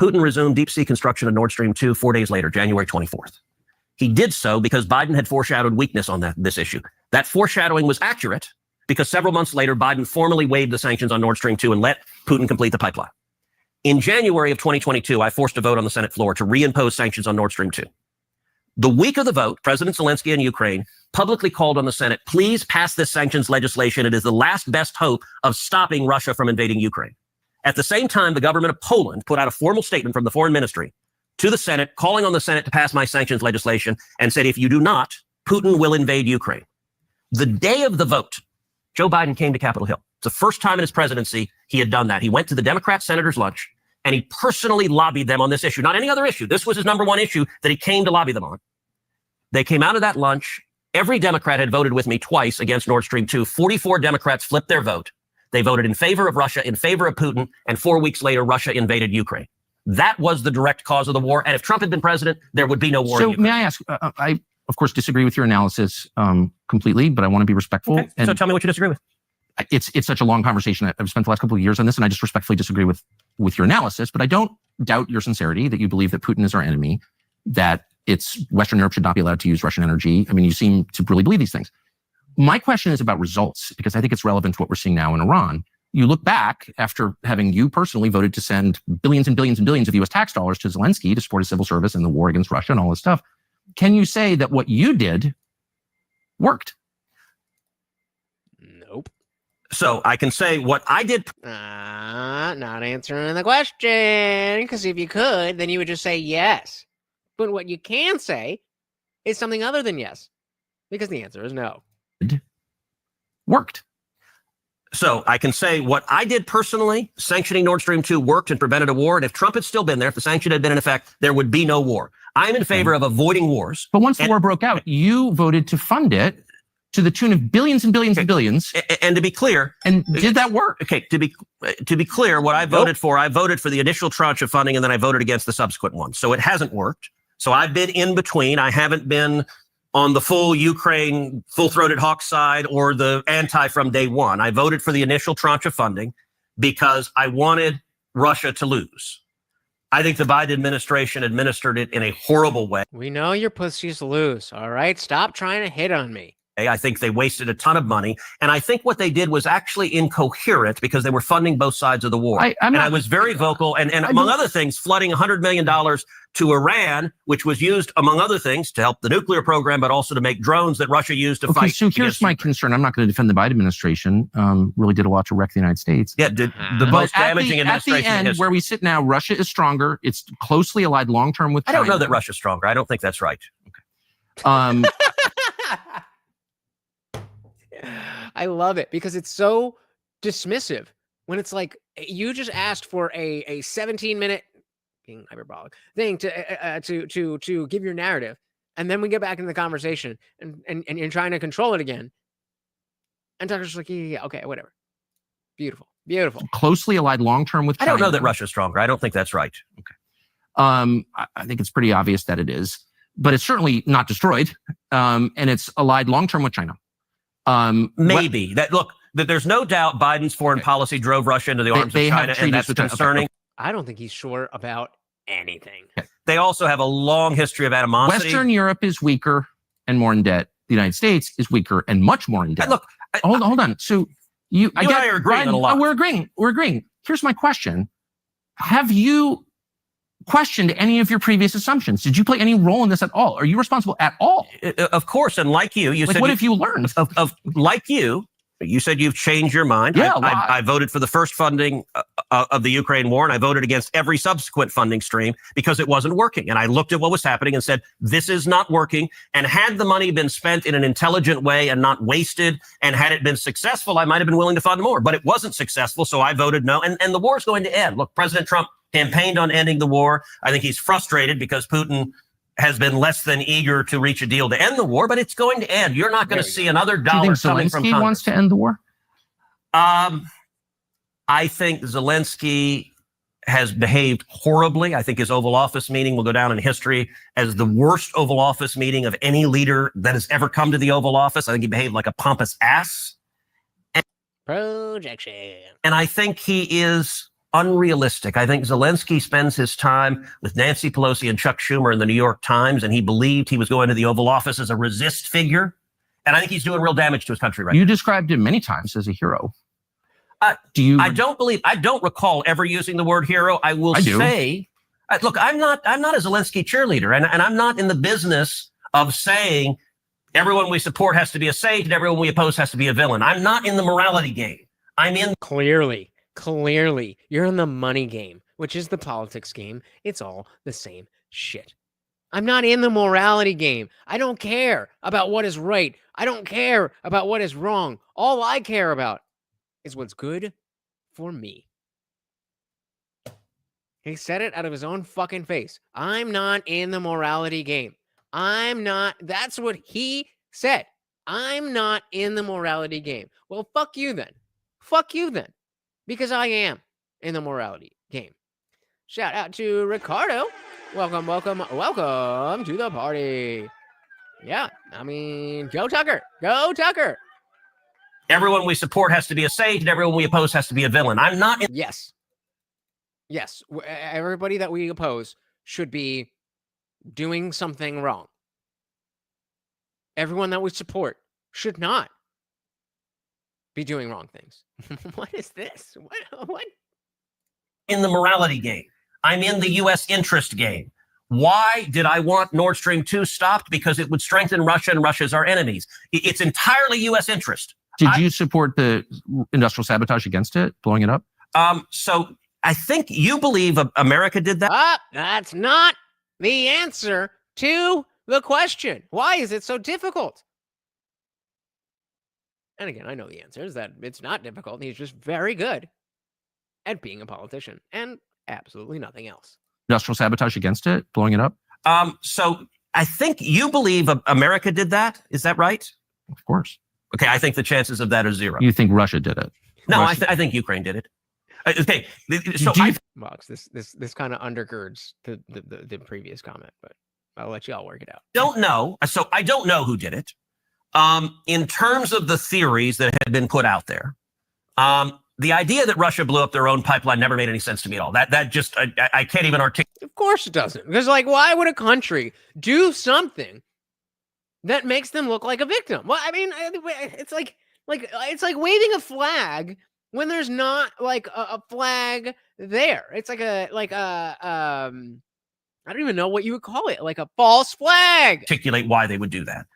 Putin resumed deep sea construction of Nord Stream 2 4 days later, January 24th. He did so because Biden had foreshadowed weakness on this issue. That foreshadowing was accurate because several months later, Biden formally waived the sanctions on Nord Stream 2 and let Putin complete the pipeline. In January of 2022, I forced a vote on the Senate floor to reimpose sanctions on Nord Stream 2. The week of the vote, President Zelensky in Ukraine publicly called on the Senate, please pass this sanctions legislation. It is the last best hope of stopping Russia from invading Ukraine. At the same time, the government of Poland put out a formal statement from the foreign ministry to the Senate, calling on the Senate to pass my sanctions legislation and said, if you do not, Putin will invade Ukraine. The day of the vote, Joe Biden came to Capitol Hill. It's the first time in his presidency he had done that. He went to the Democrat senators' lunch and he personally lobbied them on this issue, not any other issue. This was his number one issue that he came to lobby them on. They came out of that lunch. Every Democrat had voted with me twice against Nord Stream 2. 44 Democrats flipped their vote. They voted in favor of Russia, in favor of Putin, and 4 weeks later, Russia invaded Ukraine. That was the direct cause of the war. And if Trump had been president, there would be no war. So may I ask, I, of course, disagree with your analysis completely, but I want to be respectful. Okay. So tell me what you disagree with. It's such a long conversation. I've spent the last couple of years on this, and I just respectfully disagree with your analysis, but I don't doubt your sincerity that you believe that Putin is our enemy, that Western Europe should not be allowed to use Russian energy. I mean, you seem to really believe these things. My question is about results, because I think it's relevant to what we're seeing now in Iran. You look back after having you personally voted to send billions and billions and billions of US tax dollars to Zelensky to support his civil service and the war against Russia and all this stuff. Can you say that what you did worked? Nope. So I can say what I did. Not answering the question, because if you could, then you would just say yes. But what you can say is something other than yes, because the answer is no. Worked. So I can say what I did personally, sanctioning Nord Stream 2 worked and prevented a war. And if Trump had still been there, if the sanction had been in effect, there would be no war. I'm in favor of avoiding wars. But once the war broke out, you voted to fund it to the tune of billions and billions and billions. And to be clear, and did that work? Okay, to be clear, what I voted for the initial tranche of funding, and then I voted against the subsequent one. So it hasn't worked. So I've been in between. I haven't been on the full Ukraine, full-throated hawk side or the anti from day one. I voted for the initial tranche of funding because I wanted Russia to lose. I think the Biden administration administered it in a horrible way. We know your pussy's loose, all right? Stop trying to hit on me. I think they wasted a ton of money. And I think what they did was actually incoherent because they were funding both sides of the war. I was very vocal and among other things, flooding $100 million to Iran, which was used, among other things, to help the nuclear program, but also to make drones that Russia used to fight. So here's my concern. I'm not going to defend the Biden administration. Really did a lot to wreck the United States. Yeah, the most damaging administration at the end, in history. where we sit now, Russia is stronger. It's closely allied long-term with China. I don't know that Russia's stronger. I don't think that's right. I love it because it's so dismissive when it's like you just asked for a 17-minute being hyperbolic thing to give your narrative, and then we get back into the conversation and you're trying to control it again. And Tucker's like, yeah, okay, whatever. Beautiful. Closely allied long-term with China. I don't know that Russia's stronger. I don't think that's right. Okay. I think it's pretty obvious that it is, but it's certainly not destroyed. And it's allied long-term with China. Maybe there's no doubt Biden's foreign policy drove Russia into the arms of China, and that's concerning. I don't think he's sure about anything. They also have a long history of animosity. Western Europe is weaker and more in debt. The United States is weaker and much more in debt. Look, hold on. So you and I are agreeing on a lot. We're agreeing. Here's my question. Have you questioned any of your previous assumptions? Did you play any role in this at all? Are you responsible at all? Of course. And like you said, what have you learned? Like you said you've changed your mind. Yeah, I voted for the first funding of the Ukraine war, and I voted against every subsequent funding stream because it wasn't working. And I looked at what was happening and said, this is not working. And had the money been spent in an intelligent way and not wasted, and had it been successful, I might have been willing to fund more. But it wasn't successful, so I voted no. And the war is going to end. Look, President Trump campaigned on ending the war. I think he's frustrated because Putin has been less than eager to reach a deal to end the war, but it's going to end. You're not going to see another dollar coming from Congress. Do you think Zelensky wants to end the war? I think Zelensky has behaved horribly. I think his Oval Office meeting will go down in history as the worst Oval Office meeting of any leader that has ever come to the Oval Office. I think he behaved like a pompous ass. Projection. And I think he is unrealistic. I think Zelensky spends his time with Nancy Pelosi and Chuck Schumer in the New York Times, and he believed he was going to the Oval Office as a resist figure. And I think he's doing real damage to his country right now. You described him many times as a hero. I don't recall ever using the word hero. I will say, look, I'm not a Zelensky cheerleader, and I'm not in the business of saying everyone we support has to be a saint and everyone we oppose has to be a villain. I'm not in the morality game. I'm in Clearly, you're in the money game, which is the politics game. It's all the same shit. I'm not in the morality game. I don't care about what is right. I don't care about what is wrong. All I care about is what's good for me. He said it out of his own fucking face. I'm not in the morality game. I'm not. That's what he said. I'm not in the morality game. Well, fuck you then. Fuck you then. Because I am in the morality game. Shout out to Ricardo. Welcome to the party. Yeah, I mean, go Tucker. Go Tucker. Everyone we support has to be a saint and everyone we oppose has to be a villain. I'm not in. Yes. Everybody that we oppose should be doing something wrong. Everyone that we support should not be doing wrong things. What is this? What? In the morality game. I'm in the U.S. interest game. Why did I want Nord Stream 2 stopped? Because it would strengthen Russia, and Russia's our enemies. It's entirely U.S. interest. Did you support the industrial sabotage against it, blowing it up? So I think you believe America did that. That's not the answer to the question. Why is it so difficult? And again, I know the answer is that it's not difficult. He's just very good at being a politician and absolutely nothing else. Industrial sabotage against it, blowing it up? So I think you believe America did that. Is that right? Of course. Okay, I think the chances of that are zero. You think Russia did it? No, I think Ukraine did it. Okay, so Box, this kind of undergirds the previous comment, but I'll let you all work it out. Don't know. So I don't know who did it. In terms of the theories that had been put out there, the idea that Russia blew up their own pipeline never made any sense to me at all. That just, I can't even articulate. Of course it doesn't. Because, like, why would a country do something that makes them look like a victim. Well, I mean, it's like it's like waving a flag when there's not like a flag there. It's like I don't even know what you would call it, like a false flag. Articulate why they would do that.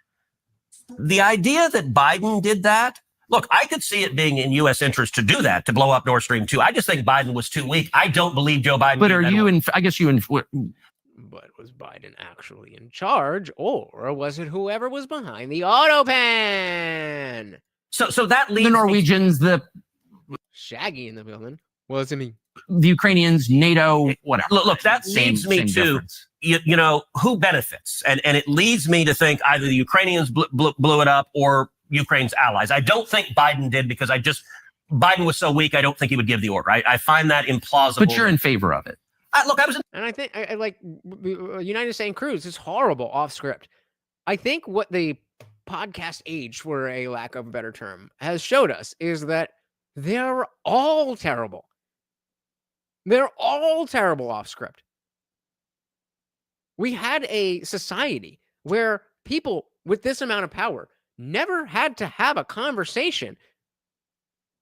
The idea that Biden did that, look, I could see it being in U.S. interest to do that, to blow up Nord Stream 2. I just think Biden was too weak. I don't believe Joe Biden. But are you in? I guess you in. But was Biden actually in charge, or was it whoever was behind the auto pen? So that leaves The Norwegians, the Shaggy in the building. Wasn't he? the Ukrainians, NATO, whatever. Look, that leads me to difference. you know who benefits, and it leads me to think either the Ukrainians blew it up or Ukraine's allies. I don't think Biden did because Biden was so weak. I don't think he would give the order. I find that implausible. But you're in favor of it. Look, I was in. And I think I like United saying Cruz is horrible off script. I think what the podcast age, for a lack of a better term, has showed us is that they're all terrible. They're all terrible off script. We had a society where people with this amount of power never had to have a conversation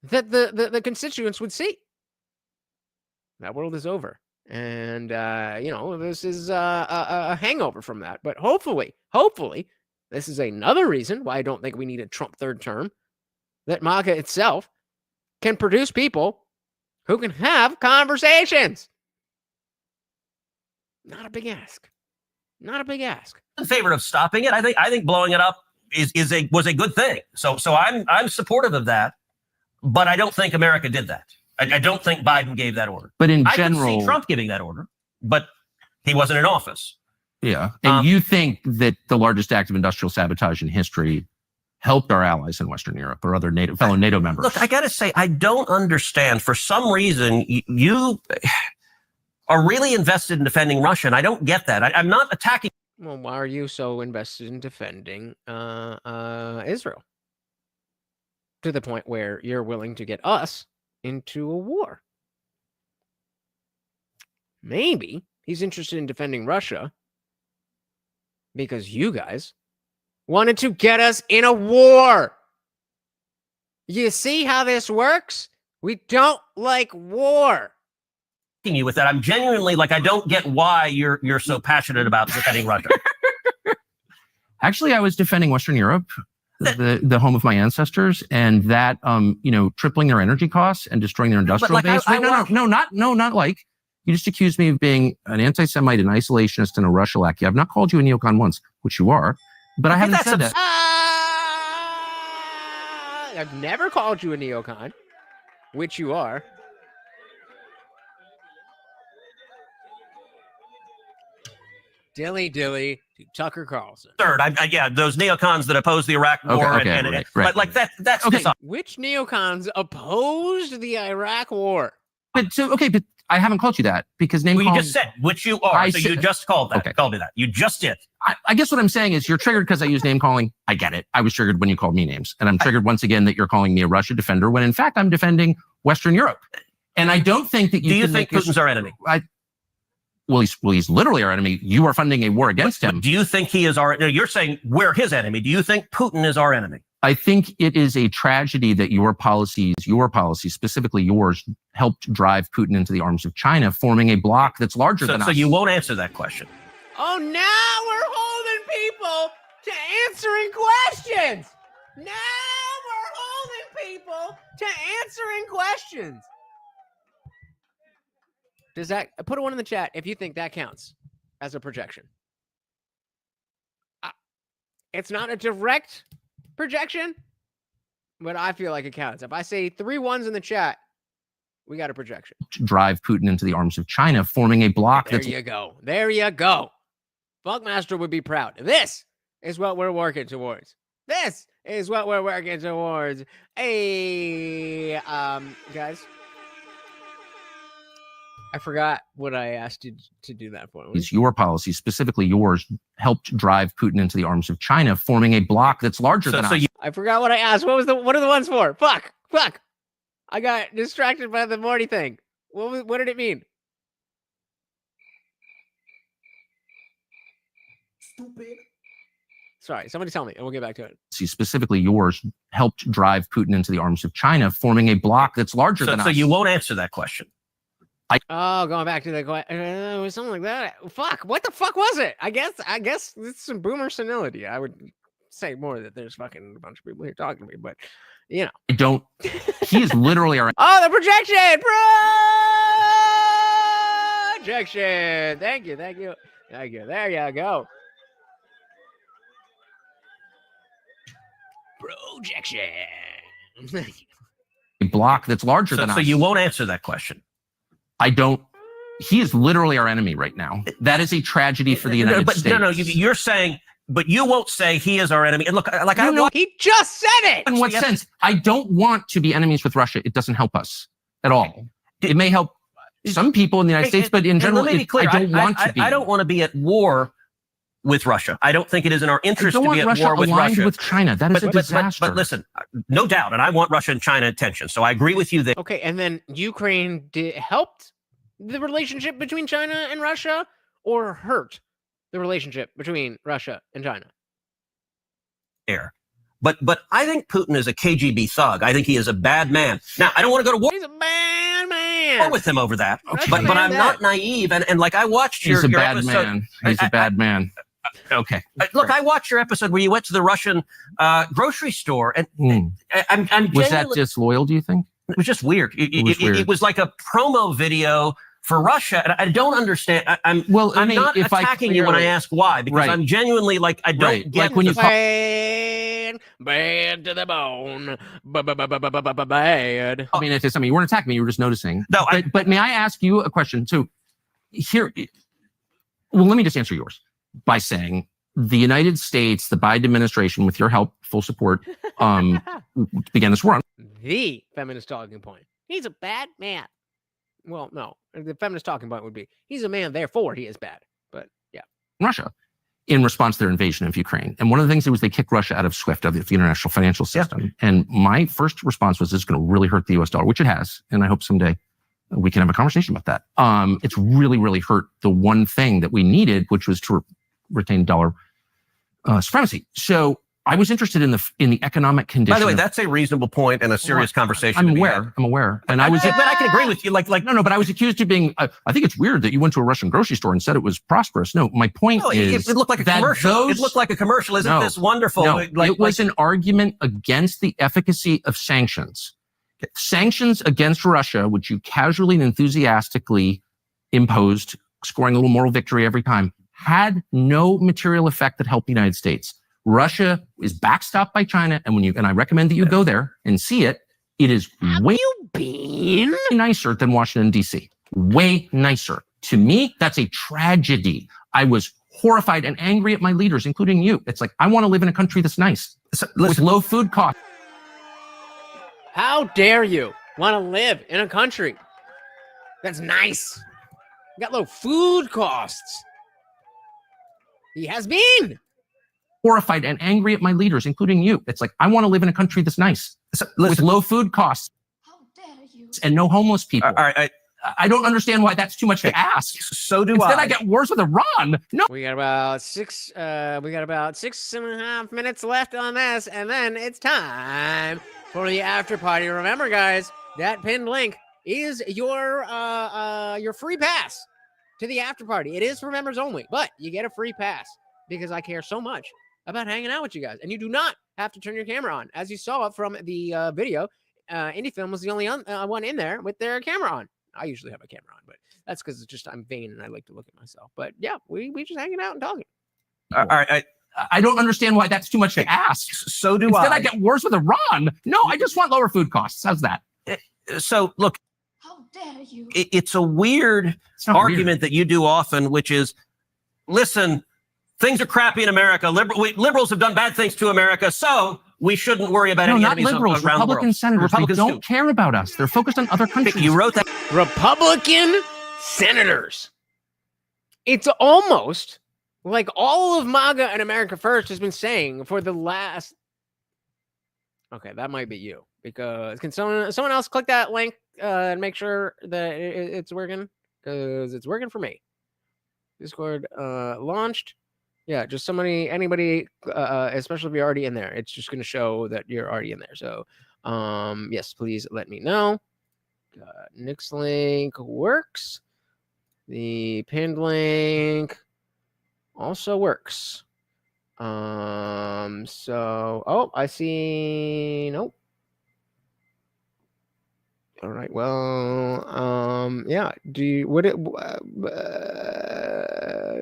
that the constituents would see. That world is over. And, this is a hangover from that. But hopefully, this is another reason why I don't think we need a Trump third term, that MAGA itself can produce people who can have conversations. Not a big ask. Not a big ask. In favor of stopping it. I think blowing it up was a good thing. So I'm supportive of that, but I don't think America did that. I don't think Biden gave that order. But in I general, could see Trump giving that order, but he wasn't in office. yeah. And you think that the largest act of industrial sabotage in history helped our allies in Western Europe or other fellow NATO members? Look, I got to say, I don't understand. For some reason, you are really invested in defending Russia, and I don't get that. I'm not attacking. Well, why are you so invested in defending Israel? To the point where you're willing to get us into a war. Maybe he's interested in defending Russia because you guys wanted to get us in a war. You see how this works? We don't like war. You with that. I'm genuinely I don't get why you're so passionate about defending Russia. Actually, I was defending Western Europe, the home of my ancestors, and that tripling their energy costs and destroying their industrial base. Not like you just accused me of being an anti-Semite, an isolationist, and a Russialaki. I've not called you a neocon once, which you are, but I haven't said that. I've never called you a neocon, which you are. Dilly to Tucker Carlson. Third, those neocons that oppose the Iraq War, right. But that's okay. dishonest. Which neocons opposed the Iraq War? But I haven't called you that because you just said which you are. You just called that. Okay. Called me that. You just did. I guess what I'm saying is you're triggered because I use name calling. I get it. I was triggered when you called me names, and I'm triggered once again that you're calling me a Russia defender when in fact I'm defending Western Europe. And I don't think that you. Do you think Putin's our enemy? Well, he's literally our enemy. You are funding a war against him. Do you think he is our? You're saying we're his enemy. Do you think Putin is our enemy? I think it is a tragedy that your policies, specifically yours, helped drive Putin into the arms of China, forming a bloc that's larger than us. So you won't answer that question. Oh, now we're holding people to answering questions. Now we're holding people to answering questions. Does that put a one in the chat if you think that counts as a projection? It's not a direct projection, but I feel like it counts. If I say 3 ones in the chat, we got a projection. Drive Putin into the arms of China, forming a bloc There you go. There you go. Funkmaster would be proud. This is what we're working towards. This is what we're working towards. Hey, guys. I forgot what I asked you to do that for. Your policies, specifically yours, helped drive Putin into the arms of China, forming a bloc that's larger than us. I forgot what I asked. What are the ones for? Fuck. I got distracted by the Morty thing. What did it mean? Stupid. Sorry, somebody tell me, and we'll get back to it. specifically yours, helped drive Putin into the arms of China, forming a bloc that's larger than us. So you won't answer that question. Oh, going back to the something like that. Fuck, what the fuck was it? I guess it's some boomer senility. I would say more that there's fucking a bunch of people here talking to me, but you know. I don't. He is literally our. Oh, the projection! Projection! Thank you. There you go. Projection. A bloc that's larger than us. So you won't answer that question. I don't. He is literally our enemy right now. That is a tragedy for the United States. No, you're saying, but you won't say he is our enemy. And look, like I know he just said it. In what sense? I don't want to be enemies with Russia. It doesn't help us at all. It may help some people in the United States, but in general, let me be clear, I don't want to be. I don't want to be at war with Russia. I don't think it is in our interest to be at Russia war with aligned Russia. with China. That is a disaster. But listen, no doubt, and I want Russia and China attention. So I agree with you there. Okay, and then Ukraine helped the relationship between China and Russia, or hurt the relationship between Russia and China? But I think Putin is a KGB thug. I think he is a bad man. Now, I don't want to go to war. He's a bad man. With him over that. Okay. But I'm not naive. And like I watched your episode. Man. He's a bad man. Okay. Look, I watched your episode where you went to the Russian grocery store, and I'm was that disloyal? Do you think it was just weird? It was like a promo video for Russia, and I don't understand. I'm not attacking you when I ask why, because I'm genuinely like I don't get like when you bad to the bone, bad. I mean, if it's something you weren't attacking me, you were just noticing. No, but may I ask you a question? So here, well, let me just answer yours by saying the United States, the Biden administration, with your help, full support, began this war on the feminist talking point. He's a bad man. Well, no, the feminist talking point would be he's a man, therefore he is bad. But yeah, Russia in response to their invasion of Ukraine. And one of the things was they kicked Russia out of SWIFT, of the international financial system. Yeah. And my first response was, this is going to really hurt the US dollar, which it has. And I hope someday we can have a conversation about that. It's really, really hurt the one thing that we needed, which was to retain dollar supremacy. So I was interested in the economic condition. By the way, that's a reasonable point and a serious conversation. I'm aware. And I was, but I can agree with you. Like, no, but I was accused of being, I think it's weird that you went to a Russian grocery store and said it was prosperous. No, my point is it looked like a commercial. It looked like a commercial. Isn't this wonderful? No, it was an argument against the efficacy of sanctions. Sanctions against Russia, which you casually and enthusiastically imposed, scoring a little moral victory every time, had no material effect that helped the United States. Russia is backstopped by China, and I recommend that you go there and see it. It is way nicer than Washington, D.C. Way nicer. To me, that's a tragedy. I was horrified and angry at my leaders, including you. It's like, I want to live in a country that's nice, with low food costs. How dare you want to live in a country that's nice? Got low food costs. He has been horrified and angry at my leaders, including you. It's like, I want to live in a country that's nice, with low food costs. How dare you? And no homeless people. All right, I don't understand why that's too much to ask. So do Instead, I. I get wars with Iran. No. We got about 6.5 minutes left on this, and then it's time for the after party. Remember, guys, that pinned link is your free pass to the after party. It is for members only, but you get a free pass because I care so much about hanging out with you guys. And you do not have to turn your camera on. As you saw from the video, Indie Film was the only one in there with their camera on. I usually have a camera on, but that's because it's just I'm vain and I like to look at myself. But yeah, we just hanging out and talking. All right. I don't understand why that's too much to ask. So do Instead, I. I get wars with Iran. No, I just want lower food costs. How's that? So look, How dare you? It's a weird argument that you do often, which is, listen, things are crappy in America. Liberals have done bad things to America, so we shouldn't worry about any enemies around the world. Republican senators. Republicans they don't care about us. They're focused on other countries. You wrote that. Republican senators. It's almost like all of MAGA and America First has been saying for the last. Okay, that might be you, because can someone else click that link and make sure that it's working, because it's working for me. Discord launched. Yeah, just anybody, especially if you're already in there. It's just going to show that you're already in there. So, yes, please let me know. Nick's link works. The pinned link also works. So, I see. Nope. All right. Well, yeah.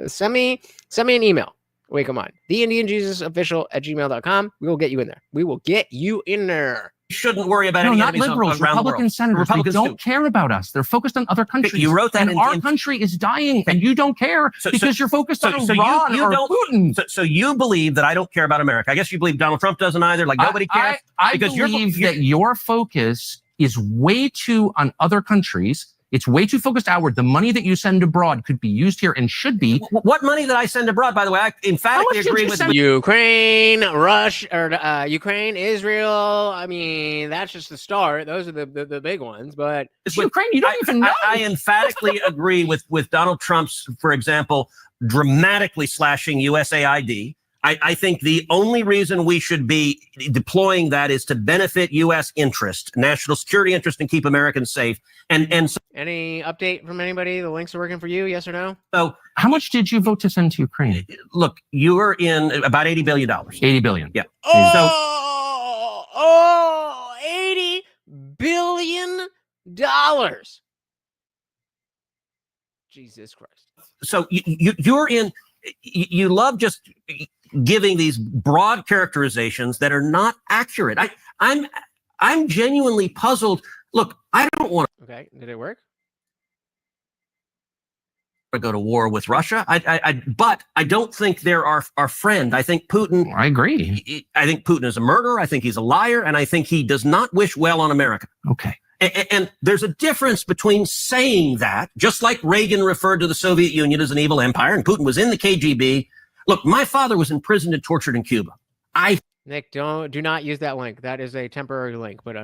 Send me an email. Wait, come on. TheIndianJesusOfficial@gmail.com. We will get you in there. We will get you in there. You shouldn't worry about No, any not enemies liberals, around the Republican world. senators. Republicans they do. don't care about us. They're focused on other countries. You wrote that and our country is dying, and you don't care because you're focused on Iran or Putin. So you believe that I don't care about America. I guess you believe Donald Trump doesn't either. Like nobody cares. I because believe that your focus is way too on other countries. It's way too focused outward. The money that you send abroad could be used here and should be. What money that I send abroad, by the way, I emphatically agree with Ukraine, Ukraine, Israel. I mean, that's just the start. Those are the big ones. But it's Ukraine, you don't even know. I emphatically agree with Donald Trump's, for example, dramatically slashing USAID. I think the only reason we should be deploying that is to benefit U.S. interest, national security interest, and keep Americans safe. And so, any update from anybody? The links are working for you? Yes or no? So, how much did you vote to send to Ukraine? Look, you were in about $80 billion. $80 billion. Yeah. $80 billion. Jesus Christ. So you're in. You love just giving these broad characterizations that are not accurate. I'm genuinely puzzled. Look, I don't want Okay, did it work? to go to war with Russia. But I don't think they're our friend. I think Putin. I agree. I think Putin is a murderer. I think he's a liar, and I think he does not wish well on America. Okay. And there's a difference between saying that, just like Reagan referred to the Soviet Union as an evil empire, and Putin was in the KGB. Look, my father was imprisoned and tortured in Cuba. Nick, do not use that link. That is a temporary link, but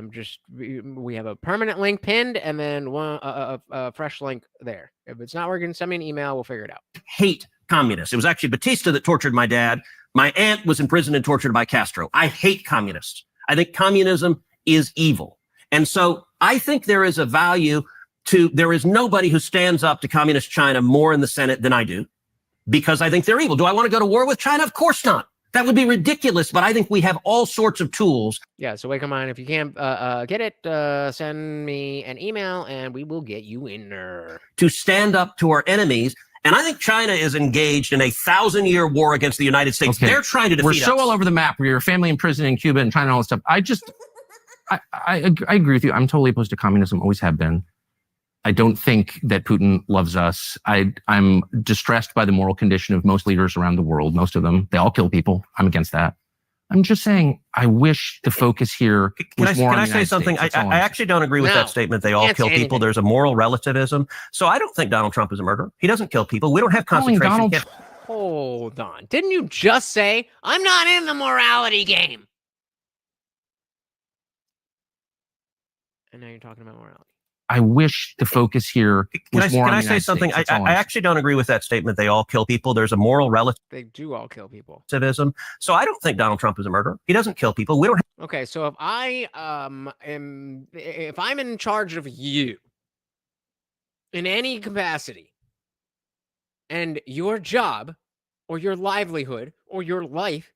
we have a permanent link pinned and then a fresh link there. If it's not working, send me an email. We'll figure it out. Hate communists. It was actually Batista that tortured my dad. My aunt was imprisoned and tortured by Castro. I hate communists. I think communism is evil. And so I think there is a value there is nobody who stands up to communist China more in the Senate than I do, because I think they're evil. Do I want to go to war with China? Of course not. That would be ridiculous, but I think we have all sorts of tools. Yeah, so wait, come on. If you can't get it, send me an email and we will get you in there. To stand up to our enemies. And I think China is engaged in a 1,000-year war against the United States. Okay. They're trying to defeat us. We're so all over the map. Your family in prison in Cuba and China and all this stuff. I agree with you. I'm totally opposed to communism, always have been. I don't think that Putin loves us. I'm distressed by the moral condition of most leaders around the world. Most of them, they all kill people. I'm against that. I'm just saying, I wish the focus here was more on the United States. Can I say something? I actually don't agree with that statement. They all kill people. There's a moral relativism. So I don't think Donald Trump is a murderer. He doesn't kill people. We don't have concentration camps. Hold on. Didn't you just say, I'm not in the morality game? And now you're talking about morality. I wish the focus here was more on the United States. Can I say something? I actually don't agree with that statement. They all kill people. There's a moral relativism. They do all kill people. So I don't think Donald Trump is a murderer. He doesn't kill people. We don't have. Okay, so if I'm in charge of you in any capacity, and your job or your livelihood or your life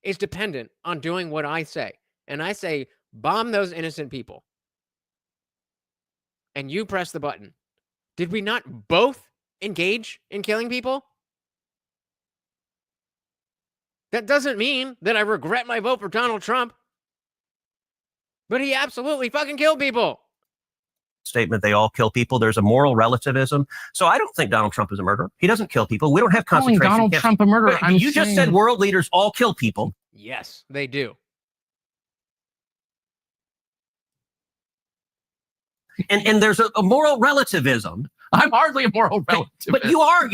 is dependent on doing what I say, and I say bomb those innocent people, and you press the button, did we not both engage in killing people? That doesn't mean that I regret my vote for Donald Trump, but he absolutely fucking killed people. Statement, they all kill people. There's a moral relativism. So I don't think Donald Trump is a murderer. He doesn't kill people. We don't have concentration camps. Donald Trump a murderer. You just said world leaders all kill people. Yes, they do. And there's a moral relativism. I'm hardly a moral relativist. But you are.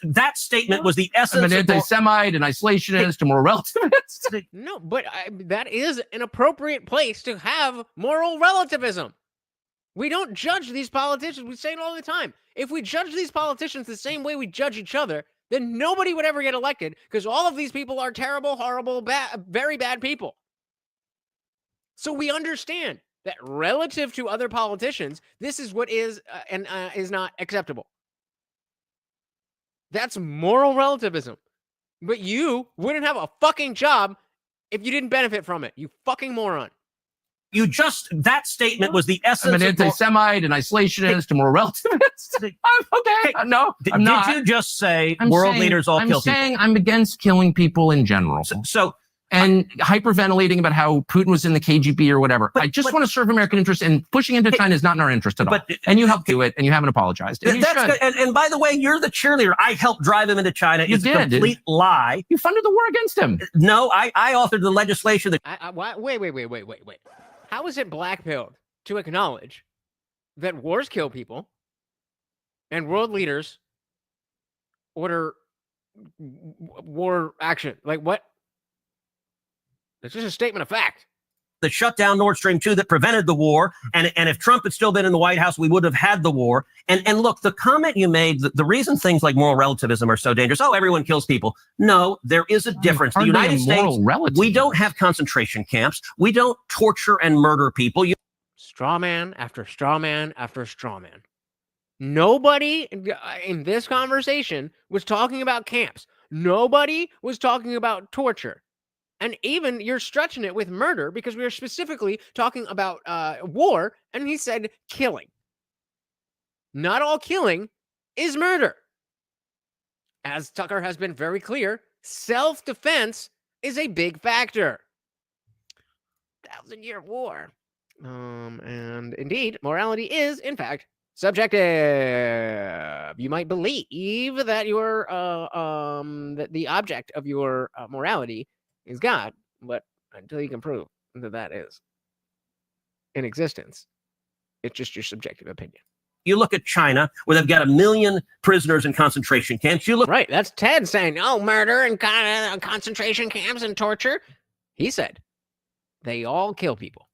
That statement was the essence. I'm an anti-Semite, an isolationist, a moral relativist. No, but that is an appropriate place to have moral relativism. We don't judge these politicians. We say it all the time. If we judge these politicians the same way we judge each other, then nobody would ever get elected because all of these people are terrible, horrible, very bad people. So we understand that relative to other politicians, this is what is and is not acceptable. That's moral relativism. But you wouldn't have a fucking job if you didn't benefit from it. You fucking moron. That statement was the essence. I'm an anti-Semite, an isolationist, a moral relativist. Okay, no, I'm not. Did you just say world leaders all kill people? I'm saying I'm against killing people in general. And hyperventilating about how Putin was in the KGB or whatever. I just want to serve American interests, and pushing into China is not in our interest at all. And you helped do it, and you haven't apologized. And that's good. And by the way, you're the cheerleader. I helped drive him into China. It's a complete lie. You funded the war against him. No, I authored the legislation that. Wait. How is it black-pilled to acknowledge that wars kill people and world leaders order war action? Like, what? It's just a statement of fact. That shut down Nord Stream 2, that prevented the war. And if Trump had still been in the White House, we would have had the war. And look, the comment you made, the reason things like moral relativism are so dangerous, everyone kills people. No, there is a difference. The United States, we don't have concentration camps. We don't torture and murder people. Straw man after straw man after straw man. Nobody in this conversation was talking about camps. Nobody was talking about torture. And even you're stretching it with murder because we are specifically talking about war, and he said killing. Not all killing is murder. As Tucker has been very clear, self-defense is a big factor. 1,000-year war. And indeed, morality is, in fact, subjective. You might believe that your that the object of your morality is God, but until you can prove that is in existence, it's just your subjective opinion. You look at China, where they've got 1 million prisoners in concentration camps. You look right. That's Ted saying, murder and concentration camps and torture. He said they all kill people.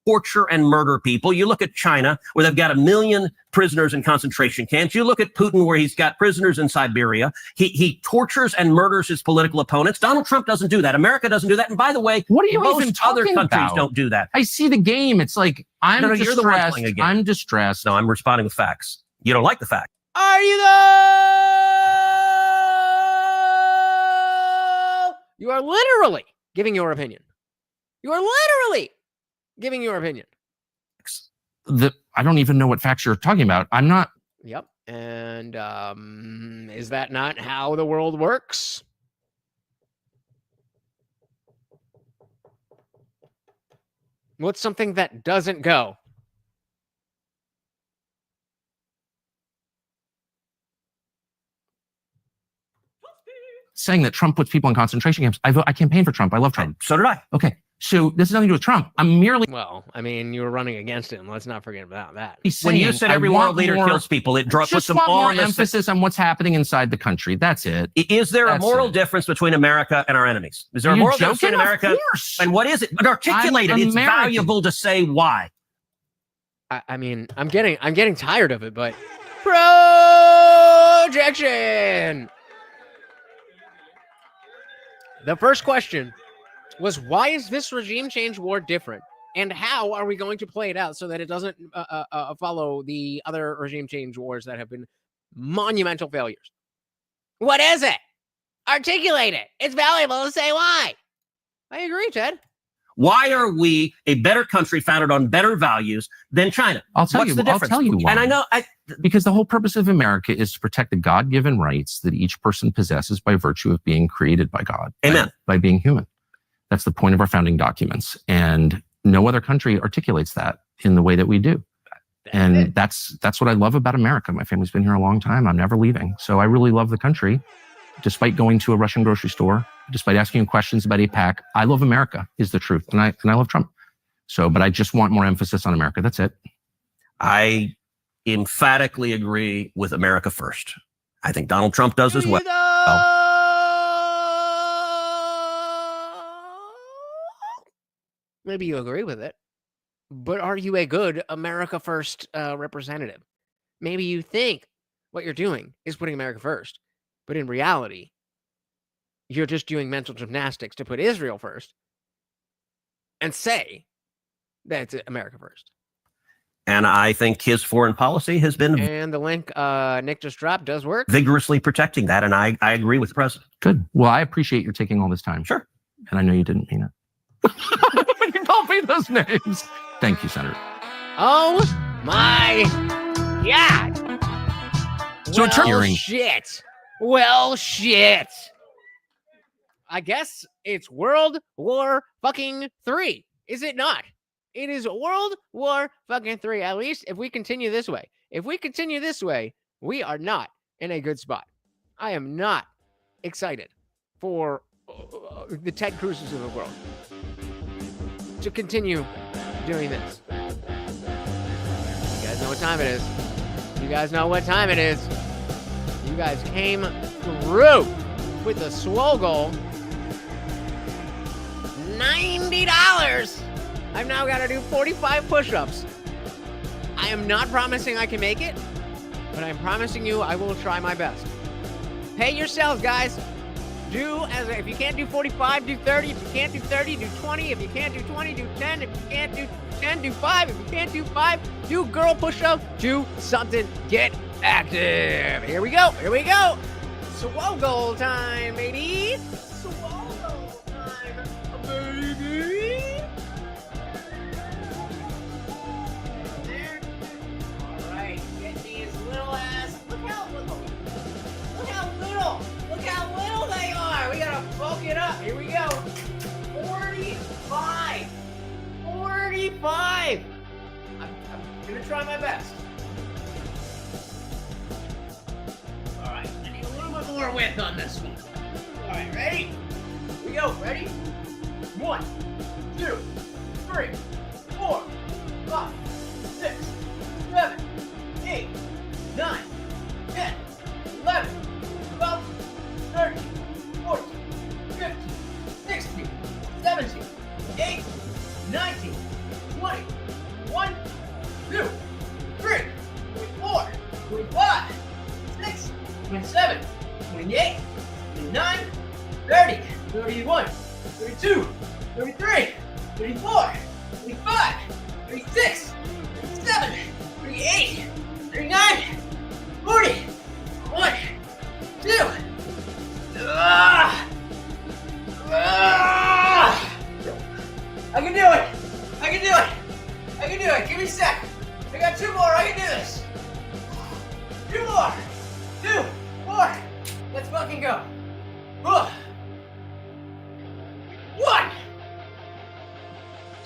Torture and murder people. You look at China, where they've got 1 million prisoners in concentration camps. You look at Putin, where he's got prisoners in Siberia. He tortures and murders his political opponents. Donald Trump doesn't do that. America doesn't do that. And by the way, what are you most even other talking countries about? Don't do that. I see the game. It's like I'm distressed. You're the one playing a game. I'm distressed. No, I'm responding with facts. You don't like the fact. Are you though? You are literally giving your opinion. You are literally giving your opinion. I don't even know what facts you're talking about. I'm not. Yep. And is that not how the world works? What's something that doesn't go? Saying that Trump puts people in concentration camps. I campaign for Trump. I love Trump. So did I. Okay. So this has nothing to do with Trump. I'm merely. Well, I mean, you were running against him. Let's not forget about that. When you said every world leader kills people, it puts them more emphasis on what's happening inside the country. That's it. Is there a moral difference between America and our enemies? Is there a moral difference between America? And what is it? But articulate it. It's valuable to say why. I mean, I'm getting tired of it, but projection. The first question was, why is this regime change war different? And how are we going to play it out so that it doesn't follow the other regime change wars that have been monumental failures? What is it? Articulate it. It's valuable to say why. I agree, Ted. Why are we a better country founded on better values than China? I'll tell you why. And I know because the whole purpose of America is to protect the God-given rights that each person possesses by virtue of being created by God. Amen. By being human. That's the point of our founding documents. And no other country articulates that in the way that we do. And that's what I love about America. My family's been here a long time. I'm never leaving. So I really love the country. Despite going to a Russian grocery store, despite asking questions about AIPAC, I love America is the truth. And I love Trump. So, but I just want more emphasis on America. That's it. I emphatically agree with America first. I think Donald Trump does as well. Maybe you agree with it, but are you a good America first representative? Maybe you think what you're doing is putting America first, But in reality, you're just doing mental gymnastics to put Israel first and say that it's America first. And I think his foreign policy has been And the link Nick just dropped does work. vigorously protecting that. And I agree with the president. Good. Well, I appreciate you taking all this time. Sure. And I know you didn't mean it. When you called me those names. Thank you, Senator. Oh my God. So in terms- well, shit. Well, shit. I guess it's World War fucking 3. Is it not? It is World War fucking 3. At least if we continue this way. If we continue this way, we are not in a good spot. I am not excited for the Ted Cruzes of the world to continue doing this. You guys know what time it is. You guys know what time it is. You guys came through with the swole goal. $90. I've now got to do 45 push-ups. I am not promising I can make it, but I'm promising you I will try my best. Pay yourselves, guys. If you can't do 45, do 30. If you can't do 30, do 20. If you can't do 20, do 10. If you can't do 10, do 5. If you can't do 5, do girl push-up. Do something. Get active. Here we go. Here we go. Swole goal time, baby. Swole goal time, baby. There. All right. Get these little ass. Look how little. Look how little. Look how little they are. We gotta bulk it up. Here we go. 45. 45. I'm gonna try my best. All right. I need a little bit more width on this one. All right. Ready? Here we go. Ready? 1, 2, 3, 4, 5, 6, 7, 8, 9, 10, 11, 12, 13, 14, 15, 16, 17, 18, 19, 20, 1, 2, 3, 24, 25, 26, 27, 28, 29, 30, 31, 32, 33, 34, 35, 36, 37, 38, 39, 40, 1, 2. I can do it. I can do it. I can do it. Give me a sec. I got 2 more. I can do this. 2 more. 2 more. Let's fucking go. 1.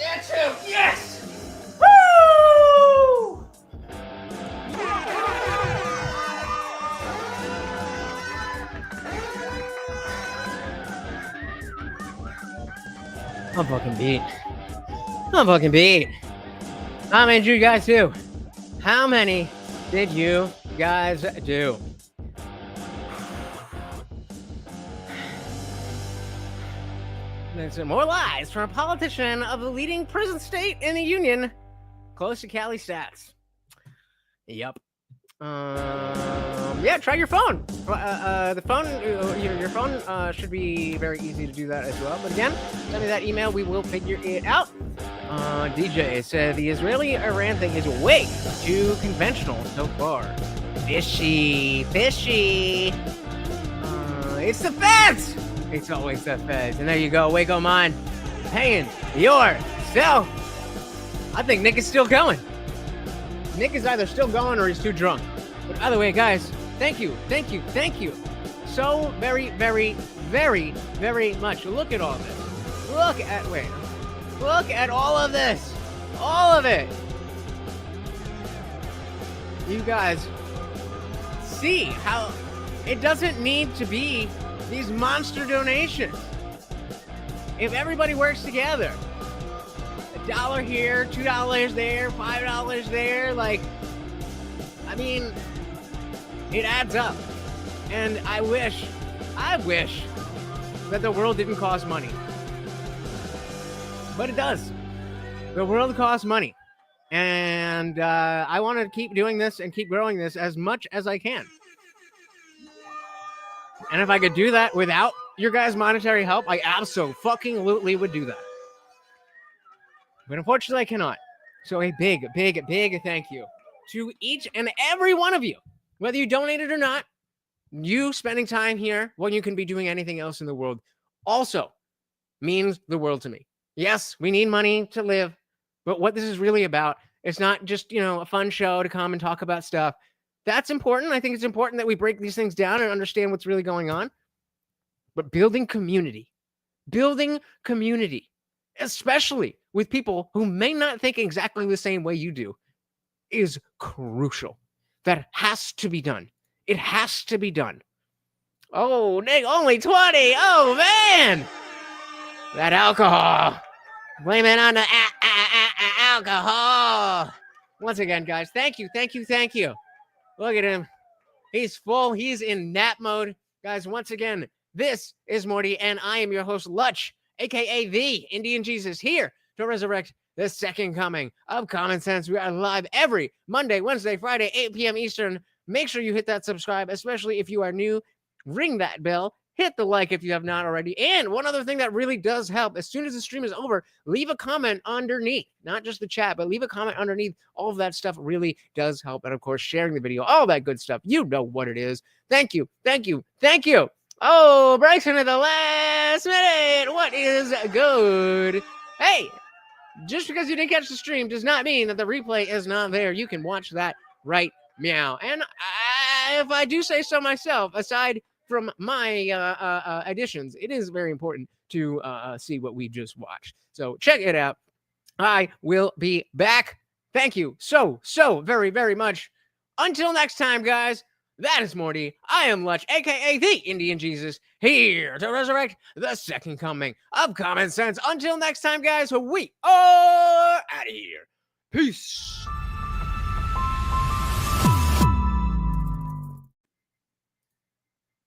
And 2. Yes. Woo! I'm fucking beat. I'm fucking beat. How many did you guys do? How many did you guys do? There's some more lies from a politician of the leading prison state in the union, close to Cali stats. Yep. Yeah, try your phone. The phone, your phone should be very easy to do that as well. But again, send me that email. We will figure it out. DJ said the Israeli-Iran thing is way too conventional so far. Fishy, fishy. It's the feds. It's always the feds. And there you go, Waco Mine, paying yourself. I think Nick is still going. Nick is either still going or he's too drunk. But by the way, guys, thank you so very, very, very, very much. Look at all this. Look at all of this. All of it. You guys see how it doesn't need to be these monster donations. If everybody works together, $1 here, $2 there, $5 there, like, I mean, it adds up. And I wish that the world didn't cost money. But it does. The world costs money. And I want to keep doing this and keep growing this as much as I can. And if I could do that without your guys' monetary help, I absolutely would do that. But unfortunately, I cannot. So a big thank you to each and every one of you, whether you donated or not. You spending time here when you can be doing anything else in the world also means the world to me. Yes, we need money to live, but what this is really about, it's not just, a fun show to come and talk about stuff. That's important. I think it's important that we break these things down and understand what's really going on. But building community, especially with people who may not think exactly the same way you do, is crucial. That has to be done. It has to be done. Oh, Nick, only 20. Oh, man. That alcohol. Blame it on the alcohol. Once again, guys, thank you. Look at him. He's full. He's in nap mode. Guys, once again, this is Morty, and I am your host, Lutch, a.k.a. the Indian Jesus, here to resurrect the second coming of Common Sense. We are live every Monday, Wednesday, Friday, 8 p.m. Eastern. Make sure you hit that subscribe, especially if you are new. Ring that bell. Hit the like if you have not already. And one other thing that really does help, as soon as the stream is over, leave a comment underneath. Not just the chat, but leave a comment underneath. All of that stuff really does help. And of course, sharing the video, all that good stuff. You know what it is. Thank you. Oh, Bryson at the last minute. What is good? Hey, just because you didn't catch the stream does not mean that the replay is not there. You can watch that right meow. And if I do say so myself, aside from my additions, it is very important to see what we just watched. So check it out. I will be back. Thank you so very, very much. Until next time, guys, that is Morty. I am Lutch, a.k.a. the Indian Jesus, here to resurrect the second coming of Common Sense. Until next time, guys, we are out of here. Peace.